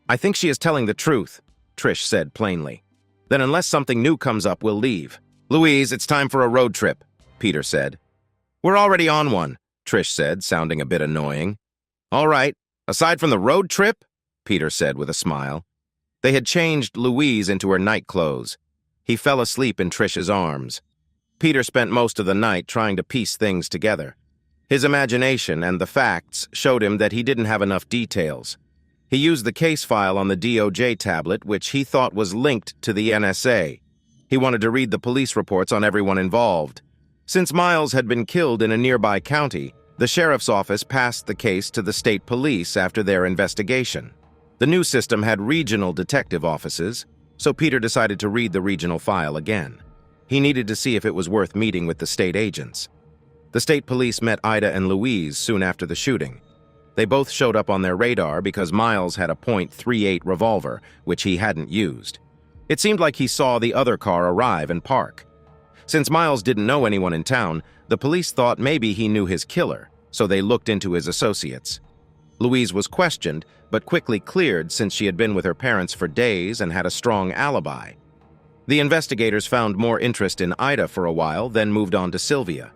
I think she is telling the truth, Trish said plainly. Then unless something new comes up, we'll leave. Louise, it's time for a road trip, Peter said. We're already on one, Trish said, sounding a bit annoying. All right, aside from the road trip, Peter said with a smile. They had changed Louise into her night clothes. He fell asleep in Trish's arms. Peter spent most of the night trying to piece things together. His imagination and the facts showed him that he didn't have enough details. He used the case file on the DOJ tablet, which he thought was linked to the NSA. He wanted to read the police reports on everyone involved. Since Miles had been killed in a nearby county, the sheriff's office passed the case to the state police after their investigation. The new system had regional detective offices, so Peter decided to read the regional file again. He needed to see if it was worth meeting with the state agents. The state police met Ida and Louise soon after the shooting. They both showed up on their radar because Miles had a .38 revolver, which he hadn't used. It seemed like he saw the other car arrive and park. Since Miles didn't know anyone in town, the police thought maybe he knew his killer, so they looked into his associates. Louise was questioned, but quickly cleared since she had been with her parents for days and had a strong alibi. The investigators found more interest in Ida for a while, then moved on to Sylvia.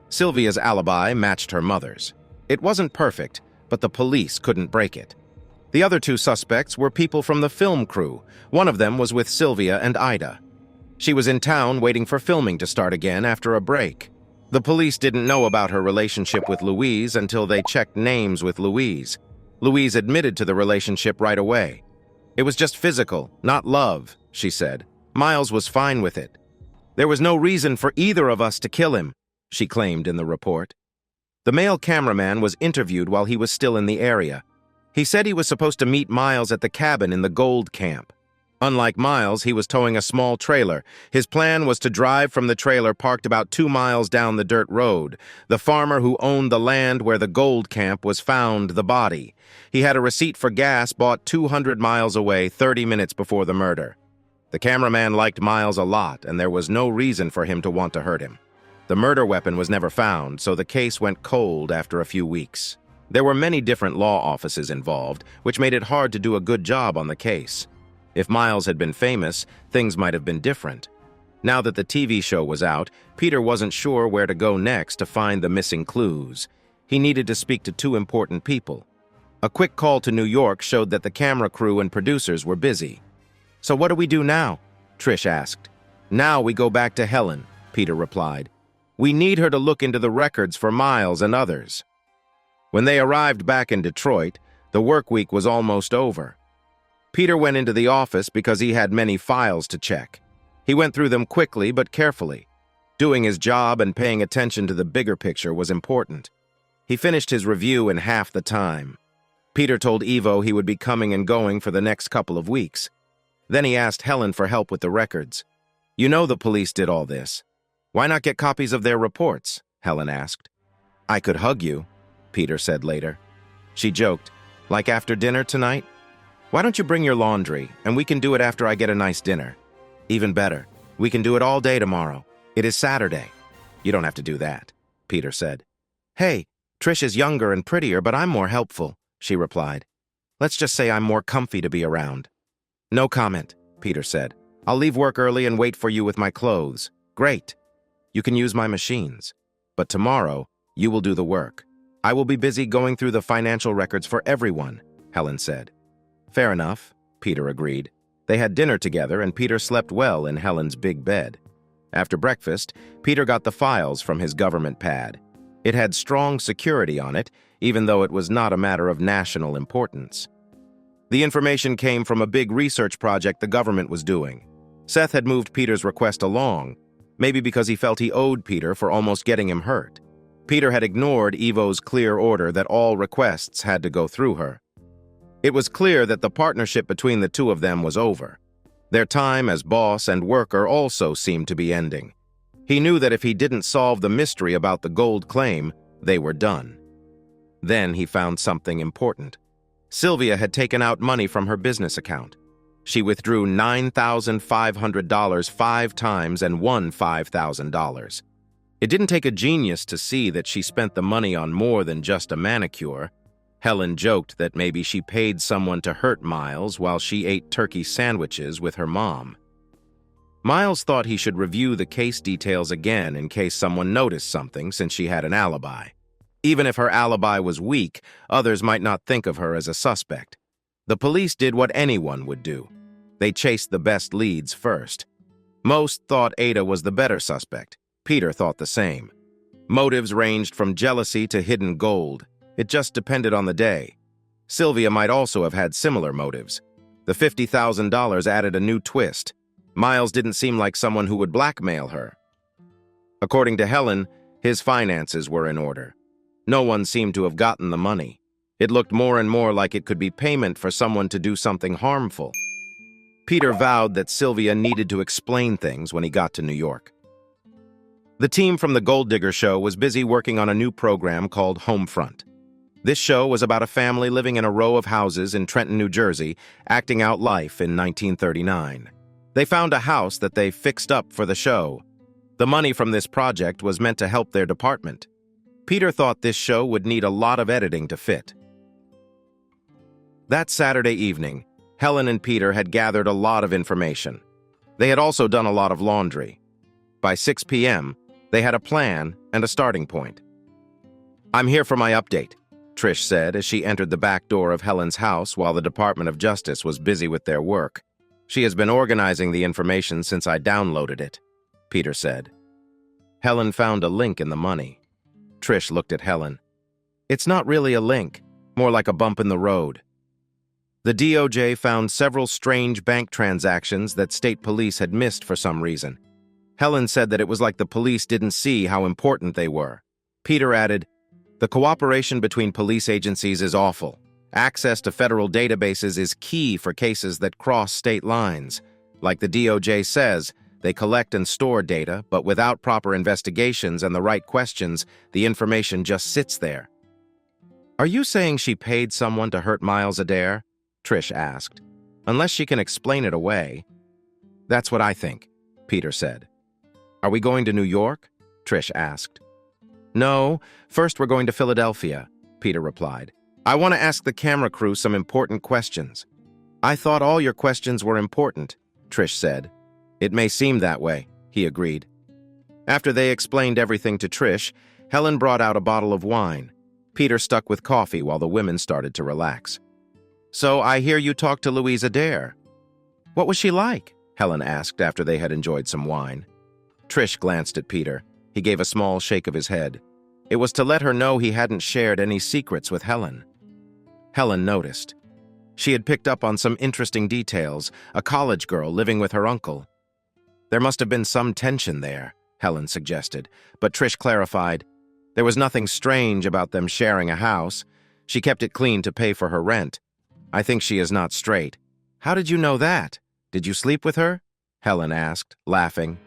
Sylvia's alibi matched her mother's. It wasn't perfect, but the police couldn't break it. The other two suspects were people from the film crew. One of them was with Sylvia and Ida. She was in town waiting for filming to start again after a break. The police didn't know about her relationship with Louise until they checked names with Louise. Louise admitted to the relationship right away. It was just physical, not love, she said. Miles was fine with it. There was no reason for either of us to kill him, she claimed in the report. The male cameraman was interviewed while he was still in the area. He said he was supposed to meet Miles at the cabin in the gold camp. Unlike Miles, he was towing a small trailer. His plan was to drive from the trailer parked about 2 miles down the dirt road. The farmer who owned the land where the gold camp was found the body. He had a receipt for gas bought 200 miles away 30 minutes before the murder. The cameraman liked Miles a lot, and there was no reason for him to want to hurt him. The murder weapon was never found, so the case went cold after a few weeks. There were many different law offices involved, which made it hard to do a good job on the case. If Miles had been famous, things might have been different. Now that the TV show was out, Peter wasn't sure where to go next to find the missing clues. He needed to speak to 2 important people. A quick call to New York showed that the camera crew and producers were busy. "So what do we do now?" Trish asked. "Now we go back to Helen," Peter replied. "We need her to look into the records for Miles and others." When they arrived back in Detroit, the work week was almost over. Peter went into the office because he had many files to check. He went through them quickly but carefully. Doing his job and paying attention to the bigger picture was important. He finished his review in half the time. Peter told Ivo he would be coming and going for the next couple of weeks. Then he asked Helen for help with the records. "You know the police did all this. Why not get copies of their reports?" Helen asked. "I could hug you," Peter said later. She joked, "Like after dinner tonight? Why don't you bring your laundry, and we can do it after I get a nice dinner? Even better, we can do it all day tomorrow. It is Saturday." "You don't have to do that," Peter said. "Hey, Trish is younger and prettier, but I'm more helpful," she replied. "Let's just say I'm more comfy to be around." "No comment," Peter said. "I'll leave work early and wait for you with my clothes." "Great. You can use my machines. But tomorrow, you will do the work. I will be busy going through the financial records for everyone," Helen said. "Fair enough," Peter agreed. They had dinner together, and Peter slept well in Helen's big bed. After breakfast, Peter got the files from his government pad. It had strong security on it, even though it was not a matter of national importance. The information came from a big research project the government was doing. Seth had moved Peter's request along, maybe because he felt he owed Peter for almost getting him hurt. Peter had ignored Ivo's clear order that all requests had to go through her. It was clear that the partnership between the 2 of them was over. Their time as boss and worker also seemed to be ending. He knew that if he didn't solve the mystery about the gold claim, they were done. Then he found something important. Sylvia had taken out money from her business account. She withdrew $9,500 5 times and won $5,000. It didn't take a genius to see that she spent the money on more than just a manicure. Helen joked that maybe she paid someone to hurt Miles while she ate turkey sandwiches with her mom. Miles thought he should review the case details again in case someone noticed something, since she had an alibi. Even if her alibi was weak, others might not think of her as a suspect. The police did what anyone would do. They chased the best leads first. Most thought Ada was the better suspect. Peter thought the same. Motives ranged from jealousy to hidden gold. It just depended on the day. Sylvia might also have had similar motives. The $50,000 added a new twist. Miles didn't seem like someone who would blackmail her. According to Helen, his finances were in order. No one seemed to have gotten the money. It looked more and more like it could be payment for someone to do something harmful. Peter vowed that Sylvia needed to explain things when he got to New York. The team from the Gold Digger show was busy working on a new program called Homefront. This show was about a family living in a row of houses in Trenton, New Jersey, acting out life in 1939. They found a house that they fixed up for the show. The money from this project was meant to help their department. Peter thought this show would need a lot of editing to fit. That Saturday evening, Helen and Peter had gathered a lot of information. They had also done a lot of laundry. By 6 p.m., they had a plan and a starting point. "I'm here for my update," Trish said as she entered the back door of Helen's house while the Department of Justice was busy with their work. "She has been organizing the information since I downloaded it," Peter said. Helen found a link in the money. Trish looked at Helen. "It's not really a link, more like a bump in the road." The DOJ found several strange bank transactions that state police had missed for some reason. Helen said that it was like the police didn't see how important they were. Peter added, The cooperation between police agencies is awful. Access to federal databases is key for cases that cross state lines. Like the DOJ says, they collect and store data, but without proper investigations and the right questions, the information just sits there. Are you saying she paid someone to hurt Miles Adair? Trish asked. Unless she can explain it away. That's what I think, Peter said. Are we going to New York? Trish asked. No, first we're going to Philadelphia, Peter replied. I want to ask the camera crew some important questions. I thought all your questions were important, Trish said. It may seem that way, he agreed. After they explained everything to Trish, Helen brought out a bottle of wine. Peter stuck with coffee while the women started to relax. So I hear you talked to Louise Adair. What was she like? Helen asked after they had enjoyed some wine. Trish glanced at Peter. He gave a small shake of his head. It was to let her know he hadn't shared any secrets with Helen. Helen noticed. She had picked up on some interesting details, a college girl living with her uncle. There must have been some tension there, Helen suggested, but Trish clarified. There was nothing strange about them sharing a house. She kept it clean to pay for her rent. I think she is not straight. How did you know that? Did you sleep with her? Helen asked, laughing.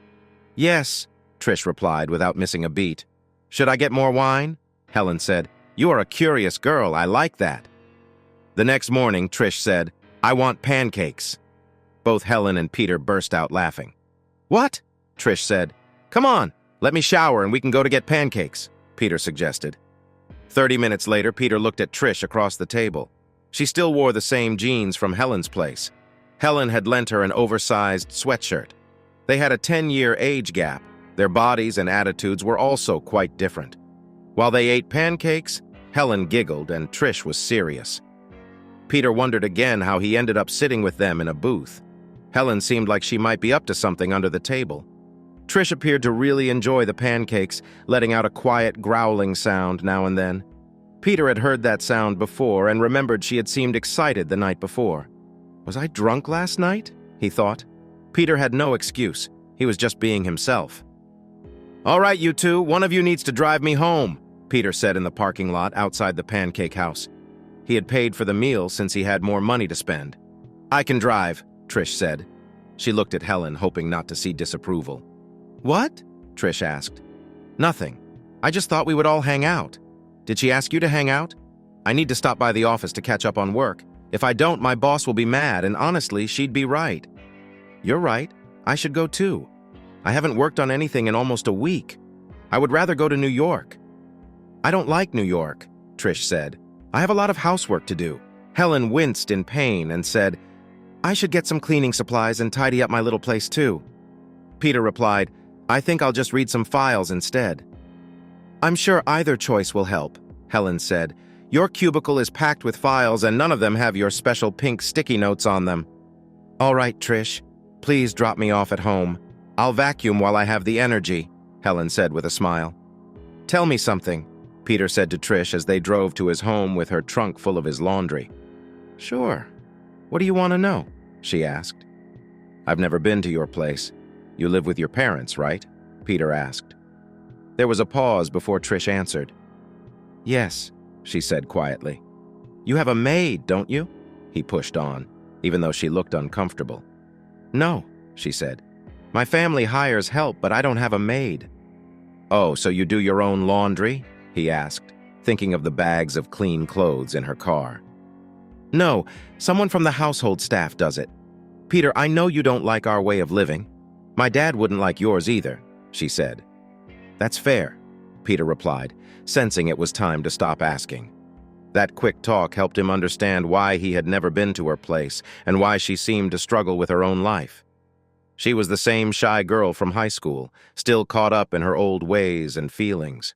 Yes, Trish replied without missing a beat. Should I get more wine? Helen said. You are a curious girl. I like that. The next morning, Trish said, I want pancakes. Both Helen and Peter burst out laughing. What? Trish said. Come on, let me shower and we can go to get pancakes, Peter suggested. 30 minutes later, Peter looked at Trish across the table. She still wore the same jeans from Helen's place. Helen had lent her an oversized sweatshirt. They had a 10-year age gap. Their bodies and attitudes were also quite different. While they ate pancakes, Helen giggled and Trish was serious. Peter wondered again how he ended up sitting with them in a booth. Helen seemed like she might be up to something under the table. Trish appeared to really enjoy the pancakes, letting out a quiet growling sound now and then. Peter had heard that sound before and remembered she had seemed excited the night before. Was I drunk last night? He thought. Peter had no excuse. He was just being himself. All right, you two, one of you needs to drive me home, Peter said in the parking lot outside the pancake house. He had paid for the meal since he had more money to spend. I can drive, Trish said. She looked at Helen, hoping not to see disapproval. What? Trish asked. Nothing. I just thought we would all hang out. Did she ask you to hang out? I need to stop by the office to catch up on work. If I don't, my boss will be mad, and honestly, she'd be right. You're right. I should go too. I haven't worked on anything in almost a week. I would rather go to New York. I don't like New York, Trish said. I have a lot of housework to do. Helen winced in pain and said, I should get some cleaning supplies and tidy up my little place too. Peter replied, I think I'll just read some files instead. I'm sure either choice will help, Helen said. Your cubicle is packed with files and none of them have your special pink sticky notes on them. All right, Trish, please drop me off at home. I'll vacuum while I have the energy, Helen said with a smile. Tell me something, Peter said to Trish as they drove to his home with her trunk full of his laundry. Sure. What do you want to know? She asked. I've never been to your place. You live with your parents, right? Peter asked. There was a pause before Trish answered. Yes, she said quietly. You have a maid, don't you? He pushed on, even though she looked uncomfortable. No, she said. My family hires help, but I don't have a maid. Oh, so you do your own laundry? He asked, thinking of the bags of clean clothes in her car. No, someone from the household staff does it. Peter, I know you don't like our way of living. My dad wouldn't like yours either, she said. That's fair, Peter replied, sensing it was time to stop asking. That quick talk helped him understand why he had never been to her place and why she seemed to struggle with her own life. She was the same shy girl from high school, still caught up in her old ways and feelings.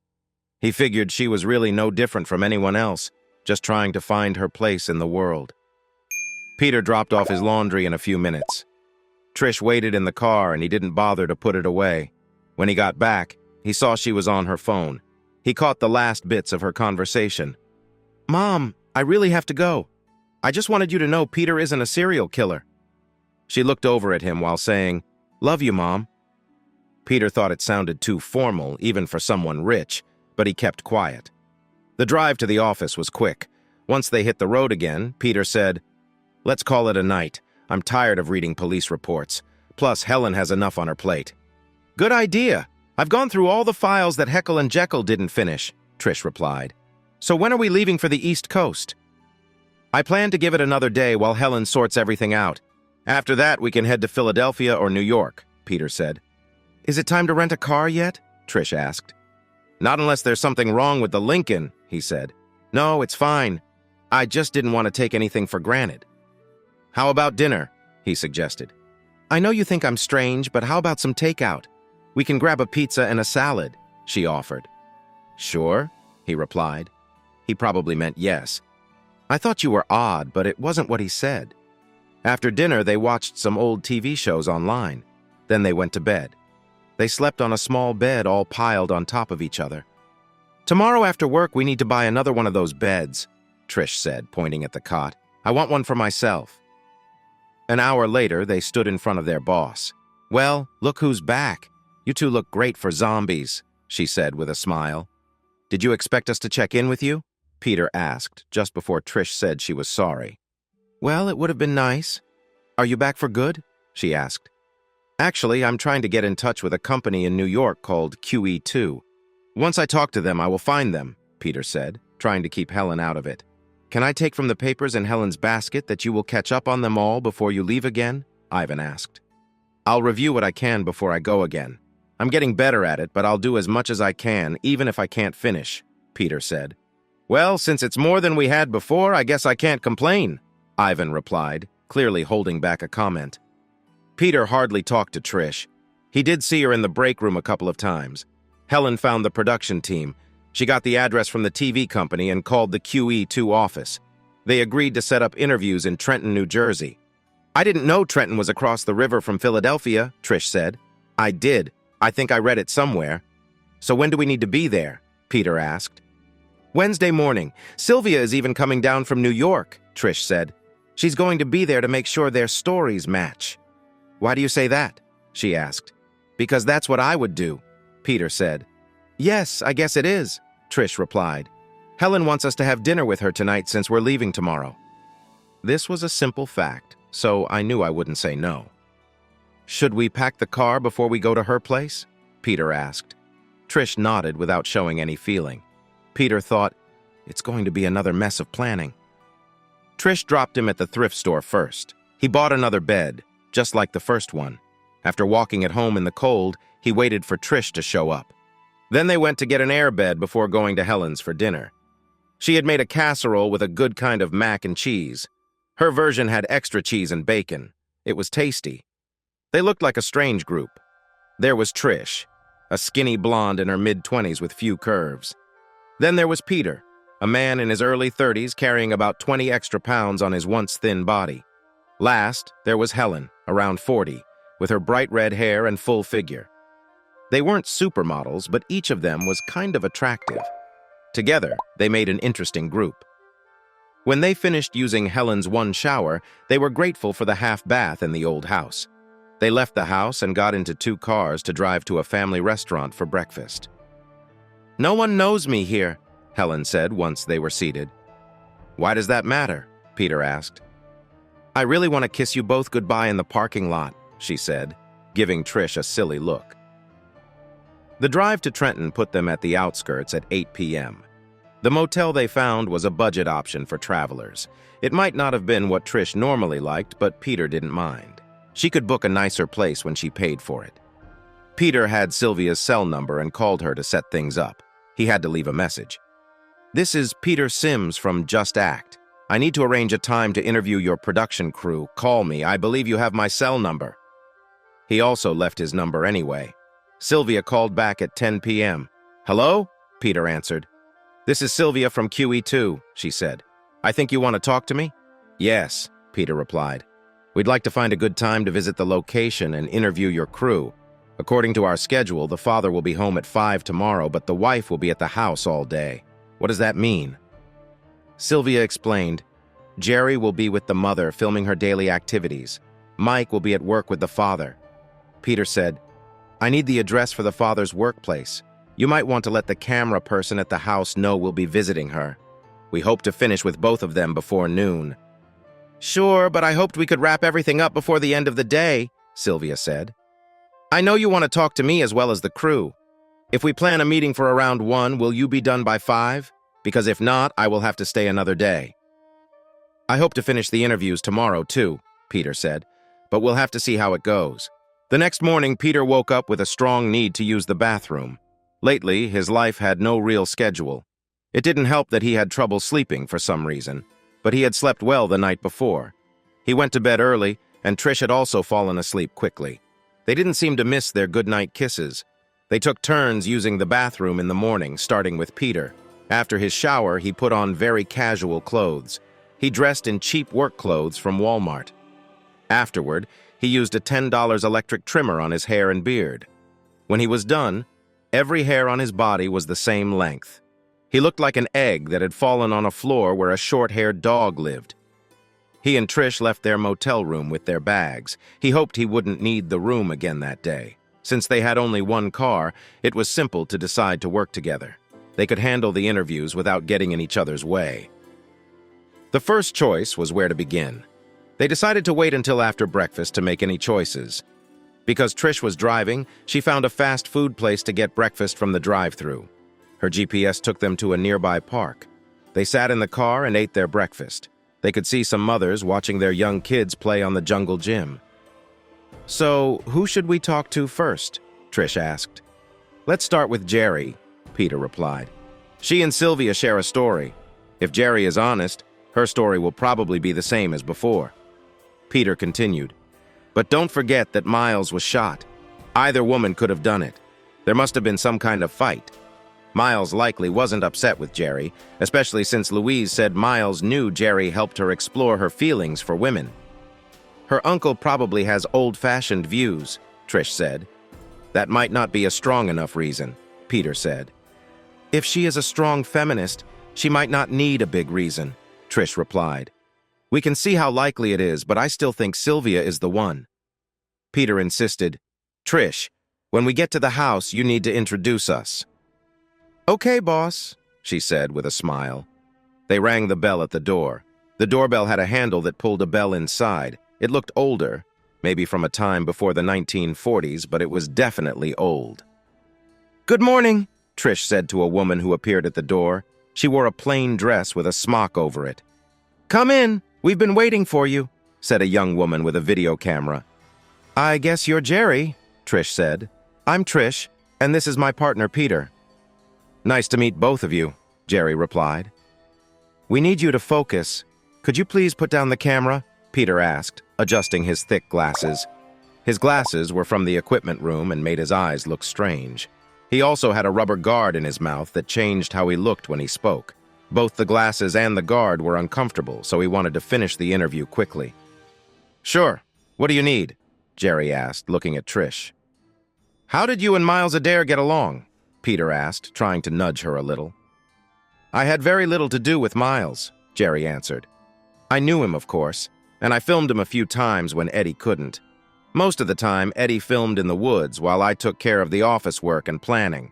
He figured she was really no different from anyone else, just trying to find her place in the world. Peter dropped off his laundry in a few minutes. Trish waited in the car and he didn't bother to put it away. When he got back, he saw she was on her phone. He caught the last bits of her conversation. Mom, I really have to go. I just wanted you to know Peter isn't a serial killer. She looked over at him while saying, Love you, Mom. Peter thought it sounded too formal, even for someone rich, but he kept quiet. The drive to the office was quick. Once they hit the road again, Peter said, "Let's call it a night. I'm tired of reading police reports. Plus, Helen has enough on her plate." "Good idea. I've gone through all the files that Heckle and Jekyll didn't finish," Trish replied. "So when are we leaving for the East Coast?" "I plan to give it another day while Helen sorts everything out. After that, we can head to Philadelphia or New York," Peter said. "Is it time to rent a car yet?" Trish asked. "Not unless there's something wrong with the Lincoln," he said. "No, it's fine. I just didn't want to take anything for granted." "How about dinner?" he suggested. "I know you think I'm strange, but how about some takeout? We can grab a pizza and a salad," she offered. "Sure," he replied. He probably meant yes. "I thought you were odd, but it wasn't what he said." After dinner, they watched some old TV shows online. Then they went to bed. They slept on a small bed all piled on top of each other. "Tomorrow after work, we need to buy another one of those beds," Trish said, pointing at the cot. "I want one for myself." An hour later, they stood in front of their boss. "Well, look who's back. You two look great for zombies," she said with a smile. "Did you expect us to check in with you?" Peter asked, just before Trish said she was sorry. "Well, it would have been nice. Are you back for good?" she asked. "Actually, I'm trying to get in touch with a company in New York called QE2. Once I talk to them, I will find them," Peter said, trying to keep Helen out of it. "Can I take from the papers in Helen's basket that you will catch up on them all before you leave again?" Ivan asked. "I'll review what I can before I go again. I'm getting better at it, but I'll do as much as I can, even if I can't finish," Peter said. "Well, since it's more than we had before, I guess I can't complain," Ivan replied, clearly holding back a comment. Peter hardly talked to Trish. He did see her in the break room a couple of times. Helen found the production team. She got the address from the TV company and called the QE2 office. They agreed to set up interviews in Trenton, New Jersey. "I didn't know Trenton was across the river from Philadelphia," Trish said. "I did. I think I read it somewhere." "So when do we need to be there?" Peter asked. "Wednesday morning. Sylvia is even coming down from New York," Trish said. "She's going to be there to make sure their stories match." "Why do you say that?" she asked. "Because that's what I would do," Peter said. "Yes, I guess it is," Trish replied. "Helen wants us to have dinner with her tonight since we're leaving tomorrow." This was a simple fact, so I knew I wouldn't say no. "Should we pack the car before we go to her place?" Peter asked. Trish nodded without showing any feeling. Peter thought, it's going to be another mess of planning. Trish dropped him at the thrift store first. He bought another bed, just like the first one. After walking at home in the cold, he waited for Trish to show up. Then they went to get an air bed before going to Helen's for dinner. She had made a casserole with a good kind of mac and cheese. Her version had extra cheese and bacon. It was tasty. They looked like a strange group. There was Trish, a skinny blonde in her mid-20s with few curves. Then there was Peter, a man in his early 30s carrying about 20 extra pounds on his once thin body. Last, there was Helen, around 40, with her bright red hair and full figure. They weren't supermodels, but each of them was kind of attractive. Together, they made an interesting group. When they finished using Helen's one shower, they were grateful for the half bath in the old house. They left the house and got into 2 cars to drive to a family restaurant for breakfast. "No one knows me here," Helen said once they were seated. "Why does that matter?" Peter asked. "I really want to kiss you both goodbye in the parking lot," she said, giving Trish a silly look. The drive to Trenton put them at the outskirts at 8 p.m. The motel they found was a budget option for travelers. It might not have been what Trish normally liked, but Peter didn't mind. She could book a nicer place when she paid for it. Peter had Sylvia's cell number and called her to set things up. He had to leave a message. "This is Peter Sims from Just Act. I need to arrange a time to interview your production crew. Call me. I believe you have my cell number." He also left his number anyway. Sylvia called back at 10 p.m. "Hello?" Peter answered. "This is Sylvia from QE2, she said. "I think you want to talk to me?" "Yes," Peter replied. "We'd like to find a good time to visit the location and interview your crew. According to our schedule, the father will be home at 5 tomorrow, but the wife will be at the house all day. What does that mean?" Sylvia explained. "Jerry will be with the mother filming her daily activities. Mike will be at work with the father." Peter said, "I need the address for the father's workplace. You might want to let the camera person at the house know we'll be visiting her. We hope to finish with both of them before noon." "Sure, but I hoped we could wrap everything up before the end of the day," Sylvia said. "I know you want to talk to me as well as the crew. If we plan a meeting for around 1, will you be done by 5? Because if not, I will have to stay another day." "I hope to finish the interviews tomorrow, too," Peter said, "but we'll have to see how it goes." The next morning, Peter woke up with a strong need to use the bathroom. Lately, his life had no real schedule. It didn't help that he had trouble sleeping for some reason, but he had slept well the night before. He went to bed early, and Trish had also fallen asleep quickly. They didn't seem to miss their goodnight kisses. They took turns using the bathroom in the morning, starting with Peter. After his shower, he put on very casual clothes. He dressed in cheap work clothes from Walmart. Afterward, he used a $10 electric trimmer on his hair and beard. When he was done, every hair on his body was the same length. He looked like an egg that had fallen on a floor where a short-haired dog lived. He and Trish left their motel room with their bags. He hoped he wouldn't need the room again that day. Since they had only one car, it was simple to decide to work together. They could handle the interviews without getting in each other's way. The first choice was where to begin. They decided to wait until after breakfast to make any choices. Because Trish was driving, she found a fast food place to get breakfast from the drive-thru. Her GPS took them to a nearby park. They sat in the car and ate their breakfast. They could see some mothers watching their young kids play on the jungle gym. "So, who should we talk to first?" Trish asked. "Let's start with Jerry," Peter replied. "She and Sylvia share a story. If Jerry is honest, her story will probably be the same as before." Peter continued, "But don't forget that Miles was shot. Either woman could have done it. There must have been some kind of fight. Miles likely wasn't upset with Jerry, especially since Louise said Miles knew Jerry helped her explore her feelings for women. Her uncle probably has old-fashioned views," Trish said. "That might not be a strong enough reason," Peter said. "If she is a strong feminist, she might not need a big reason," Trish replied. "We can see how likely it is, but I still think Sylvia is the one." Peter insisted, "Trish, when we get to the house, you need to introduce us." "Okay, boss," she said with a smile. They rang the bell at the door. The doorbell had a handle that pulled a bell inside. It looked older, maybe from a time before the 1940s, but it was definitely old. "Good morning," Trish said to a woman who appeared at the door. She wore a plain dress with a smock over it. "Come in, we've been waiting for you," said a young woman with a video camera. "I guess you're Jerry," Trish said. "I'm Trish, and this is my partner Peter." "Nice to meet both of you," Jerry replied. "We need you to focus. Could you please put down the camera?" Peter asked, adjusting his thick glasses. His glasses were from the equipment room and made his eyes look strange. He also had a rubber guard in his mouth that changed how he looked when he spoke. Both the glasses and the guard were uncomfortable, so he wanted to finish the interview quickly. "Sure. What do you need?" Jerry asked, looking at Trish. "How did you and Miles Adair get along?" Peter asked, trying to nudge her a little. "I had very little to do with Miles," Jerry answered. "I knew him, of course, and I filmed him a few times when Eddie couldn't. Most of the time, Eddie filmed in the woods while I took care of the office work and planning."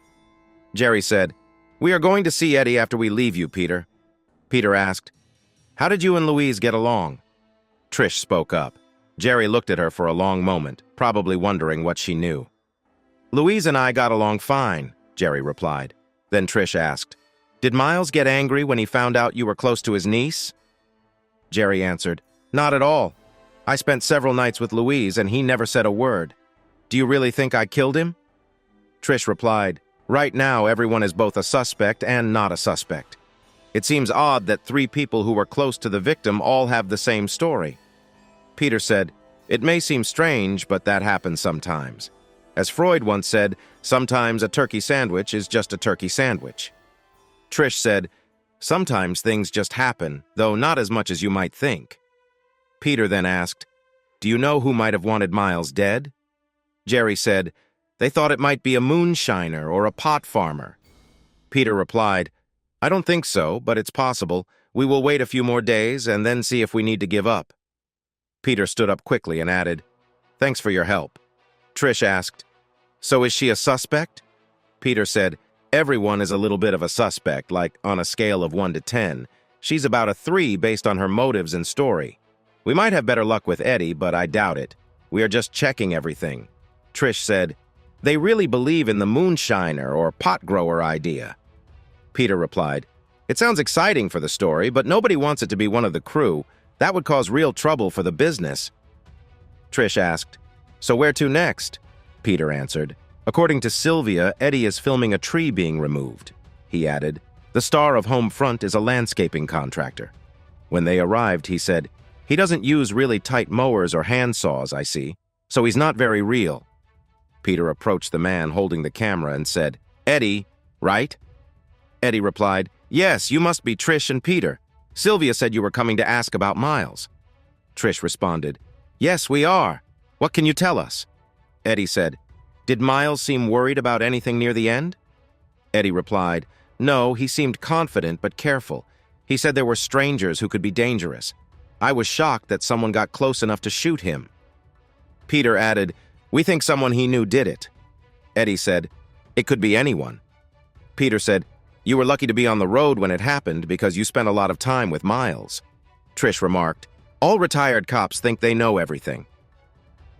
Jerry said, "We are going to see Eddie after we leave you, Peter." Peter asked, "How did you and Louise get along?" Trish spoke up. Jerry looked at her for a long moment, probably wondering what she knew. "Louise and I got along fine," Jerry replied. Then Trish asked, "Did Miles get angry when he found out you were close to his niece?" Jerry answered, "Not at all. I spent several nights with Louise and he never said a word. Do you really think I killed him?" Trish replied, "Right now everyone is both a suspect and not a suspect. It seems odd that 3 people who were close to the victim all have the same story." Peter said, "It may seem strange, but that happens sometimes. As Freud once said, sometimes a turkey sandwich is just a turkey sandwich." Trish said, "Sometimes things just happen, though not as much as you might think." Peter then asked, "Do you know who might have wanted Miles dead?" Jerry said, "They thought it might be a moonshiner or a pot farmer." Peter replied, "I don't think so, but it's possible. We will wait a few more days and then see if we need to give up." Peter stood up quickly and added, "Thanks for your help." Trish asked, "So is she a suspect?" Peter said, Everyone is a little bit of a suspect, like on a scale of 1 to 10. She's about a 3 based on her motives and story. We might have better luck with Eddie, but I doubt it. We are just checking everything. Trish said, "They really believe in the moonshiner or pot grower idea." Peter replied, "It sounds exciting for the story, but nobody wants it to be one of the crew. That would cause real trouble for the business." Trish asked, "So where to next?" Peter answered, "According to Sylvia, Eddie is filming a tree being removed." He added, "The star of Homefront is a landscaping contractor." When they arrived, he said, "He doesn't use really tight mowers or hand saws, I see, so he's not very real." Peter approached the man holding the camera and said, "Eddie, right?" Eddie replied, "Yes, you must be Trish and Peter. Sylvia said you were coming to ask about Miles." Trish responded, "Yes, we are. What can you tell us?" Eddie said, "Did Miles seem worried about anything near the end?" Eddie replied, "No, he seemed confident but careful. He said there were strangers who could be dangerous. I was shocked that someone got close enough to shoot him." Peter added, "We think someone he knew did it." Eddie said, "It could be anyone." Peter said, "You were lucky to be on the road when it happened because you spent a lot of time with Miles." Trish remarked, "All retired cops think they know everything."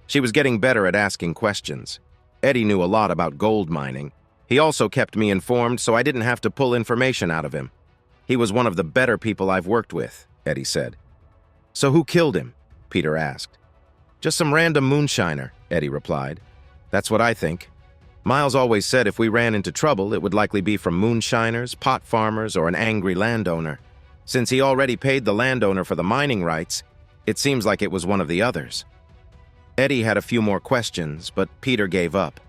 She was getting better at asking questions. Eddie knew a lot about gold mining. He also kept me informed, so I didn't have to pull information out of him. He was one of the better people I've worked with, Eddie said. "So who killed him?" Peter asked. "Just some random moonshiner," Eddie replied. "That's what I think. Miles always said if we ran into trouble, it would likely be from moonshiners, pot farmers, or an angry landowner. Since he already paid the landowner for the mining rights, it seems like it was one of the others." Eddie had a few more questions, but Peter gave up.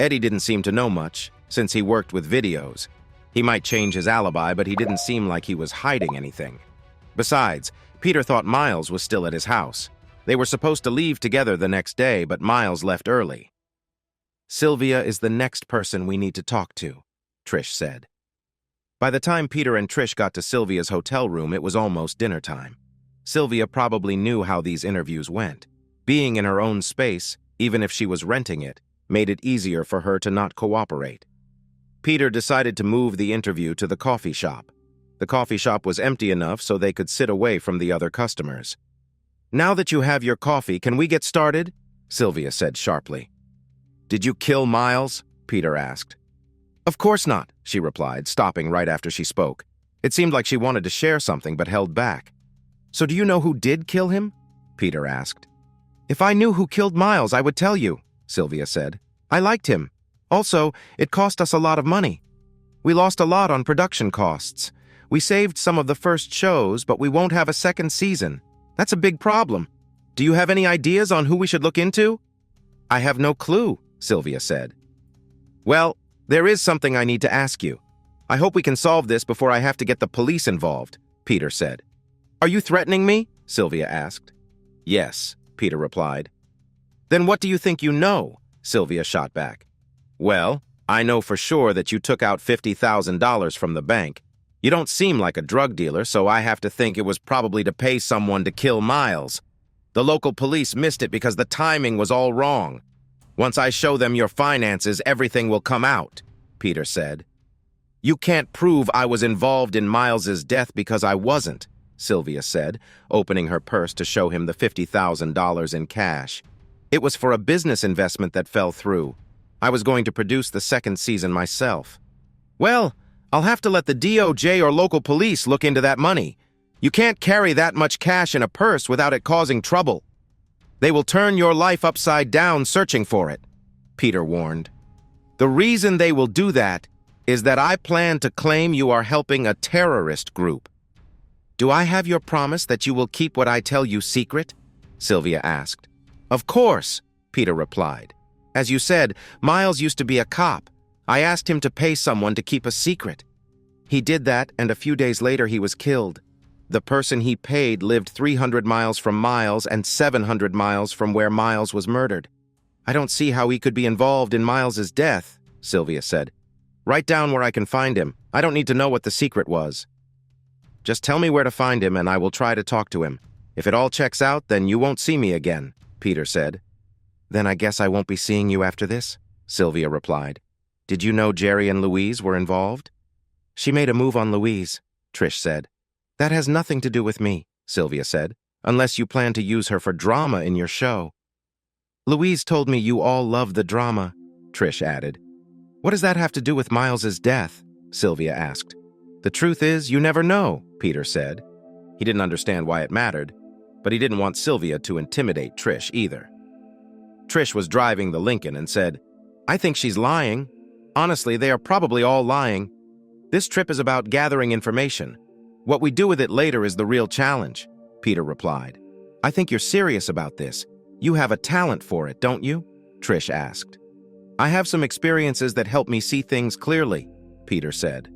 Eddie didn't seem to know much, since he worked with videos. He might change his alibi, but he didn't seem like he was hiding anything. Besides, Peter thought Miles was still at his house. They were supposed to leave together the next day, but Miles left early. "Sylvia is the next person we need to talk to," Trish said. By the time Peter and Trish got to Sylvia's hotel room, it was almost dinner time. Sylvia probably knew how these interviews went. Being in her own space, even if she was renting it, made it easier for her to not cooperate. Peter decided to move the interview to the coffee shop. The coffee shop was empty enough so they could sit away from the other customers. "Now that you have your coffee, can we get started?" Sylvia said sharply. "Did you kill Miles?" Peter asked. "Of course not," she replied, stopping right after she spoke. It seemed like she wanted to share something but held back. "So do you know who did kill him?" Peter asked. "If I knew who killed Miles, I would tell you," Sylvia said. "I liked him. Also, it cost us a lot of money. We lost a lot on production costs. We saved some of the first shows, but we won't have a second season. That's a big problem. Do you have any ideas on who we should look into?" "I have no clue," Sylvia said. "Well, there is something I need to ask you. I hope we can solve this before I have to get the police involved," Peter said. "Are you threatening me?" Sylvia asked. "Yes," Peter replied. "Then what do you think you know?" Sylvia shot back. "Well, I know for sure that you took out $50,000 from the bank. You don't seem like a drug dealer, so I have to think it was probably to pay someone to kill Miles. The local police missed it because the timing was all wrong. Once I show them your finances, everything will come out," Peter said. "You can't prove I was involved in Miles's death because I wasn't," Sylvia said, opening her purse to show him the $50,000 in cash. "It was for a business investment that fell through. I was going to produce the second season myself." "Well, I'll have to let the DOJ or local police look into that money. You can't carry that much cash in a purse without it causing trouble. They will turn your life upside down searching for it," Peter warned. "The reason they will do that is that I plan to claim you are helping a terrorist group." "Do I have your promise that you will keep what I tell you secret?" Sylvia asked. "Of course," Peter replied. "As you said, Miles used to be a cop. I asked him to pay someone to keep a secret. He did that, and a few days later he was killed. The person he paid lived 300 miles from Miles and 700 miles from where Miles was murdered. I don't see how he could be involved in Miles's death," Sylvia said. "Write down where I can find him. I don't need to know what the secret was." "Just tell me where to find him and I will try to talk to him. If it all checks out, then you won't see me again," Peter said. "Then I guess I won't be seeing you after this," Sylvia replied. Did you know Jerry and Louise were involved? She made a move on Louise, Trish said. That has nothing to do with me, Sylvia said, unless you plan to use her for drama in your show. Louise told me you all love the drama, Trish added. What does that have to do with Miles's death? Sylvia asked. The truth is, you never know, Peter said. He didn't understand why it mattered, but he didn't want Sylvia to intimidate Trish either. Trish was driving the Lincoln and said, I think she's lying. Honestly, they are probably all lying. This trip is about gathering information. What we do with it later is the real challenge, Peter replied. I think you're serious about this. You have a talent for it, don't you? Trish asked. I have some experiences that help me see things clearly, Peter said.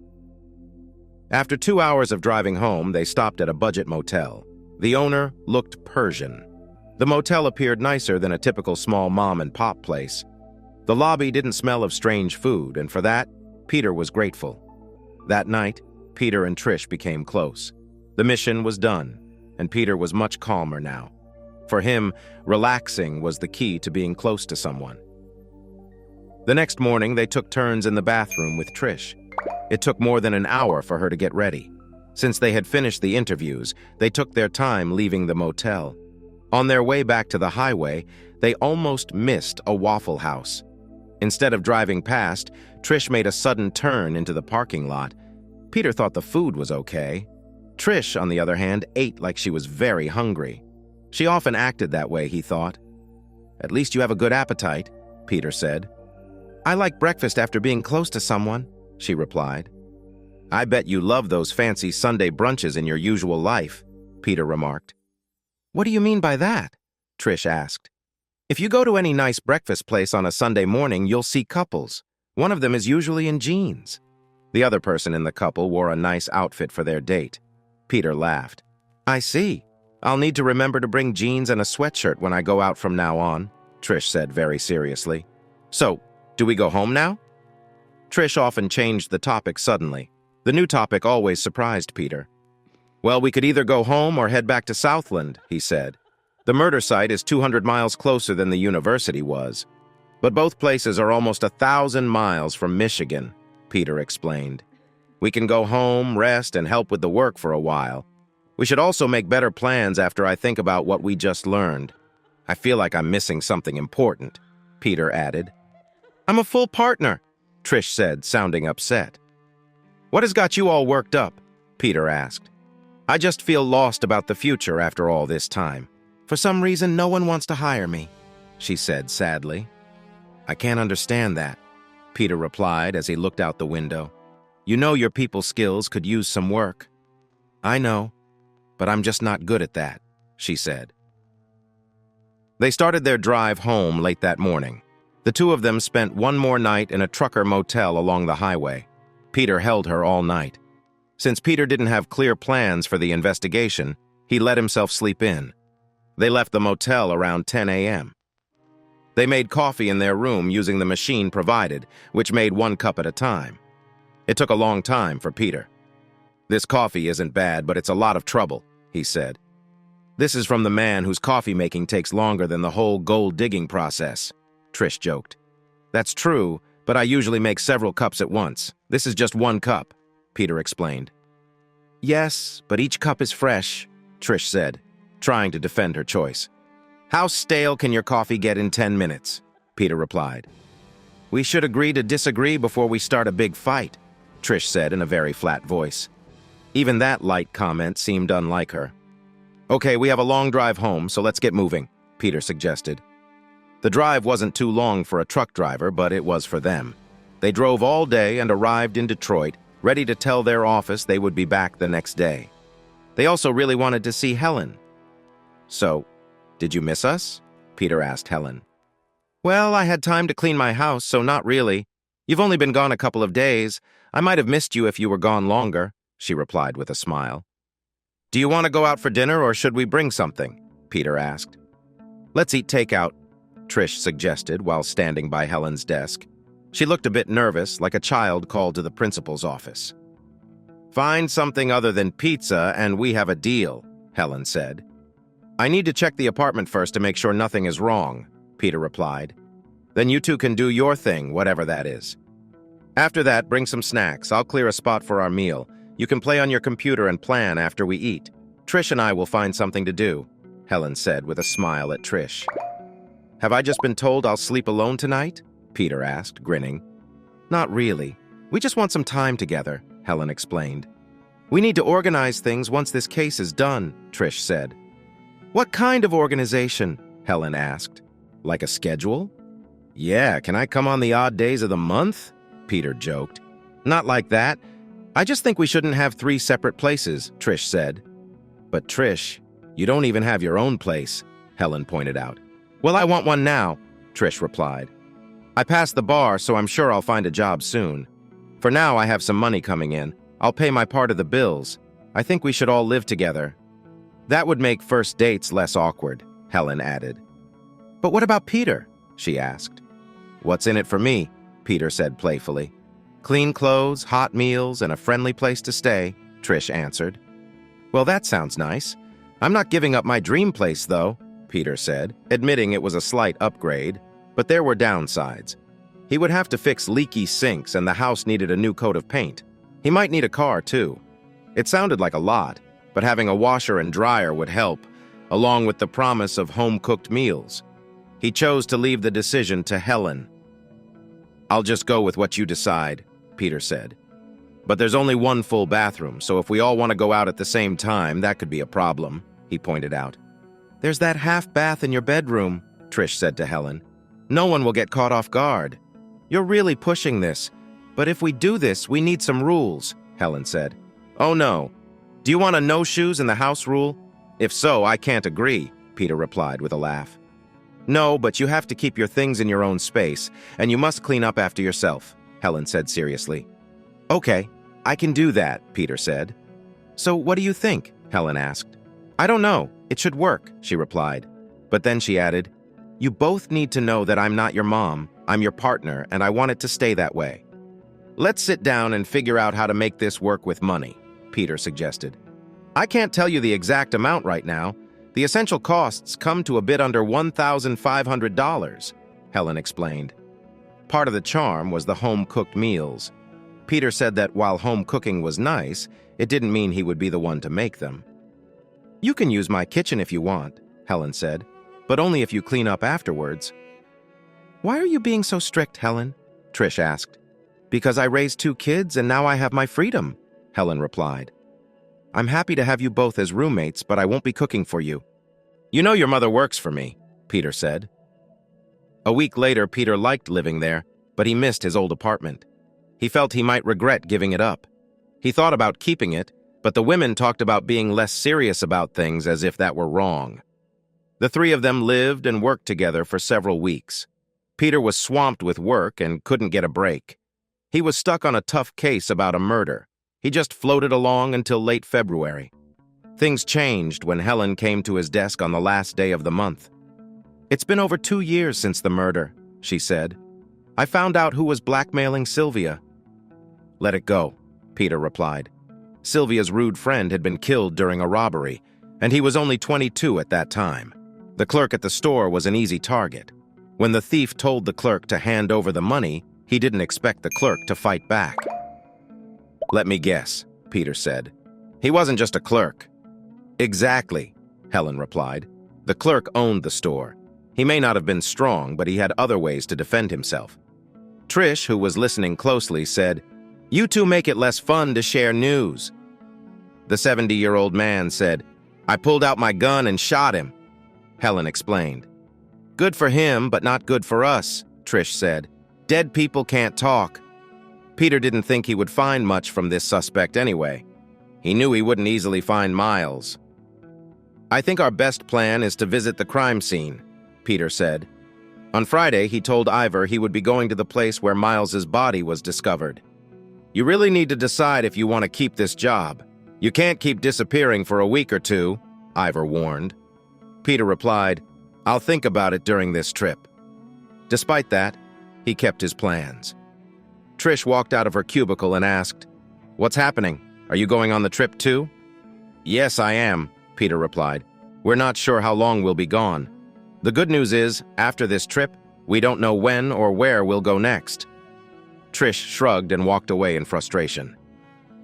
After 2 hours of driving home, they stopped at a budget motel. The owner looked Persian. The motel appeared nicer than a typical small mom-and-pop place. The lobby didn't smell of strange food, and for that, Peter was grateful. That night, Peter and Trish became close. The mission was done, and Peter was much calmer now. For him, relaxing was the key to being close to someone. The next morning, they took turns in the bathroom with Trish. It took more than an hour for her to get ready. Since they had finished the interviews, they took their time leaving the motel. On their way back to the highway, they almost missed a Waffle House. Instead of driving past, Trish made a sudden turn into the parking lot. Peter thought the food was okay. Trish, on the other hand, ate like she was very hungry. She often acted that way, he thought. At least you have a good appetite, Peter said. I like breakfast after being close to someone, she replied. I bet you love those fancy Sunday brunches in your usual life, Peter remarked. What do you mean by that? Trish asked. If you go to any nice breakfast place on a Sunday morning, you'll see couples. One of them is usually in jeans. The other person in the couple wore a nice outfit for their date. Peter laughed. I see. I'll need to remember to bring jeans and a sweatshirt when I go out from now on, Trish said very seriously. So, do we go home now? Trish often changed the topic suddenly. The new topic always surprised Peter. Well, we could either go home or head back to Southland, he said. The murder site is 200 miles closer than the university was. But both places are almost 1,000 miles from Michigan, Peter explained. We can go home, rest, and help with the work for a while. We should also make better plans after I think about what we just learned. I feel like I'm missing something important, Peter added. I'm a full partner, Trish said, sounding upset. What has got you all worked up? Peter asked. I just feel lost about the future after all this time. For some reason, no one wants to hire me, she said sadly. I can't understand that, Peter replied as he looked out the window. You know your people skills could use some work. I know, but I'm just not good at that, she said. They started their drive home late that morning. The two of them spent one more night in a trucker motel along the highway. Peter held her all night. Since Peter didn't have clear plans for the investigation, he let himself sleep in. They left the motel around 10 a.m. They made coffee in their room using the machine provided, which made 1 cup at a time. It took a long time for Peter. This coffee isn't bad, but it's a lot of trouble, he said. This is from the man whose coffee making takes longer than the whole gold digging process, Trish joked. That's true, but I usually make several cups at once. This is just 1 cup, Peter explained. Yes, but each cup is fresh, Trish said, trying to defend her choice. How stale can your coffee get in 10 minutes? Peter replied. We should agree to disagree before we start a big fight, Trish said in a very flat voice. Even that light comment seemed unlike her. Okay, we have a long drive home, so let's get moving, Peter suggested. The drive wasn't too long for a truck driver, but it was for them. They drove all day and arrived in Detroit, ready to tell their office they would be back the next day. They also really wanted to see Helen. So, did you miss us? Peter asked Helen. Well, I had time to clean my house, so not really. You've only been gone a couple of days. I might have missed you if you were gone longer, she replied with a smile. Do you want to go out for dinner or should we bring something? Peter asked. Let's eat takeout, Trish suggested while standing by Helen's desk. She looked a bit nervous, like a child called to the principal's office. Find something other than pizza and we have a deal, Helen said. I need to check the apartment first to make sure nothing is wrong, Peter replied. Then you two can do your thing, whatever that is. After that, bring some snacks. I'll clear a spot for our meal. You can play on your computer and plan after we eat. Trish and I will find something to do," Helen said with a smile at Trish. "Have I just been told I'll sleep alone tonight?" Peter asked, grinning. "Not really. We just want some time together," Helen explained. "We need to organize things once this case is done," Trish said. "What kind of organization?" Helen asked. "Like a schedule?" "Yeah, can I come on the odd days of the month?" Peter joked. "Not like that. I just think we shouldn't have 3 separate places," Trish said. "But Trish, you don't even have your own place," Helen pointed out. "Well, I want one now," Trish replied. "I passed the bar, so I'm sure I'll find a job soon. For now, I have some money coming in. I'll pay my part of the bills. I think we should all live together." "That would make first dates less awkward," Helen added. "But what about Peter?" she asked. "What's in it for me?" Peter said playfully. "Clean clothes, hot meals, and a friendly place to stay," Trish answered. "Well, that sounds nice. I'm not giving up my dream place, though," Peter said, admitting it was a slight upgrade, but there were downsides. He would have to fix leaky sinks, and the house needed a new coat of paint. He might need a car, too. It sounded like a lot, but having a washer and dryer would help, along with the promise of home-cooked meals. He chose to leave the decision to Helen. "I'll just go with what you decide," Peter said. "But there's only one full bathroom, so if we all want to go out at the same time, that could be a problem," he pointed out. "There's that half bath in your bedroom," Trish said to Helen. "No one will get caught off guard." "You're really pushing this. But if we do this, we need some rules," Helen said. "Oh no. Do you want a no shoes in the house rule?" "If so, I can't agree," Peter replied with a laugh. "No, but you have to keep your things in your own space, and you must clean up after yourself," Helen said seriously. "Okay, I can do that," Peter said. "So what do you think?" Helen asked. "I don't know. It should work," she replied. But then she added, "You both need to know that I'm not your mom, I'm your partner, and I want it to stay that way." "Let's sit down and figure out how to make this work with money," Peter suggested. "I can't tell you the exact amount right now. The essential costs come to a bit under $1,500, Helen explained. Part of the charm was the home-cooked meals. Peter said that while home cooking was nice, it didn't mean he would be the one to make them. "You can use my kitchen if you want," Helen said, "but only if you clean up afterwards." "Why are you being so strict, Helen?" Trish asked. "Because I raised 2 kids and now I have my freedom," Helen replied. "I'm happy to have you both as roommates, but I won't be cooking for you." "You know your mother works for me," Peter said. A week later, Peter liked living there, but he missed his old apartment. He felt he might regret giving it up. He thought about keeping it, but the women talked about being less serious about things as if that were wrong. The 3 of them lived and worked together for several weeks. Peter was swamped with work and couldn't get a break. He was stuck on a tough case about a murder. He just floated along until late February. Things changed when Helen came to his desk on the last day of the month. "It's been over 2 years since the murder," she said. "I found out who was blackmailing Sylvia." "Let it go," Peter replied. Sylvia's rude friend had been killed during a robbery, and he was only 22 at that time. The clerk at the store was an easy target. When the thief told the clerk to hand over the money, he didn't expect the clerk to fight back. "Let me guess," Peter said. "He wasn't just a clerk." "Exactly," Helen replied. "The clerk owned the store. He may not have been strong, but he had other ways to defend himself." Trish, who was listening closely, said, "You two make it less fun to share news." The 70-year-old man said, "I pulled out my gun and shot him," Helen explained. "Good for him, but not good for us," Trish said. "Dead people can't talk." Peter didn't think he would find much from this suspect anyway. He knew he wouldn't easily find Miles. "I think our best plan is to visit the crime scene," Peter said. On Friday, he told Ivor he would be going to the place where Miles's body was discovered. "You really need to decide if you want to keep this job. You can't keep disappearing for a week or 2, Ivor warned. Peter replied, "I'll think about it during this trip." Despite that, he kept his plans. Trish walked out of her cubicle and asked, "What's happening? Are you going on the trip too?" "Yes, I am," Peter replied. "We're not sure how long we'll be gone. The good news is, after this trip, we don't know when or where we'll go next." Trish shrugged and walked away in frustration.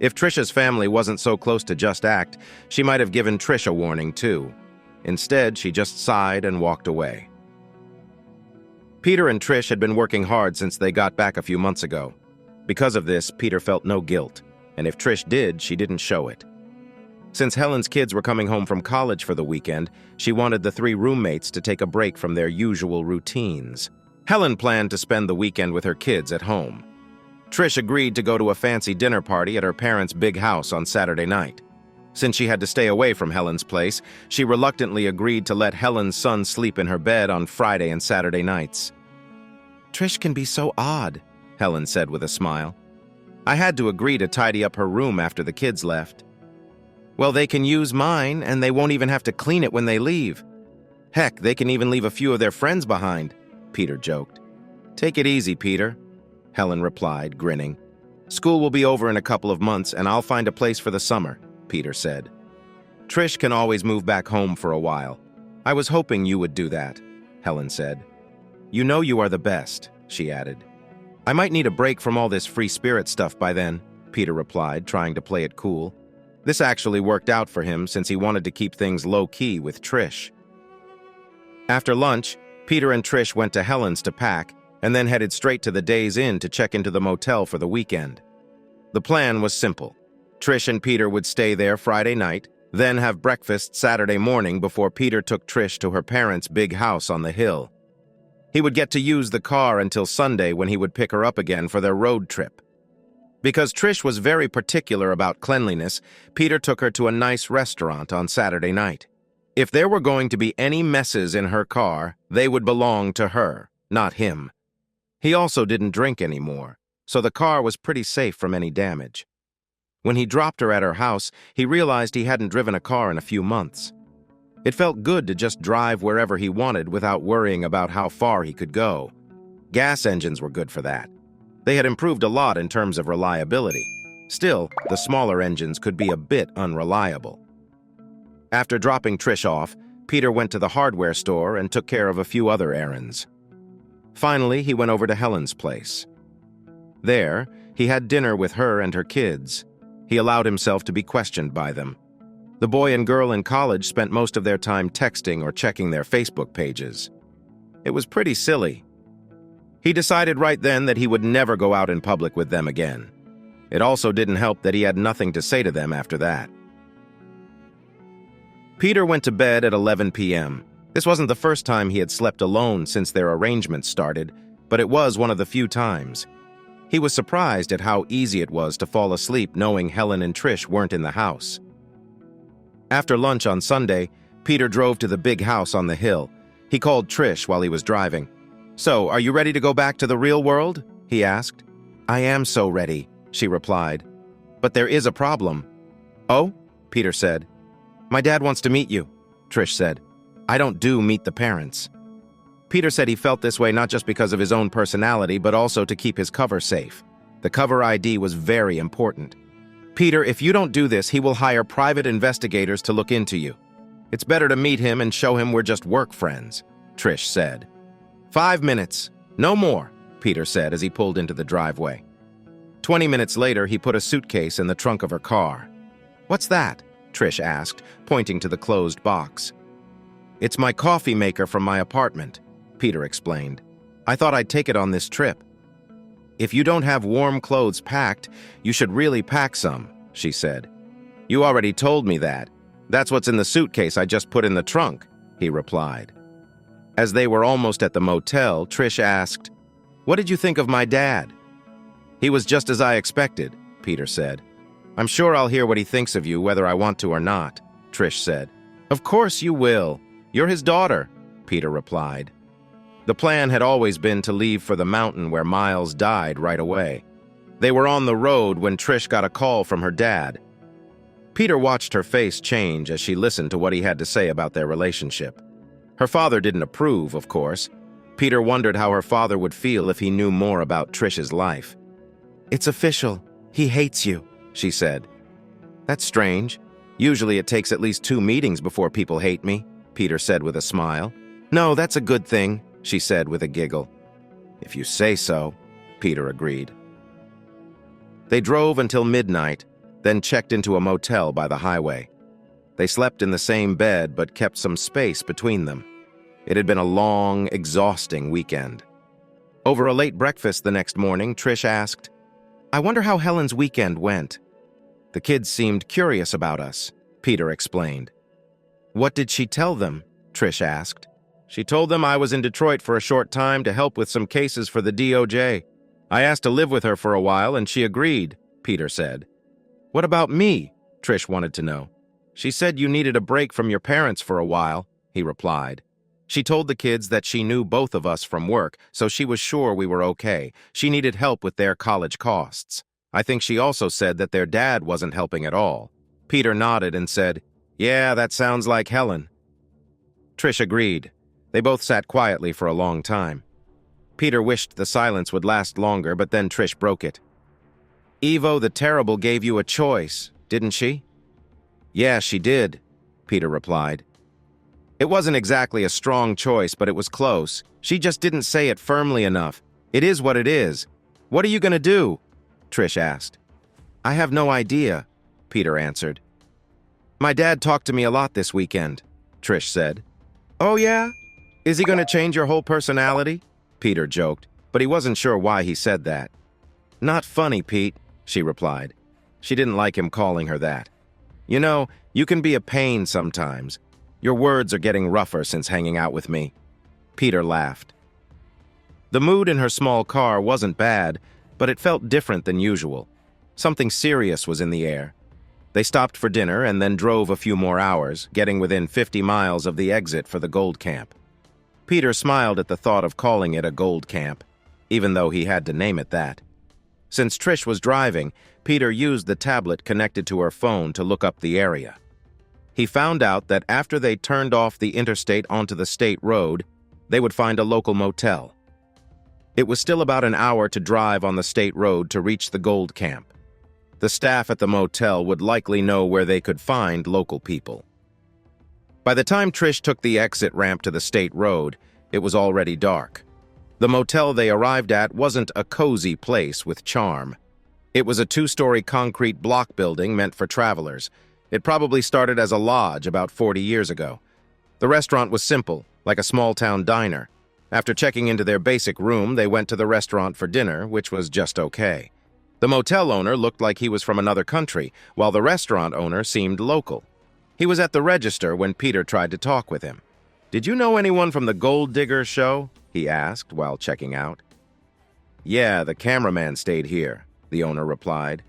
If Trish's family wasn't so close to Just Act, she might have given Trish a warning too. Instead, she just sighed and walked away. Peter and Trish had been working hard since they got back a few months ago. Because of this, Peter felt no guilt, and if Trish did, she didn't show it. Since Helen's kids were coming home from college for the weekend, she wanted the three roommates to take a break from their usual routines. Helen planned to spend the weekend with her kids at home. Trish agreed to go to a fancy dinner party at her parents' big house on Saturday night. Since she had to stay away from Helen's place, she reluctantly agreed to let Helen's son sleep in her bed on Friday and Saturday nights. "Trish can be so odd," Helen said with a smile. "I had to agree to tidy up her room after the kids left." "Well, they can use mine, and they won't even have to clean it when they leave. Heck, they can even leave a few of their friends behind," Peter joked. "Take it easy, Peter," Helen replied, grinning. "School will be over in a couple of months, and I'll find a place for the summer," Peter said. "Trish can always move back home for a while. I was hoping you would do that," Helen said. "You know you are the best," she added. "I might need a break from all this free spirit stuff by then," Peter replied, trying to play it cool. This actually worked out for him since he wanted to keep things low-key with Trish. After lunch, Peter and Trish went to Helen's to pack, and then headed straight to the Days Inn to check into the motel for the weekend. The plan was simple. Trish and Peter would stay there Friday night, then have breakfast Saturday morning before Peter took Trish to her parents' big house on the hill. He would get to use the car until Sunday when he would pick her up again for their road trip. Because Trish was very particular about cleanliness, Peter took her to a nice restaurant on Saturday night. If there were going to be any messes in her car, they would belong to her, not him. He also didn't drink anymore, so the car was pretty safe from any damage. When he dropped her at her house, he realized he hadn't driven a car in a few months. It felt good to just drive wherever he wanted without worrying about how far he could go. Gas engines were good for that. They had improved a lot in terms of reliability. Still, the smaller engines could be a bit unreliable. After dropping Trish off, Peter went to the hardware store and took care of a few other errands. Finally, he went over to Helen's place. There, he had dinner with her and her kids. He allowed himself to be questioned by them. The boy and girl in college spent most of their time texting or checking their Facebook pages. It was pretty silly. He decided right then that he would never go out in public with them again. It also didn't help that he had nothing to say to them after that. Peter went to bed at 11 p.m. This wasn't the first time he had slept alone since their arrangement started, but it was one of the few times. He was surprised at how easy it was to fall asleep knowing Helen and Trish weren't in the house. After lunch on Sunday, Peter drove to the big house on the hill. He called Trish while he was driving. "So, are you ready to go back to the real world?" he asked. "I am so ready," she replied. "But there is a problem." "Oh?" Peter said. "My dad wants to meet you," Trish said. "I don't do meet the parents." Peter said he felt this way not just because of his own personality, but also to keep his cover safe. The cover ID was very important. "Peter, if you don't do this, he will hire private investigators to look into you. It's better to meet him and show him we're just work friends," Trish said. 5 minutes. No more," Peter said as he pulled into the driveway. 20 minutes later, he put a suitcase in the trunk of her car. "What's that?" Trish asked, pointing to the closed box. "It's my coffee maker from my apartment," Peter explained. "I thought I'd take it on this trip." "If you don't have warm clothes packed, you should really pack some," she said. "You already told me that. That's what's in the suitcase I just put in the trunk," he replied. As they were almost at the motel, Trish asked, "What did you think of my dad?" "He was just as I expected," Peter said. "I'm sure I'll hear what he thinks of you whether I want to or not," Trish said. "Of course you will. You're his daughter," Peter replied. The plan had always been to leave for the mountain where Miles died right away. They were on the road when Trish got a call from her dad. Peter watched her face change as she listened to what he had to say about their relationship. Her father didn't approve, of course. Peter wondered how her father would feel if he knew more about Trish's life. "It's official. He hates you," she said. "That's strange. Usually it takes at least 2 meetings before people hate me," Peter said with a smile. "No, that's a good thing," she said with a giggle. "If you say so," Peter agreed. They drove until midnight, then checked into a motel by the highway. They slept in the same bed but kept some space between them. It had been a long, exhausting weekend. Over a late breakfast the next morning, Trish asked, "I wonder how Helen's weekend went." "The kids seemed curious about us," Peter explained. "What did she tell them?" Trish asked. "She told them I was in Detroit for a short time to help with some cases for the DOJ. I asked to live with her for a while and she agreed," Peter said. "What about me?" Trish wanted to know. "She said you needed a break from your parents for a while," he replied. "She told the kids that she knew both of us from work, so she was sure we were okay. She needed help with their college costs. I think she also said that their dad wasn't helping at all." Peter nodded and said, "Yeah, that sounds like Helen." Trish agreed. They both sat quietly for a long time. Peter wished the silence would last longer, but then Trish broke it. "Evo the Terrible gave you a choice, didn't she?" "Yeah, she did," Peter replied. "It wasn't exactly a strong choice, but it was close. She just didn't say it firmly enough. It is what it is. What are you going to do?" Trish asked. "I have no idea," Peter answered. "My dad talked to me a lot this weekend," Trish said. "Oh yeah? Is he going to change your whole personality?" Peter joked, but he wasn't sure why he said that. "Not funny, Pete," she replied. She didn't like him calling her that. "You know, you can be a pain sometimes. Your words are getting rougher since hanging out with me." Peter laughed. The mood in her small car wasn't bad, but it felt different than usual. Something serious was in the air. They stopped for dinner and then drove a few more hours, getting within 50 miles of the exit for the gold camp. Peter smiled at the thought of calling it a gold camp, even though he had to name it that. Since Trish was driving, Peter used the tablet connected to her phone to look up the area. He found out that after they turned off the interstate onto the state road, they would find a local motel. It was still about an hour to drive on the state road to reach the gold camp. The staff at the motel would likely know where they could find local people. By the time Trish took the exit ramp to the state road, it was already dark. The motel they arrived at wasn't a cozy place with charm. It was a 2-story concrete block building meant for travelers. It probably started as a lodge about 40 years ago. The restaurant was simple, like a small-town diner. After checking into their basic room, they went to the restaurant for dinner, which was just okay. The motel owner looked like he was from another country, while the restaurant owner seemed local. He was at the register when Peter tried to talk with him. "Did you know anyone from the Gold Digger show?" he asked while checking out. "Yeah, the cameraman stayed here," the owner replied.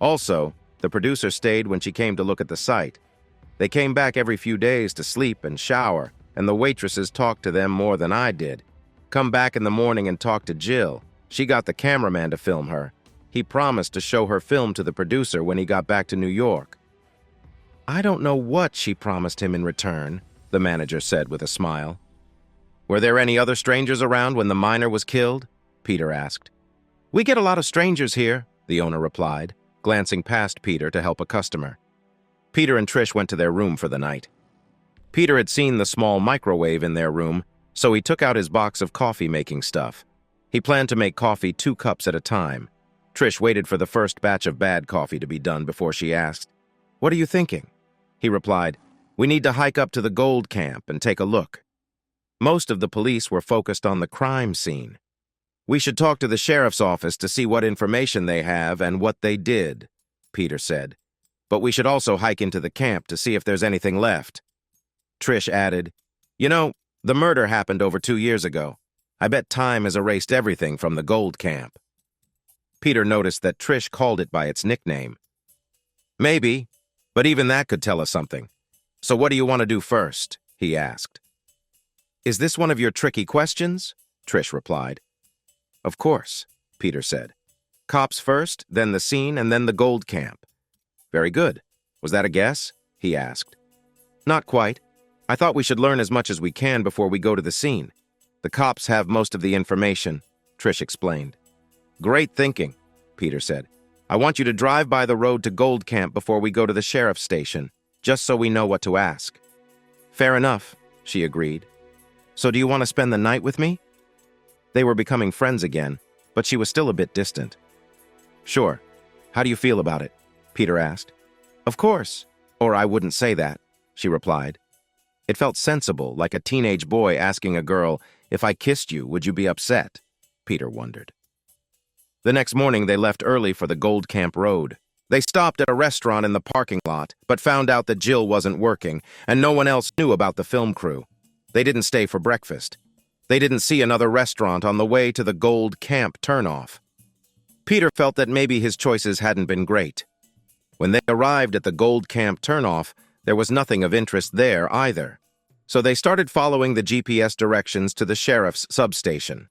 "Also, the producer stayed when she came to look at the site. They came back every few days to sleep and shower, and the waitresses talked to them more than I did. Come back in the morning and talk to Jill. She got the cameraman to film her. He promised to show her film to the producer when he got back to New York." "I don't know what she promised him in return," the manager said with a smile. "Were there any other strangers around when the miner was killed?" Peter asked. "We get a lot of strangers here," the owner replied, glancing past Peter to help a customer. Peter and Trish went to their room for the night. Peter had seen the small microwave in their room, so he took out his box of coffee-making stuff. He planned to make coffee 2 cups at a time. Trish waited for the first batch of bad coffee to be done before she asked, "What are you thinking?" He replied, "We need to hike up to the gold camp and take a look." Most of the police were focused on the crime scene. "We should talk to the sheriff's office to see what information they have and what they did," Peter said. "But we should also hike into the camp to see if there's anything left." Trish added, "You know, the murder happened over 2 years ago. I bet time has erased everything from the gold camp." Peter noticed that Trish called it by its nickname. "Maybe, but even that could tell us something. So what do you want to do first?" he asked. "Is this one of your tricky questions?" Trish replied. "Of course," Peter said. "Cops first, then the scene, and then the gold camp." "Very good. Was that a guess?" he asked. "Not quite. I thought we should learn as much as we can before we go to the scene. The cops have most of the information," Trish explained. "Great thinking," Peter said. "I want you to drive by the road to Gold Camp before we go to the sheriff's station, just so we know what to ask." "Fair enough," she agreed. "So do you want to spend the night with me?" They were becoming friends again, but she was still a bit distant. "Sure. How do you feel about it? Peter asked. Of course. Or I wouldn't say that, she replied. It felt sensible, like a teenage boy asking a girl, if I kissed you, would you be upset? Peter wondered. The next morning, they left early for the Gold Camp Road. They stopped at a restaurant in the parking lot, but found out that Jill wasn't working, and no one else knew about the film crew. They didn't stay for breakfast. They didn't see another restaurant on the way to the Gold Camp turnoff. Peter felt that maybe his choices hadn't been great. When they arrived at the Gold Camp turnoff, there was nothing of interest there either. So they started following the GPS directions to the sheriff's substation.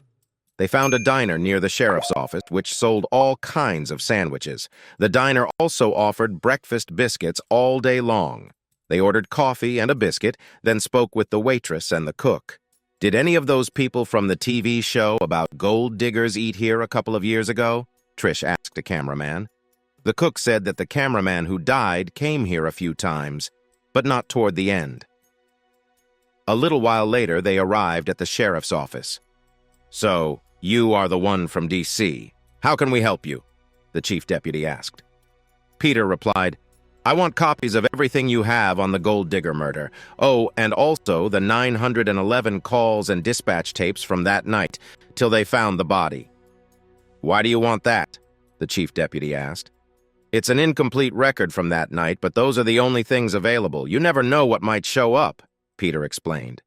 They found a diner near the sheriff's office, which sold all kinds of sandwiches. The diner also offered breakfast biscuits all day long. They ordered coffee and a biscuit, then spoke with the waitress and the cook. Did any of those people from the TV show about gold diggers eat here a couple of years ago? Trish asked a cameraman. The cook said that the cameraman who died came here a few times, but not toward the end. A little while later, they arrived at the sheriff's office. So, you are the one from D.C. How can we help you? The chief deputy asked. Peter replied, I want copies of everything you have on the gold digger murder. Oh, and also the 911 calls and dispatch tapes from that night, till they found the body. Why do you want that? The chief deputy asked. It's an incomplete record from that night, but those are the only things available. You never know what might show up, Peter explained.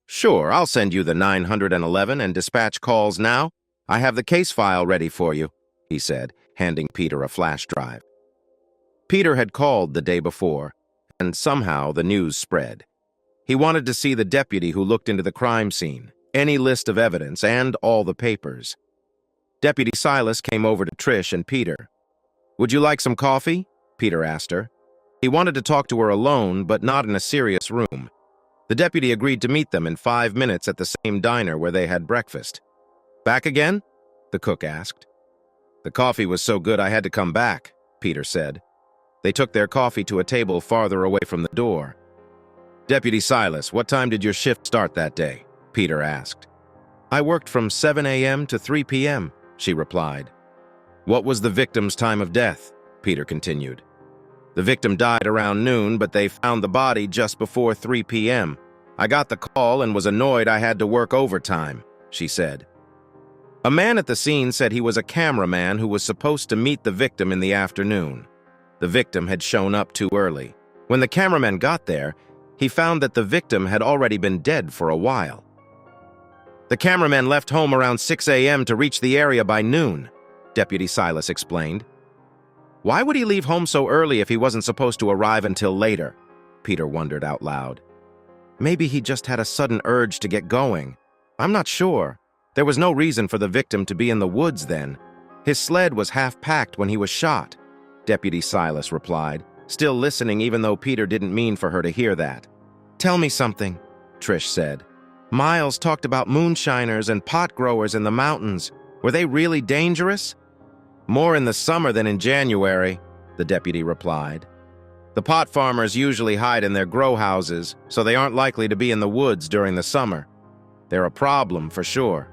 Sure, I'll send you the 911 and dispatch calls now. I have the case file ready for you, he said, handing Peter a flash drive. Peter had called the day before, and somehow the news spread. He wanted to see the deputy who looked into the crime scene, any list of evidence, and all the papers. Deputy Silas came over to Trish and Peter. Would you like some coffee? Peter asked her. He wanted to talk to her alone, but not in a serious room. The deputy agreed to meet them in 5 minutes at the same diner where they had breakfast. Back again? The cook asked. The coffee was so good I had to come back, Peter said. They took their coffee to a table farther away from the door. Deputy Silas, what time did your shift start that day? Peter asked. I worked from 7 a.m. to 3 p.m., she replied. What was the victim's time of death? Peter continued. The victim died around noon, but they found the body just before 3 p.m. I got the call and was annoyed I had to work overtime, she said. A man at the scene said he was a cameraman who was supposed to meet the victim in the afternoon. The victim had shown up too early. When the cameraman got there, he found that the victim had already been dead for a while. The cameraman left home around 6 a.m. to reach the area by noon, Deputy Silas explained. Why would he leave home so early if he wasn't supposed to arrive until later? Peter wondered out loud. Maybe he just had a sudden urge to get going. I'm not sure. There was no reason for the victim to be in the woods then. His sled was half-packed when he was shot, Deputy Silas replied, still listening even though Peter didn't mean for her to hear that. Tell me something, Trish said. Miles talked about moonshiners and pot growers in the mountains. Were they really dangerous? More in the summer than in January, the deputy replied. The pot farmers usually hide in their grow houses, so they aren't likely to be in the woods during the summer. They're a problem for sure.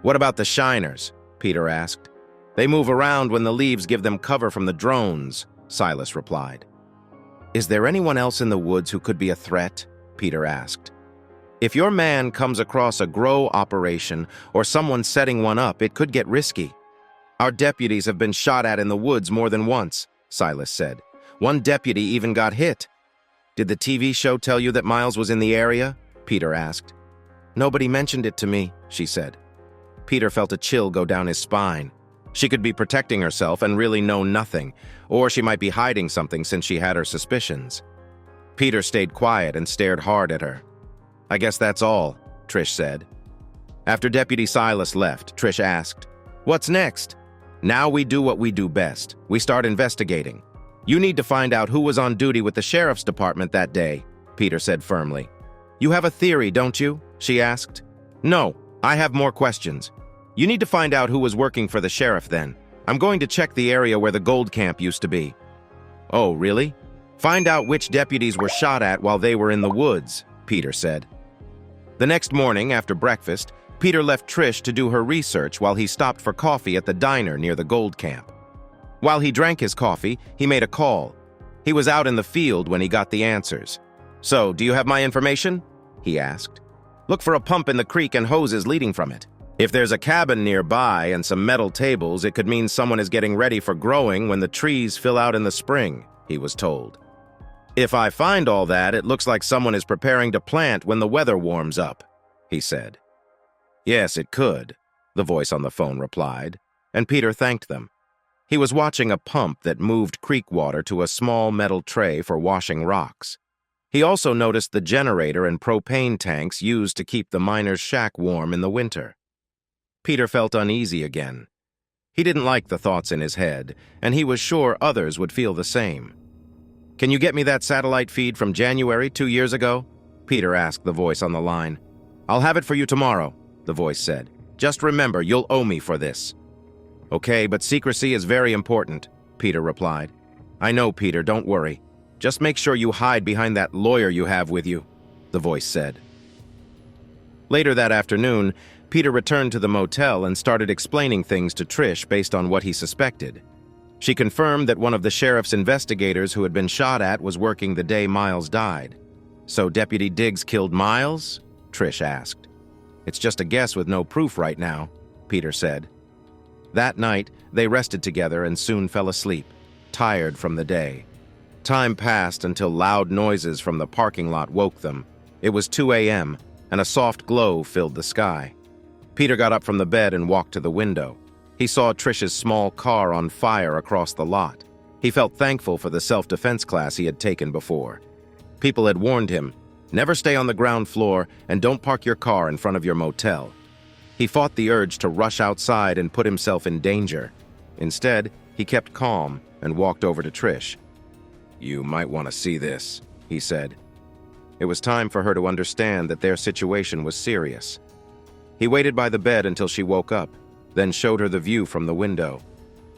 What about the shiners? Peter asked. They move around when the leaves give them cover from the drones, Silas replied. Is there anyone else in the woods who could be a threat? Peter asked. If your man comes across a grow operation or someone setting one up, it could get risky. Our deputies have been shot at in the woods more than once, Silas said. One deputy even got hit. Did the TV show tell you that Miles was in the area? Peter asked. Nobody mentioned it to me, she said. Peter felt a chill go down his spine. She could be protecting herself and really know nothing, or she might be hiding something since she had her suspicions. Peter stayed quiet and stared hard at her. I guess that's all, Trish said. After Deputy Silas left, Trish asked, What's next? Now we do what we do best. We start investigating. You need to find out who was on duty with the sheriff's department that day, Peter said firmly. You have a theory, don't you? She asked. No, I have more questions. You need to find out who was working for the sheriff then. I'm going to check the area where the gold camp used to be. Oh, really? Find out which deputies were shot at while they were in the woods, Peter said. The next morning, after breakfast, Peter left Trish to do her research while he stopped for coffee at the diner near the gold camp. While he drank his coffee, he made a call. He was out in the field when he got the answers. "So, do you have my information?" he asked. "Look for a pump in the creek and hoses leading from it. If there's a cabin nearby and some metal tables, it could mean someone is getting ready for growing when the trees fill out in the spring," he was told. "If I find all that, it looks like someone is preparing to plant when the weather warms up," he said. "Yes, it could," the voice on the phone replied, and Peter thanked them. He was watching a pump that moved creek water to a small metal tray for washing rocks. He also noticed the generator and propane tanks used to keep the miner's shack warm in the winter. Peter felt uneasy again. He didn't like the thoughts in his head, and he was sure others would feel the same. "Can you get me that satellite feed from January 2 years ago?" Peter asked the voice on the line. "I'll have it for you tomorrow," the voice said. "Just remember, you'll owe me for this." "Okay, but secrecy is very important," Peter replied. "I know, Peter, don't worry. Just make sure you hide behind that lawyer you have with you," the voice said. Later that afternoon, Peter returned to the motel and started explaining things to Trish based on what he suspected. She confirmed that one of the sheriff's investigators who had been shot at was working the day Miles died. "So Deputy Diggs killed Miles?" Trish asked. "It's just a guess with no proof right now," Peter said. That night, they rested together and soon fell asleep, tired from the day. Time passed until loud noises from the parking lot woke them. It was 2 a.m., and a soft glow filled the sky. Peter got up from the bed and walked to the window. He saw Trish's small car on fire across the lot. He felt thankful for the self-defense class he had taken before. People had warned him, "Never stay on the ground floor and don't park your car in front of your motel." He fought the urge to rush outside and put himself in danger. Instead, he kept calm and walked over to Trish. "You might want to see this," he said. It was time for her to understand that their situation was serious. He waited by the bed until she woke up, then showed her the view from the window.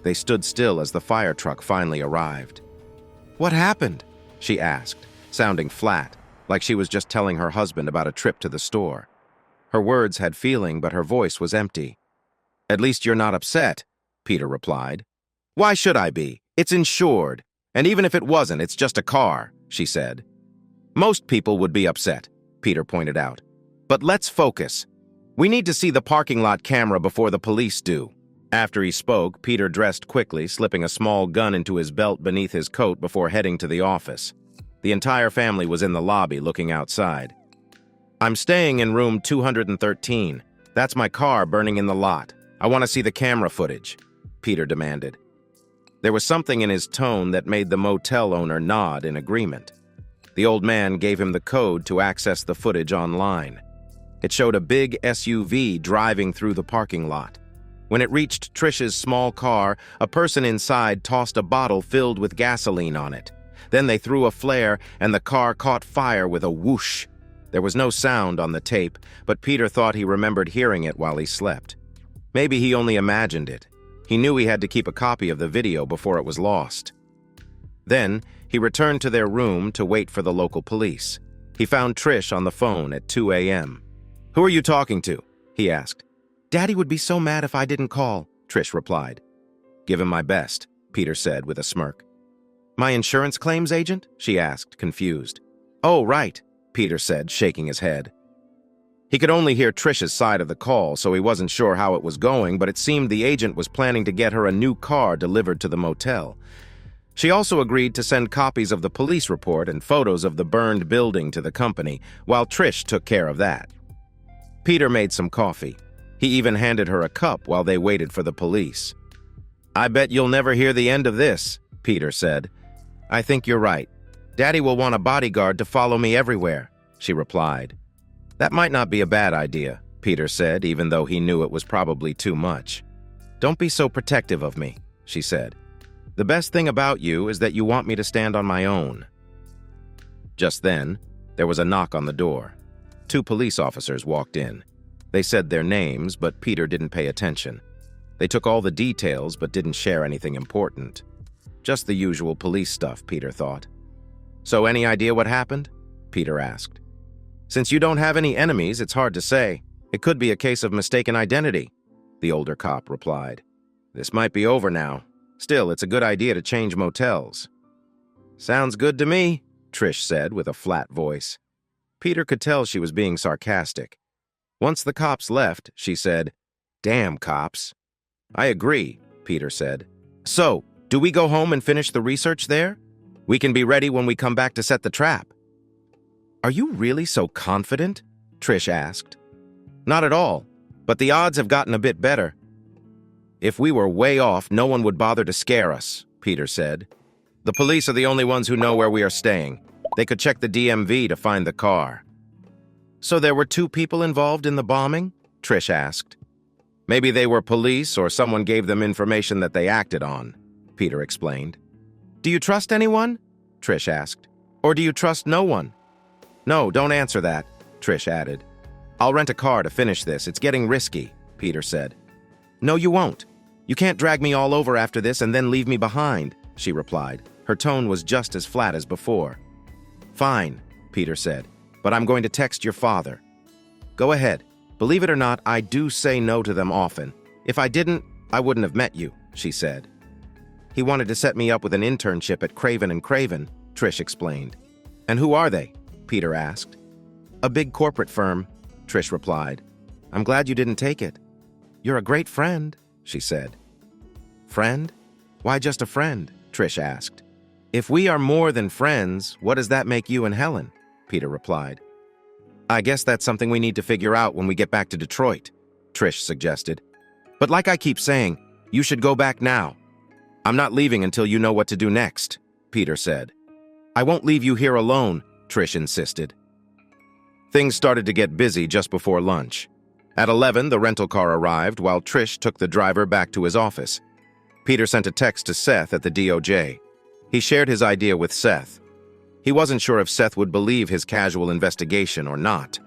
They stood still as the fire truck finally arrived. "What happened?" she asked, sounding flat, like she was just telling her husband about a trip to the store. Her words had feeling, but her voice was empty. "At least you're not upset," Peter replied. "Why should I be? It's insured. And even if it wasn't, it's just a car," she said. "Most people would be upset," Peter pointed out. "But let's focus. We need to see the parking lot camera before the police do." After he spoke, Peter dressed quickly, slipping a small gun into his belt beneath his coat before heading to the office. The entire family was in the lobby looking outside. "I'm staying in room 213. That's my car burning in the lot. I want to see the camera footage," Peter demanded. There was something in his tone that made the motel owner nod in agreement. The old man gave him the code to access the footage online. It showed a big SUV driving through the parking lot. When it reached Trish's small car, a person inside tossed a bottle filled with gasoline on it. Then they threw a flare, and the car caught fire with a whoosh. There was no sound on the tape, but Peter thought he remembered hearing it while he slept. Maybe he only imagined it. He knew he had to keep a copy of the video before it was lost. Then, he returned to their room to wait for the local police. He found Trish on the phone at 2 a.m. "Who are you talking to?" he asked. "Daddy would be so mad if I didn't call," Trish replied. "Give him my best," Peter said with a smirk. "My insurance claims agent?" she asked, confused. "Oh, right," Peter said, shaking his head. He could only hear Trish's side of the call, so he wasn't sure how it was going, but it seemed the agent was planning to get her a new car delivered to the motel. She also agreed to send copies of the police report and photos of the burned building to the company, while Trish took care of that. Peter made some coffee. He even handed her a cup while they waited for the police. "I bet you'll never hear the end of this," Peter said. "I think you're right. Daddy will want a bodyguard to follow me everywhere," she replied. "That might not be a bad idea," Peter said, even though he knew it was probably too much. "Don't be so protective of me," she said. "The best thing about you is that you want me to stand on my own." Just then, there was a knock on the door. 2 police officers walked in. They said their names, but Peter didn't pay attention. They took all the details, but didn't share anything important. Just the usual police stuff, Peter thought. "So any idea what happened?" Peter asked. "Since you don't have any enemies, it's hard to say. It could be a case of mistaken identity," the older cop replied. "This might be over now. Still, it's a good idea to change motels. Sounds good to me, Trish said with a flat voice. Peter could tell she was being sarcastic. Once the cops left, she said, "Damn cops." "I agree," Peter said. "So, do we go home and finish the research there? We can be ready when we come back to set the trap." "Are you really so confident?" Trish asked. "Not at all, but the odds have gotten a bit better." "If we were way off, no one would bother to scare us," Peter said. "The police are the only ones who know where we are staying. They could check the DMV to find the car." "So there were 2 people involved in the bombing?" Trish asked. "Maybe they were police or someone gave them information that they acted on," Peter explained. "Do you trust anyone?" Trish asked. "Or do you trust no one?" "No, don't answer that," Trish added. "I'll rent a car to finish this. It's getting risky," Peter said. "No, you won't. You can't drag me all over after this and then leave me behind," she replied. Her tone was just as flat as before. "Fine," Peter said, "but I'm going to text your father." "Go ahead. Believe it or not, I do say no to them often. If I didn't, I wouldn't have met you," she said. "He wanted to set me up with an internship at Craven & Craven," Trish explained. "And who are they?" Peter asked. "A big corporate firm," Trish replied. "I'm glad you didn't take it." "You're a great friend," she said. "Friend? Why just a friend?" Trish asked. "If we are more than friends, what does that make you and Helen?" Peter replied. "I guess that's something we need to figure out when we get back to Detroit," Trish suggested. "But like I keep saying, you should go back now." "I'm not leaving until you know what to do next," Peter said. "I won't leave you here alone," Trish insisted. Things started to get busy just before lunch. At 11, the rental car arrived while Trish took the driver back to his office. Peter sent a text to Seth at the DOJ. He shared his idea with Seth. He wasn't sure if Seth would believe his casual investigation or not.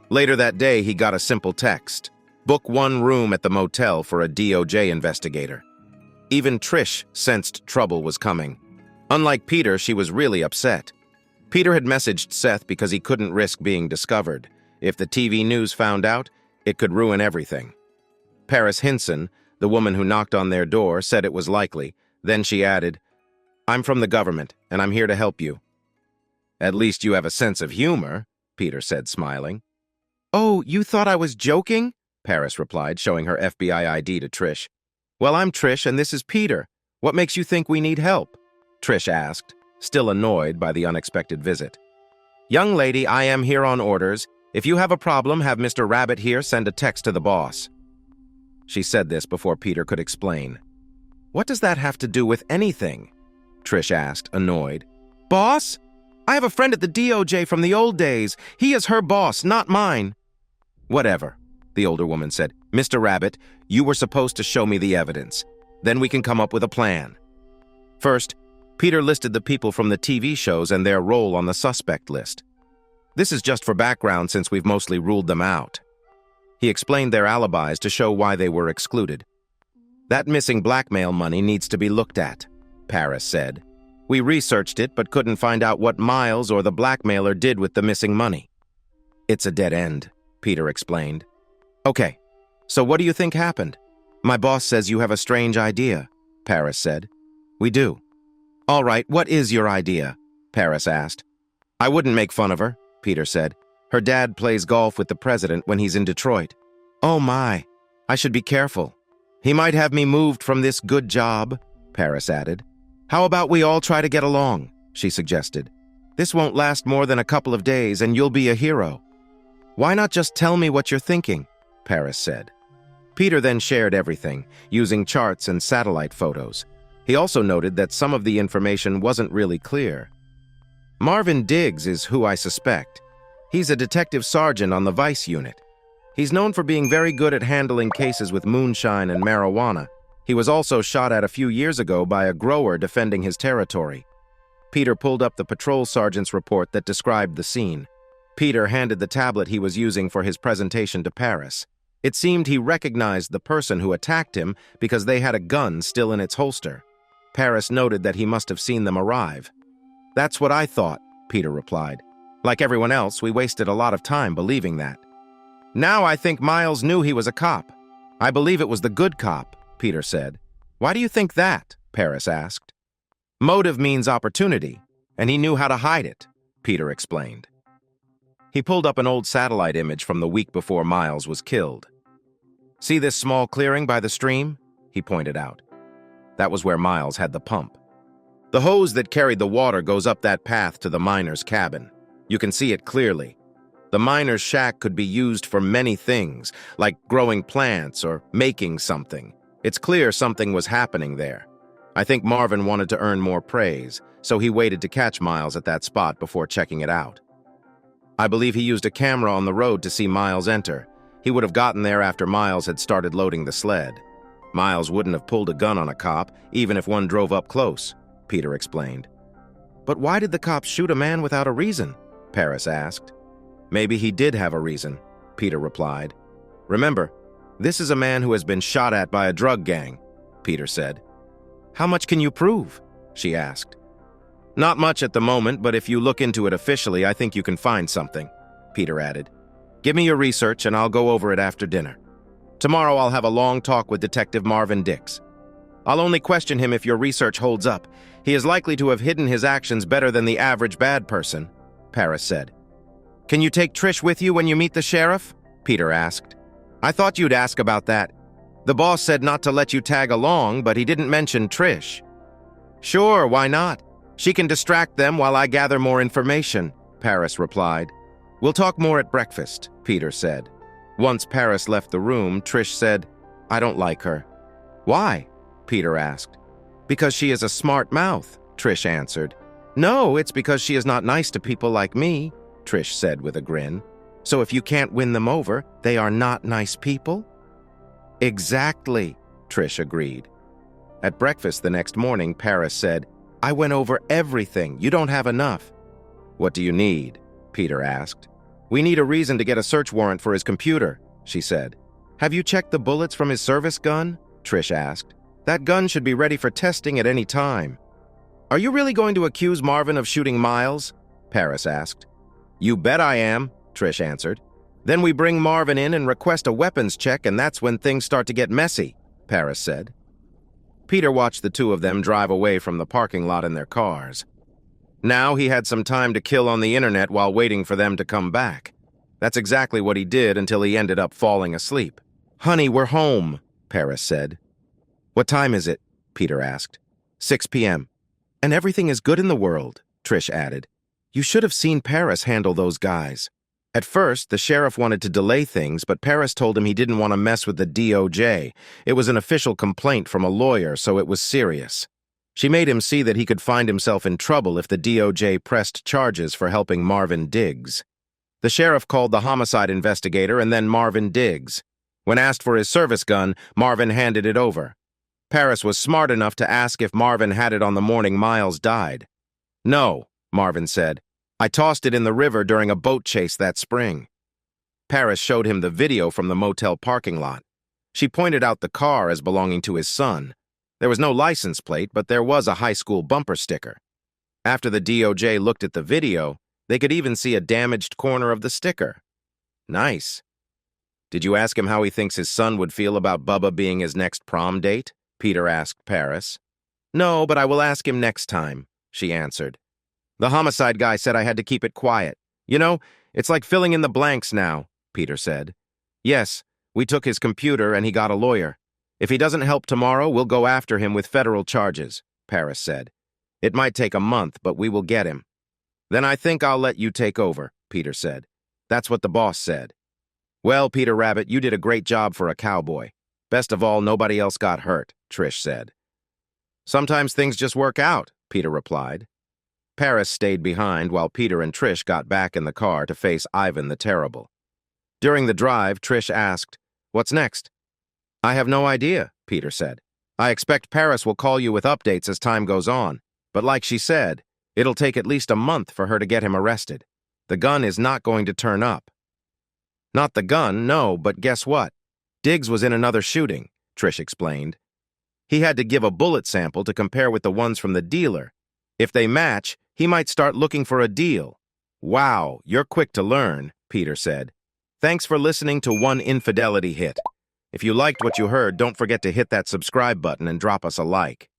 Later that day, he got a simple text. Book 1 room at the motel for a DOJ investigator. Even Trish sensed trouble was coming. Unlike Peter, she was really upset. Peter had messaged Seth because he couldn't risk being discovered. If the TV news found out, it could ruin everything. Paris Hinson, the woman who knocked on their door, said it was likely. Then she added, "I'm from the government, and I'm here to help you." "At least you have a sense of humor," Peter said, smiling. "Oh, you thought I was joking?" Paris replied, showing her FBI ID to Trish. "Well, I'm Trish, and this is Peter. What makes you think we need help?" Trish asked, still annoyed by the unexpected visit. "Young lady, I am here on orders. If you have a problem, have Mr. Rabbit here send a text to the boss." She said this before Peter could explain. "What does that have to do with anything?" Trish asked, annoyed. "Boss? I have a friend at the DOJ from the old days. He is her boss, not mine." "Whatever," the older woman said. "Mr. Rabbit, you were supposed to show me the evidence. Then we can come up with a plan." First, Peter listed the people from the TV shows and their role on the suspect list. This is just for background since we've mostly ruled them out. He explained their alibis to show why they were excluded. "That missing blackmail money needs to be looked at," Paris said. "We researched it but couldn't find out what Miles or the blackmailer did with the missing money." "It's a dead end," Peter explained. "Okay, so what do you think happened?" "My boss says you have a strange idea," Paris said. "We do." "All right, what is your idea?" Paris asked. "I wouldn't make fun of her," Peter said. "Her dad plays golf with the president when he's in Detroit." "Oh my, I should be careful. He might have me moved from this good job," Paris added. "How about we all try to get along?" she suggested. "This won't last more than a couple of days and you'll be a hero." "Why not just tell me what you're thinking?" Paris said. Peter then shared everything, using charts and satellite photos. He also noted that some of the information wasn't really clear. "Marvin Diggs is who I suspect. He's a detective sergeant on the Vice unit. He's known for being very good at handling cases with moonshine and marijuana. He was also shot at a few years ago by a grower defending his territory." Peter pulled up the patrol sergeant's report that described the scene. Peter handed the tablet he was using for his presentation to Paris. It seemed he recognized the person who attacked him because they had a gun still in its holster. Paris noted that he must have seen them arrive. "That's what I thought," Peter replied. "Like everyone else, we wasted a lot of time believing that." "Now I think Miles knew he was a cop. I believe it was the good cop," Peter said. Why do you think that? Paris asked. Motive means opportunity, and he knew how to hide it, Peter explained. He pulled up an old satellite image from the week before Miles was killed. See this small clearing by the stream? He pointed out. That was where Miles had the pump. The hose that carried the water goes up that path to the miner's cabin. You can see it clearly. The miner's shack could be used for many things, like growing plants or making something. It's clear something was happening there. I think Marvin wanted to earn more praise, so he waited to catch Miles at that spot before checking it out. I believe he used a camera on the road to see Miles enter. He would have gotten there after Miles had started loading the sled. Miles wouldn't have pulled a gun on a cop, even if one drove up close, Peter explained. But why did the cops shoot a man without a reason? Paris asked. Maybe he did have a reason, Peter replied. Remember, this is a man who has been shot at by a drug gang, Peter said. How much can you prove? She asked. Not much at the moment, but if you look into it officially, I think you can find something, Peter added. Give me your research and I'll go over it after dinner. Tomorrow I'll have a long talk with Detective Marvin Dix. I'll only question him if your research holds up. He is likely to have hidden his actions better than the average bad person, Paris said. Can you take Trish with you when you meet the sheriff? Peter asked. I thought you'd ask about that. The boss said not to let you tag along, but he didn't mention Trish. Sure, why not? She can distract them while I gather more information, Paris replied. We'll talk more at breakfast, Peter said. Once Paris left the room, Trish said, I don't like her. Why? Peter asked. Because she is a smart mouth, Trish answered. No, it's because she is not nice to people like me, Trish said with a grin. So if you can't win them over, they are not nice people? Exactly, Trish agreed. At breakfast the next morning, Paris said, I went over everything. You don't have enough. What do you need? Peter asked. We need a reason to get a search warrant for his computer, she said. Have you checked the bullets from his service gun? Trish asked. That gun should be ready for testing at any time. Are you really going to accuse Marvin of shooting Miles? Paris asked. You bet I am, Trish answered. Then we bring Marvin in and request a weapons check, and that's when things start to get messy, Paris said. Peter watched the two of them drive away from the parking lot in their cars. Now he had some time to kill on the internet while waiting for them to come back. That's exactly what he did until he ended up falling asleep. Honey, we're home, Paris said. What time is it? Peter asked. 6 p.m. And everything is good in the world, Trish added. You should have seen Paris handle those guys. At first, the sheriff wanted to delay things, but Paris told him he didn't want to mess with the DOJ. It was an official complaint from a lawyer, so it was serious. She made him see that he could find himself in trouble if the DOJ pressed charges for helping Marvin Diggs. The sheriff called the homicide investigator and then Marvin Diggs. When asked for his service gun, Marvin handed it over. Paris was smart enough to ask if Marvin had it on the morning Miles died. No, Marvin said. I tossed it in the river during a boat chase that spring. Paris showed him the video from the motel parking lot. She pointed out the car as belonging to his son. There was no license plate, but there was a high school bumper sticker. After the DOJ looked at the video, they could even see a damaged corner of the sticker. Nice. Did you ask him how he thinks his son would feel about Bubba being his next prom date? Peter asked Paris. No, but I will ask him next time, she answered. The homicide guy said I had to keep it quiet. You know, it's like filling in the blanks now, Peter said. Yes, we took his computer and he got a lawyer. If he doesn't help tomorrow, we'll go after him with federal charges, Paris said. It might take a month, but we will get him. Then I think I'll let you take over, Peter said. That's what the boss said. Well, Peter Rabbit, you did a great job for a cowboy. Best of all, nobody else got hurt, Trish said. Sometimes things just work out, Peter replied. Paris stayed behind while Peter and Trish got back in the car to face Ivan the Terrible. During the drive, Trish asked, What's next? I have no idea, Peter said. I expect Paris will call you with updates as time goes on, but like she said, it'll take at least a month for her to get him arrested. The gun is not going to turn up. Not the gun, no, but guess what? Diggs was in another shooting, Trish explained. He had to give a bullet sample to compare with the ones from the dealer. If they match, he might start looking for a deal. Wow, you're quick to learn, Peter said. Thanks for listening to One Infidelity Hit. If you liked what you heard, don't forget to hit that subscribe button and drop us a like.